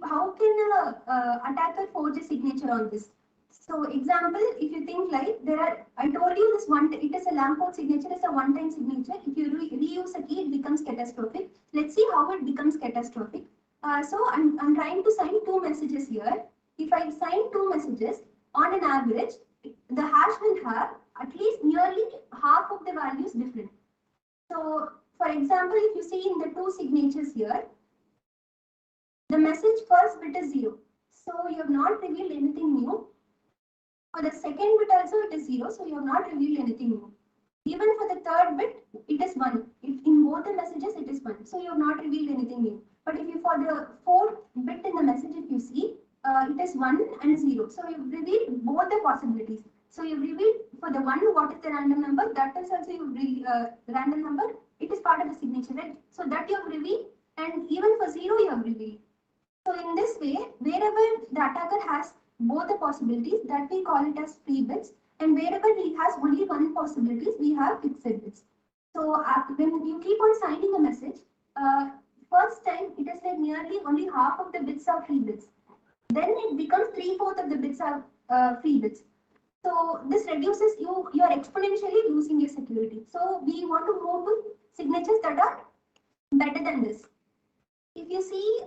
how can a attacker forge a signature on this? So, example, if you think like I told you this one, it is a Lamport signature, is a one-time signature. If you reuse a key, it becomes catastrophic. Let's see how it becomes catastrophic. So, I'm trying to sign 2 messages here. If I sign 2 messages, on an average, the hash will have at least nearly half of the values different. So, for example, if you see in the 2 signatures here, the message first bit is 0. So, you have not revealed anything new. For the second bit also it is 0. So, you have not revealed anything new. Even for the third bit, it is 1. If in both the messages, it is 1. So, you have not revealed anything new. But if you for the fourth bit in the message, if you see, it is 1 and 0. So, you have revealed both the possibilities. So, you have revealed for the 1 what is the random number, that is also random number. It is part of the signature, right? So, that you have revealed, and even for 0 you have revealed. So, in this way, wherever the attacker has both the possibilities, that we call it as free bits, and wherever he has only one possibilities, we have fixed bits. So, when you keep on signing a message, first time it is like nearly only half of the bits are free bits. Then it becomes 3/4 of the bits are free bits. So this reduces you are exponentially losing your security. So we want to move to signatures that are better than this. If you see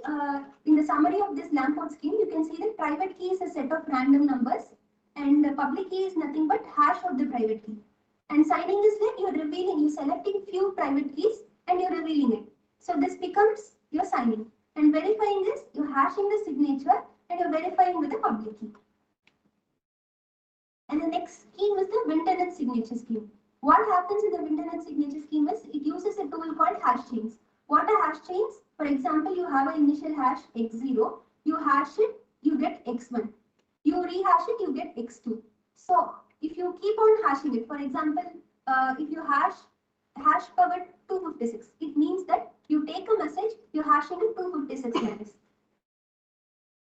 in the summary of this Lamport scheme, you can see that private key is a set of random numbers and the public key is nothing but hash of the private key. And signing is like you're revealing, you're selecting few private keys and you're revealing it. So this becomes your signing. And verifying is you're hashing the signature and you're verifying with the public key. And the next scheme is the Winternet signature scheme. What happens in the Winternet signature scheme is it uses a tool called hash chains. What are hash chains? For example, you have an initial hash x0, you hash it, you get x1. You rehash it, you get x2. So if you keep on hashing it, for example, if you hash power 256, it means that you take a message, you're hashing it 256 times.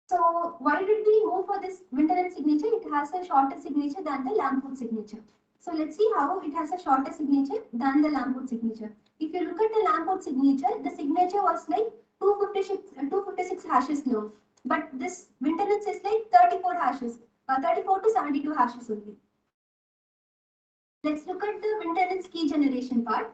So why did we move for this Winternet signature? It has a shorter signature than the Lamport signature. So let's see how it has a shorter signature than the Lamport signature. If you look at the Lamport signature, the signature was like 256 hashes long. But this Winternet is like 34 hashes, 34 to 72 hashes only. Let's look at the Winternet's key generation part.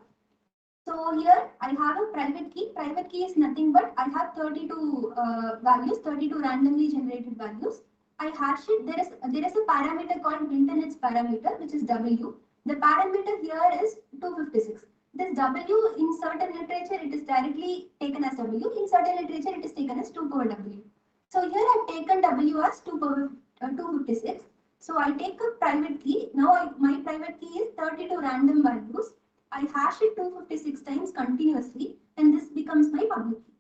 So here I have a private key. Private key is nothing but I have 32 values, 32 randomly generated values. I hash it. There is a parameter called Winternet's parameter, which is W. The parameter here is 256. This W in certain literature it is directly taken as W. In certain literature it is taken as 2 power W. So here I have taken W as 2 power 256. So I take a private key. Now my private key is 32 random values. I hash it 256 times continuously and this becomes my public key.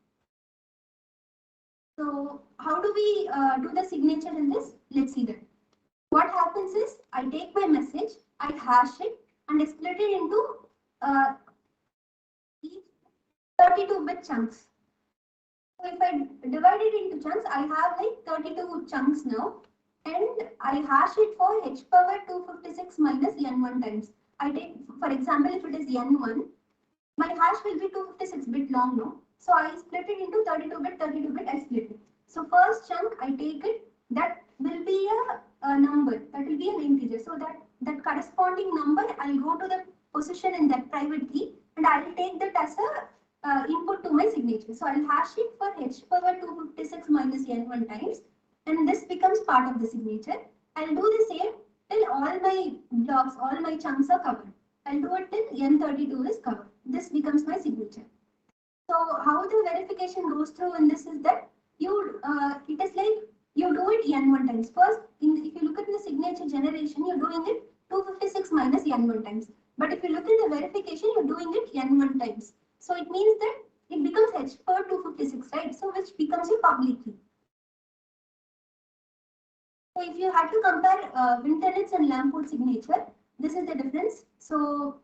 So how do we do the signature in this? Let's see that. What happens is I take my message, I hash it and I split it into each 32-bit chunks. So if I divide it into chunks, I have like 32 chunks now and I hash it for h power 256 minus n1 times. I take, for example, if it is n1, my hash will be 256 bit long now. So I split it into 32 bit, I split it. So first chunk, I take it, that will be a number, that will be an integer. So that corresponding number, I'll go to the position in that private key and I'll take that as a input to my signature. So I'll hash it for h power 256 minus n1 times and this becomes part of the signature. I'll do the same till all my blocks, all my chunks are covered. I'll do it till n32 is covered. This becomes my signature. So how the verification goes through in this is that it is like you do it n1 times. First, if you look at the signature generation, you're doing it 256 minus n1 times. But if you look at the verification, you're doing it n1 times. So it means that it becomes h power 256, right? So which becomes your public key. So if you had to compare Winternet's and Lamport signature, this is the difference. So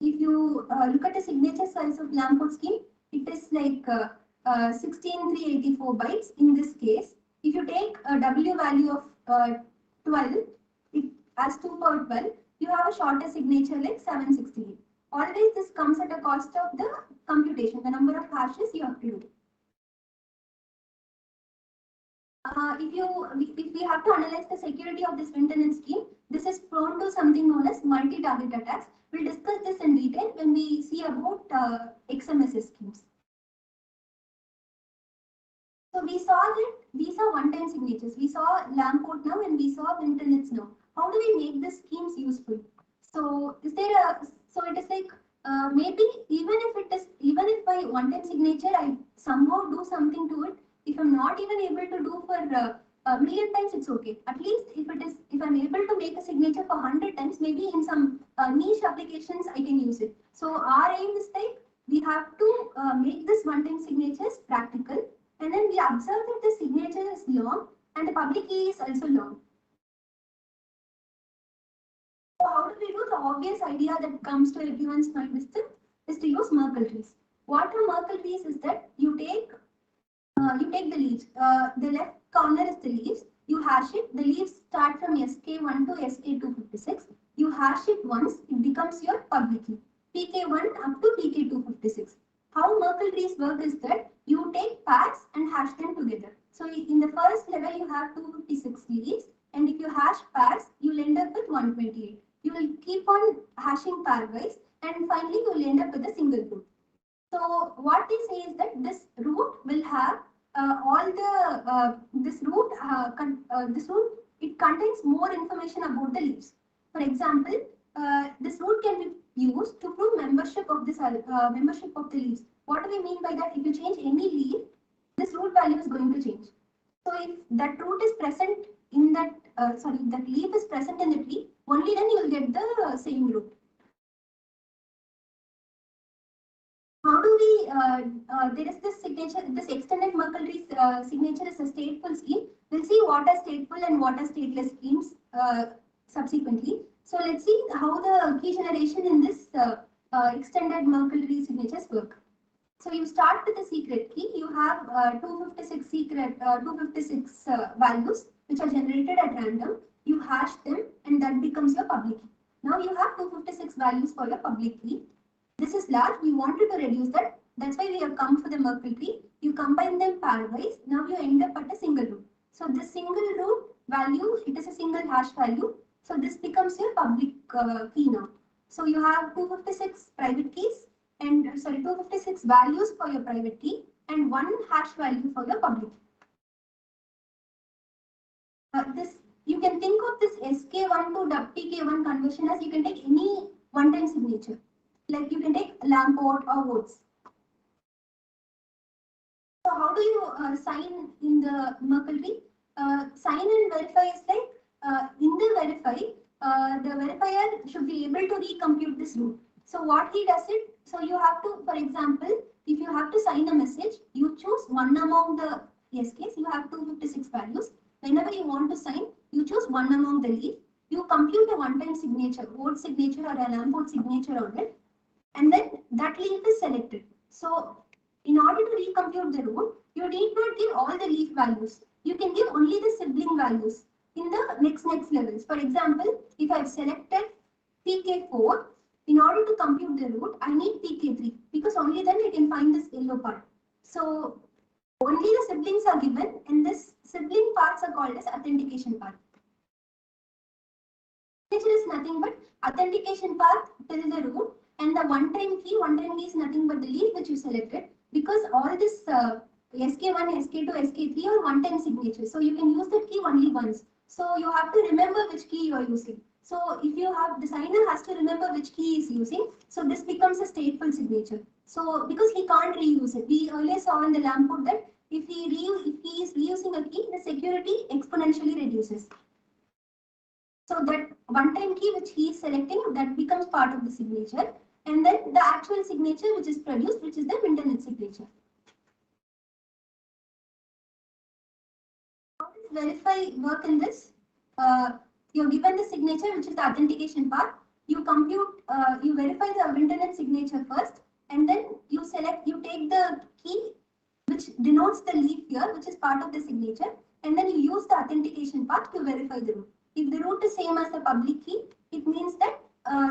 if you look at the signature size of Lamport scheme, it is like 16,384 bytes in this case. If you take a W value of 12, it as 2 power 12, you have a shorter signature like 768. Always this comes at a cost of the computation, the number of hashes you have to do. If we have to analyze the security of this Winternet scheme, this is prone to something known as multi-target attacks. We'll discuss this in detail when we see about XMSS schemes. So we saw that these are one-time signatures. We saw Lamport now and we saw Winternets now. How do we make these schemes useful? So is there so it is like maybe even if by one-time signature I somehow do something to it, if I'm not even able to do for a million times, it's okay. At least if I'm able to make a signature for 100 times, maybe in some niche applications I can use it. So our aim is like we have to make this one-time signatures practical, and then we observe that the signature is long and the public key is also long. So how do we do? The obvious idea that comes to everyone's mind is to use Merkle trees. What are Merkle trees is that you take the leaves. The left corner is the leaves. You hash it. The leaves start from SK1 to SK256. You hash it once. It becomes your public key. PK1 up to PK256. How Merkle trees work is that you take pairs and hash them together. So in the first level, you have 256 leaves. and if you hash pairs, you'll end up with 128. You will keep on hashing pairwise, and finally you will end up with a single root. So what they say is that this root will have all the this root it contains more information about the leaves. For example, this root can be used to prove membership of this membership of the leaves. What do we mean by that? If you change any leaf, this root value is going to change. So if that root is present in that that leaf is present in the tree, only then you will get the same root. How do we, there is this signature, this extended Merkle tree signature is a stateful scheme. We'll see what are stateful and what are stateless schemes subsequently. So let's see how the key generation in this extended Merkle tree signatures work. So you start with a secret key. You have 256 values which are generated at random. You hash them and that becomes your public key. Now you have 256 values for your public key. This is large. We wanted to reduce that. That's why we have come for the Merkle tree. You combine them pairwise. Now you end up at a single root. So this single root value, it is a single hash value. So this becomes your public key now. So you have 256 private keys and 256 values for your private key and one hash value for your public key. This you can think of this SK1 to WPK1 conversion as you can take any one-time signature. Like you can take Lamport or Woods. So how do you sign in the Merkle tree? Sign and verify is like in the verify, the verifier should be able to recompute this root. So what he does it, so you have to, for example, if you have to sign a message, you choose one among the SKs, you have 256 values. Whenever you want to sign, you choose one among the leaf. You compute a one-time signature, Woods signature or a Lamport signature on it. And then that leaf is selected. So in order to recompute the root, you need not give all the leaf values. You can give only the sibling values in the next levels. For example, if I've selected PK4, in order to compute the root, I need PK3 because only then I can find this yellow part. So only the siblings are given and this sibling parts are called as authentication part. Signature is nothing but authentication path till the root. And the one-time key is nothing but the leaf which you selected because all this SK1, SK2, SK3 are one-time signatures. So you can use that key only once. So you have to remember which key you are using. So if you have, the signer has to remember which key he is using. So this becomes a stateful signature. So because he can't reuse it. We earlier saw in the Lamport that if he is reusing a key, the security exponentially reduces. So that one-time key which he is selecting, that becomes part of the signature. And then the actual signature which is produced, which is the internet signature. How does verify work in this? You're given the signature, which is the authentication part. You compute, you verify the internet signature first, and then you take the key which denotes the leaf here, which is part of the signature, and then you use the authentication part to verify the root. If the root is same as the public key, it means that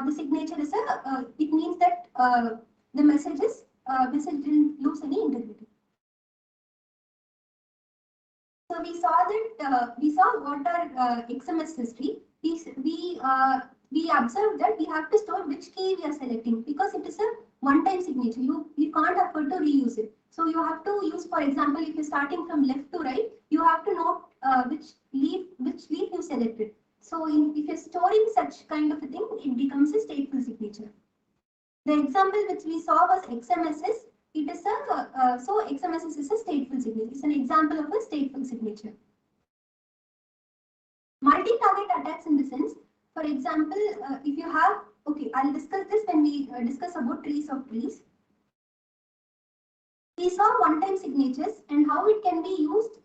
the signature is it means that the message didn't lose any integrity. So we saw that we saw what are XMS history. We observed that we have to store which key we are selecting because it is a one-time signature. You can't afford to reuse it. So you have to use, for example, if you're starting from left to right, you have to note which leaf you selected. So if you're storing such kind of a thing, it becomes a stateful signature. The example which we saw was XMSS. It is a so XMSS is a stateful signature. It's an example of a stateful signature. Multi-target attacks in the sense, for example, if you have, okay, I'll discuss this when we discuss about trees of trees. We saw one-time signatures and how it can be used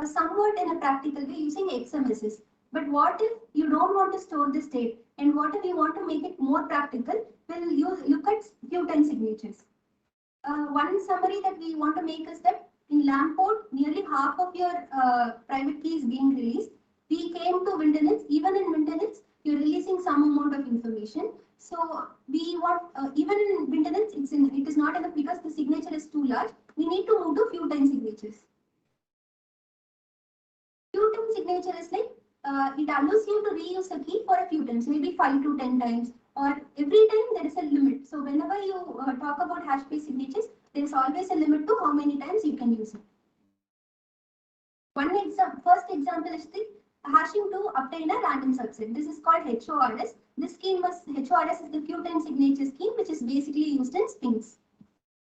somewhat in a practical way using XMSS. But what if you don't want to store the state? And what if you want to make it more practical? Well, you look at few-time signatures. One summary that we want to make is that in Lamport, nearly half of your private key is being released. We came to Winternitz. Even in Winternitz, you're releasing some amount of information. So we want, even in Winternitz, it is not enough because the signature is too large. We need to move to few-time signatures. Few-time signature is like it allows you to reuse a key for a few times, maybe 5 to 10 times, or every time there is a limit. So whenever you talk about hash-based signatures, there is always a limit to how many times you can use it. First example is the hashing to obtain a random subset. This is called HORS. This scheme HORS is the few time signature scheme, which is basically used in strings.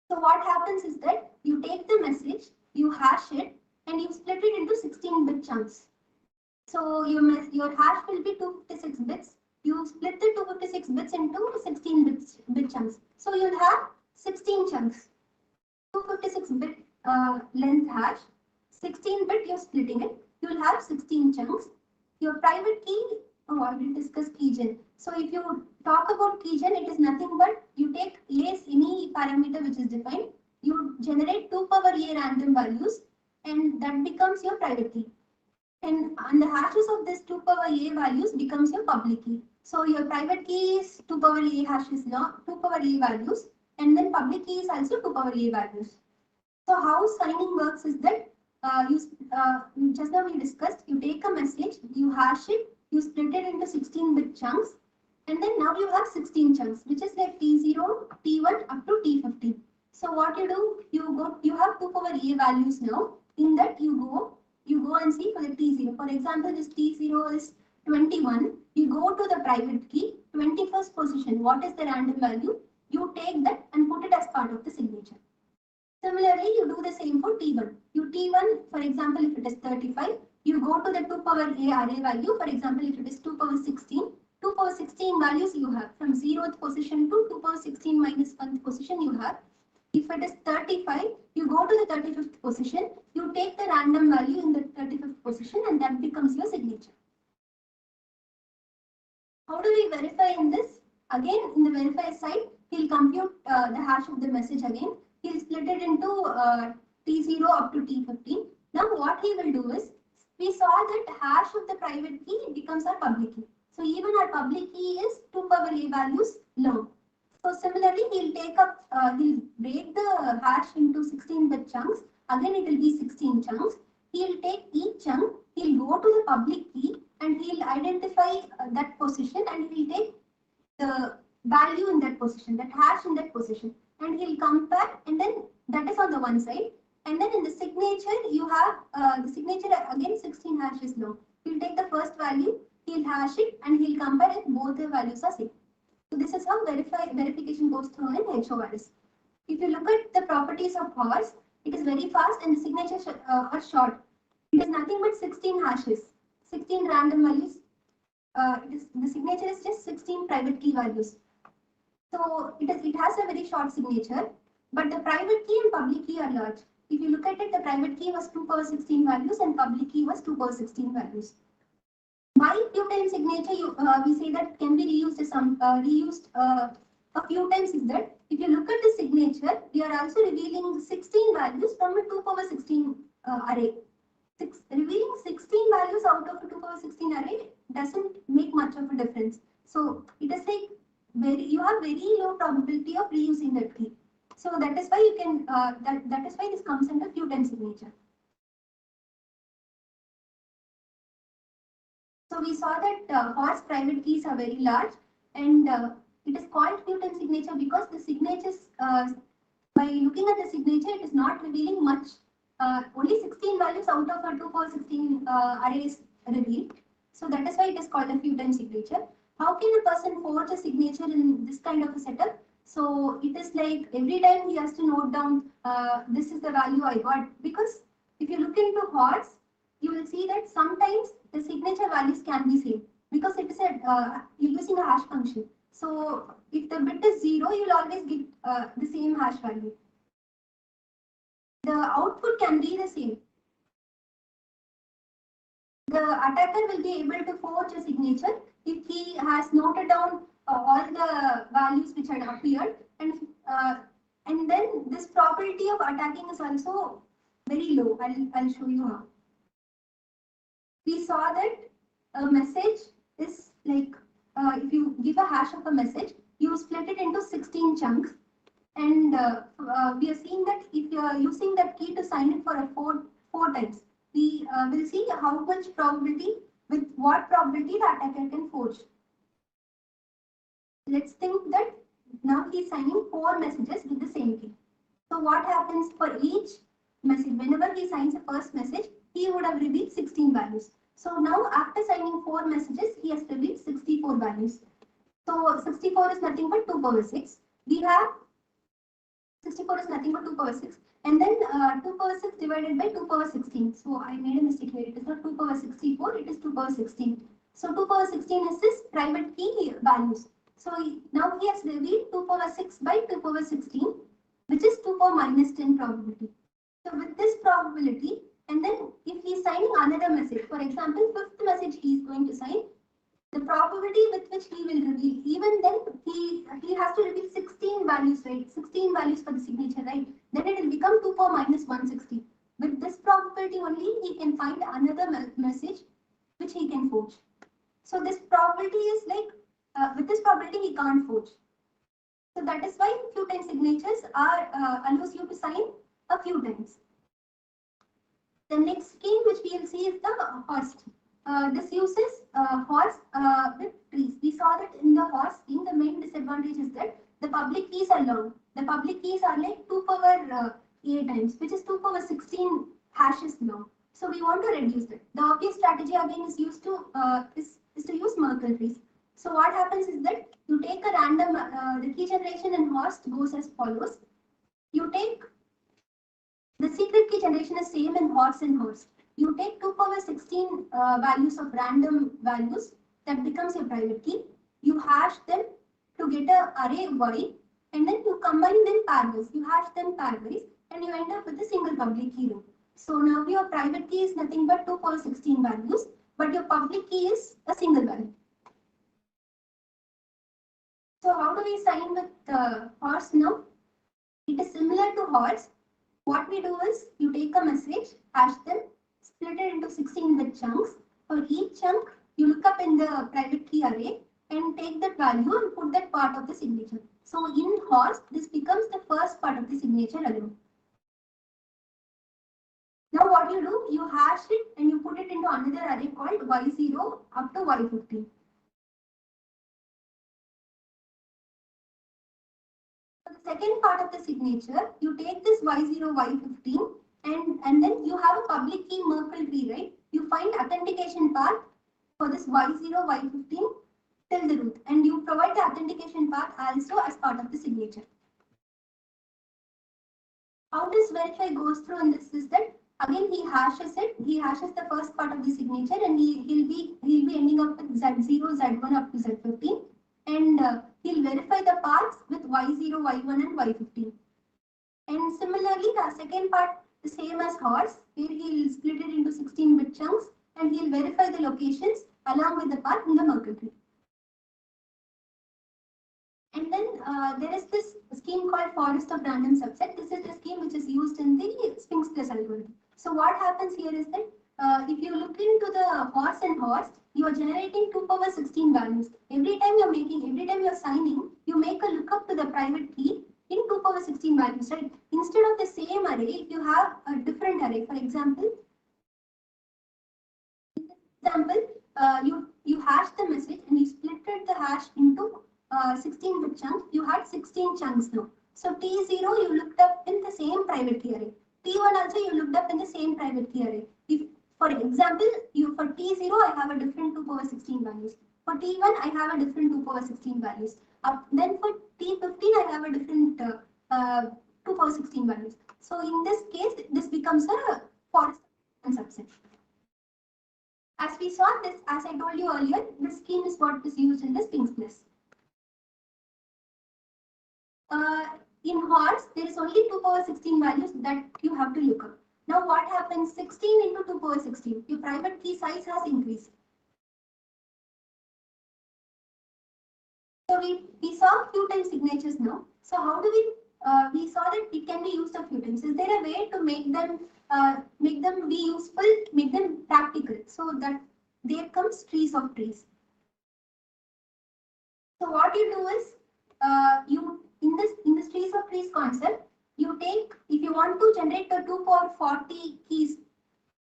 So what happens is that you take the message, you hash it, and you split it into 16-bit chunks. So your hash will be 256 bits. You split the 256 bits into 16-bit chunks. So you'll have 16 chunks. 256-bit length hash. 16-bit you're splitting it. You'll have 16 chunks. Your private key, I will discuss keygen. So if you talk about keygen, it is nothing but you take any parameter which is defined, you generate 2 power a random values, and that becomes your private key. And the hashes of this 2 power a values becomes your public key. So your private key is 2 power a hashes now, 2 power a values, and then public key is also 2 power a values. So how signing works is that just now we discussed, you take a message, you hash it, you split it into 16-bit chunks, and then now you have 16 chunks, which is like T0, T1 up to T15. So what you do, you have 2 power a values now. In that you go and see for the T0. For example, this T0 is 21. You go to the private key, 21st position. What is the random value? You take that and put it as part of the signature. Similarly, you do the same for T1. T1, for example, if it is 35, you go to the 2 power a array value. For example, if it is 2 power 16, 2 power 16 values you have from 0th position to 2 power 16 minus 1th position you have. If it is 35, you go to the 35th position, you take the random value in the 35th position, and that becomes your signature. How do we verify in this? Again, in the verify side, he'll compute the hash of the message again. He'll split it into T0 up to T15. Now what he will do is, we saw that hash of the private key becomes our public key. So even our public key is 2 power a values long. So similarly, he'll break the hash into 16-bit chunks. Again, it will be 16 chunks. He'll take each chunk, he'll go to the public key, and he'll identify that position, and he'll take the value in that position, that hash in that position, and he'll compare, and then that is on the one side. And then in the signature, you have the signature again 16 hashes long. He'll take the first value, he'll hash it, and he'll compare if both the values are same. So this is how verification goes through in HORS. If you look at the properties of HORS, it is very fast and the signatures are short. It is nothing but 16 hashes, 16 random values. The signature is just 16 private key values. So it has a very short signature, but the private key and public key are large. If you look at it, the private key was 2 power 16 values and public key was 2 power 16 values. Why few times signature we say that can be reused a few times is that if you look at the signature, we are also revealing 16 values from a 2 power 16 array. Revealing 16 values out of a 2 power 16 array doesn't make much of a difference. So it is like you have very low probability of reusing that key. So that is why you can that is why this comes under few times signature. So we saw that HORS private keys are very large, and it is called few time signature because the signatures, by looking at the signature, it is not revealing much. Only 16 values out of a 2 power 16 array is revealed. So that is why it is called a few time signature. How can a person forge a signature in this kind of a setup? So it is like every time he has to note down this is the value I got, because if you look into HORS, you will see that sometimes the signature values can be same because it is you're using a hash function. So if the bit is 0, you'll always get the same hash value. The output can be the same. The attacker will be able to forge a signature if he has noted down all the values which had appeared, and then this probability of attacking is also very low. I'll show you how. We saw that a message is like if you give a hash of a message, you split it into 16 chunks, and we are seeing that if you are using that key to sign it for a four times, we will see how much probability with what probability the attacker can forge. Let's think that now he is signing 4 messages with the same key. So what happens for each message? Whenever he signs the first message, he would have revealed 16 values. So now after signing 4 messages, he has revealed 64 values. So 64 is nothing but 2 power 6. We have 64 is nothing but 2 power 6. And then 2 power 6 divided by 2 power 16. So I made a mistake here. It is not 2 power 64, it is 2 power 16. So 2 power 16 is his private key values. So now he has revealed 2 power 6 by 2 power 16, which is 2 power minus 10 probability. So with this probability, and then if he is signing another message, for example, 5th message he is going to sign, the probability with which he will reveal, even then he has to reveal 16 values, right? 16 values for the signature, right? Then it will become 2 power minus 160. With this probability only, he can find another message which he can forge. So this probability is like, with this probability he can't forge. So that is why few time signatures are allows you to sign a few times. The next scheme which we will see is the host. This uses horse with trees. We saw that in the horse scheme, the main disadvantage is that the public keys are long. The public keys are like 2 power 8 times, which is 2 power 16 hashes long. So we want to reduce that. The obvious strategy again is used to is to use Merkle trees. So what happens is that you take a random the key generation in horse goes as follows. You take the secret key generation is same in horse and horse. You take 2 power 16 values of random values, that becomes your private key. You hash them to get an array Y, and then you combine them pairwise. You hash them pairwise, and you end up with a single public key row. So now your private key is nothing but 2 power 16 values, but your public key is a single value. So how do we sign with horse now? It is similar to horse. What we do is you take a message, hash them, split it into 16-bit chunks. For each chunk, you look up in the private key array and take that value and put that part of the signature. So in horse, this becomes the first part of the signature alone. Now what you do, you hash it and you put it into another array called Y0 up to Y15. For the second part of the signature, you take this Y0, Y15 and then you have a public key Merkle tree, right? You find authentication path for this Y0, Y15 till the root, and you provide the authentication path also as part of the signature. How this verify goes through in this is that again he hashes it. He hashes the first part of the signature, and he'll be ending up with Z0, Z1 up to Z15, and he'll verify the paths with Y0, Y1, and Y15. And similarly, the second part the same as horse, where he'll split it into 16-bit chunks, and he'll verify the locations along with the path in the Merkle tree. And then there is this scheme called forest of random subset. This is the scheme which is used in the Sphinx plus algorithm. So what happens here is that if you look into the horse and horse, you are generating 2 power 16 values. Every time you're signing, you make a lookup to the private key in 2 power 16 values, right? Instead of the same array, if you have a different array, for example, you hash the message and you splitted the hash into 16-bit chunks. You had 16 chunks now. So T0 you looked up in the same private key array. T1 also you looked up in the same private key array. If, for example, for T0 I have a different 2 power 16 values. For T1 I have a different 2 power 16 values. Then for T15 I have a different 2 power 16 values. So in this case, this becomes a forest subset. As we saw this, as I told you earlier, this scheme is what is used in the Sphinx plus. In horse, there is only 2 power 16 values that you have to look up. Now what happens? 16 into 2 power 16. Your private key size has increased. So we saw few times signatures now. So how do we saw that it can be used a few times. Is there a way to make them be useful, make them practical? So that there comes trees of trees. So what you do is you in this trees of trees concept, you take, if you want to generate the 2 power 40 keys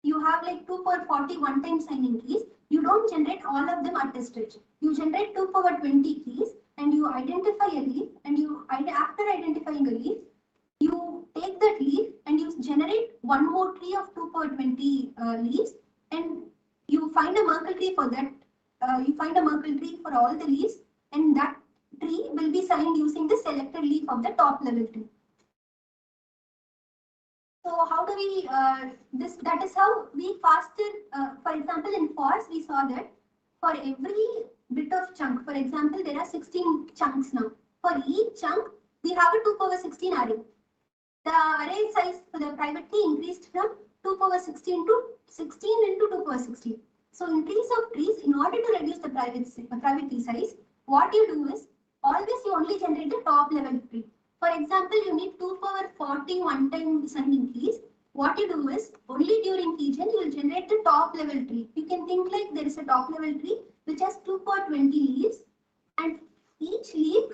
you have like 2 power 40 one-time signing keys, you don't generate all of them at a stretch. You generate 2 power 20 keys and you identify a leaf, and after identifying a leaf, you take that leaf and you generate one more tree of 2 power 20 leaves, and you find a Merkle tree for that. You find a Merkle tree for all the leaves, and that tree will be signed using the selected leaf of the top level tree. So how do we, that is how we faster, for example, in FORS, we saw that for every bit of chunk, for example, there are 16 chunks now. For each chunk, we have a 2 power 16 array. The array size for the private key increased from 2 power 16 to 16 into 2 power 16. So in case of trees, in order to reduce the private key size, what you do is always you only generate the top level tree. For example, you need 2 power 40 one-time signing keys. What you do is only during keygen you will generate the top level tree. You can think like there is a top level tree which has 2 power 20 leaves, and each leaf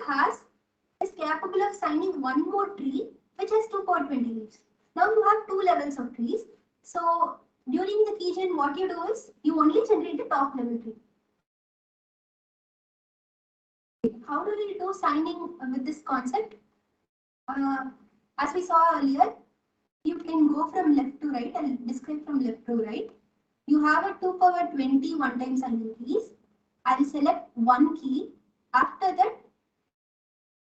is capable of signing one more tree which has 2 power 20 leaves. Now you have 2 levels of trees. So during the keygen, what you do is you only generate the top level tree. How do we do signing with this concept? As we saw earlier, you can go from left to right. I'll describe from left to right. You have a 2 power 20 one-time signing keys. I'll select one key. After that,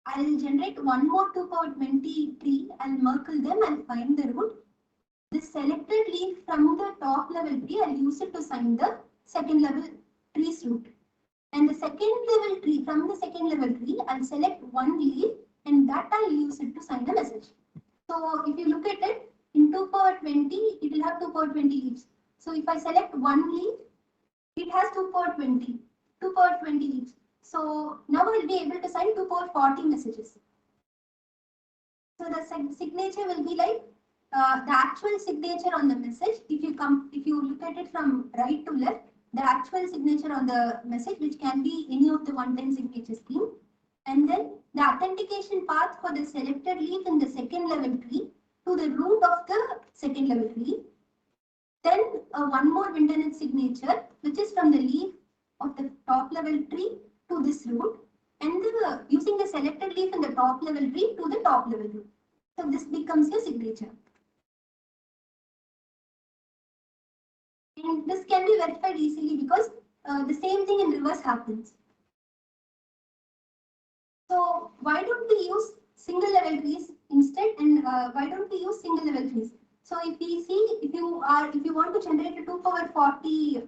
I'll generate one more 2 power 20 tree. I'll Merkle them. I'll find the root. The selected leaf from the top level tree, I'll use it to sign the second level tree's root. And the second level tree, from the second level tree, I'll select one leaf, and that I'll use it to sign a message. So if you look at it, in 2 power 20, it will have 2 power 20 leaves. So if I select one leaf, it has 2 power 20 leaves. So now I'll be able to sign 2 power 40 messages. So the signature will be like the actual signature on the message. If you look at it from right to left, the actual signature on the message, which can be any of the one-time signature scheme, and then the authentication path for the selected leaf in the second level tree to the root of the second level tree. Then one more internet signature, which is from the leaf of the top level tree to this root, and using the selected leaf in the top level tree to the top level root. So this becomes your signature. And this can be verified easily because the same thing in reverse happens. So why don't we use single level trees instead, and why don't we use single level trees? So if we see, if you want to generate a 2 power 40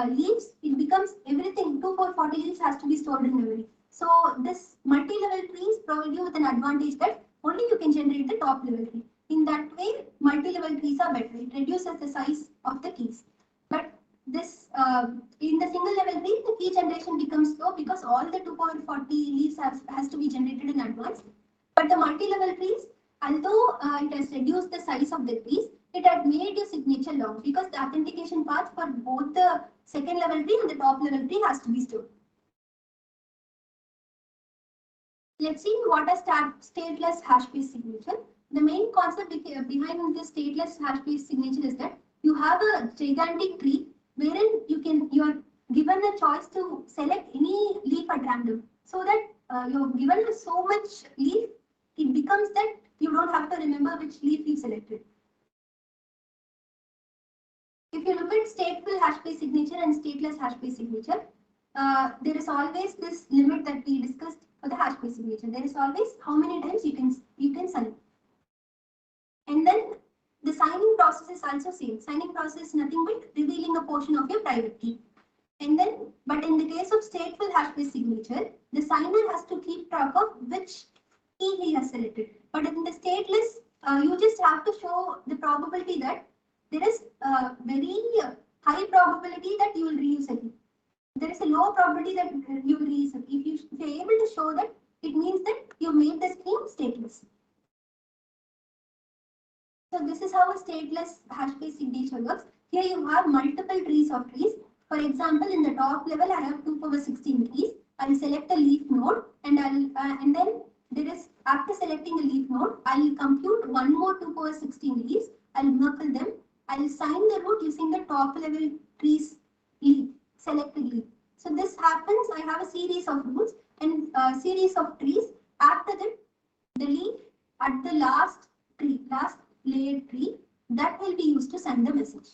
leaves, it becomes everything 2 power 40 leaves has to be stored in memory. So this multi-level trees provide you with an advantage that only you can generate the top level tree. In that way, multi-level trees are better. It reduces the size of the keys. But this in the single level tree, the key generation becomes slow because all the 2 power 40 leaves has to be generated in advance. But the multi-level trees, although it has reduced the size of the trees, it had made your signature long because the authentication path for both the second level tree and the top level tree has to be stored. Let's see what a stateless hash-based signature. The main concept behind this stateless hash-based signature is that you have a gigantic tree wherein you are given a choice to select any leaf at random, so that you're given so much leaf, it becomes that you don't have to remember which leaf you selected. If you look at stateful hash-based signature and stateless hash-based signature, there is always this limit that we discussed for the hash-based signature. There is always how many times you can sign. And then the signing process is also same. Signing process is nothing but revealing a portion of your private key. And then, but in the case of stateful hash-based signature, the signer has to keep track of which key he has selected. But in the stateless, you just have to show the probability that there is a very high probability that you will reuse a key. There is a low probability that you will reuse it. If you are able to show that, it means that you made the scheme stateless. So this is how a stateless hash-based signature works. Here you have multiple trees of trees. For example, in the top level, I have 2 power 16 keys. I will select a leaf node, and and then there is, after selecting a leaf node, I will compute one more 2 power 16 leaves. I will Merkle them. I I'll sign the root using the top level trees leaf, selected leaf. So this happens, I have a series of roots and a series of trees. After that, the leaf at the last tree, last layered tree, that will be used to send the message.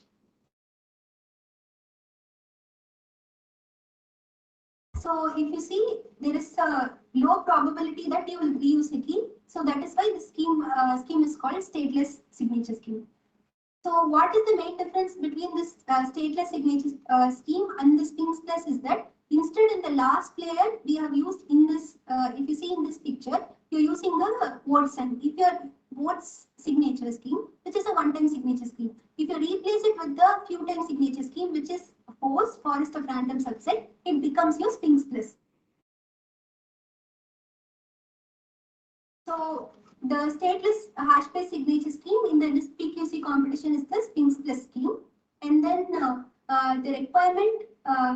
So if you see, there is a low probability that you will reuse a key. So that is why the scheme is called stateless signature scheme. So what is the main difference between this stateless signature scheme and the Sphinx+ is that instead in the last layer we have used in this, if you see in this picture, you're using the votes and if your votes signature scheme, which is a one-time signature scheme. If you replace it with the few-time signature scheme, which is forest of random subset, it becomes your Sphinx+. So the stateless hash-based signature scheme in the PQC competition is the Sphinx+ scheme. And then the requirement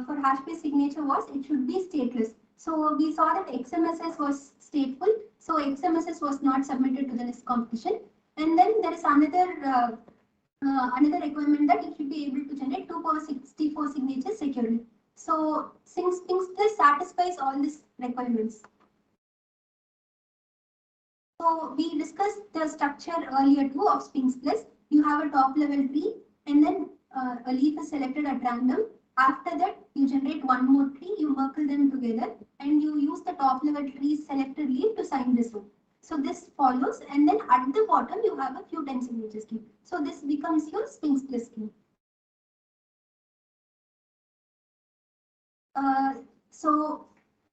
for hash-based signature was it should be stateless. So we saw that XMSS was stateful. So XMSS was not submitted to the NIST competition. And then there is another requirement that it should be able to generate 2^64 signatures securely. So Sphinx+ satisfies all these requirements. So we discussed the structure earlier too of Sphinx+. You have a top level tree and then a leaf is selected at random. After that, you generate one more tree, you merkle them together and you use the top level tree's selected leaf to sign this row. So this follows and then at the bottom you have a few time signature scheme. So this becomes your Sphinx+ scheme. So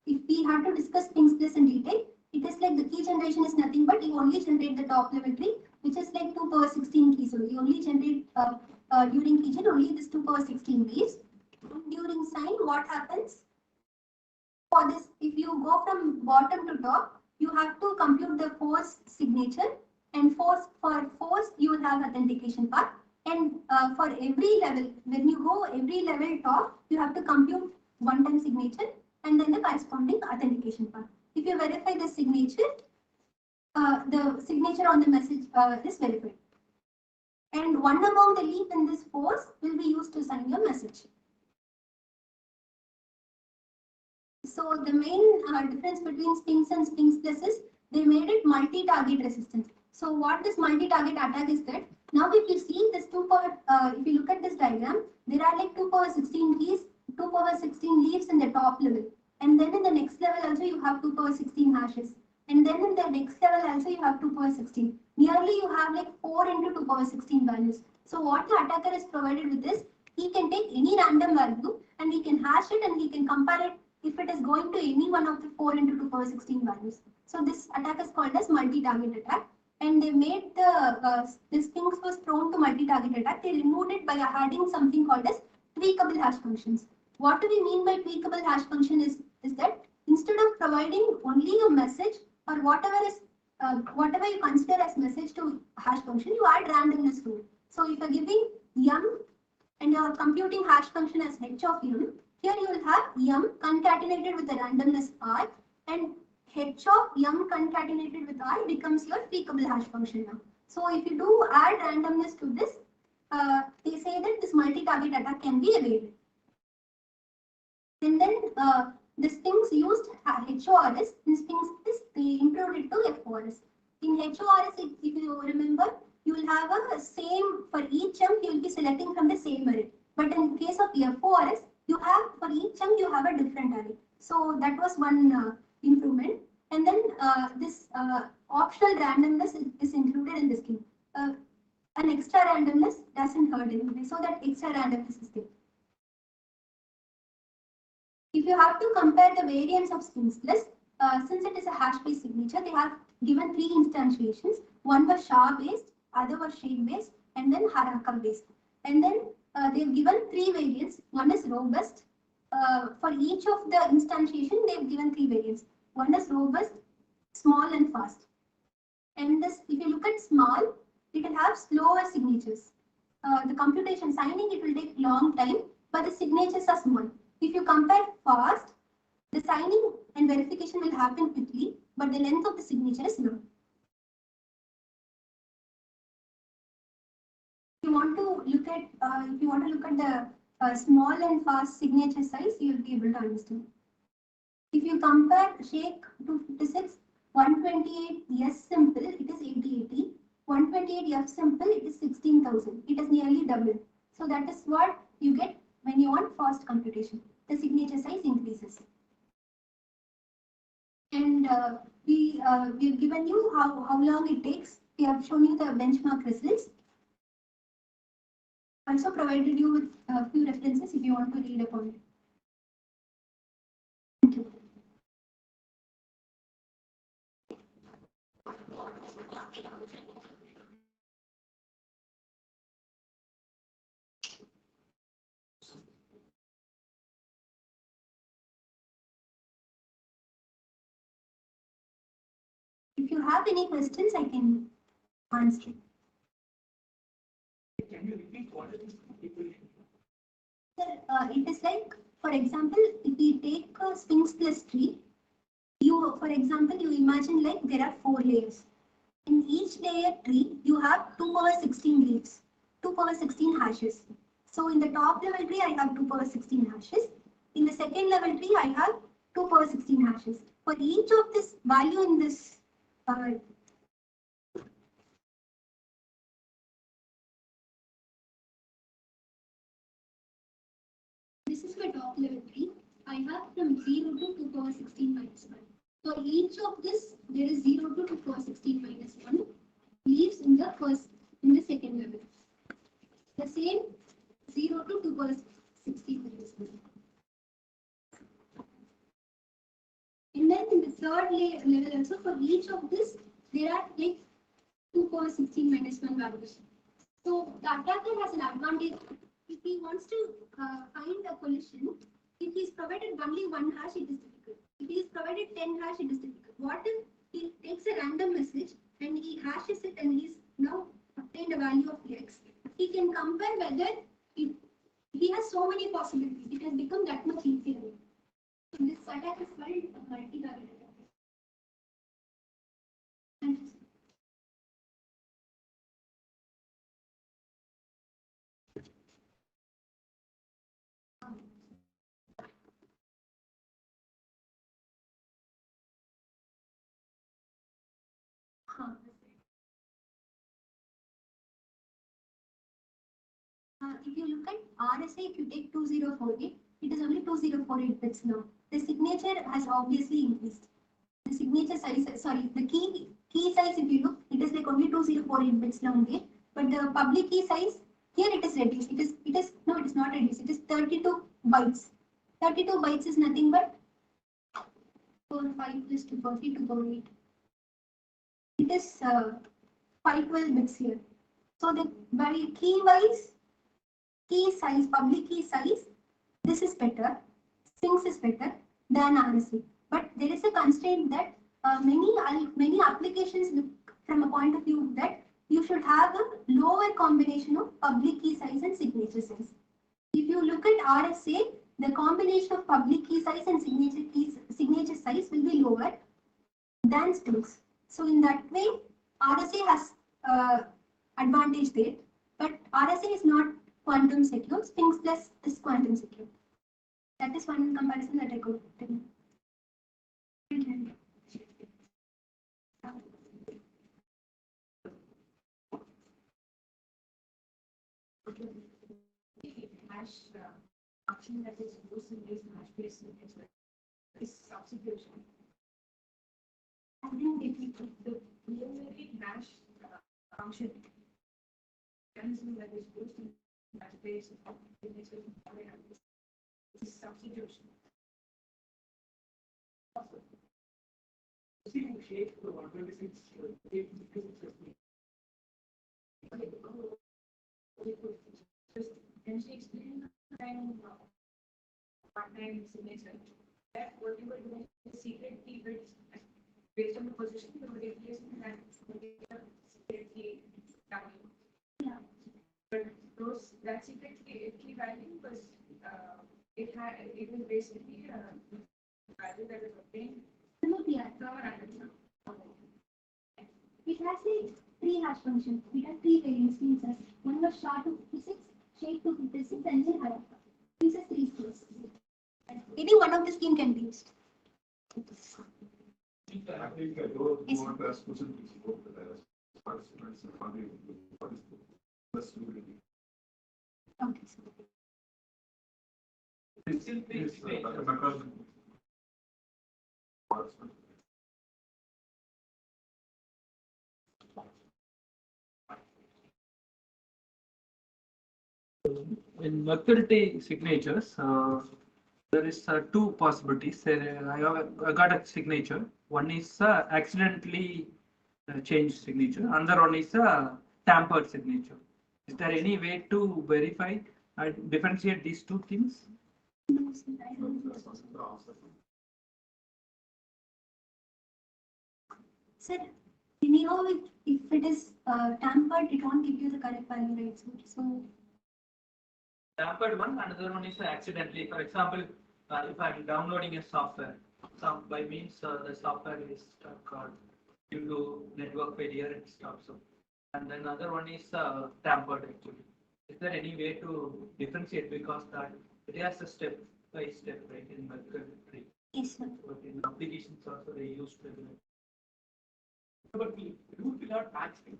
if we have to discuss Sphinx+ in detail, it is like the key generation is nothing but you only generate the top level tree, which is like 2^16 keys. So you only generate during keygen only this 2^16 leaves. During sign, what happens? For this, if you go from bottom to top, you have to compute the force signature, and for force you will have authentication part. And for every level, when you go every level top, you have to compute one-time signature and then the corresponding authentication part. If you verify the signature on the message is verified. And one among the leaf in this force will be used to sign your message. So the main difference between Sphinx and Sphinx+ is they made it multi-target resistant. So what this multi-target attack is that now if you see this if you look at this diagram, there are like 2^16 keys, 2^16 leaves in the top level. And then in the next level also you have 2^16 hashes. And then in the next level also you have 2^16. Nearly you have like 4 into 2^16 values. So what the attacker is provided with is, he can take any random value and he can hash it and he can compare it if it is going to any one of the 4 into 2^16 values. So this attack is called as multi-target attack. And they made the Sphinx was prone to multi-target attack. They removed it by adding something called as tweakable hash functions. What do we mean by tweakable hash function is that instead of providing only a message or whatever you consider as message to hash function, you add randomness to it. So if you're giving yum and you're computing hash function as h of yum, here you will have yum concatenated with the randomness I, and h of yum concatenated with I becomes your tweakable hash function now. So if you do add randomness to this, they say that this multi-target attack can be evaded. And then the Sphinx used HORS. In Sphinx, they improved it to FORS. In HORS, if you remember, you will have a same, for each chunk, you will be selecting from the same array. But in case of FORS, you have, for each chunk, you have a different array. So that was one improvement. And then this optional randomness is included in this scheme. An extra randomness doesn't hurt anyway, so that extra randomness is there. If you have to compare the variants of Sphinx+, since it is a hash-based signature, they have given 3 instantiations. One was SHA-based, other was shade-based, and then Haraka-based. And then they've given 3 variants. One is robust. For each of the instantiation, they've given 3 variants. One is robust, small, and fast. And this, if you look at small, it will have slower signatures. The computation signing, it will take long time, but the signatures are small. If you compare fast, the signing and verification will happen quickly, but the length of the signature is long. If you want to look at the small and fast signature size, you will be able to understand. If you compare Shake 256, 128 yes simple, it is 8080. 128 F simple, it is 16,000. It is nearly double. So that is what you get when you want fast computation. The signature size increases. And we've given you how long it takes. We have shown you the benchmark results. Also provided you with a few references if you want to read upon it. Thank you. If you have any questions, I can answer. Can you repeat what it is? Sir, it is like, for example, if we take a Sphinx plus tree, for example, you imagine like there are 4 layers. In each layer tree, you have 2 power 16 leaves, 2 power 16 hashes. So in the top level tree, I have 2 power 16 hashes. In the second level tree, I have 2 power 16 hashes. For each of this value in this this is my top level tree. I have from 0 to 2 power 16 minus 1. For each of this, there is 0 to 2 power 16 minus 1 leaves in the second level. The same 0 to 2 power 16 minus 1. And then in the third level also, for each of this, there are like 2 power 16 minus 1 values. So the attacker has an advantage. If he wants to find a collision, if he is provided only 1 hash, it is difficult. If he is provided 10 hash, it is difficult. What if he takes a random message and he hashes it and he's now obtained a value of x? He can compare whether he has so many possibilities. It has become that much easier. So this attack is called multi-target attack. Thank you. If you look at RSA, if you take 2048, it is only 2048 bits now. The signature has obviously increased. The signature size, sorry, the key size, if you look, it is like only 2048 bits now there. But the public key size, here it is reduced. It is no, it is not reduced. It is 32 bytes. 32 bytes is nothing but 4, 5 plus 2, 42.8. It is 512 bits here. So the value key size, public key size, this is better. Sphinx is better than RSA. But there is a constraint that many applications look from a point of view that you should have a lower combination of public key size and signature size. If you look at RSA, the combination of public key size and signature size will be lower than Sphinx. So in that way, RSA has advantage there, but RSA is not quantum secure. Sphinx plus is quantum secure. That is one comparison that I could do. Hash function that is used in this hash-based signature is substitution. I think if you The preliminary hash function mechanism that is used in hash-based signature is substitution. See, shape the 126 Can she explain one-time signature? That what you were doing is secret key bits based on the position you were replacing that secret key value. Yeah. But that secret key value was it was basically a value that was obtained from a random. It has a 3 hash function. It has 3 variants. One was SHA-256, shape 256 and then higher. Uses 3 schemes. Maybe one of the scheme can be used. Okay. In Merkle signatures, there is two possibilities. I got a signature. One is accidentally changed signature. Another one is a tampered signature. Is there any way to verify and differentiate these two things? Sir, anyhow, if it is tampered, it won't give you the correct value, right? So Tampered one, another one is accidentally. For example, if I'm downloading a software, by means the software is stuck due to network failure, it stops. And then another one is tampered actually. Is there any way to differentiate, because that it has a step by step, right, in Merkle tree? yes, sir. But in applications also they use regular. But we do without matching.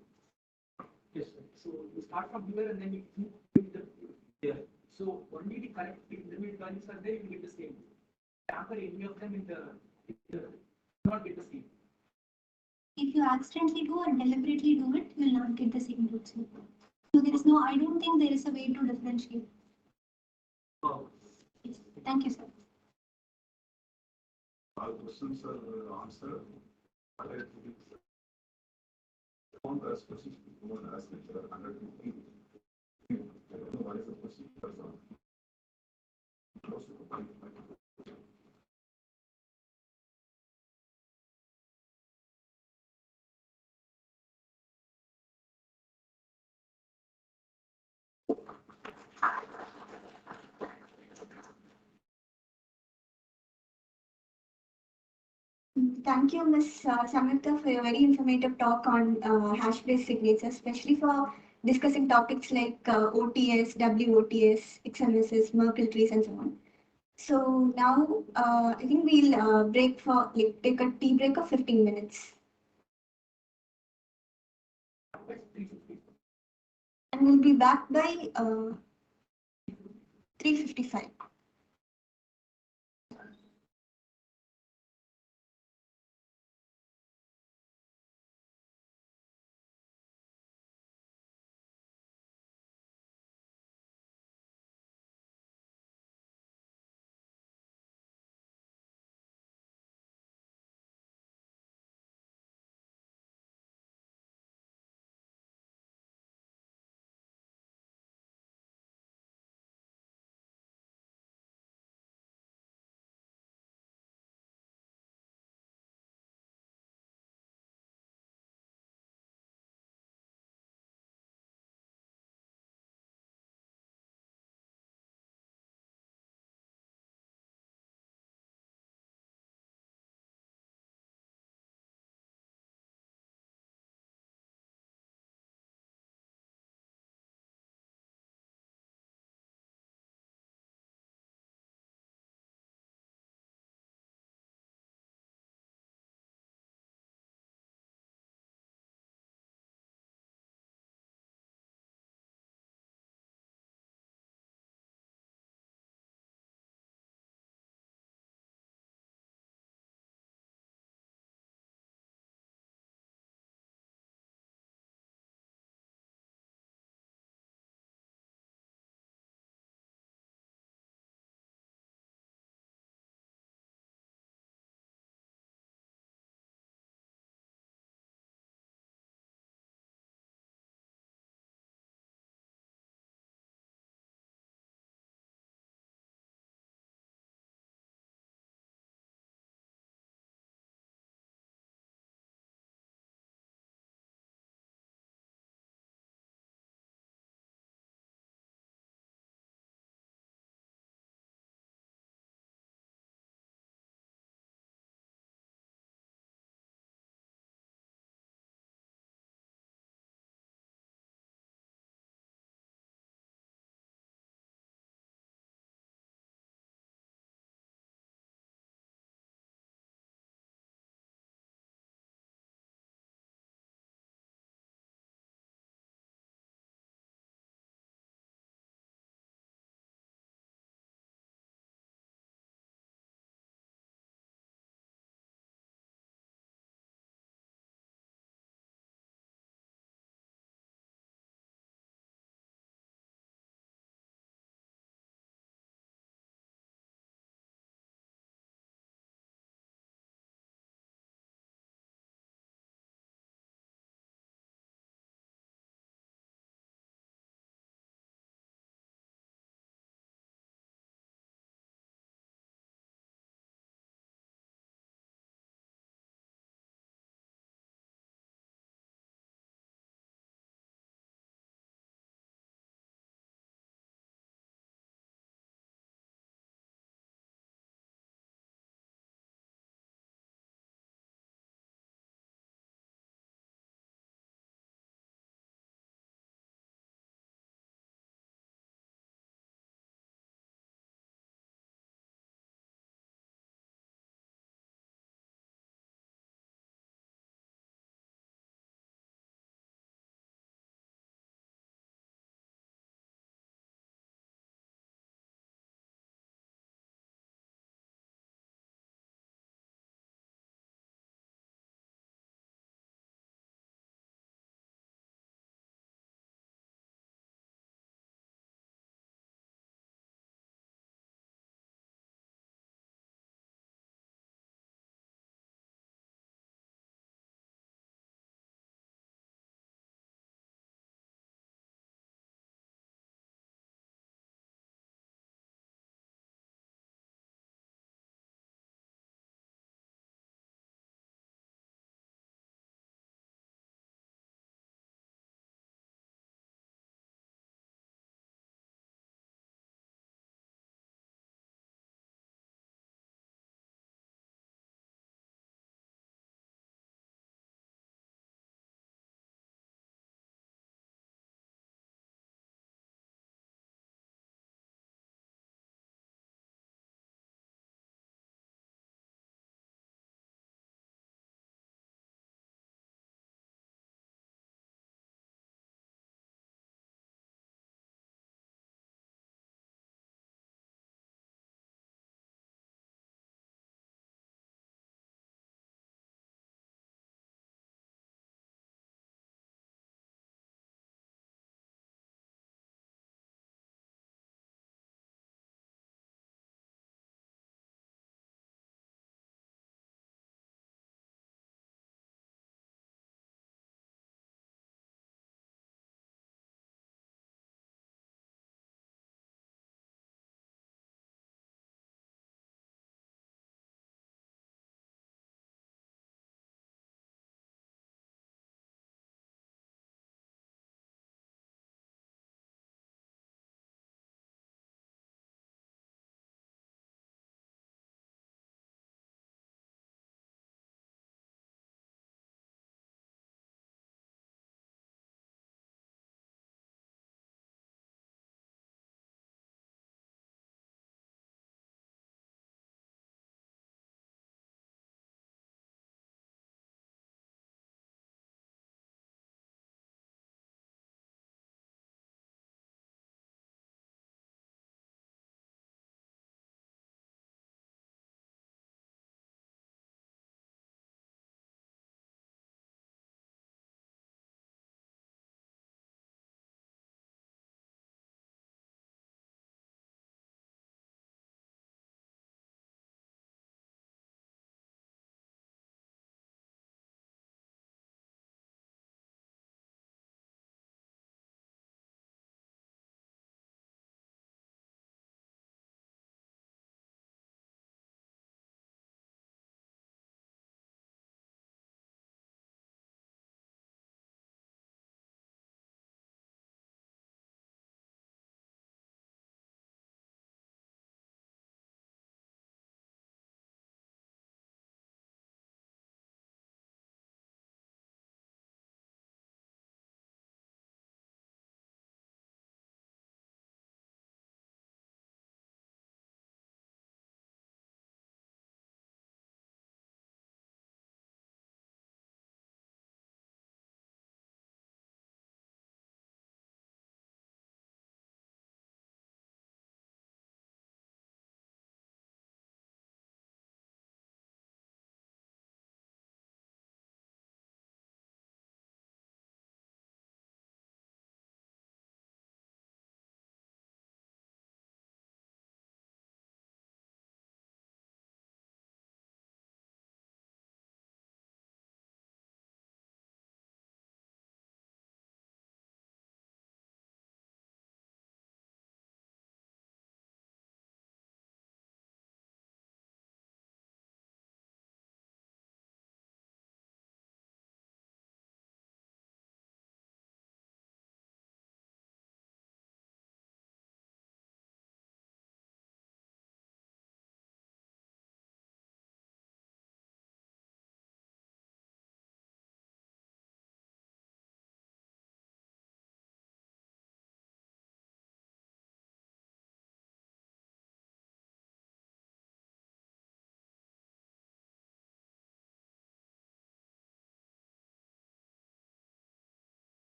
Yes, sir. So you start from here and then you keep the here. So only the correct intermediate values are there, you get the same. Tamper any of them in the not get the same. If you accidentally do or deliberately do it, you will not get the same root. So there is no, I don't think there is a way to differentiate. Oh. Yes. Thank you, sir. All questions are answered. Don't ask questions, don't ask it, 150. I don't know what is the question. Close to the point. Thank you, Ms. Samyukta, for your very informative talk on hash-based signatures, especially for discussing topics like OTS, WOTS, XMSs, Merkle trees, and so on. So now I think we'll break for take a tea break of 15 minutes. And we'll be back by 3:55.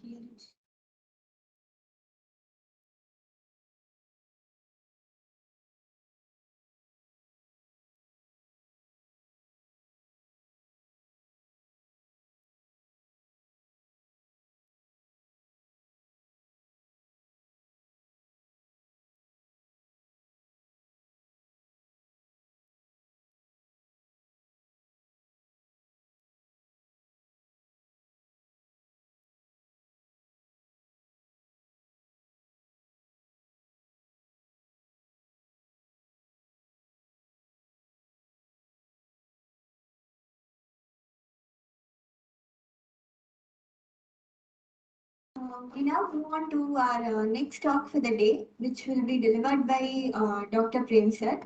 hear it. We now move on to our next talk for the day, which will be delivered by Dr. Prem sir.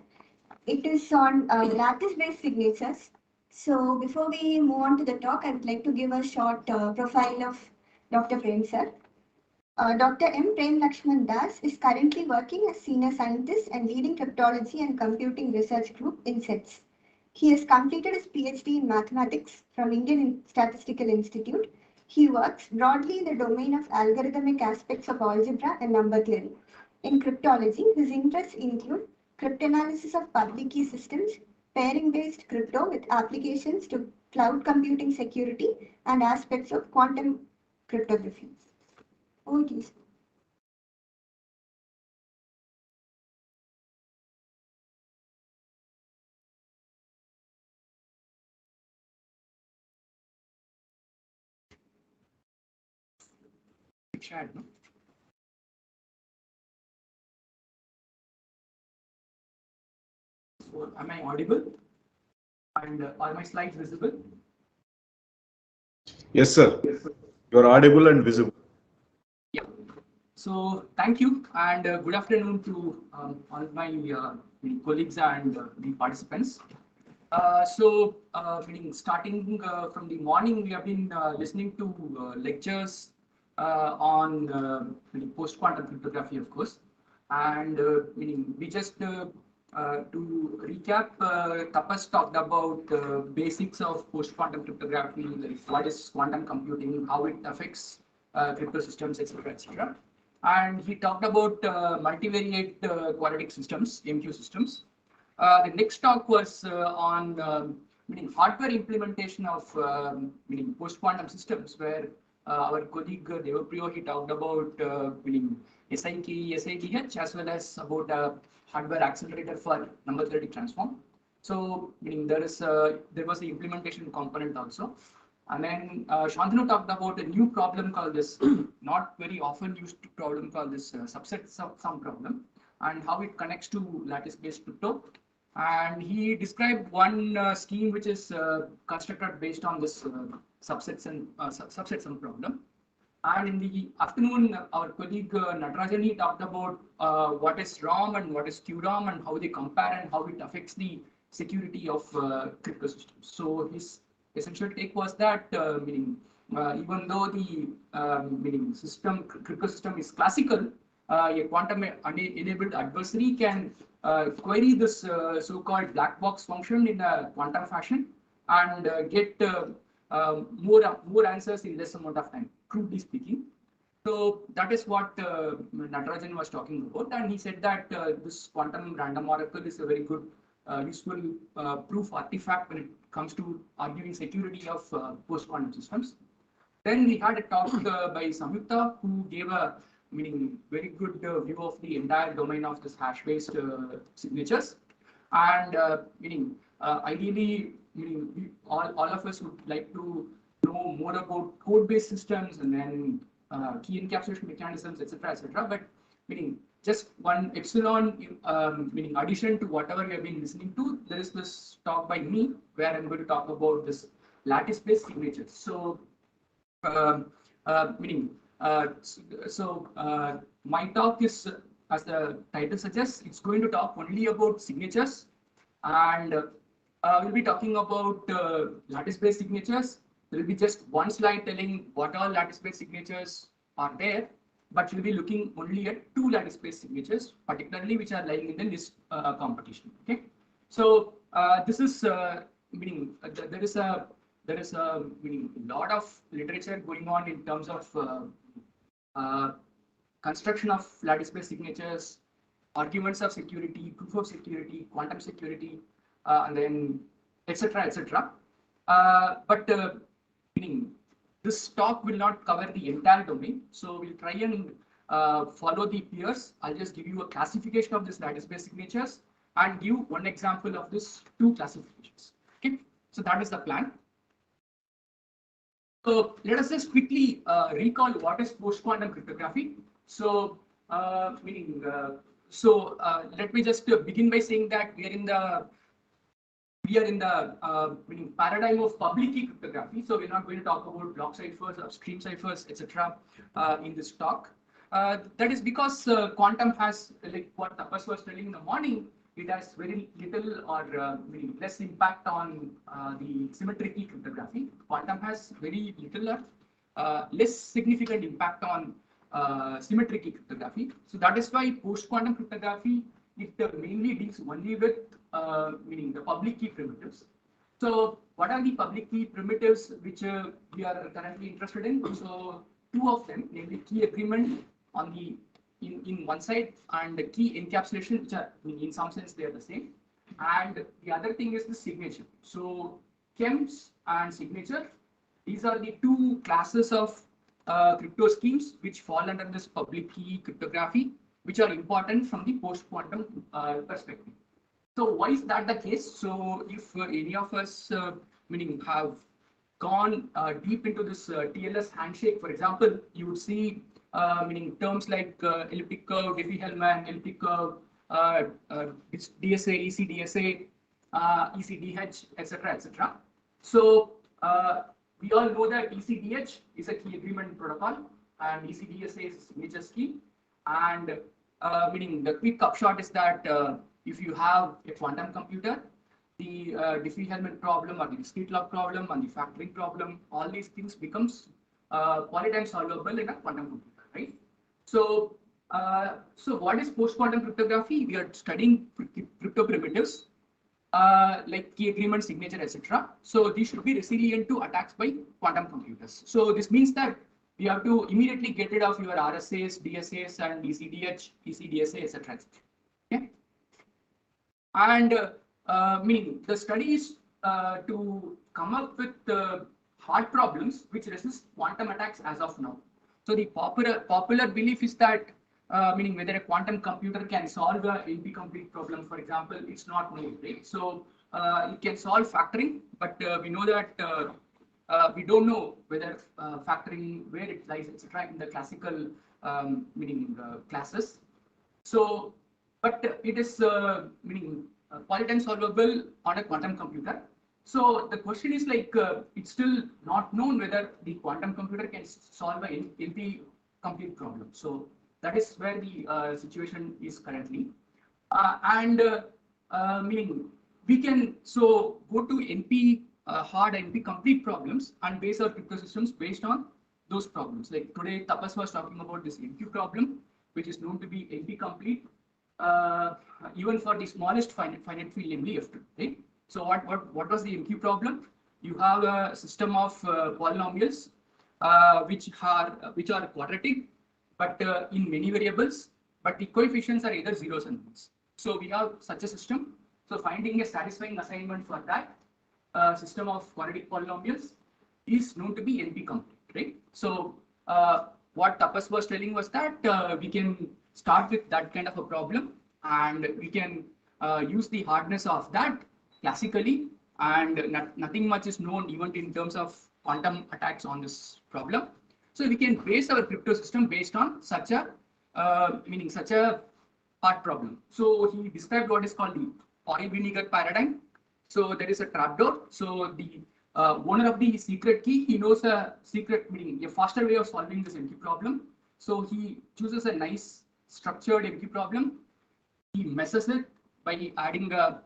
It is on lattice-based signatures. So before we move on to the talk, I would like to give a short profile of Dr. Prem sir. Dr. M. Prem Lakshman Das is currently working as senior scientist and leading cryptology and computing research group in SETS. He has completed his PhD in mathematics from Indian Statistical Institute. He works broadly in the domain of algorithmic aspects of algebra and number theory. In cryptology, his interests include cryptanalysis of public key systems, pairing-based crypto with applications to cloud computing security, and aspects of quantum cryptography. Over to you, sir. Shared, no? So am I audible? And are my slides visible? Yes, sir. You are audible and visible. Yeah. So thank you and good afternoon to all my colleagues and the participants. Starting from the morning, we have been listening to lectures on post-quantum cryptography, of course. And we just to recap, Tapas talked about basics of post-quantum cryptography, like what is quantum computing, how it affects crypto systems, etc., etc. And he talked about multivariate quadratic systems, MQ systems. The next talk was on hardware implementation of post-quantum systems, where our colleague Devapriyo, he talked about SIK, SIDH, as well as about hardware accelerator for number theoretic transform. So there was the implementation component also. And then Shantanu talked about a new problem called this, not very often used problem called this subset sum problem, and how it connects to lattice-based crypto. And he described one scheme which is constructed based on this subset sum problem. And in the afternoon, our colleague Natarajani talked about what is ROM and what is QROM and how they compare and how it affects the security of crypto systems. So his essential take was that even though the crypto system is classical, a quantum enabled adversary can query this so-called black box function in a quantum fashion and get more answers in less amount of time, crudely speaking. So that is what Natarajan was talking about, and he said that this quantum random oracle is a very good useful proof artifact when it comes to arguing security of post-quantum systems. Then we had a talk by Samyukta, who gave a very good view of the entire domain of this hash-based signatures, and ideally, all of us would like to know more about code-based systems and then key encapsulation mechanisms, etc., etc. But just one epsilon, addition to whatever you have been listening to, there is this talk by me where I'm going to talk about this lattice-based signatures. So, my talk is, as the title suggests, it's going to talk only about signatures, and we'll be talking about lattice-based signatures. There will be just one slide telling what all lattice-based signatures are there, but we'll be looking only at two lattice-based signatures, particularly which are lying in the list competition. Okay, so this is there is a lot of literature going on in terms of construction of lattice-based signatures, arguments of security, proof of security, quantum security, and then etc. etc. But meaning this talk will not cover the entire domain, so we'll try and follow the peers. I'll just give you a classification of this lattice-based signatures and give one example of this two classifications. Okay, so that is the plan. So let us just quickly recall what is post-quantum cryptography. So, let me just begin by saying that we are in the paradigm of public key cryptography. So we're not going to talk about block ciphers or stream ciphers, etc. In this talk. That is because quantum has, like what Tapas was telling in the morning, it has very little or less impact on the symmetric key cryptography. Quantum has very little or less significant impact on symmetric key cryptography. So that is why post-quantum cryptography, it mainly deals only with the public key primitives. So what are the public key primitives which we are currently interested in? So two of them, namely key agreement on the in one side and the key encapsulation, which are in some sense they are the same. And the other thing is the signature. So chems and signature, these are the two classes of crypto schemes which fall under this public key cryptography, which are important from the post-quantum perspective. So why is that the case? So if any of us have gone deep into this TLS handshake, for example, you would see terms like elliptic curve, Diffie-Hellman, elliptic curve, DSA, ECDSA, ECDH, etc., etc. So we all know that ECDH is a key agreement protocol and ECDSA is a signature scheme. And the quick upshot is that if you have a quantum computer, the Diffie-Hellman problem or the discrete log problem and the factoring problem, all these things becomes polytime solvable in a quantum computer, right? So, so what is post-quantum cryptography? We are studying crypto primitives like key agreement, signature, etc. So these should be resilient to attacks by quantum computers. So this means that we have to immediately get rid of your RSAs, DSAs, and ECDH, ECDSA, etc. Okay. And the studies to come up with hard problems which resist quantum attacks as of now. So the popular belief is that whether a quantum computer can solve a NP complete problem, for example, it's not known, right? So it can solve factoring, but we know that we don't know whether factoring, where it lies, etc. in the classical classes. So, but it is polytime solvable on a quantum computer. So the question is like, it's still not known whether the quantum computer can solve an NP complete problem. So that is where the situation is currently. We can so go to NP hard NP complete problems and base our crypto systems based on those problems. Like today, Tapas was talking about this NQ problem, which is known to be NP complete, even for the smallest finite field, namely F2, right? So what was the NQ problem? You have a system of polynomials which are quadratic, but in many variables, but the coefficients are either zeros and ones. So we have such a system. So finding a satisfying assignment for that system of quadratic polynomials is known to be NP complete, right? So what Tapas was telling was that we can start with that kind of a problem, and we can use the hardness of that classically, and nothing much is known even in terms of quantum attacks on this problem. So we can base our crypto system based on such a such a hard problem. So he described what is called the oil vinegar paradigm. So there is a trapdoor. So the owner of the secret key, he knows a secret, a faster way of solving this NQ problem. So he chooses a nice structured NQ problem. He messes it by adding a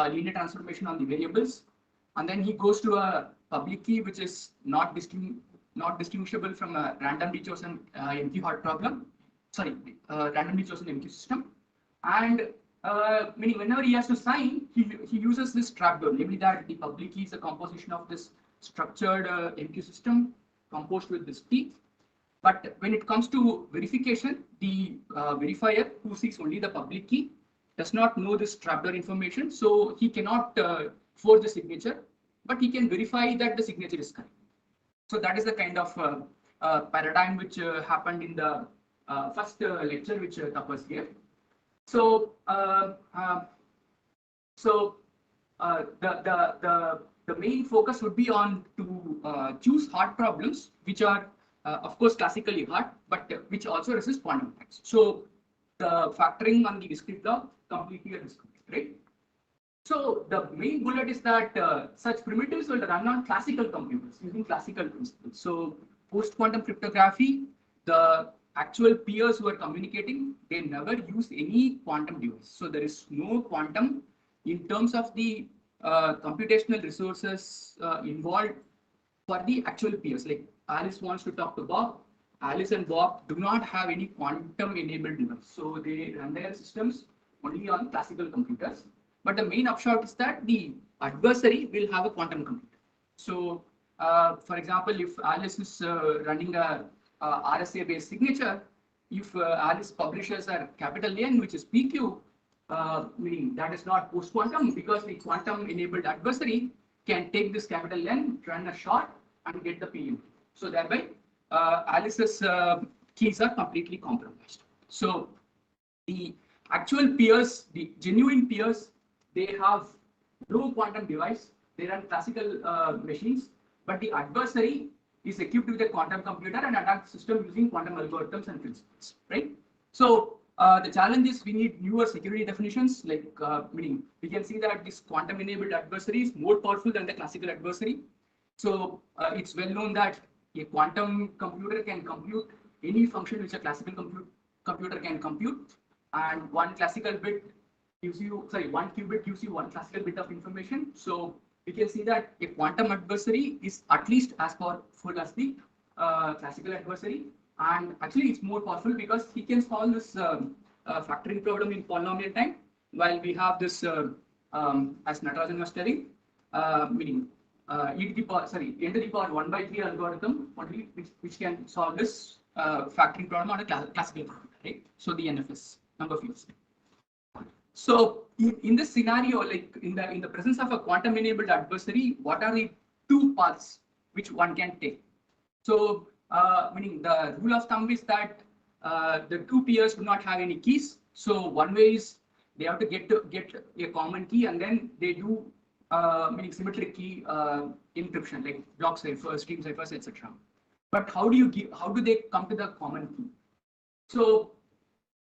linear transformation on the variables, and then he goes to a public key which is not distinguishable from a randomly chosen NQ hard problem. Sorry, randomly chosen NQ system. And whenever he has to sign, he uses this trapdoor, namely that the public key is a composition of this structured NQ system composed with this T. But when it comes to verification, the verifier who sees only the public key does not know this trapdoor information, so he cannot forge the signature, but he can verify that the signature is correct. So that is the kind of paradigm which happened in the first lecture which Tapas gave. So the main focus would be on to choose hard problems which are of course classically hard, but which also resist quantum attacks. So the factoring on the discrete block completely a discrete, right? So the main bullet is that such primitives will run on classical computers using classical principles. So post-quantum cryptography, the actual peers who are communicating, they never use any quantum device. So there is no quantum in terms of the computational resources involved for the actual peers. Like Alice wants to talk to Bob. Alice and Bob do not have any quantum enabled device. So they run their systems only on classical computers. But the main upshot is that the adversary will have a quantum computer. So, for example, if Alice is running a RSA-based signature, if Alice publishes a capital N, which is PQ, meaning that is not post-quantum, because the quantum-enabled adversary can take this capital N, run a short, and get the PN. So thereby, Alice's keys are completely compromised. So the actual peers, the genuine peers, they have no quantum device. They run classical machines, but the adversary is equipped with a quantum computer and attacks the system using quantum algorithms and principles, right? So the challenge is we need newer security definitions, like meaning we can see that this quantum-enabled adversary is more powerful than the classical adversary. So it's well known that a quantum computer can compute any function which a classical computer can compute, and one classical bit gives you, sorry, one qubit gives you one classical bit of information. So we can see that a quantum adversary is at least as powerful as the classical adversary, and actually it's more powerful because he can solve this factoring problem in polynomial time, while we have this as Natarajan was telling, meaning n to the power 1/3 algorithm only which can solve this factoring problem on a classical computer, right? So the NFS number fields. So in this scenario, like in the presence of a quantum enabled adversary, what are the two paths which one can take? So meaning the rule of thumb is that the two peers do not have any keys. So one way is they have to get a common key, and then they do meaning symmetric key encryption, like block ciphers, stream ciphers, etc. But how do they come to the common key? So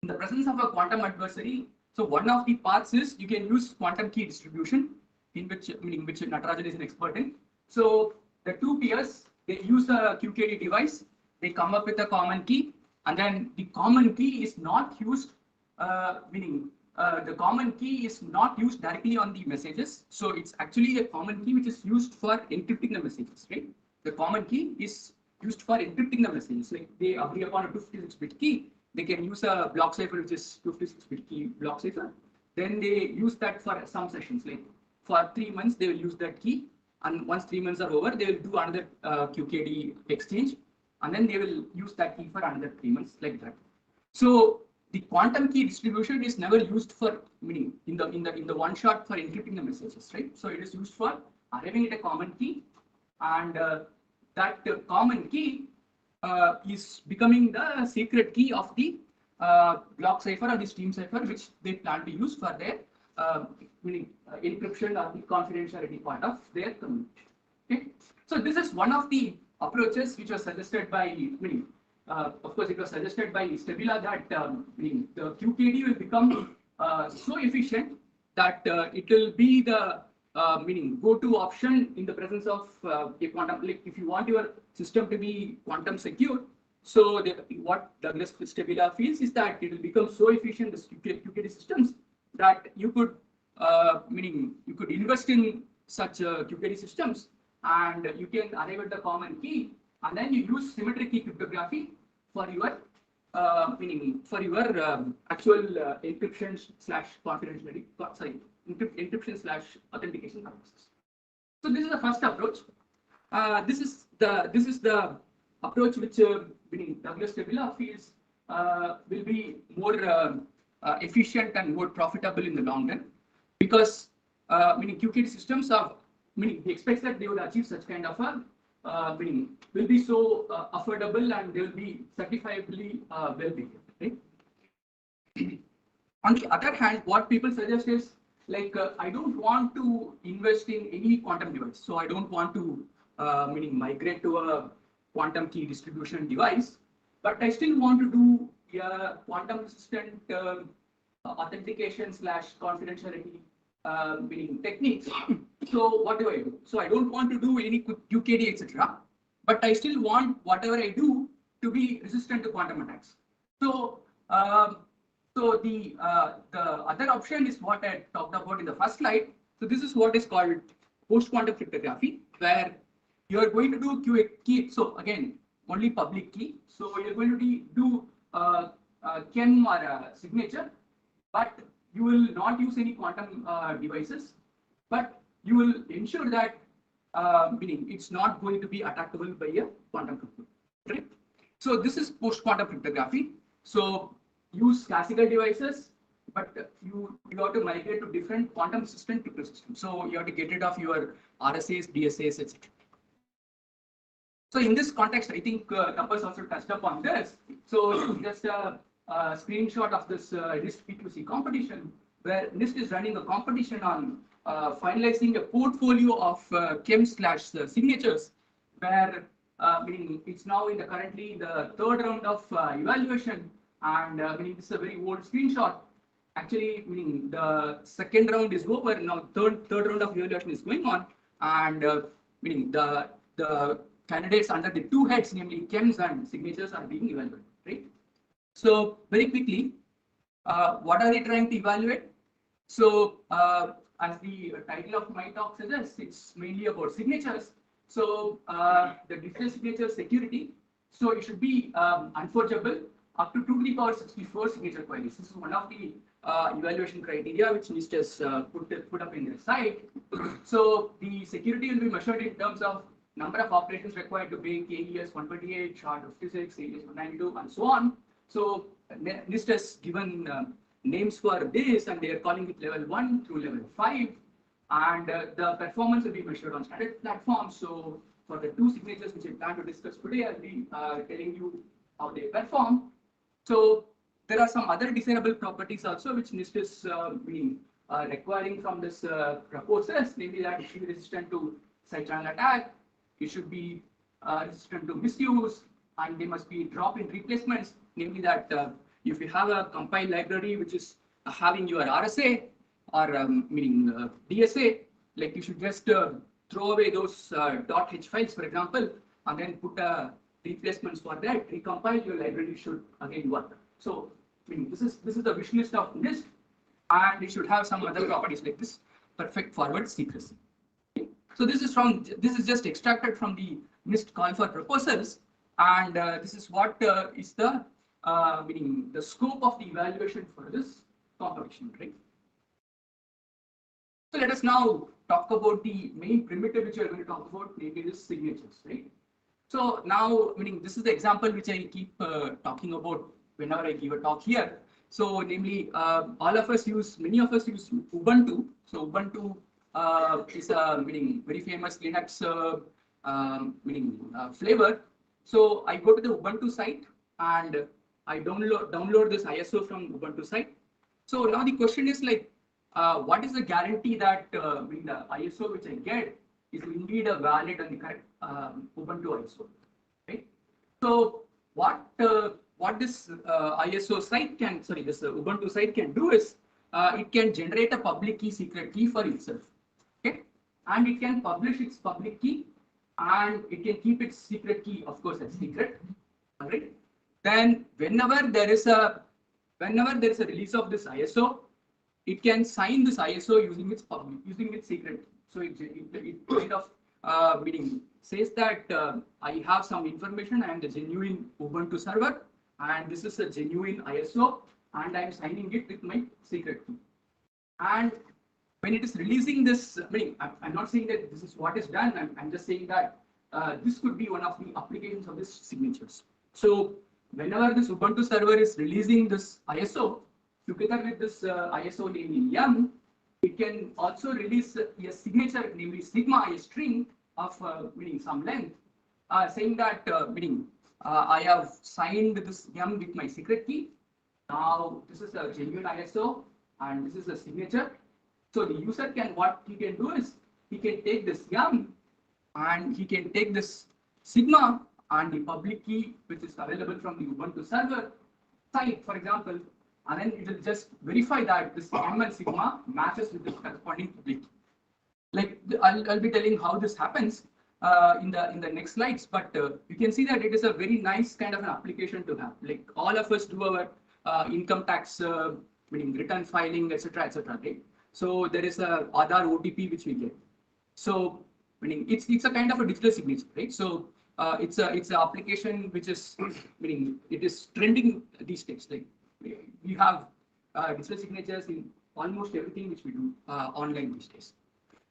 in the presence of a quantum adversary, so one of the paths is you can use quantum key distribution, in which Natarajan is an expert in. So the two peers, they use a QKD device, they come up with a common key, and then the common key is not used, the common key is not used directly on the messages. So it's actually a common key which is used for encrypting the messages, right? The common key is used for encrypting the messages. Like they agree upon a 256-bit key, they can use a block cipher which is 256-bit key block cipher. Then they use that for some sessions, like for 3 months they will use that key, and once 3 months are over, they will do another QKD exchange, and then they will use that key for another 3 months, like that. So the quantum key distribution is never used for meaning in the one shot for encrypting the messages, right? So it is used for arriving at a common key, and that common key is becoming the secret key of the block cipher or the stream cipher, which they plan to use for their encryption or the confidentiality part of their community. Okay, so this is one of the approaches which was suggested by of course, it was suggested by Stabila that the QKD will become so efficient that it will be the go-to option in the presence of a quantum. Like if you want your system to be quantum secure, so what Douglas Stabila feels is that it will become so efficient, the QKD systems, that you could you could invest in such QKD systems, and you can arrive at the common key, and then you use symmetric key cryptography for your actual encryption slash confidentiality, encryption slash authentication purposes. So this is the first approach. This is the approach which meaning Douglas tabular fields will be more efficient and more profitable in the long run, because meaning QKD systems are, meaning he expects that they will achieve such kind of a meaning will be so affordable and they will be certifiably well behaved, right? On the other hand, what people suggest is like I don't want to invest in any quantum device, so I don't want to meaning migrate to a quantum key distribution device, but I still want to do a quantum resistant authentication / confidentiality meaning techniques. So what do I do? So I don't want to do any QKD etc., but I still want whatever I do to be resistant to quantum attacks. So so the other option is what I talked about in the first slide. So this is what is called post-quantum cryptography, where you are going to do key. So again, only public key. So you're going to do KEM or a signature, but you will not use any quantum devices, but you will ensure that meaning it's not going to be attackable by a quantum computer. Right? So this is post-quantum cryptography. So use classical devices, but you have to migrate to different quantum resistant crypto systems. So you have to get rid of your RSAs, DSAs, etc. So in this context, I think Tapas also touched upon this. So just a screenshot of this NIST P2C competition, where NIST is running a competition on finalizing a portfolio of KEM / signatures, where meaning it's now in the currently the third round of evaluation, and meaning this is a very old screenshot. Actually, meaning the second round is over now. Third round of evaluation is going on, and meaning the candidates under the two heads, namely KEMs and signatures, are being evaluated. Right. So very quickly, what are they trying to evaluate? So as the title of my talk suggests, it's mainly about signatures. So the digital signature security. So it should be unforgeable up to 2 to the power 64 signature queries. This is one of the evaluation criteria which NIST has put up in their site. So the security will be measured in terms of number of operations required to make AES 128, SHA 56, AES 192, and so on. So NIST has given names for this, and they are calling it level 1 through level 5. And the performance will be measured on standard platforms. So for the two signatures which I plan to discuss today, I'll be telling you how they perform. So there are some other desirable properties also which NIST is requiring from this proposals, namely that it should be resistant to side channel attack, it should be resistant to misuse, and they must be drop-in replacements, namely that if you have a compiled library which is having your RSA or meaning DSA, like you should just throw away those .h files, for example, and then put replacements for that. Recompile your library should again work. So I mean, this is the wish list of NIST, and it should have some other properties like this: perfect forward secrecy. Okay. So this is just extracted from the NIST call for proposals, and this is what is the meaning the scope of the evaluation for this competition, right? So let us now talk about the main primitive which we are going to talk about, namely the signatures, right? So now, meaning this is the example which I keep talking about whenever I give a talk here. So namely, many of us use Ubuntu. So Ubuntu is a meaning very famous Linux flavor. So I go to the Ubuntu site and I download this ISO from Ubuntu site. So now the question is like, what is the guarantee that the ISO which I get is indeed a valid and the correct Ubuntu ISO, right? So what this ISO site can, this Ubuntu site can do is it can generate a public key secret key for itself, okay? And it can publish its public key, and it can keep its secret key, of course, as secret, all right? Then whenever there is a release of this ISO, it can sign this ISO using its secret. So it kind of meaning says that I have some information, I am the genuine Ubuntu server, and this is a genuine ISO, and I am signing it with my secret key. And when it is releasing this, I'm not saying that this is what is done. I'm just saying that this could be one of the applications of this signatures. So whenever this Ubuntu server is releasing this ISO, together with this ISO namely yum, it can also release a signature, namely sigma, a string of meaning some length, saying that meaning I have signed this yum with my secret key. Now this is a genuine ISO and this is a signature. So the user can, what he can do is he can take this yum and he can take this sigma and the public key which is available from the Ubuntu server site, for example, and then it will just verify that this yum and sigma matches with the corresponding public key. Like I'll be telling how this happens in the next slides, but you can see that it is a very nice kind of an application to have. Like all of us do our income tax meaning return filing, etc., etc. Right? So there is a Aadhaar OTP which we get. So meaning it's a kind of a digital signature, right? So it's an application which is meaning it is trending these days. Like we have digital signatures in almost everything which we do online these days.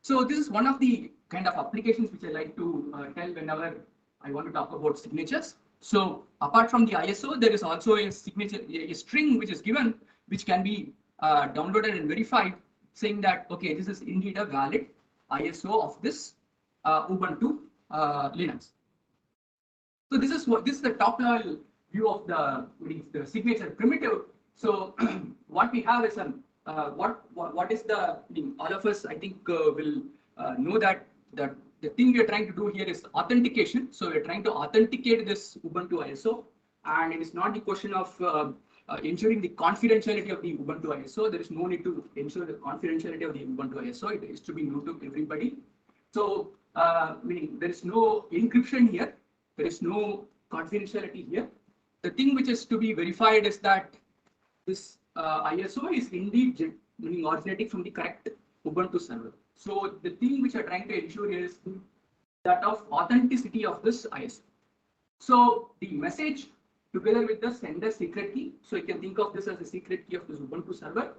So this is one of the kind of applications which I like to tell whenever I want to talk about signatures. So apart from the ISO, there is also a signature, a string which is given, which can be downloaded and verified, saying that okay, this is indeed a valid ISO of this Ubuntu Linux. So this is the top level view of the signature primitive. So what we have is what is the all of us I think will know that the thing we are trying to do here is authentication. So we are trying to authenticate this Ubuntu ISO, and it is not the question of ensuring the confidentiality of the Ubuntu ISO. There is no need to ensure the confidentiality of the Ubuntu ISO. It is to be known to everybody. So meaning there is no encryption here. There is no confidentiality here. The thing which is to be verified is that this ISO is indeed meaning originating from the correct Ubuntu server. So the thing which we are trying to ensure is that of authenticity of this ISO. So the message together with the sender secret key. So you can think of this as the secret key of this Ubuntu server.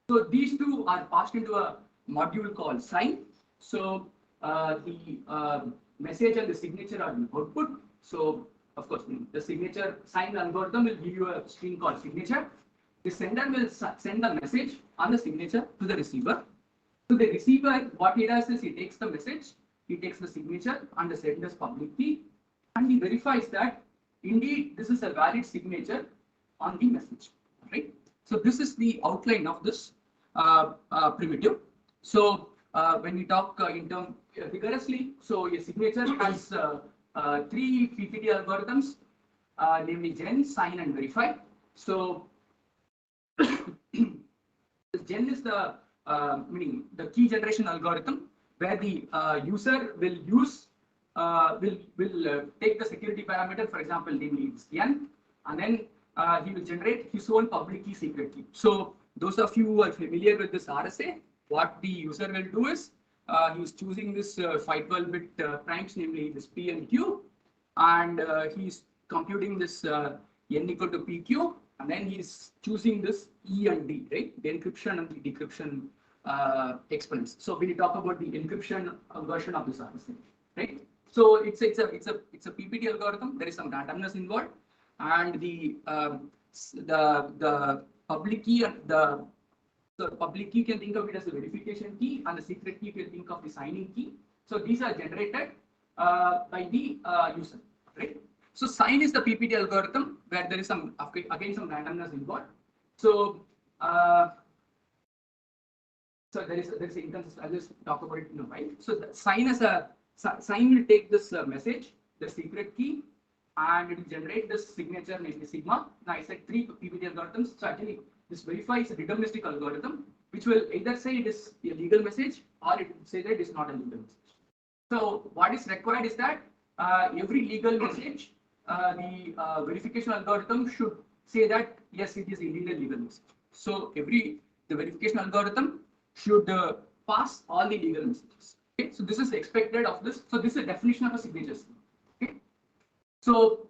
So these two are passed into a module called sign. So the message and the signature are the output. So of course, the signature sign algorithm will give you a string called signature. The sender will send the message on the signature to the receiver. So the receiver, what he does is he takes the message, he takes the signature and the sender's public key, and he verifies that indeed this is a valid signature on the message. Right. So this is the outline of this primitive. So when we talk in terms rigorously, so a signature has three PPT algorithms, namely gen, sign, and verify. So gen is the meaning the key generation algorithm where the user will use will take the security parameter, for example, namely n, and then he will generate his own public key secret key. So those of you who are familiar with this RSA, what the user will do is he is choosing this 512-bit primes, namely this P and Q, and he's computing this n equal to PQ, and then he's choosing this E and D, right? The encryption and the decryption exponents. So when you talk about the encryption version of this RSA, right? So it's a PPT algorithm. There is some randomness involved, and the public key and the public key can think of it as the verification key, and the secret key can think of the signing key. So these are generated by the user, right? So sign is the PPT algorithm where there is some again some randomness involved. So so there is inconsistent. I'll just talk about it in a while. So the sign will take this message, the secret key, and it will generate this signature named sigma. Now I said three PPT algorithms. So actually this verify is a deterministic algorithm which will either say it is a legal message or it will say that it is not a legal message. So what is required is that every legal message, the verification algorithm should say that yes, it is indeed a legal message. So the verification algorithm should pass all the legal messages. Okay, so this is expected of this. So this is a definition of a signature. Okay, so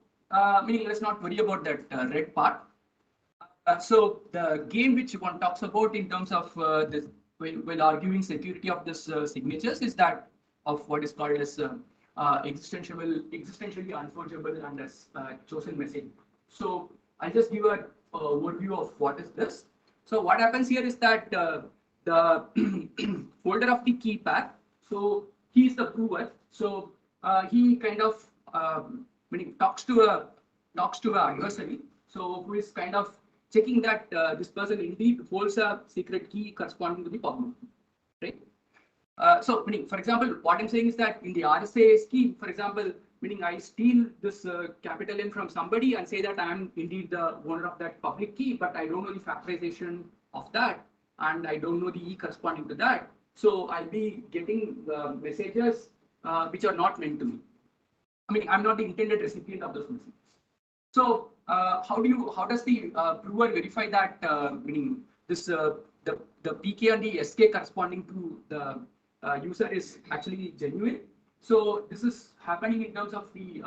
meaning let's not worry about that red part. So the game which one talks about in terms of this while arguing security of this signatures is that of what is called as existentially unforgeable and as chosen message. So I'll just give a overview of what is this. So what happens here is that the folder of the key pair. So he is the prover. So he kind of meaning talks to a adversary. So who is kind of checking that this person indeed holds a secret key corresponding to the public key, right? So, meaning, for example, what I'm saying is that in the RSA scheme, for example, meaning I steal this capital N from somebody and say that I am indeed the owner of that public key, but I don't know the factorization of that, and I don't know the E corresponding to that. So I'll be getting messages which are not meant to me. I mean, I'm not the intended recipient of those messages. So how does the prover verify that? Meaning this the PK and the SK corresponding to the user is actually genuine. So this is happening in terms of the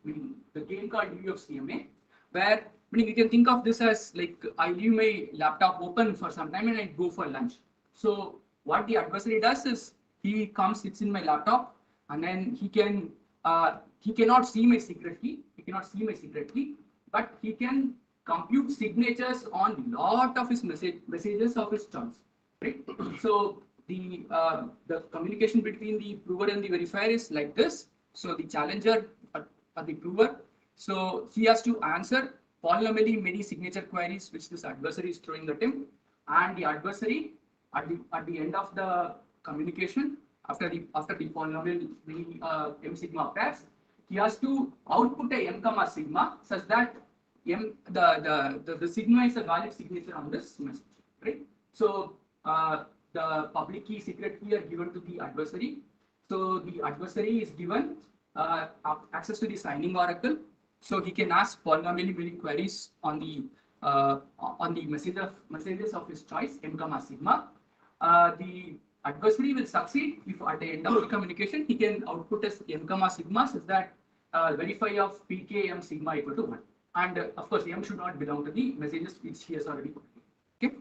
meaning the game called UFCMA, where meaning you can think of this as like I leave my laptop open for some time and I go for lunch. So what the adversary does is he comes, sits in my laptop, and then he cannot see my secret key. He cannot see my secret key, but he can compute signatures on lot of his messages of his choice, right? So the communication between the prover and the verifier is like this. So the challenger or the prover, so he has to answer polynomially many signature queries which this adversary is throwing at him, and the adversary at the end of the communication after the polynomial many m sigma pairs, he has to output a m comma sigma such that the sigma is a valid signature on this message, right? So the public key, secret key are given to the adversary. So the adversary is given access to the signing oracle, so he can ask polynomially many queries on the messages of his choice m comma sigma. The adversary will succeed if at the end of the communication he can output as m comma sigma such that verify of pk m sigma equal to 1, and of course m should not belong to the messages which he has already put. Okay.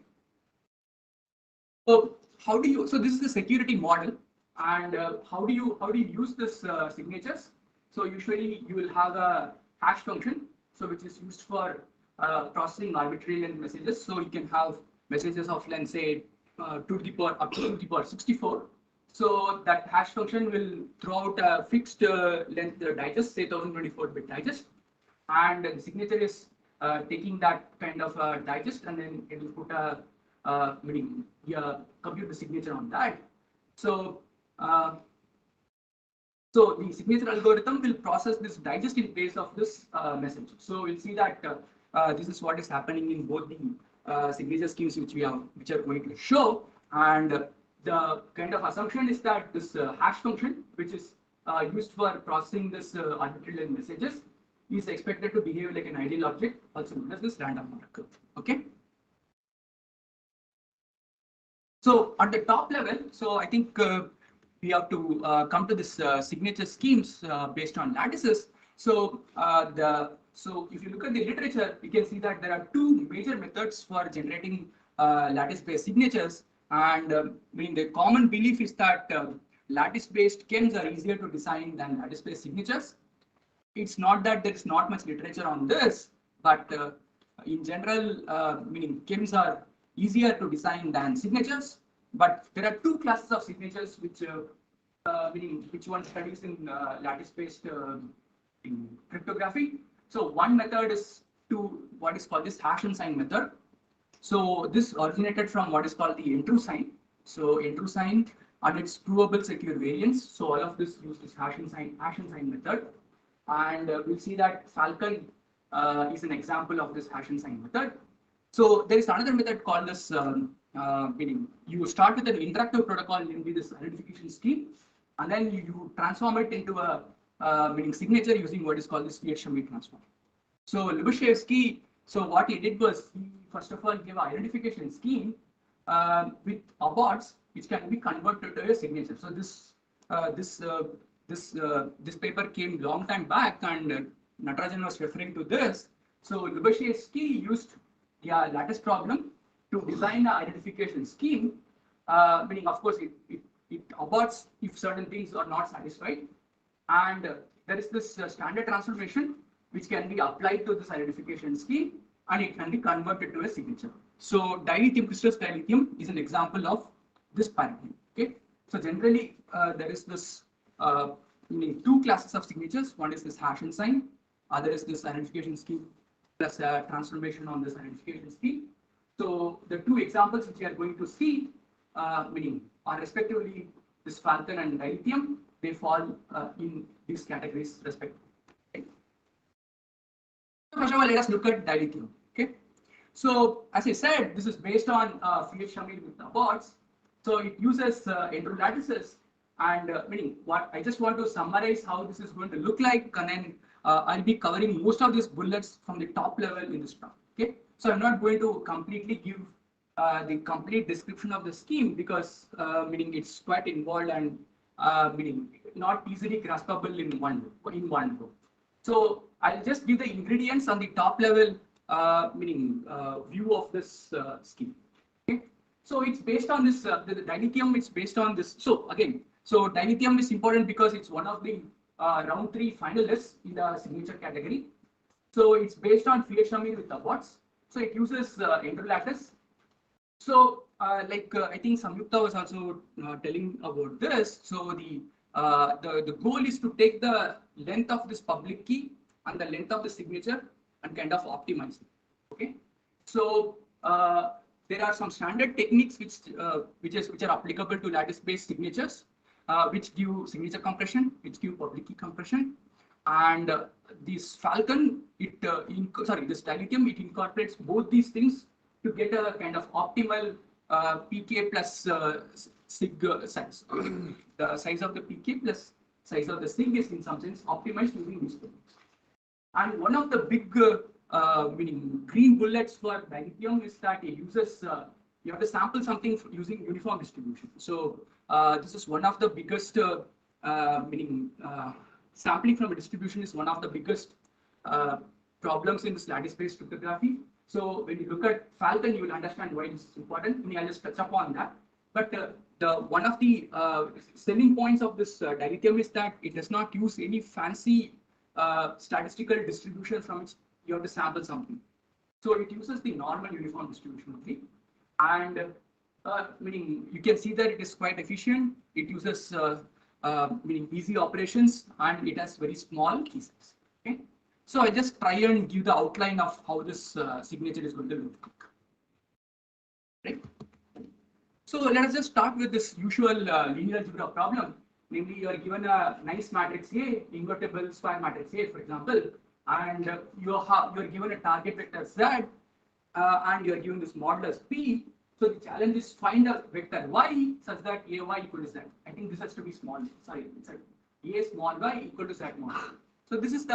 So how do you? So this is the security model, and how do you use this signatures? So usually you will have a hash function, so which is used for processing arbitrary length messages. So you can have messages of length say 2 to the power up to 2 to the power 64. So that hash function will throw out a fixed length digest, say 1024-bit digest, and the signature is taking that kind of digest, and then it will put a compute the signature on that. So so the signature algorithm will process this digest in place of this message. So we'll see that this is what is happening in both the signature schemes which are going to show, and the kind of assumption is that this hash function, which is used for processing this arbitrary length messages, is expected to behave like an ideal object, also known as this random oracle. Okay. So at the top level, so I think we have to come to this signature schemes based on lattices. So so if you look at the literature, you can see that there are two major methods for generating lattice-based signatures. And I mean, the common belief is that lattice-based chems are easier to design than lattice-based signatures. It's not that there is not much literature on this, but in general, meaning chems are easier to design than signatures. But there are two classes of signatures which meaning which one studies in lattice-based in cryptography. So one method is to what is called this hash and sign method. So this originated from what is called the n-true sign. So n-true sign and its provable secure variants. So all of this use this hash and sign method. And we'll see that Falcon is an example of this hash and sign method. So there is another method called this meaning you start with an interactive protocol in this identification scheme, and then you transform it into a meaning signature using what is called this Fiat-Shamir transform. So Lubashevsky, so what he did was he first of all gave an identification scheme with aborts which can be converted to a signature. So this paper came long time back, and Natarajan was referring to this. So Lubashevsky used the lattice problem to design an identification scheme, meaning of course it aborts if certain things are not satisfied, and there is this standard transformation which can be applied to this identification scheme, and it can be converted to a signature. So dilithium, crystals dilithium is an example of this paradigm. Okay, so generally there is this two classes of signatures. One is this hash and sign, other is this identification scheme plus a transformation on this identification scheme. So the two examples which we are going to see, are respectively this Falcon and dilithium. They fall in these categories respectively. Okay. So first of all, let us look at dilithium. Okay. So as I said, this is based on Friedrich-Shamir with the bots. So it uses entry lattices, and what I just want to summarize how this is going to look like, and then I'll be covering most of these bullets from the top level in this talk. Okay, so I'm not going to completely give the complete description of the scheme because it's quite involved and not easily graspable in one go. So I'll just give the ingredients on the top level view of this scheme. Okay, so it's based on this the dilithium. It's based on this. So again, so dilithium is important because it's one of the round 3 finalists in the signature category. So it's based on Friedrich-Shamir with the bots. So it uses interlattice. So I think Samyukta was also telling about this. So the goal is to take the length of this public key and the length of the signature and kind of optimize it. Okay, so there are some standard techniques which are applicable to lattice-based signatures, which give signature compression, which give public key compression, and this Falcon, this dilithium, it incorporates both these things to get a kind of optimal pk plus sig size. The size of the pk plus size of the sig is in some sense optimized using these techniques. And one of the big green bullets for dilithium is that it uses you have to sample something using uniform distribution. So this is one of the biggest sampling from a distribution is one of the biggest problems in this lattice-based cryptography. So when you look at Falcon, you will understand why this is important. I'll just touch upon that. But one of the selling points of this dilithium is that it does not use any fancy statistical distribution from which you have to sample something. So it uses the normal uniform distribution only. And you can see that it is quite efficient. It uses easy operations, and it has very small key size. Okay, so I just try and give the outline of how this signature is going to look like. Right. So let us just start with this usual linear algebra problem. Namely, you are given a nice matrix A, invertible square matrix A, for example, and you are given a target vector Z, and you are given this modulus P. So the challenge is find a vector Y such that AY equal to Z. I think this has to be small. Sorry, it's A small y equal to Z mod. So this is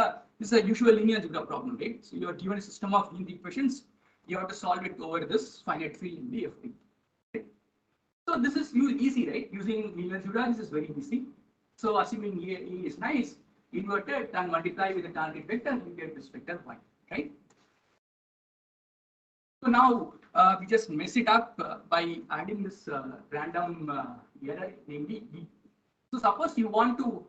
a usual linear algebra problem, right? So you are given a system of linear equations. You have to solve it over this finite field in the FP. Okay. So this is easy, right? Using linear algebra, this is very easy. So assuming A is nice, invert it and multiply with the target vector, you get this vector Y, right? So now we just mess it up by adding this random error, namely B. So suppose you want to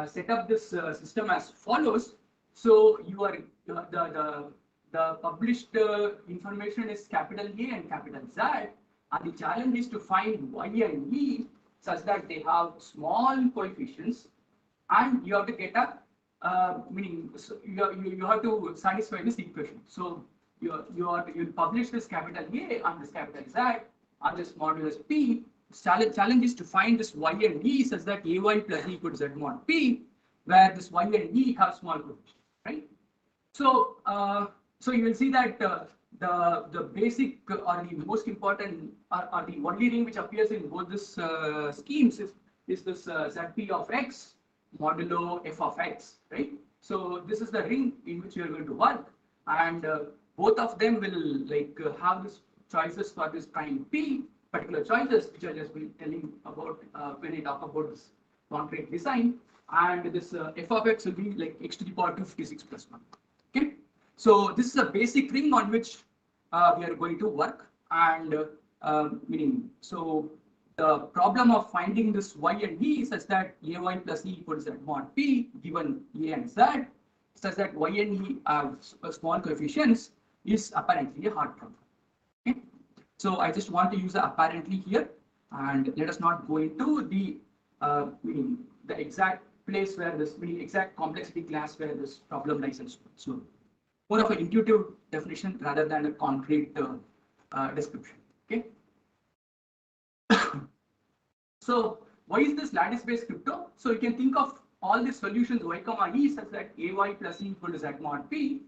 set up this system as follows. So you are the published information is capital A and capital Z, and the challenge is to find Y and E such that they have small coefficients, and you have to get a so you have to satisfy this equation. So you publish this capital A and this capital Z and this modulus P. Challenge is to find this Y and E such that AY plus E equal to Z mod P, where this Y and E have small coefficients, right? So so you will see that the basic or the most important or the only ring which appears in both this schemes is this ZP of X modulo F of X, right? So this is the ring in which you are going to work, and both of them will have this choices for this prime P, particular choices which I just been telling about when I talk about this concrete design, and this F of X will be like x to the power 256 plus 1. Okay, so this is a basic ring on which we are going to work, and so the problem of finding this y and e such that ay plus e equals z mod p given a and z such that y and e have small coefficients is apparently a hard problem. Okay? So I just want to use the apparently here, and let us not go into the exact place where this exact complexity class where this problem lies and so more of an intuitive definition rather than a concrete description. Okay. So why is this lattice-based crypto? So you can think of all the solutions y comma e such that ay plus e equal to z mod p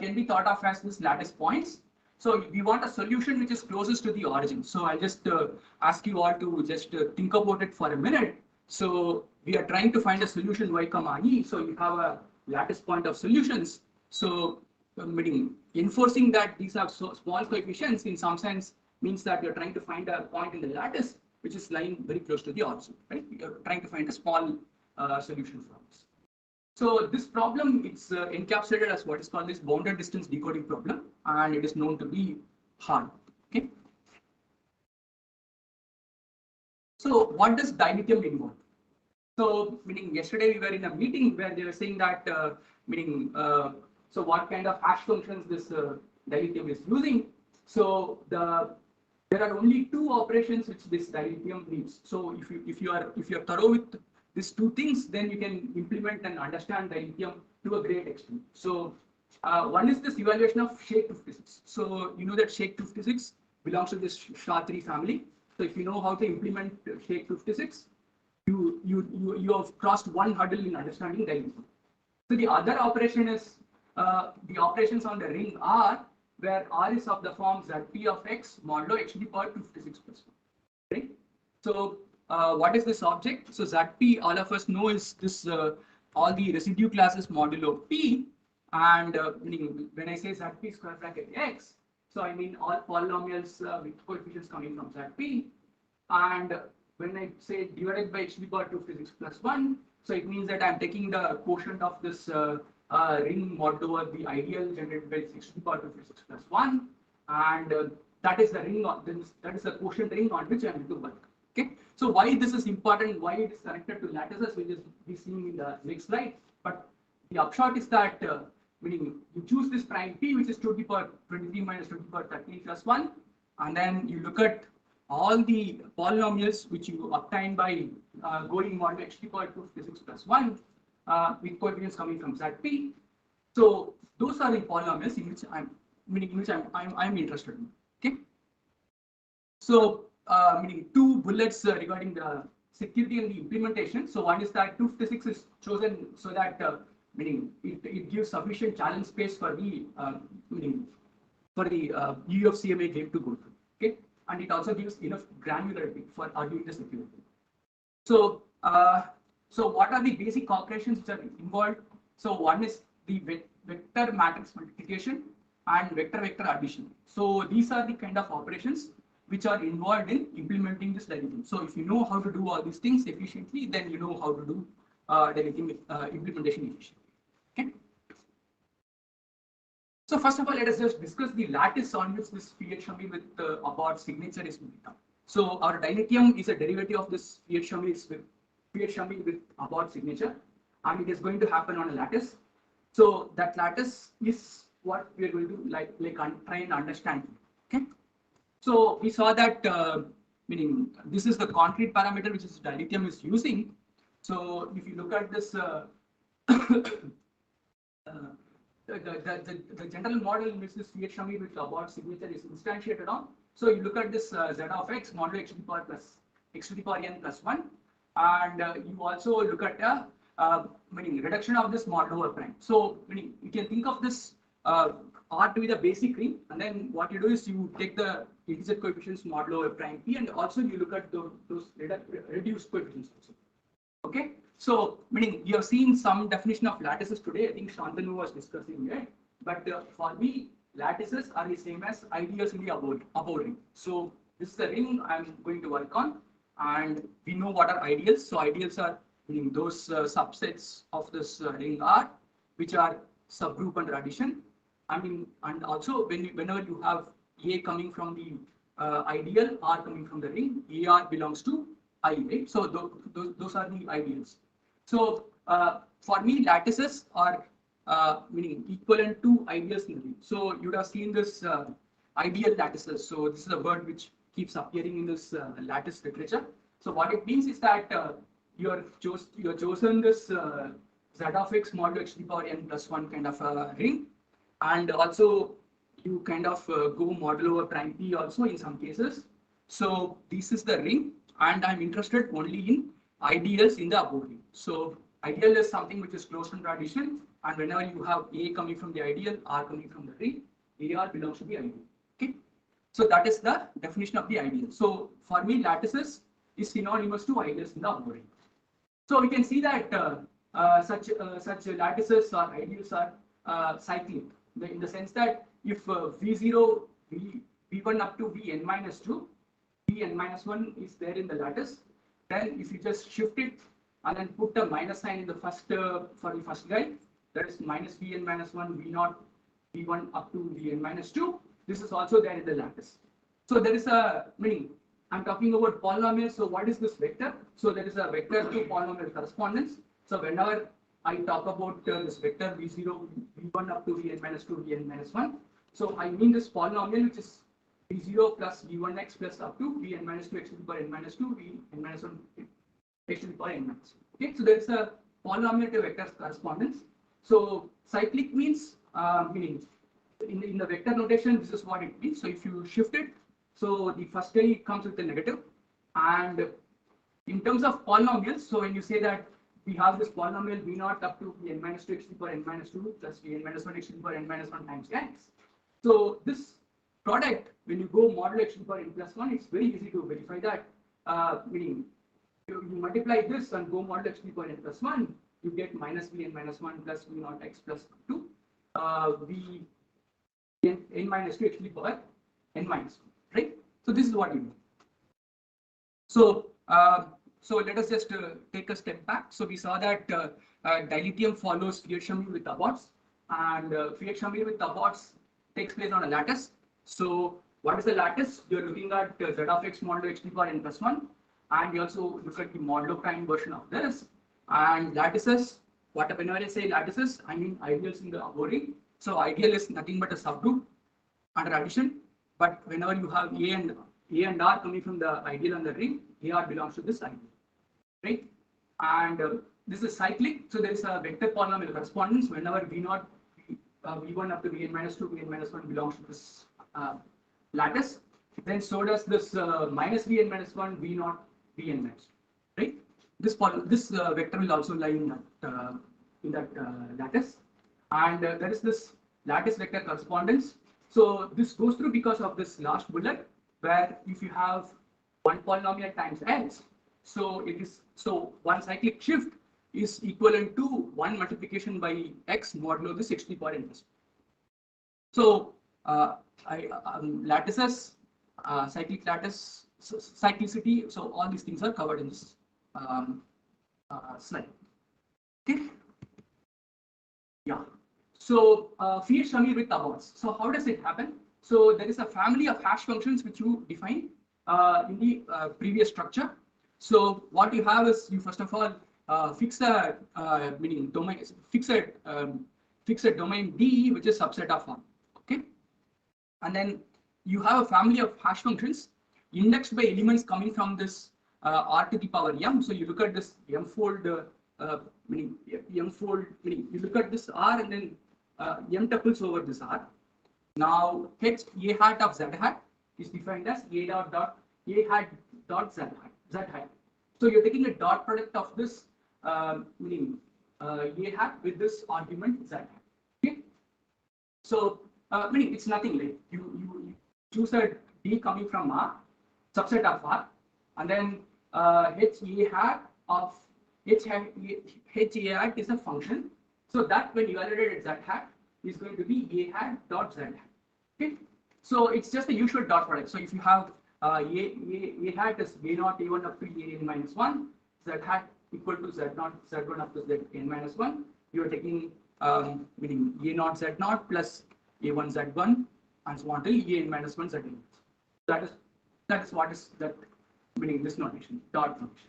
can be thought of as this lattice points. So we want a solution which is closest to the origin. So I'll just ask you all to just think about it for a minute. So we are trying to find a solution y comma e. So you have a lattice point of solutions. So enforcing that these are so small coefficients in some sense means that you're trying to find a point in the lattice which is lying very close to the origin, right? You're trying to find a small solution for this. So this problem, it's encapsulated as what is called this bounded distance decoding problem, and it is known to be hard. Okay. So what does dilithium involve? So yesterday we were in a meeting where they were saying that so what kind of hash functions this dilithium is using. So there are only two operations which this dilithium needs. So if you are thorough with these two things, then you can implement and understand dilithium to a great extent. So one is this evaluation of shake-2 physics. So you know that shake-2 physics belongs to this SHA-3 family. So if you know how to implement shake-2 physics, you have crossed one hurdle in understanding dilithium. So the other operation is the operations on the ring R, where R is of the form Zp of x modulo x to the power 256 plus 1. Right? So what is this object? So Zp, all of us know, is this all the residue classes modulo p, and when I say Zp square bracket x, so I mean all polynomials with coefficients coming from Zp, and when I say divided by x to the power 256 plus 1, so it means that I'm taking the quotient of this ring mod over the ideal generated by x to the power 256 plus 1, and that is the ring that is the quotient ring on which I'm going to work. Okay, so why this is important, why it is connected to lattices, which is we seen in the next slide. But the upshot is that you choose this prime p, which is 2 to the power 23 minus 2 to the power 13 plus 1, and then you look at all the polynomials which you obtain by going modulo x to the power 256 plus 1 with coefficients coming from Zp. So those are the polynomials in which I'm interested in. Okay. So two bullets regarding the security and the implementation. So one is that 256 is chosen so that it gives sufficient challenge space for the UE of CMA game to go through. Okay, and it also gives enough granularity for arguing the security. So so what are the basic operations which are involved? So one is the vector matrix multiplication and vector addition. So these are the kind of operations which are involved in implementing this dilithium. So if you know how to do all these things efficiently, then you know how to do dilithium implementation efficiently. Okay. So first of all, let us just discuss the lattice on which this Fiat-Shamir with abort signature is built up. So our dilithium is a derivative of this Fiat-Shamir with abort signature, and it is going to happen on a lattice. So that lattice is what we are going to try and understand. Okay. So we saw that this is the concrete parameter which is dilithium is using. So if you look at this the general model in which this Fiat-Shamir with abort signature is instantiated on. So you look at this z of x modulo x to the power plus x to the power n plus 1, and you also look at reduction of this mod over prime. So you can think of this R to be the basic ring, and then what you do is you take the integer coefficients modulo over prime p, and also you look at those reduced coefficients also. Okay, so you have seen some definition of lattices today. I think Shantanu was discussing it, but for me, lattices are the same as ideals in the above ring. So this is the ring I'm going to work on, and we know what are ideals. So ideals are those subsets of this ring R, which are subgroup under addition. And also whenever you have A coming from the ideal R coming from the ring, AR belongs to I, right? So those are the ideals. So for me, lattices are meaning equivalent to ideals in the ring. So you would have seen this ideal lattices. So this is a word which keeps appearing in this lattice literature. So what it means is that you're chosen this z of x modulo x to the power n plus 1 kind of a ring, and also you kind of go modulo over prime p also in some cases. So this is the ring, and I'm interested only in ideals in the above ring. So ideal is something which is closed in tradition, and whenever you have A coming from the ideal, R coming from the ring, AR belongs to the ideal. Okay, so that is the definition of the ideal. So for me, lattices is synonymous to ideals in the above ring. So we can see that such lattices or ideals are cyclic, in the sense that if V0, V1 up to Vn minus 2, Vn minus 1 is there in the lattice, then if you just shift it and then put a minus sign in the first for the first guy, that is minus Vn minus 1, V0, V1 up to Vn minus 2, this is also there in the lattice. So there is a meaning. I'm talking about polynomials. So what is this vector? So there is a vector to polynomial correspondence. So whenever I talk about this vector V0, V1 up to Vn minus 2, Vn minus 1. So I mean this polynomial which is V0 plus V1x plus up to Vn minus 2 x to the power n minus 2, Vn minus 1 x to the power n minus 1. Okay, so there is a polynomial to vector correspondence. So cyclic means meaning in the vector notation, this is what it means. So if you shift it, so the first guy comes with a negative, and in terms of polynomials, so when you say that we have this polynomial V0 up to Vn minus 2 x to the power n minus 2 plus Vn minus 1 x to the power n minus 1 times x. So this product, when you go modulo x to the power n plus 1, it's very easy to verify that. Meaning you multiply this and go modulo x to the power n plus 1, you get minus Vn minus 1 plus V0 x plus 2 V n minus 2 x to the power n minus 1. Right? So this is what you do. So so let us just take a step back. So we saw that dilithium follows Fiat-Shamir with aborts, and Fiat-Shamir with aborts takes place on a lattice. So what is the lattice? You're looking at z of x modulo x to the power n plus 1, and you also look at the modulo prime version of this. And lattices, whenever I say lattices, I mean ideals in the above ring. So ideal is nothing but a subgroup under addition. But whenever you have A and R coming from the ideal and the ring, AR belongs to this ideal, right? And this is cyclic, so there is a vector polynomial correspondence. Whenever V0, V1 up to Vn minus 2, Vn minus 1 belongs to this lattice, then so does this minus Vn minus 1, V0, Vn minus 2, right? This vector will also lie in that lattice, and there is this lattice vector correspondence. So this goes through because of this last bullet, where if you have one polynomial times x, so it is one cyclic shift is equivalent to one multiplication by x modulo this x to the power n plus 1. So lattices, cyclic lattice, cyclicity. So all these things are covered in this slide. Okay. Yeah. So Fiat-Shamir with aborts. So how does it happen? So there is a family of hash functions which you define in the previous structure. So what you have is, you first of all fix a meaning domain, fix a domain D which is subset of R. Okay, and then you have a family of hash functions indexed by elements coming from this R to the power m. So you look at this m-fold meaning m-fold, meaning you look at this R and then m tuples over this R. Now h a hat of z hat is defined as a hat dot z hat. So you're taking a dot product of this meaning a hat with this argument z hat. Okay. So meaning it's nothing, like you choose a D coming from R, subset of R, and then h a hat of h a hat is a function. So that when evaluated at z hat is going to be a hat dot z hat. Okay, so it's just the usual dot product. So if you have a hat is a0 a1 up to a n minus 1, z hat equal to z0 z1 up to z n minus 1, you are taking meaning a0 z0 plus a1 z1 and so on till a n minus 1 zn. That is That is what is that meaning this notation, dot function.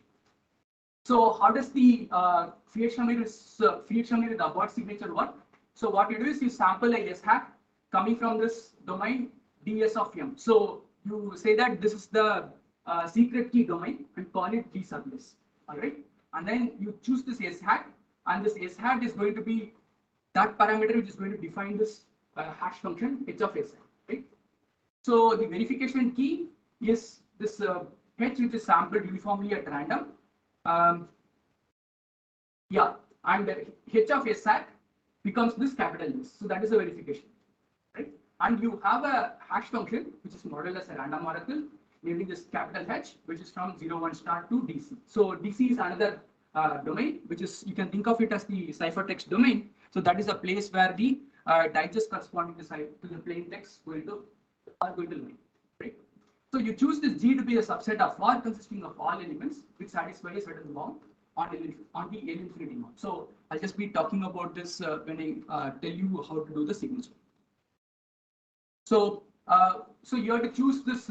So how does the Fiat-Shamir with the abort signature work? So what you do is you sample a S hat coming from this domain ds of m. So you say that this is the secret key domain and call it d sub s. All right, and then you choose this S hat, and this S hat is going to be that parameter which is going to define this hash function h of s. Right. So the verification key is this h which is sampled uniformly at random. Yeah, and h of s hat becomes this capital S. So that is a verification, right? And you have a hash function which is modeled as a random oracle, namely this capital H, which is from 0, 1 star to DC. So DC is another domain, which is, you can think of it as the ciphertext domain. So that is a place where the digest corresponding to the plain text are going to lie, right? So you choose this G to be a subset of R consisting of all elements which satisfy a certain bound on the L infinity norm. So I'll just be talking about this when I tell you how to do the signature. So so you have to choose this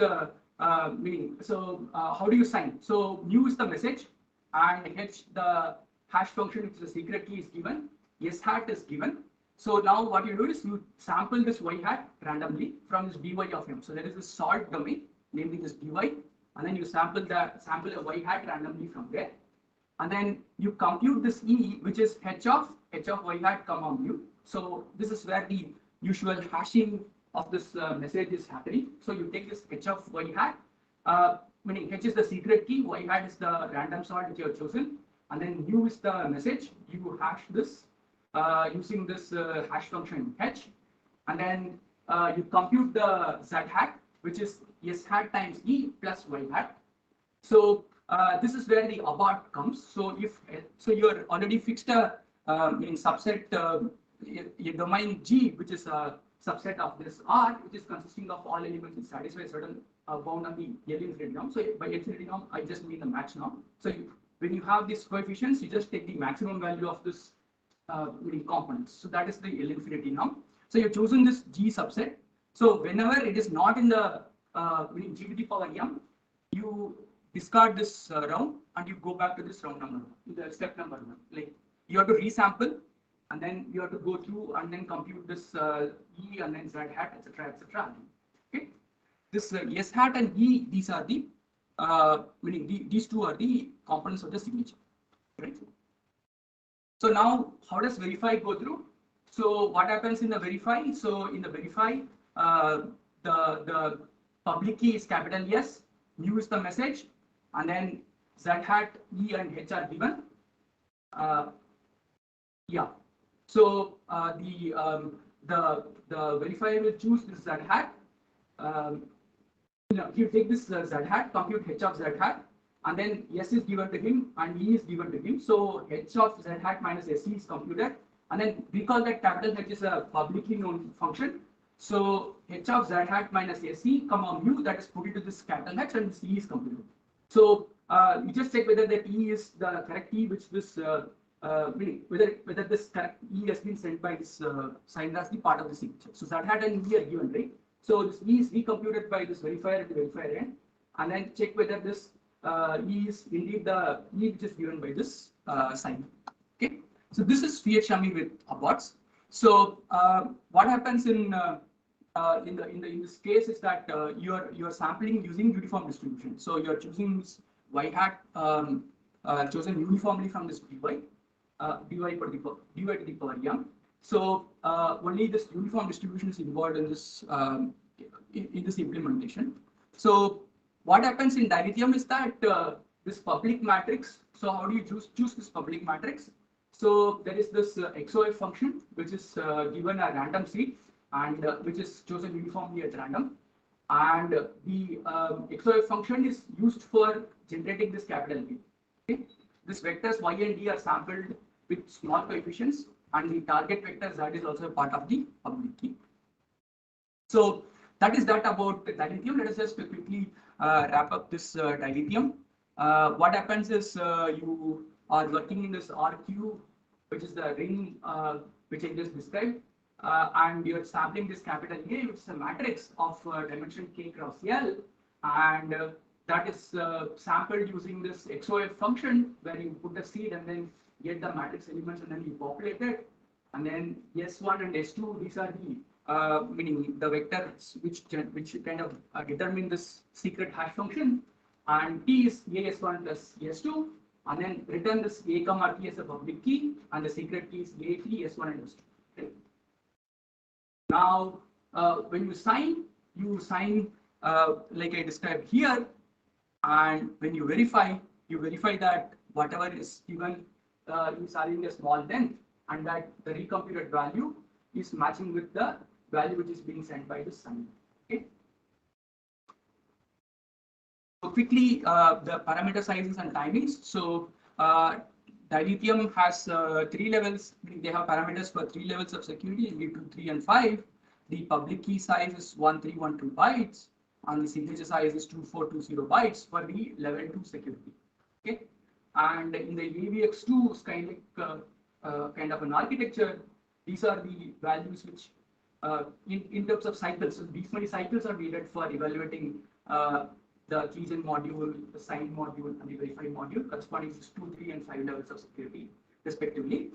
meaning. So how do you sign? So mu is the message, and h the hash function, which is the secret key, is given. S hat is given. So now what you do is you sample this y hat randomly from this dy of m. So there is this sort domain, namely this dy, and then you sample a y hat randomly from there, and then you compute this e, which is h of y hat comma mu. So this is where the usual hashing of this message is happening. So you take this h of y hat, meaning h is the secret key, y hat is the random sort which you have chosen, and then mu is the message. You hash this using this hash function h, and then you compute the z hat, which is s hat times e plus y hat. So this is where the abort comes. So if you're already fixed a subset a domain G, which is a subset of this R, which is consisting of all elements which satisfy a certain bound on the L infinity norm. So by infinity norm, I just mean the max norm. So when you have these coefficients, you just take the maximum value of this components. So that is the L infinity norm. So you've chosen this G subset. So whenever it is not in the G to the power m, you discard this round and you go back to this round number, the step number 1. Like you have to resample, and then you have to go through and then compute this E and then Z hat, etc., etc. Okay, this S hat and E, these are the these two are the components of the signature, right? So now, how does verify go through? So what happens in the verify? So in the verify, the public key is capital S, mu is the message, and then Z hat, E, and H are given. Yeah. So the verifier will choose this Z hat. You take this Z hat, compute H of Z hat, and then S is given to him and E is given to him. So H of Z hat minus SE is computed, and then recall that capital H is a publicly known function. So H of Z hat minus SE comma mu, that is put into this capital H, and this E is computed. So you just check whether that E is the correct E, which this whether this correct E has been sent by this signed as the part of the signature. So Z hat and E are given, right? So this E is recomputed by this verifier at the verifier end, and then check whether this E is indeed the E which is given by this sign. Okay, so this is Fiat-Shamir with aborts. So what happens in this case is that you are sampling using uniform distribution. So you are choosing this y hat chosen uniformly from this dy to the power m. So only this uniform distribution is involved in this implementation. So what happens in dilithium is that this public matrix. So how do you choose this public matrix? So there is this XOF function which is given a random seed and which is chosen uniformly at random, and the XOF function is used for generating this capital V. Okay? These vectors y and d are sampled with small coefficients, and the target vector z is also a part of the public key. So that is that about dilithium. Let us just quickly wrap up this dilithium. What happens is you are working in this RQ, which is the ring which I just described, and you are sampling this capital A, which is a matrix of dimension k cross L, and that is sampled using this XOF function where you put the seed and then get the matrix elements and then you populate it. And then S1 and S2, these are the meaning the vectors which kind of determine this secret hash function. And T is AS1 plus S2, and then return this A comma T as a public key, and the secret key is A T S1 and S2. Okay. Now, when you sign like I described here, and when you verify that whatever is given is having a small length, and that the recomputed value is matching with the value which is being sent by the signer. Okay. So quickly, the parameter sizes and timings. So dilithium has 3 levels. They have parameters for 3 levels of security: V2, 3, and 5. The public key size is 1312 bytes, and the signature size is 2420 bytes for the level 2 security. Okay, and in the AVX2 kind of an architecture, these are the values which, in terms of cycles, so these many cycles are needed for evaluating the keygen module, the sign module, and the verify module, corresponding to 2, 3, and 5 levels of security, respectively.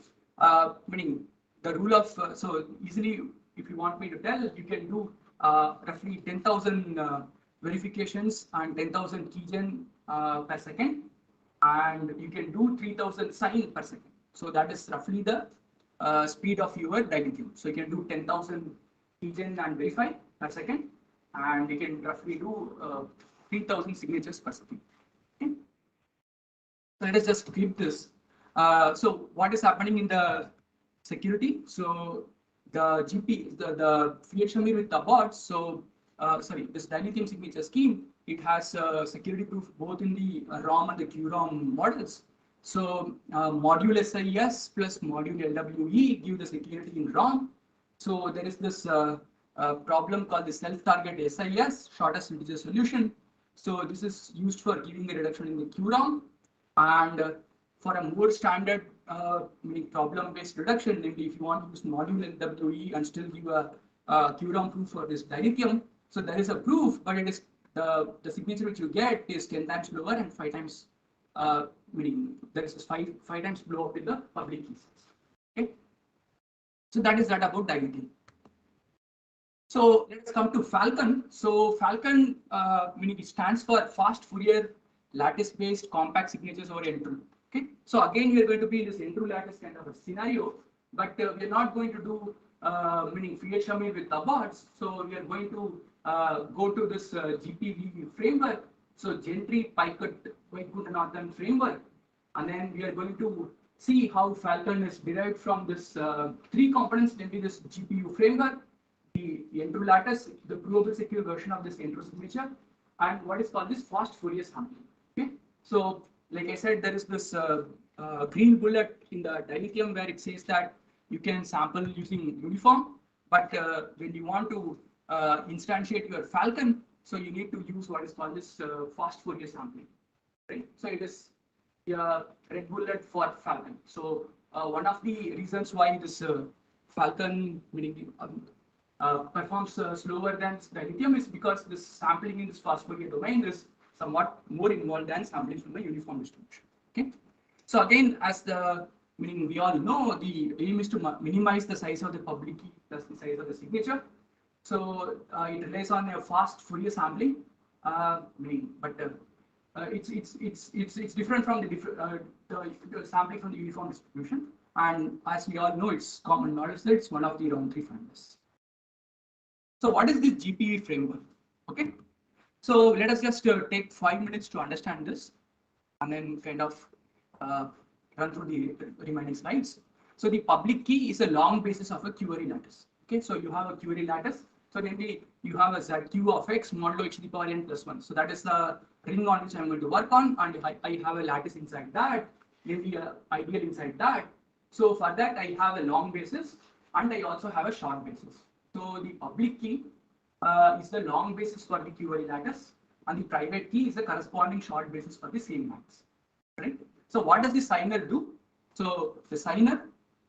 Meaning the rule of so easily, if you want me to tell, you can do roughly 10,000 verifications and 10,000 keygen per second, and you can do 3,000 sign per second. So that is roughly the speed of your dilithium. So you can do 10,000 keygen and verify per second, and you can roughly do 3,000 signatures per second. Okay. So let us just flip this. So what is happening in the security? So the GP, the Fiat-Shamir with the bots. So sorry, this dilithium signature scheme, it has security proof both in the ROM and the QROM models. So module SIS plus module LWE give the security in ROM. So there is this problem called the self-target SIS, shortest integer solution. So this is used for giving a reduction in the QROM, and for a more standard problem-based reduction, namely if you want to use module LWE and still give a QROM proof for this dilithium, so there is a proof, but it is the signature which you get is 10 times lower and 5 times meaning there is 5 times blow up in the public keys. Okay, so that is that about dilithium. So let's come to Falcon. So Falcon meaning it stands for fast Fourier lattice-based compact signatures over N2. Okay, so again we are going to be in this N2 lattice kind of a scenario, but we are not going to do meaning Fiat-Shamir with aborts. So we are going to go to this GPV framework. So Gentry, Picot, Whitewood-Norton framework, and then we are going to see how Falcon is derived from this 3 components, namely this GPU framework, the N2 lattice, the provable secure version of this N2 signature, and what is called this fast Fourier sampling. Okay, so like I said, there is this green bullet in the dilithium where it says that you can sample using uniform, but when you want to instantiate your Falcon, so you need to use what is called this fast Fourier sampling, right? So it is a red bullet for Falcon. So one of the reasons why this Falcon meaning performs slower than dilithium is because this sampling in this fast Fourier domain is somewhat more involved than sampling from the uniform distribution. Okay, so again, as the meaning we all know, the aim is to minimize the size of the public key plus the size of the signature. So it relies on a fast Fourier sampling, but it's different from the sampling from the uniform distribution. And as we all know, it's common knowledge that it's one of the round 3 finalists. So what is this GPV framework? Okay, so let us just take 5 minutes to understand this, and then kind of run through the remaining slides. So the public key is a long basis of a query lattice. Okay, so you have a query lattice. So namely, you have a ZQ of x modulo h to the power n plus 1. So that is the ring on which I'm going to work on, and I have a lattice inside that, namely a ideal inside that. So for that, I have a long basis, and I also have a short basis. So the public key is the long basis for the query lattice, and the private key is the corresponding short basis for the same lattice. Right? So what does the signer do? So the signer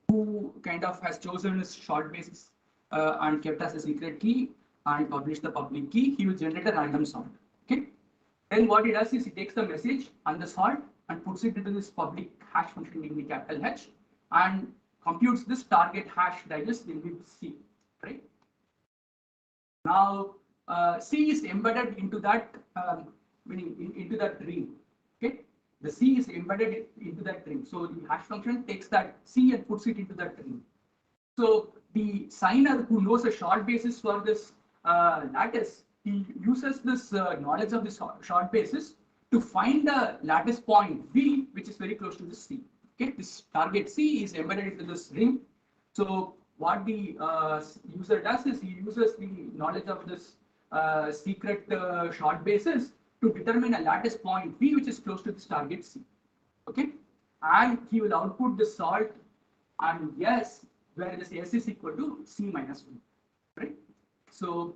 who kind of has chosen his short basis and kept as a secret key and published the public key, he will generate a random sort. Okay. Then what he does is he takes the message and the salt and puts it into this public hash function in the capital H and computes this target hash digest in with C. Right. Now C is embedded into that into that ring. Okay. The C is embedded into that ring. So the hash function takes that C and puts it into that ring. So the signer who knows a short basis for this lattice, he uses this knowledge of this short basis to find the lattice point V, which is very close to the C. Okay, this target C is embedded into this ring. So what the user does is he uses the knowledge of this secret short basis to determine a lattice point V, which is close to this target C. Okay, and he will output the salt and yes, where this S is equal to C minus 1, right? So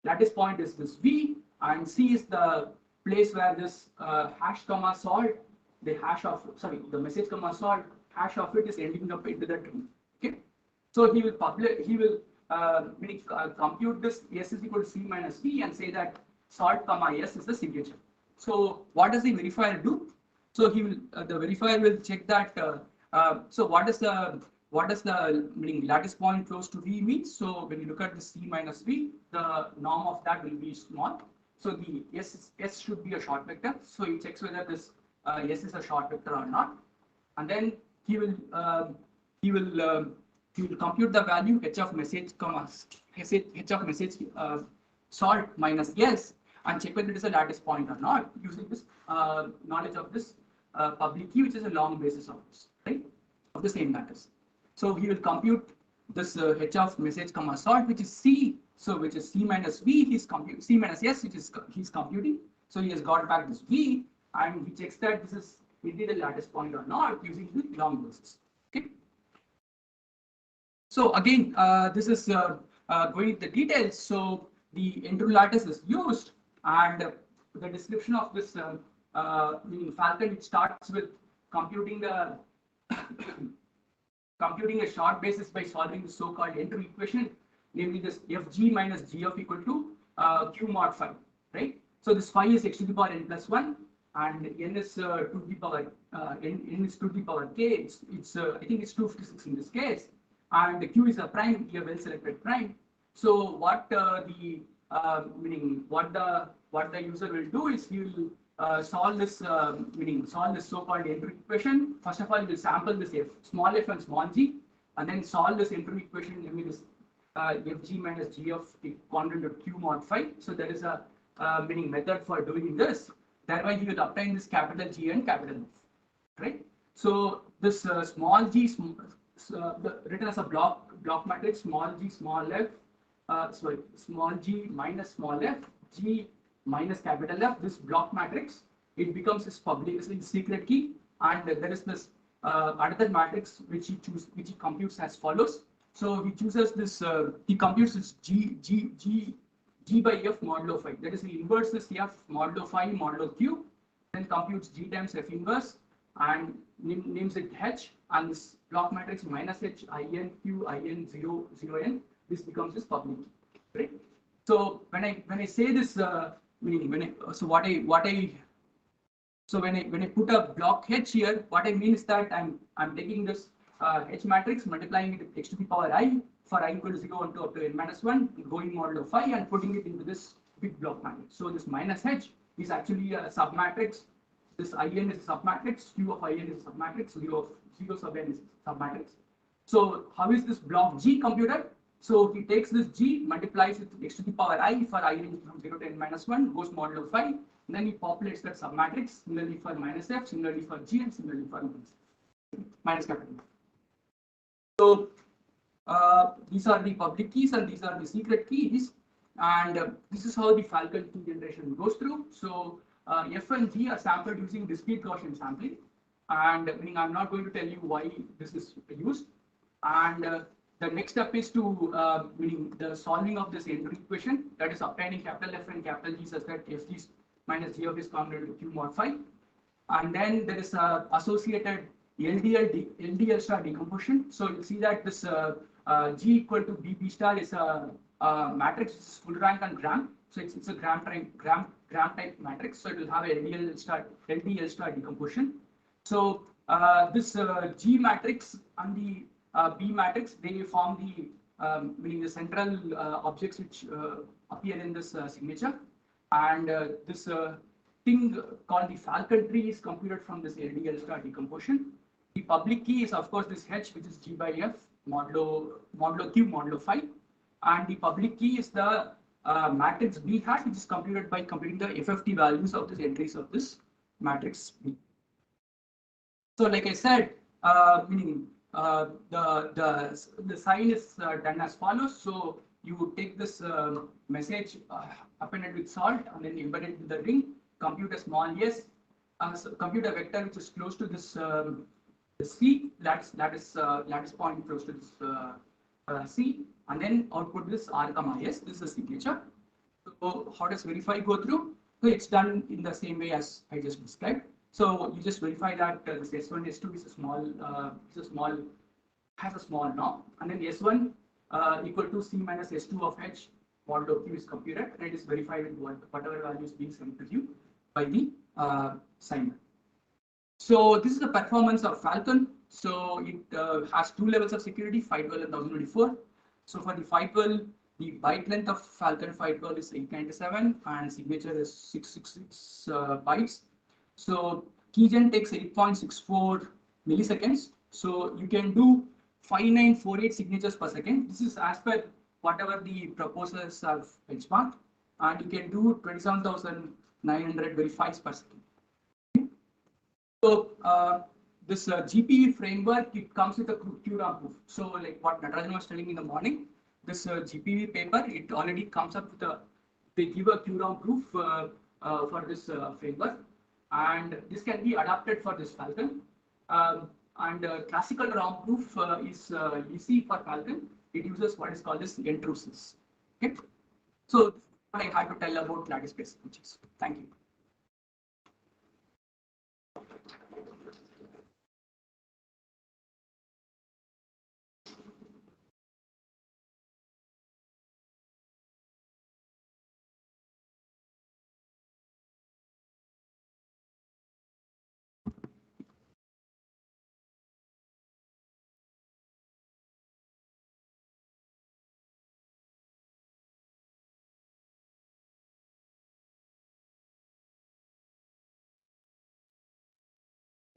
lattice point is this V and C is the place where this hash comma salt, the hash of, sorry, the message comma salt, hash of it is ending up into that tree. Okay. So he will compute this S is equal to C minus V and say that salt comma S is the signature. So what does the verifier do? So he will, the verifier will check that. So what does the lattice point close to V means? So when you look at the C minus V, the norm of that will be small. So the S should be a short vector. So he checks whether this S is a short vector or not, and then he will compute the value H of message comma H of message salt minus S and check whether it is a lattice point or not using this knowledge of this public key, which is a long basis of this, right, of the same lattice. So he will compute this H of message comma salt, which is C, so which is C minus V. He's compute C minus S, which is he's computing. So he has got back this V, and he checks that this is indeed a lattice point or not using the long basis. Okay. So again, this is going into the details. So the interim lattice is used, and the description of this Falcon, it starts with computing the computing a short basis by solving the so-called entry equation, namely this fg minus g of equal to q mod phi, right? So this phi is x to the power n plus 1, and n is to the power n is to the power k. It's I think it's 256 in this case, and the q is a prime, a well-selected prime. So what what the user will do is he will solve this solve this so-called entry equation. First of all, he will sample this small f and small g, and then solve this entry equation, namely this fg minus g of quadrant of q mod phi. So there is a method for doing this. Thereby, he will obtain this capital G and capital F, right? So this small g written as a block matrix, small g small f, small g minus small f, g minus capital F, this block matrix, it becomes his public secret key, and there is this another matrix which he computes as follows. So he chooses this, he computes this G by F modulo phi. That is, he inverses F modulo phi modulo Q, then computes G times F inverse and names it H, and this block matrix minus H IN Q IN 0 0 N, this becomes his public key, right? So when I say this, when I put a block H here, what I mean is that I'm taking this H matrix, multiplying it with x to the power I for I equal to 0 and 2 up to n minus 1, going modulo phi and putting it into this big block matrix. So this minus H is actually a submatrix. This IN is a submatrix, Q of IN is a submatrix, 0 sub n is a submatrix. So how is this block G computed? So he takes this G, multiplies it with x to the power I for I from 0 to n minus 1, goes modulo phi, and then he populates that submatrix, similarly for minus F, similarly for G, and similarly for minus capital F. So these are the public keys and these are the secret keys, and this is how the Falcon key generation goes through. So F and G are sampled using discrete Gaussian sampling, and I'm not going to tell you why this is used. And the next step is to the solving of this entry equation, that is obtaining capital F and capital G such that Fg minus G of is congruent to Q mod phi. And then there is associated LDL star decomposition. So you'll see that this G equal to BP star is a matrix, which is full rank and gram. So it's a gram type matrix. So it will have a LDL star decomposition. So this G matrix and the B matrix, they form the meaning the central objects which appear in this signature, and this thing called the Falcon tree is computed from this LDL star decomposition. The public key is of course this H, which is G by F modulo Q modulo phi, and the public key is the matrix B hat, which is computed by computing the FFT values of these entries of this matrix B. So, like I said, meaning the sign is done as follows. So you take this message appended with salt and then embed it in the ring. Compute a small s, so compute a vector which is close to this C. Lattice point close to this C, and then output this R comma S. This is the signature. So how does verify go through? So it's done in the same way as I just described. So you just verify that this S1, S2 is a small, has a small norm, and then S1 equal to C minus S2 of H modulo Q is computed, and it is verified with whatever value is being sent to you by the signer. So this is the performance of Falcon. So it has two levels of security, 512 and 1024. So for the 512, the byte length of Falcon 512 is 897 and signature is 666 bytes. So keygen takes 8.64 milliseconds. So you can do 5948 signatures per second. This is as per whatever the proposers have benchmarked, and you can do 27,900 verifies per second. So this GPV framework, it comes with a QRAM proof. So like what Natarajan was telling in the morning, this GPV paper, it already comes up with they give a QRAM proof for this framework. And this can be adapted for this Falcon. Classical ROM proof is easy for Falcon. It uses what is called as intrusions. Okay. So what I had to tell about lattice-based switches. Thank you.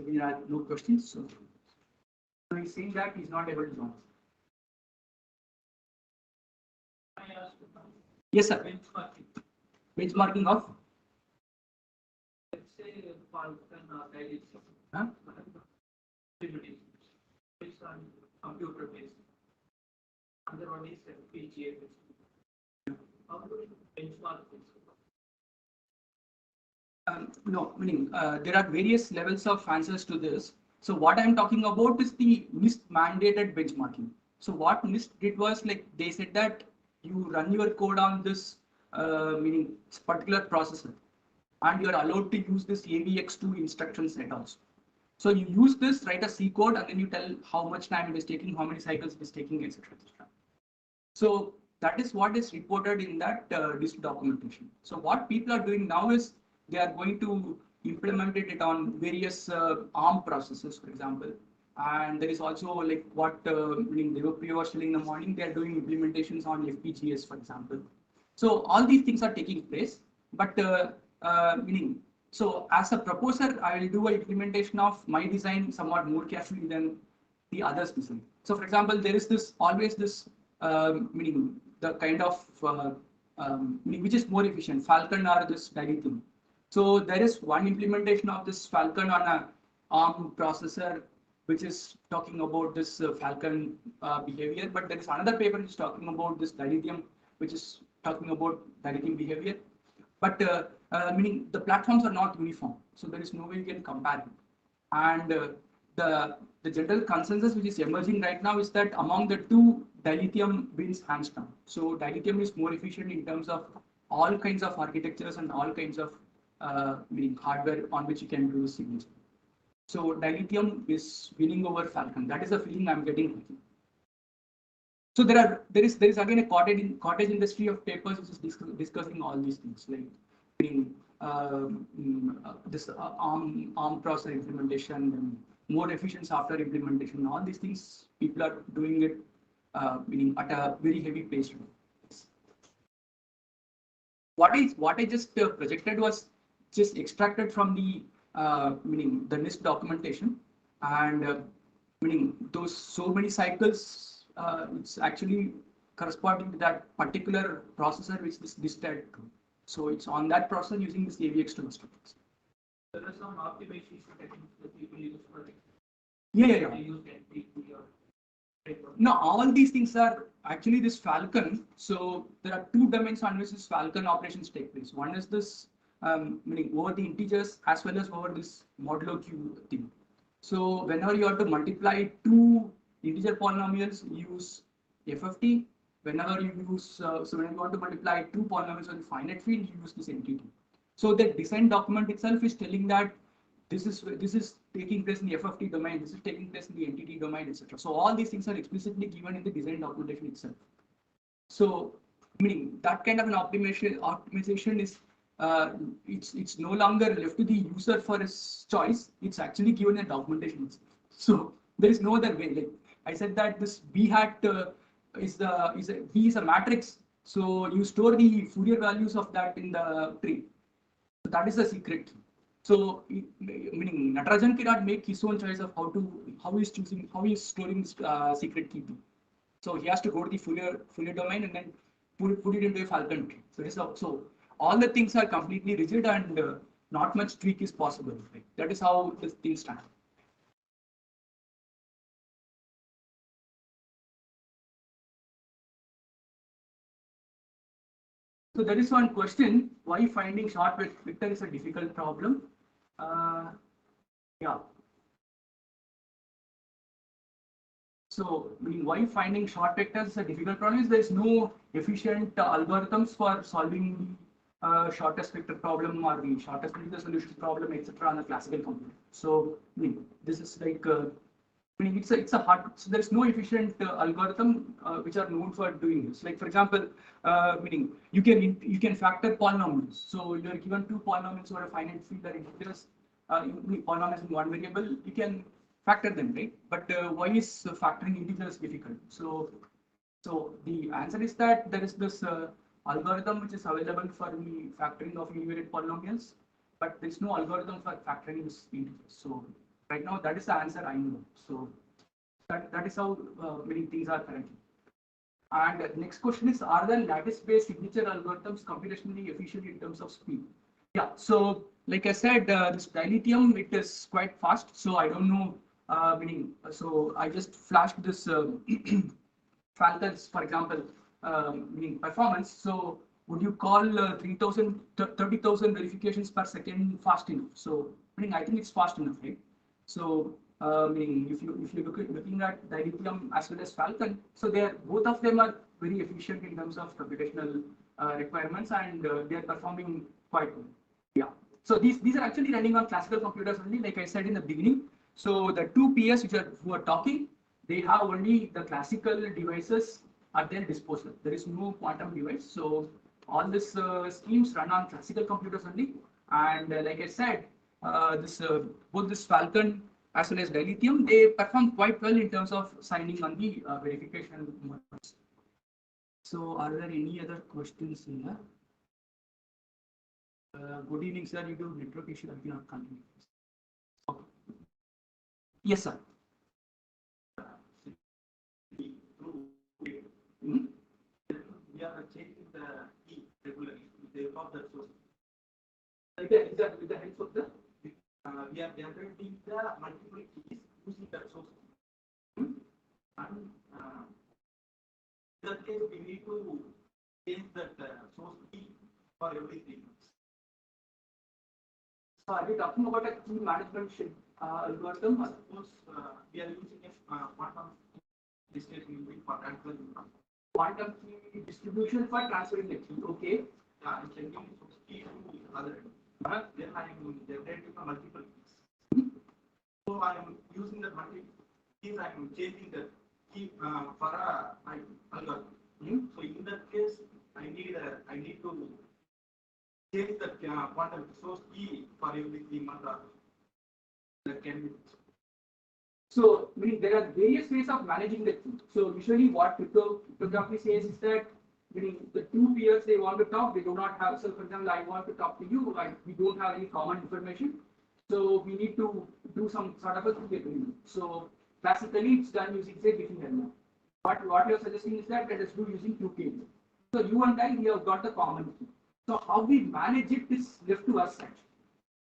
There are no questions. So he's saying that he's not able to join. Yes, sir. Benchmarking of? Let's say Falcon guided based on computer based. Another one is FPGA based. How do we benchmark this? No, meaning there are various levels of answers to this. So what I'm talking about is the NIST mandated benchmarking. So what NIST did was like they said that you run your code on this meaning particular processor, and you are allowed to use this AVX2 instruction set also. So you use this, write a C code, and then you tell how much time it is taking, how many cycles it is taking, etc. So that is what is reported in that NIST documentation. So what people are doing now is they are going to implement it on various ARM processors, for example. And there is also like what Devapriya was telling in the morning, they are doing implementations on FPGAs, for example. So all these things are taking place, but so as a proposer, I will do an implementation of my design somewhat more carefully than the others' design. So for example, there is this always this meaning the kind of which is more efficient, Falcon or this dilithium. So there is one implementation of this Falcon on a ARM processor, which is talking about this Falcon behavior, but there is another paper which is talking about this dilithium, which is talking about dilithium behavior. But meaning the platforms are not uniform, so there is no way you can compare it. And the general consensus which is emerging right now is that among the two, dilithium wins hands down. So dilithium is more efficient in terms of all kinds of architectures and all kinds of meaning hardware on which you can do signature. So dilithium is winning over Falcon. That is the feeling I'm getting. So there is again a cottage industry of papers which is discussing all these things, like meaning this ARM processor implementation and more efficient software implementation. All these things people are doing it, meaning at a very heavy pace. What I just projected was just extracted from the meaning the NIST documentation, and meaning those so many cycles. It's actually corresponding to that particular processor which this tied to. So it's on that processor using this AVX2 instructions. There are some optimization techniques that people use for it. Yeah. They use NPT or No, all these things are actually this Falcon. So there are two domains on which this Falcon operations take place. One is this meaning over the integers as well as over this modulo Q thing. So whenever you have to multiply two integer polynomials, you use FFT. Whenever you use so when you want to multiply two polynomials on the finite field, you use this entity. So the design document itself is telling that this is taking place in the FFT domain, this is taking place in the entity domain, etc. So all these things are explicitly given in the design documentation itself. So meaning that kind of an optimization is it's no longer left to the user for his choice. It's actually given in documentation itself. So there is no other way. Like I said that this B hat B is a matrix. So you store the Fourier values of that in the tree. So that is the secret key. So meaning Natarajan cannot make his own choice of how he is storing secret key. So he has to go to the Fourier domain and then put it into a Falcon tree. So all the things are completely rigid and not much tweak is possible. Right? That is how this thing stands. So there is one question: why finding short vector is a difficult problem? Yeah. So, why finding short vectors is a difficult problem is there is no efficient algorithms for solving the shortest vector problem or the shortest vector solution problem, etc. on a classical computer. So, this is like it's a hard. So there is no efficient algorithm which are known for doing this. Like for example, meaning you can factor polynomials. So you are given two polynomials or a finite field or integers, polynomials in one variable. You can factor them, right? But why is factoring integers difficult? So the answer is that there is this algorithm which is available for the factoring of univariate polynomials, but there is no algorithm for factoring this integers. So right now, that is the answer I know. So that is how many things are currently. And next question is: are the lattice-based signature algorithms computationally efficient in terms of speed? Yeah. So like I said, this dilithium, it is quite fast. So I don't know. So I just flashed this Falcons, for example, meaning performance. So would you call 30,000 verifications per second fast enough? So I think it's fast enough, right? So if you looking at dilithium as well as Falcon, so both of them are very efficient in terms of computational requirements, and they are performing quite well. Yeah. So these are actually running on classical computers only, like I said in the beginning. So the two PS who are talking, they have only the classical devices at their disposal. There is no quantum device. So all these schemes run on classical computers only. And like I said, both this Falcon as well as dilithium, they perform quite well in terms of signing on the verification modes. So are there any other questions here? Good evening, sir. You do network issue. I cannot continue. Okay. Yes, sir. We are changing the key regularly with the help of the source. With the help of the we are generating the multiple keys using that source. And in that case, we need to change that source key for every 3 months. So are we talking about a key management algorithm? Suppose we are using a quantum distribution for transferring quantum key distribution for transferring the key. Okay. I'm changing source key to other end. Then I am generating multiple keys. So I am using the multiple keys. I am changing the key for a algorithm. So in that case, I need to change the quantum source key for every 3 months. That can be. So, meaning there are various ways of managing the key. So, usually what cryptography says is that meaning the two peers they want to talk, they do not have. So, for example, I want to talk to you, we don't have any common information. So, we need to do some sort of a key agreement. So, classically, it's done using say different element. But what you're suggesting is that let us do using QKD. So, you and I, we have got the common key. So, how we manage it is left to us actually.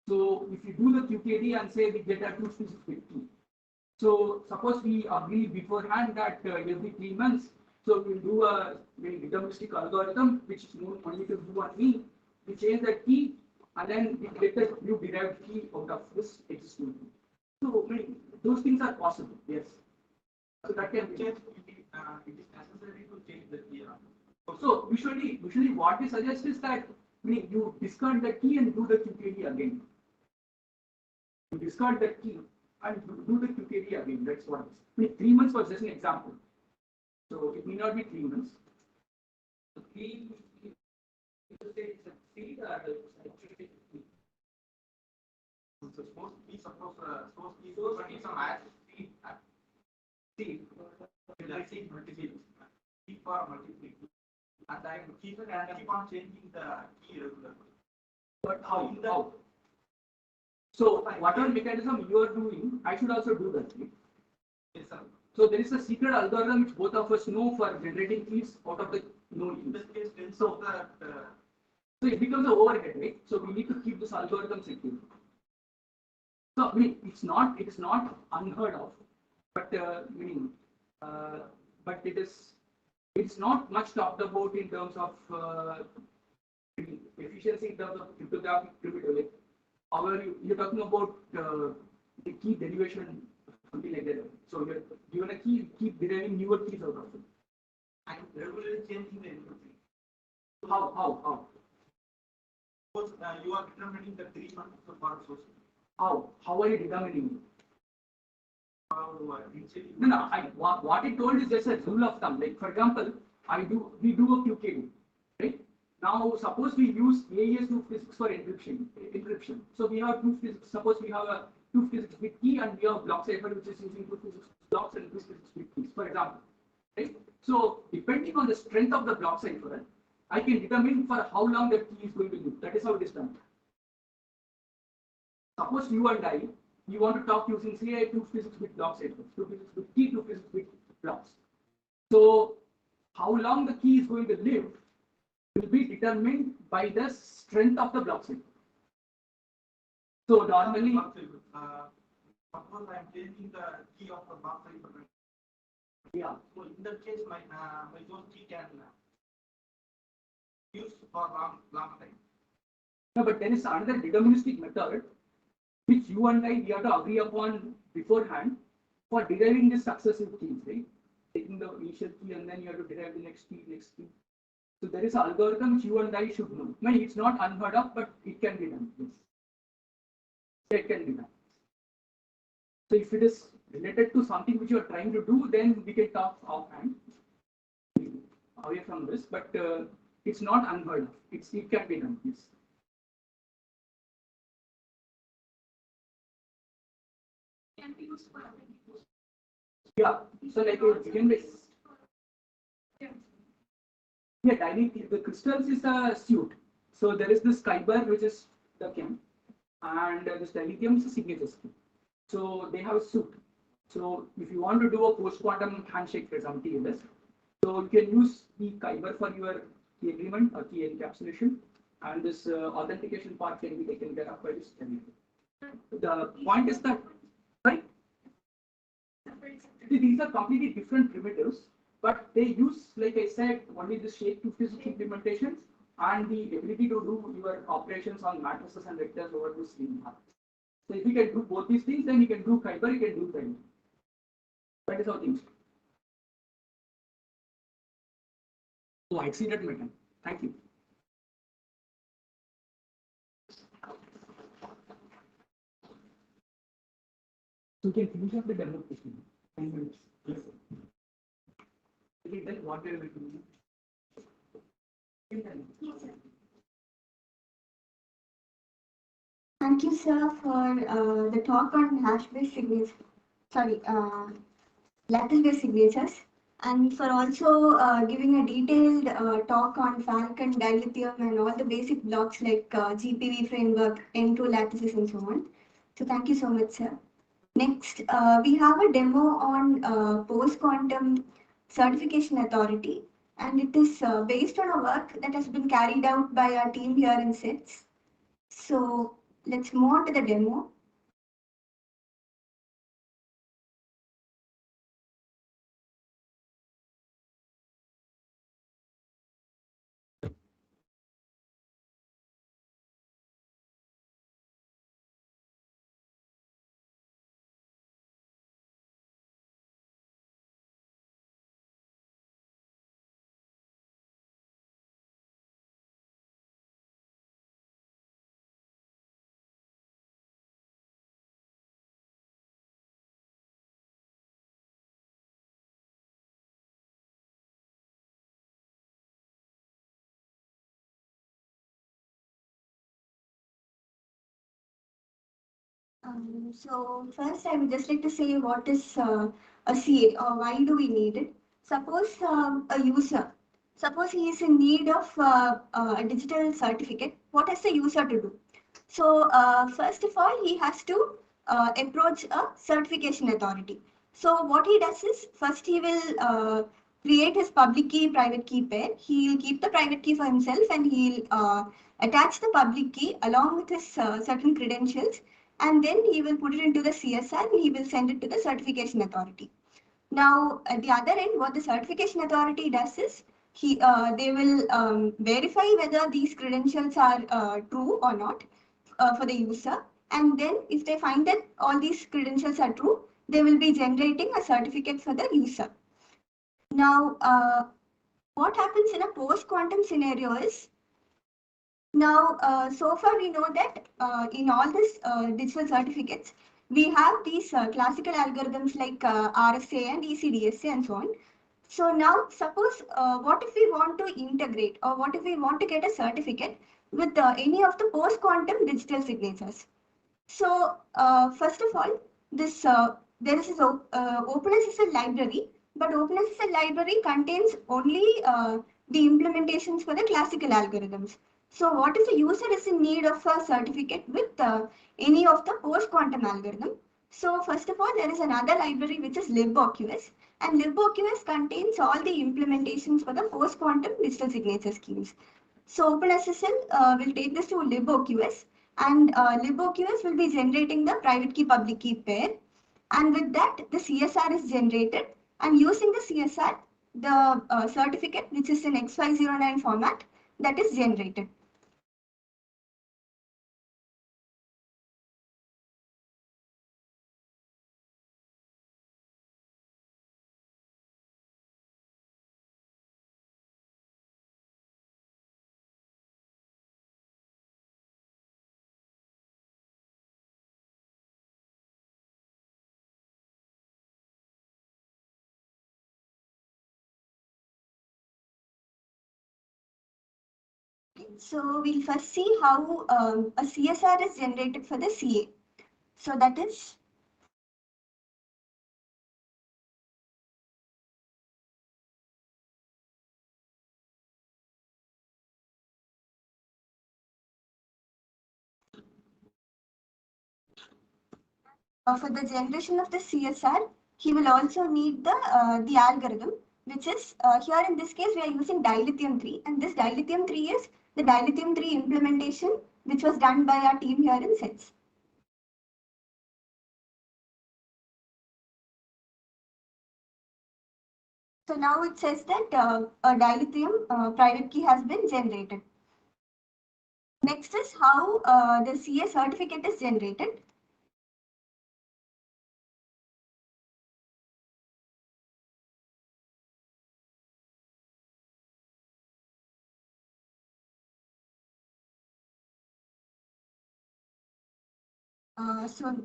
So, if you do the QKD and say we get a 256 key. So suppose we agree beforehand that every 3 months, so we'll do a very deterministic algorithm which is known only to you and me. We change the key and then we get the new derived key out of this existing key. So those things are possible, yes. So that can change. It is necessary to change the key. So usually what we suggest is that you discard the key and do the QKD again. You discard the key and do the QKD again. That's what it is. 3 months was just an example. So it may not be 3 months. So key, it's a seed or actually so suppose key some seed multiple seed for multiple and I keep on changing the key regularly. But how? So whatever mechanism you are doing, I should also do that. Yes, sir. So there is a secret algorithm which both of us know for generating keys out of the known keys. So it becomes an overhead, right? So we need to keep this algorithm secure. So it is not unheard of, but but it's not much talked about in terms of efficiency in terms of cryptographic primitive. However, you're talking about the key derivation, something like that. So you're given a key, you keep deriving newer keys out of it. And regularly changing the encryption. How? Suppose you are determining the 3 months for source. How are you determining it? No. What it told is just a rule of thumb. Like for example, we do a QKD, right? Now, suppose we use AES 256 for encryption. So we have 256. Suppose we have a 256 bit key and we have block cipher which is using 256 blocks and 256 bit keys, for example. Right? So depending on the strength of the block cipher, I can determine for how long that key is going to live. That is how it is done. Suppose you and I, you want to talk using say 256 bit block cipher, 256 bit key, 256 bit blocks. So how long the key is going to live will be determined by the strength of the block cipher. So normally, suppose I am changing the key of the block cipher. Yeah. So in that case, my source key can use for long time. No, but there is another deterministic method which you and I we have to agree upon beforehand for deriving the successive keys, right? Taking the initial key and then you have to derive the next key. So there is an algorithm which you and I should know. I mean, it's not unheard of, but it can be done. Yes, it can be done. So if it is related to something which you are trying to do, then we can talk offhand away from this. But it's not unheard of. It can be done. Yes. Can be used for Yeah. So like a begin with. Yeah, the crystals is a suit. So there is this kyber which is the chem, and this dilithium is a signature scheme. So they have a suit. So if you want to do a post-quantum handshake, for example, TLS, so you can use the kyber for your key agreement or key encapsulation, and this authentication part can be taken care of by this terminal. The point is that, right? These are completely different primitives, but they use, like I said, only the shape to physics implementations and the ability to do your operations on matrices and vectors over this scheme. So if you can do both these things, then you can do kyber, you can do time. That is how things. So I exceeded my time. Thank you. So you can finish up the demo question. 10 minutes. Yes, sir. Then what we will do? Thank you, sir, for the talk on hash-based signatures. Sorry, lattice-based signatures, and for also giving a detailed talk on Falcon, dilithium, and all the basic blocks like GPV framework, N2 lattices, and so on. So thank you so much, sir. Next, we have a demo on post-quantum certification authority, and it is based on a work that has been carried out by our team here in SETS. So let's move on to the demo. So first, I would just like to say what is a CA or why do we need it? Suppose a user, suppose he is in need of a digital certificate. What is the user to do? So first of all, he has to approach a certification authority. So what he does is first he will create his public key, private key pair. He'll keep the private key for himself and he'll attach the public key along with his certain credentials, and then he will put it into the CSR and he will send it to the certification authority. Now, at the other end, what the certification authority does is they will verify whether these credentials are true or not for the user. And then if they find that all these credentials are true, they will be generating a certificate for the user. Now, what happens in a post-quantum scenario is, now, so far we know that in all these digital certificates, we have these classical algorithms like RSA and ECDSA and so on. So now, suppose what if we want to integrate or what if we want to get a certificate with any of the post-quantum digital signatures? So first of all, this there is this OpenSSL library, but OpenSSL library contains only the implementations for the classical algorithms. So what if the user is in need of a certificate with any of the post-quantum algorithm? So first of all, there is another library which is libOQS, and libOQS contains all the implementations for the post-quantum digital signature schemes. So OpenSSL will take this to libOQS, and libOQS will be generating the private key public key pair, and with that the CSR is generated, and using the CSR the certificate which is in X509 format that is generated. So we'll first see how a CSR is generated for the CA. So that is for the generation of the CSR, he will also need the algorithm, which is here in this case we are using dilithium 3, and this dilithium 3 is the dilithium 3 implementation which was done by our team here in SETS. So now it says that a dilithium private key has been generated. Next is how the CA certificate is generated. So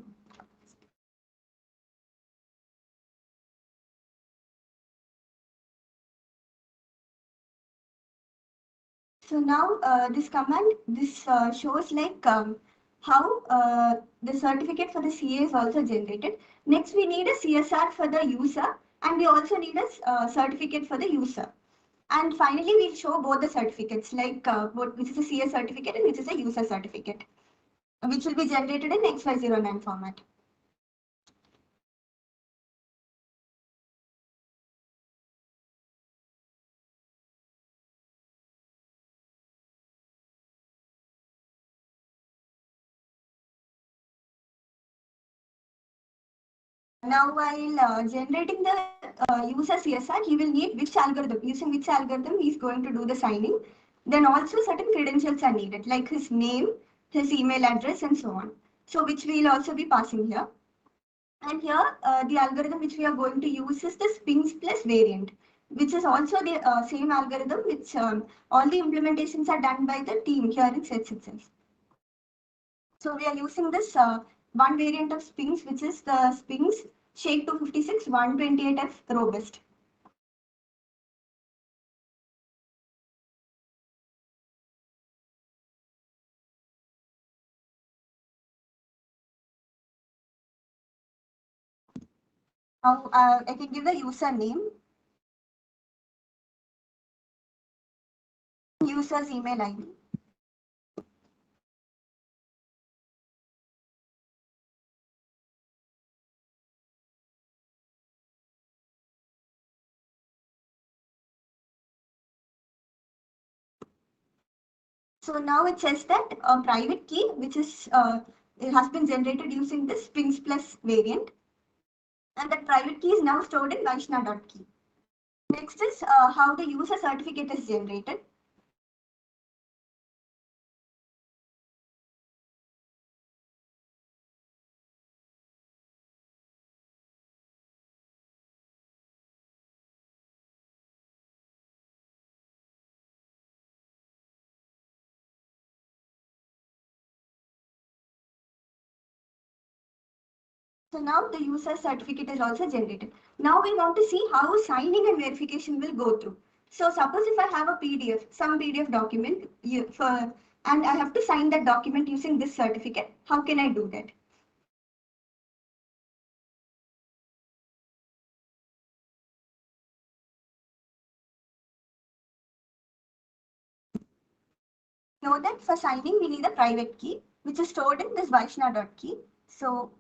So now this shows like how the certificate for the CA is also generated. Next, we need a CSR for the user, and we also need a certificate for the user. And finally, we'll show both the certificates, like which is a CA certificate and which is a user certificate, which will be generated in XY09 format. Now, while generating the user CSR, he will need which algorithm, using which algorithm he is going to do the signing. Then also certain credentials are needed, like his name, his email address, and so on. So which we will also be passing here. And here, the algorithm which we are going to use is the Sphinx plus variant, which is also the same algorithm which all the implementations are done by the team here in SETS itself. So we are using this one variant of Sphinx, which is the Sphinx Shake 256 128F Robust. Now I can give the username, user's email ID. So now it says that a private key, which is it has been generated using this Sphinx Plus variant, and that private key is now stored in Vaishna.key. Next is how the user certificate is generated. So now the user certificate is also generated. Now we want to see how signing and verification will go through. So suppose if I have a PDF, some PDF document, and I have to sign that document using this certificate, how can I do that? Know that for signing we need a private key, which is stored in this Vaishna.key. So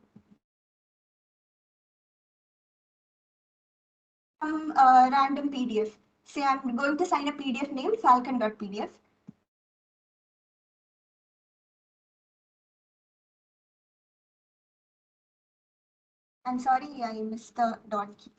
some random PDF. Say I'm going to sign a PDF named falcon.pdf. I'm sorry, I missed the dot key.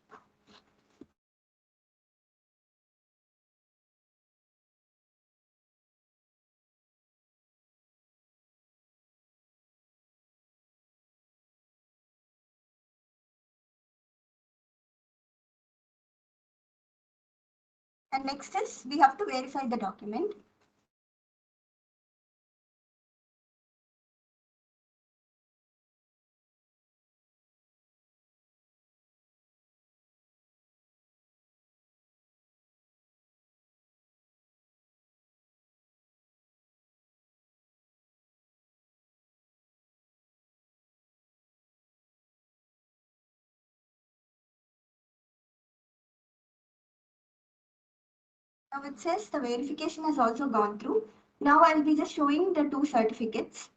And next is we have to verify the document. Now it says the verification has also gone through. Now I'll be just showing the two certificates.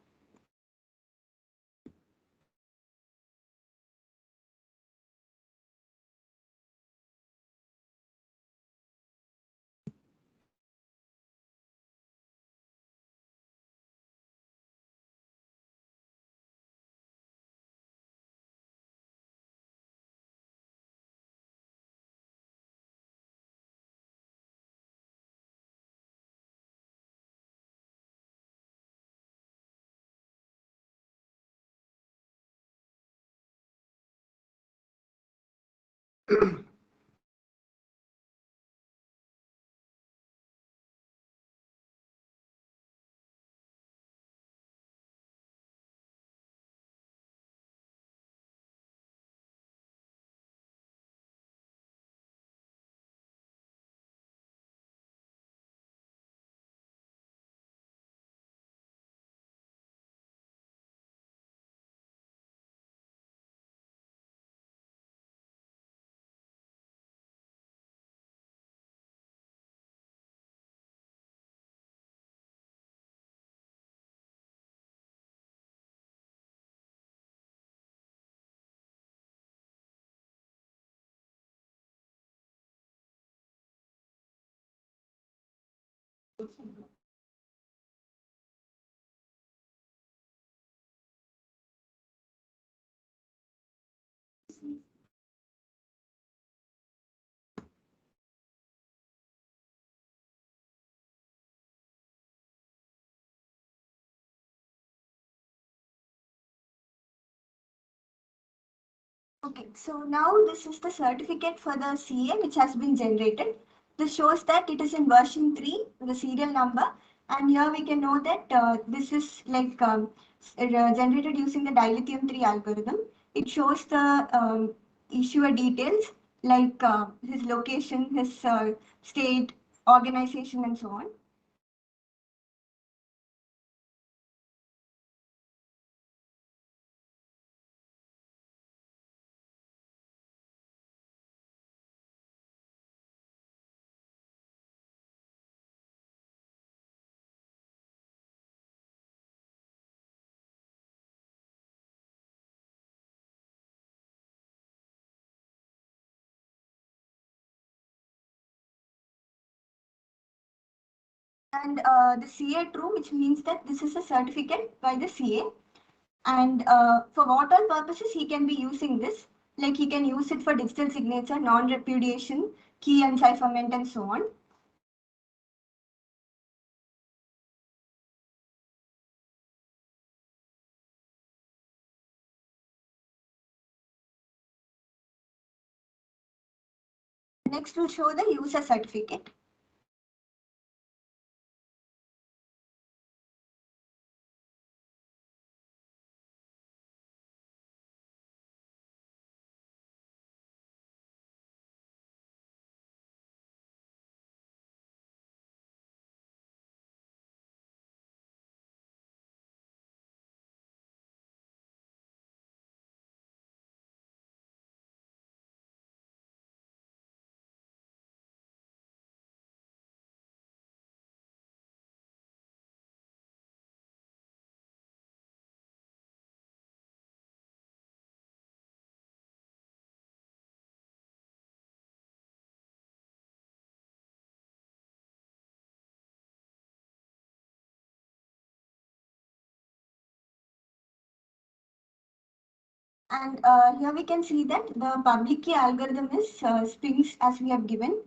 Okay, so now this is the certificate for the CA which has been generated. This shows that it is in version 3, the serial number, and here we can know that this is like generated using the dilithium 3 algorithm. It shows the issuer details like his location, his state, organization, and so on. And the CA true, which means that this is a certificate by the CA. And for what all purposes he can be using this, like he can use it for digital signature, non-repudiation, key encipherment, and so on. Next, we'll show the user certificate. And here we can see that the public key algorithm is strings as we have given.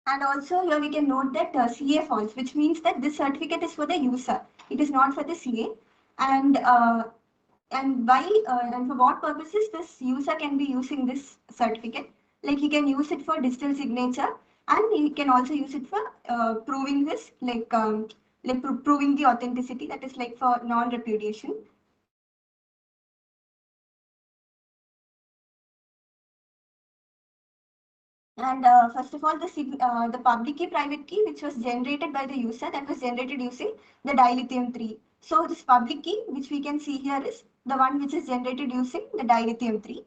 And also here we can note that CA false, which means that this certificate is for the user. It is not for the CA. And why and for what purposes this user can be using this certificate? Like he can use it for digital signature, and he can also use it for proving this, proving the authenticity. That is like for non-repudiation. And first of all, the public key, private key, which was generated by the user, that was generated using the dilithium 3. So this public key, which we can see here, is the one which is generated using the dilithium 3.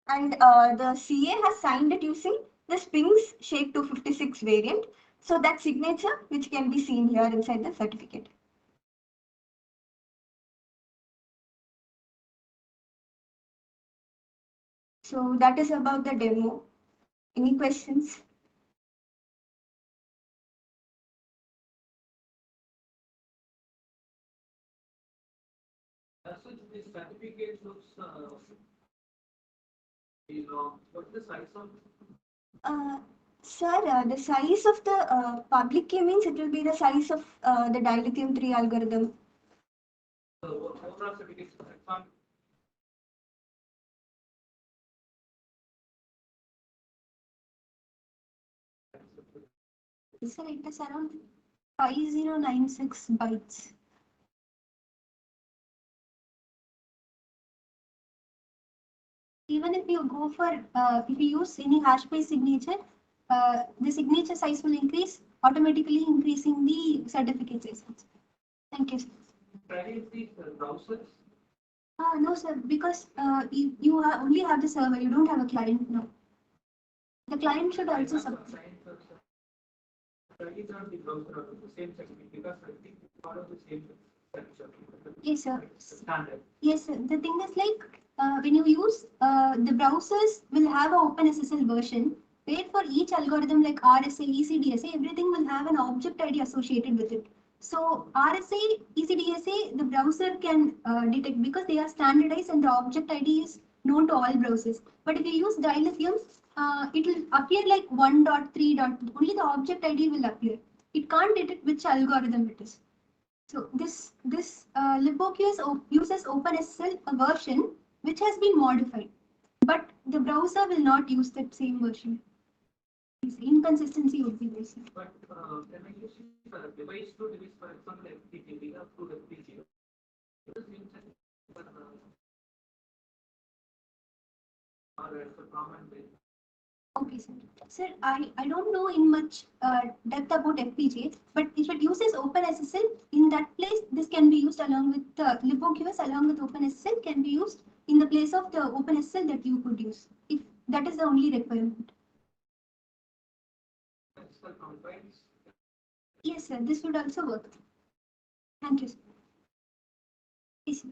And the CA has signed it using the Sphinx Shape 256 variant. So that signature, which can be seen here inside the certificate. So that is about the demo. Any questions? So this certificate looks, what's the size of? Sir, the size of the public key means it will be the size of the dilithium 3 algorithm. Overall certificate platform. Sir, it is around 5096 bytes. Even if you go for, if you use any hash-based signature, the signature size will increase, automatically increasing the certificate size. Thank you, sir. Try these browsers. No, sir, because you only have the server, you don't have a client now. The client should also support. Yes, sir. Yes, sir. The thing is like when you use the browsers will have an OpenSSL version where for each algorithm like RSA, ECDSA, everything will have an object ID associated with it. So RSA, ECDSA, the browser can detect because they are standardized and the object ID is known to all browsers. But if you use dilithium, it will appear like 1.3. Only the object ID will appear. It can't detect which algorithm it is. So this libOQS uses OpenSSL version which has been modified, but the browser will not use that same version. This inconsistency would be there. But when I use device to device, for example, FPGA, we have to FPGA. Okay, sir. Sir, I don't know in much depth about FPGA, but if it uses OpenSSL, in that place, this can be used along with libOQS along with OpenSSL can be used in the place of the OpenSSL that you could use, if that is the only requirement. Yes, sir. This would also work. Thank you, sir. Yes, sir.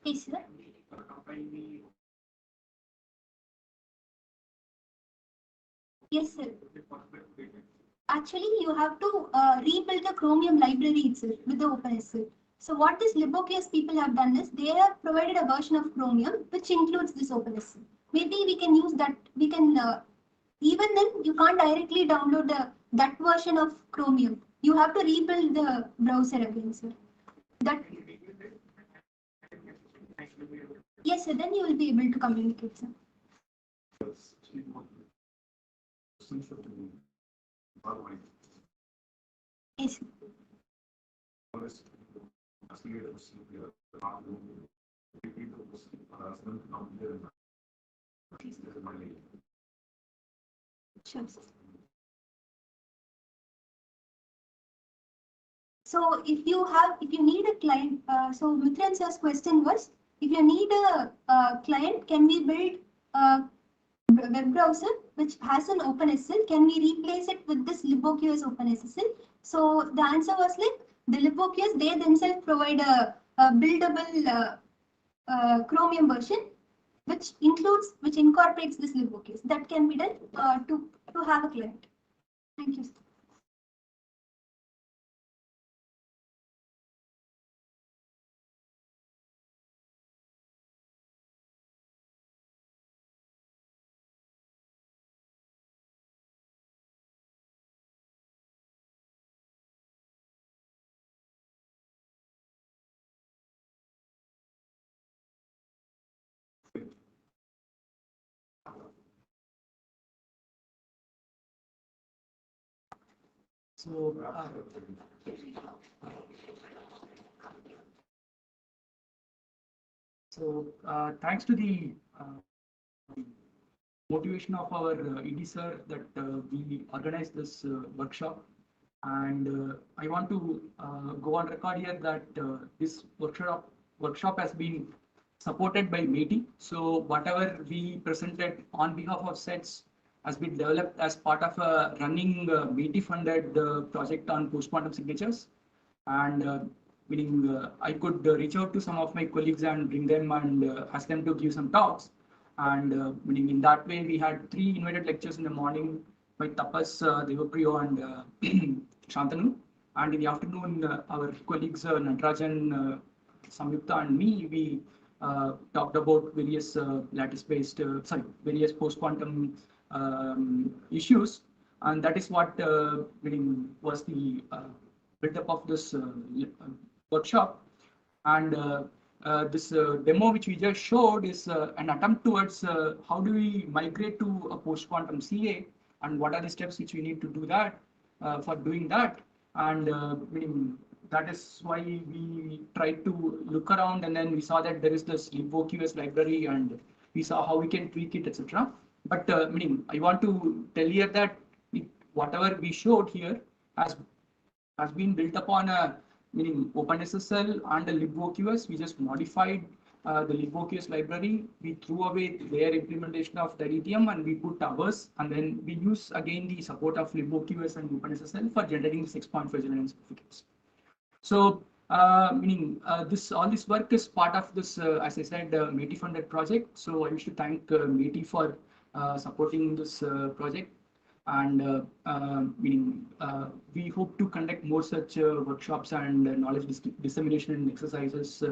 Yes, sir. Yes, sir. Actually, you have to rebuild the Chromium library itself with the OpenSSL. So what this libOQS people have done is they have provided a version of Chromium which includes this OpenSSL. Maybe we can use that. We can even then you can't directly download that version of Chromium. You have to rebuild the browser again, sir. That. Yes, sir. Then you will be able to communicate, sir. Yes. Sure. So if you need a client, so Mithran sir's question was, if you need a client, can we build a web browser which has an OpenSSL? Can we replace it with this libOQS OpenSSL? So the answer was like the libOQS, they themselves provide a buildable Chromium version which incorporates this libOQS. That can be done to have a client. Thank you, sir. So thanks to the motivation of our ED sir that we organized this workshop, and I want to go on record here that this workshop has been supported by METI. So whatever we presented on behalf of SETS has been developed as part of a running METI funded project on post-quantum signatures. And meaning I could reach out to some of my colleagues and bring them and ask them to give some talks. And meaning in that way, we had 3 invited lectures in the morning by Tapas, Devapriyo, and Shantanu. And in the afternoon, our colleagues Natarajan, Samyukta, and me, we talked about various lattice-based, various post-quantum issues, and that is what was the build-up of this workshop. And this demo which we just showed is an attempt towards how do we migrate to a post-quantum CA, and what are the steps which we need to do that for doing that. And that is why we tried to look around, and then we saw that there is this libOQS library, and we saw how we can tweak it, etc. But I want to tell you that whatever we showed here has been built upon a meaning OpenSSL and the libOQS. We just modified the libOQS library. We threw away their implementation of the DTM and we put ours, and then we use again the support of libOQS and OpenSSL for generating 6.5 certificates. So, meaning this all this work is part of this, as I said, METI funded project. So I wish to thank METI for supporting this project, and meaning we hope to conduct more such workshops and knowledge dissemination exercises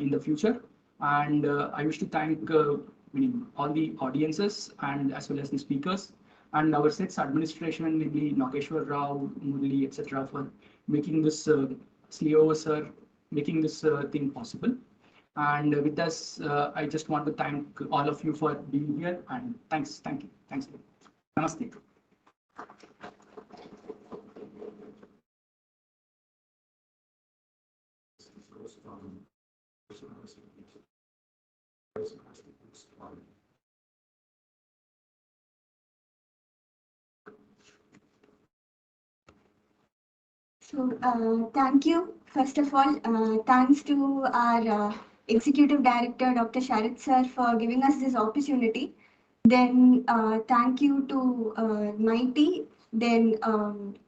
in the future. And I wish to thank meaning all the audiences and as well as the speakers and our SET's administration, maybe Nageshwar Rao, Murli, etc., for making this Sleo sir, making this thing possible. And with this, I just want to thank all of you for being here, and thank you, thanks. Namaste. So, thank you. First of all, thanks to our Executive Director, Dr. Sharat sir, for giving us this opportunity. Then, thank you to Mighty, then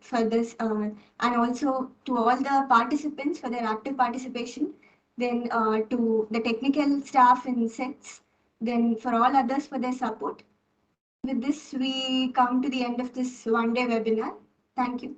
for this, and also to all the participants for their active participation. Then to the technical staff in SETS, then for all others for their support. With this, we come to the end of this one-day webinar. Thank you.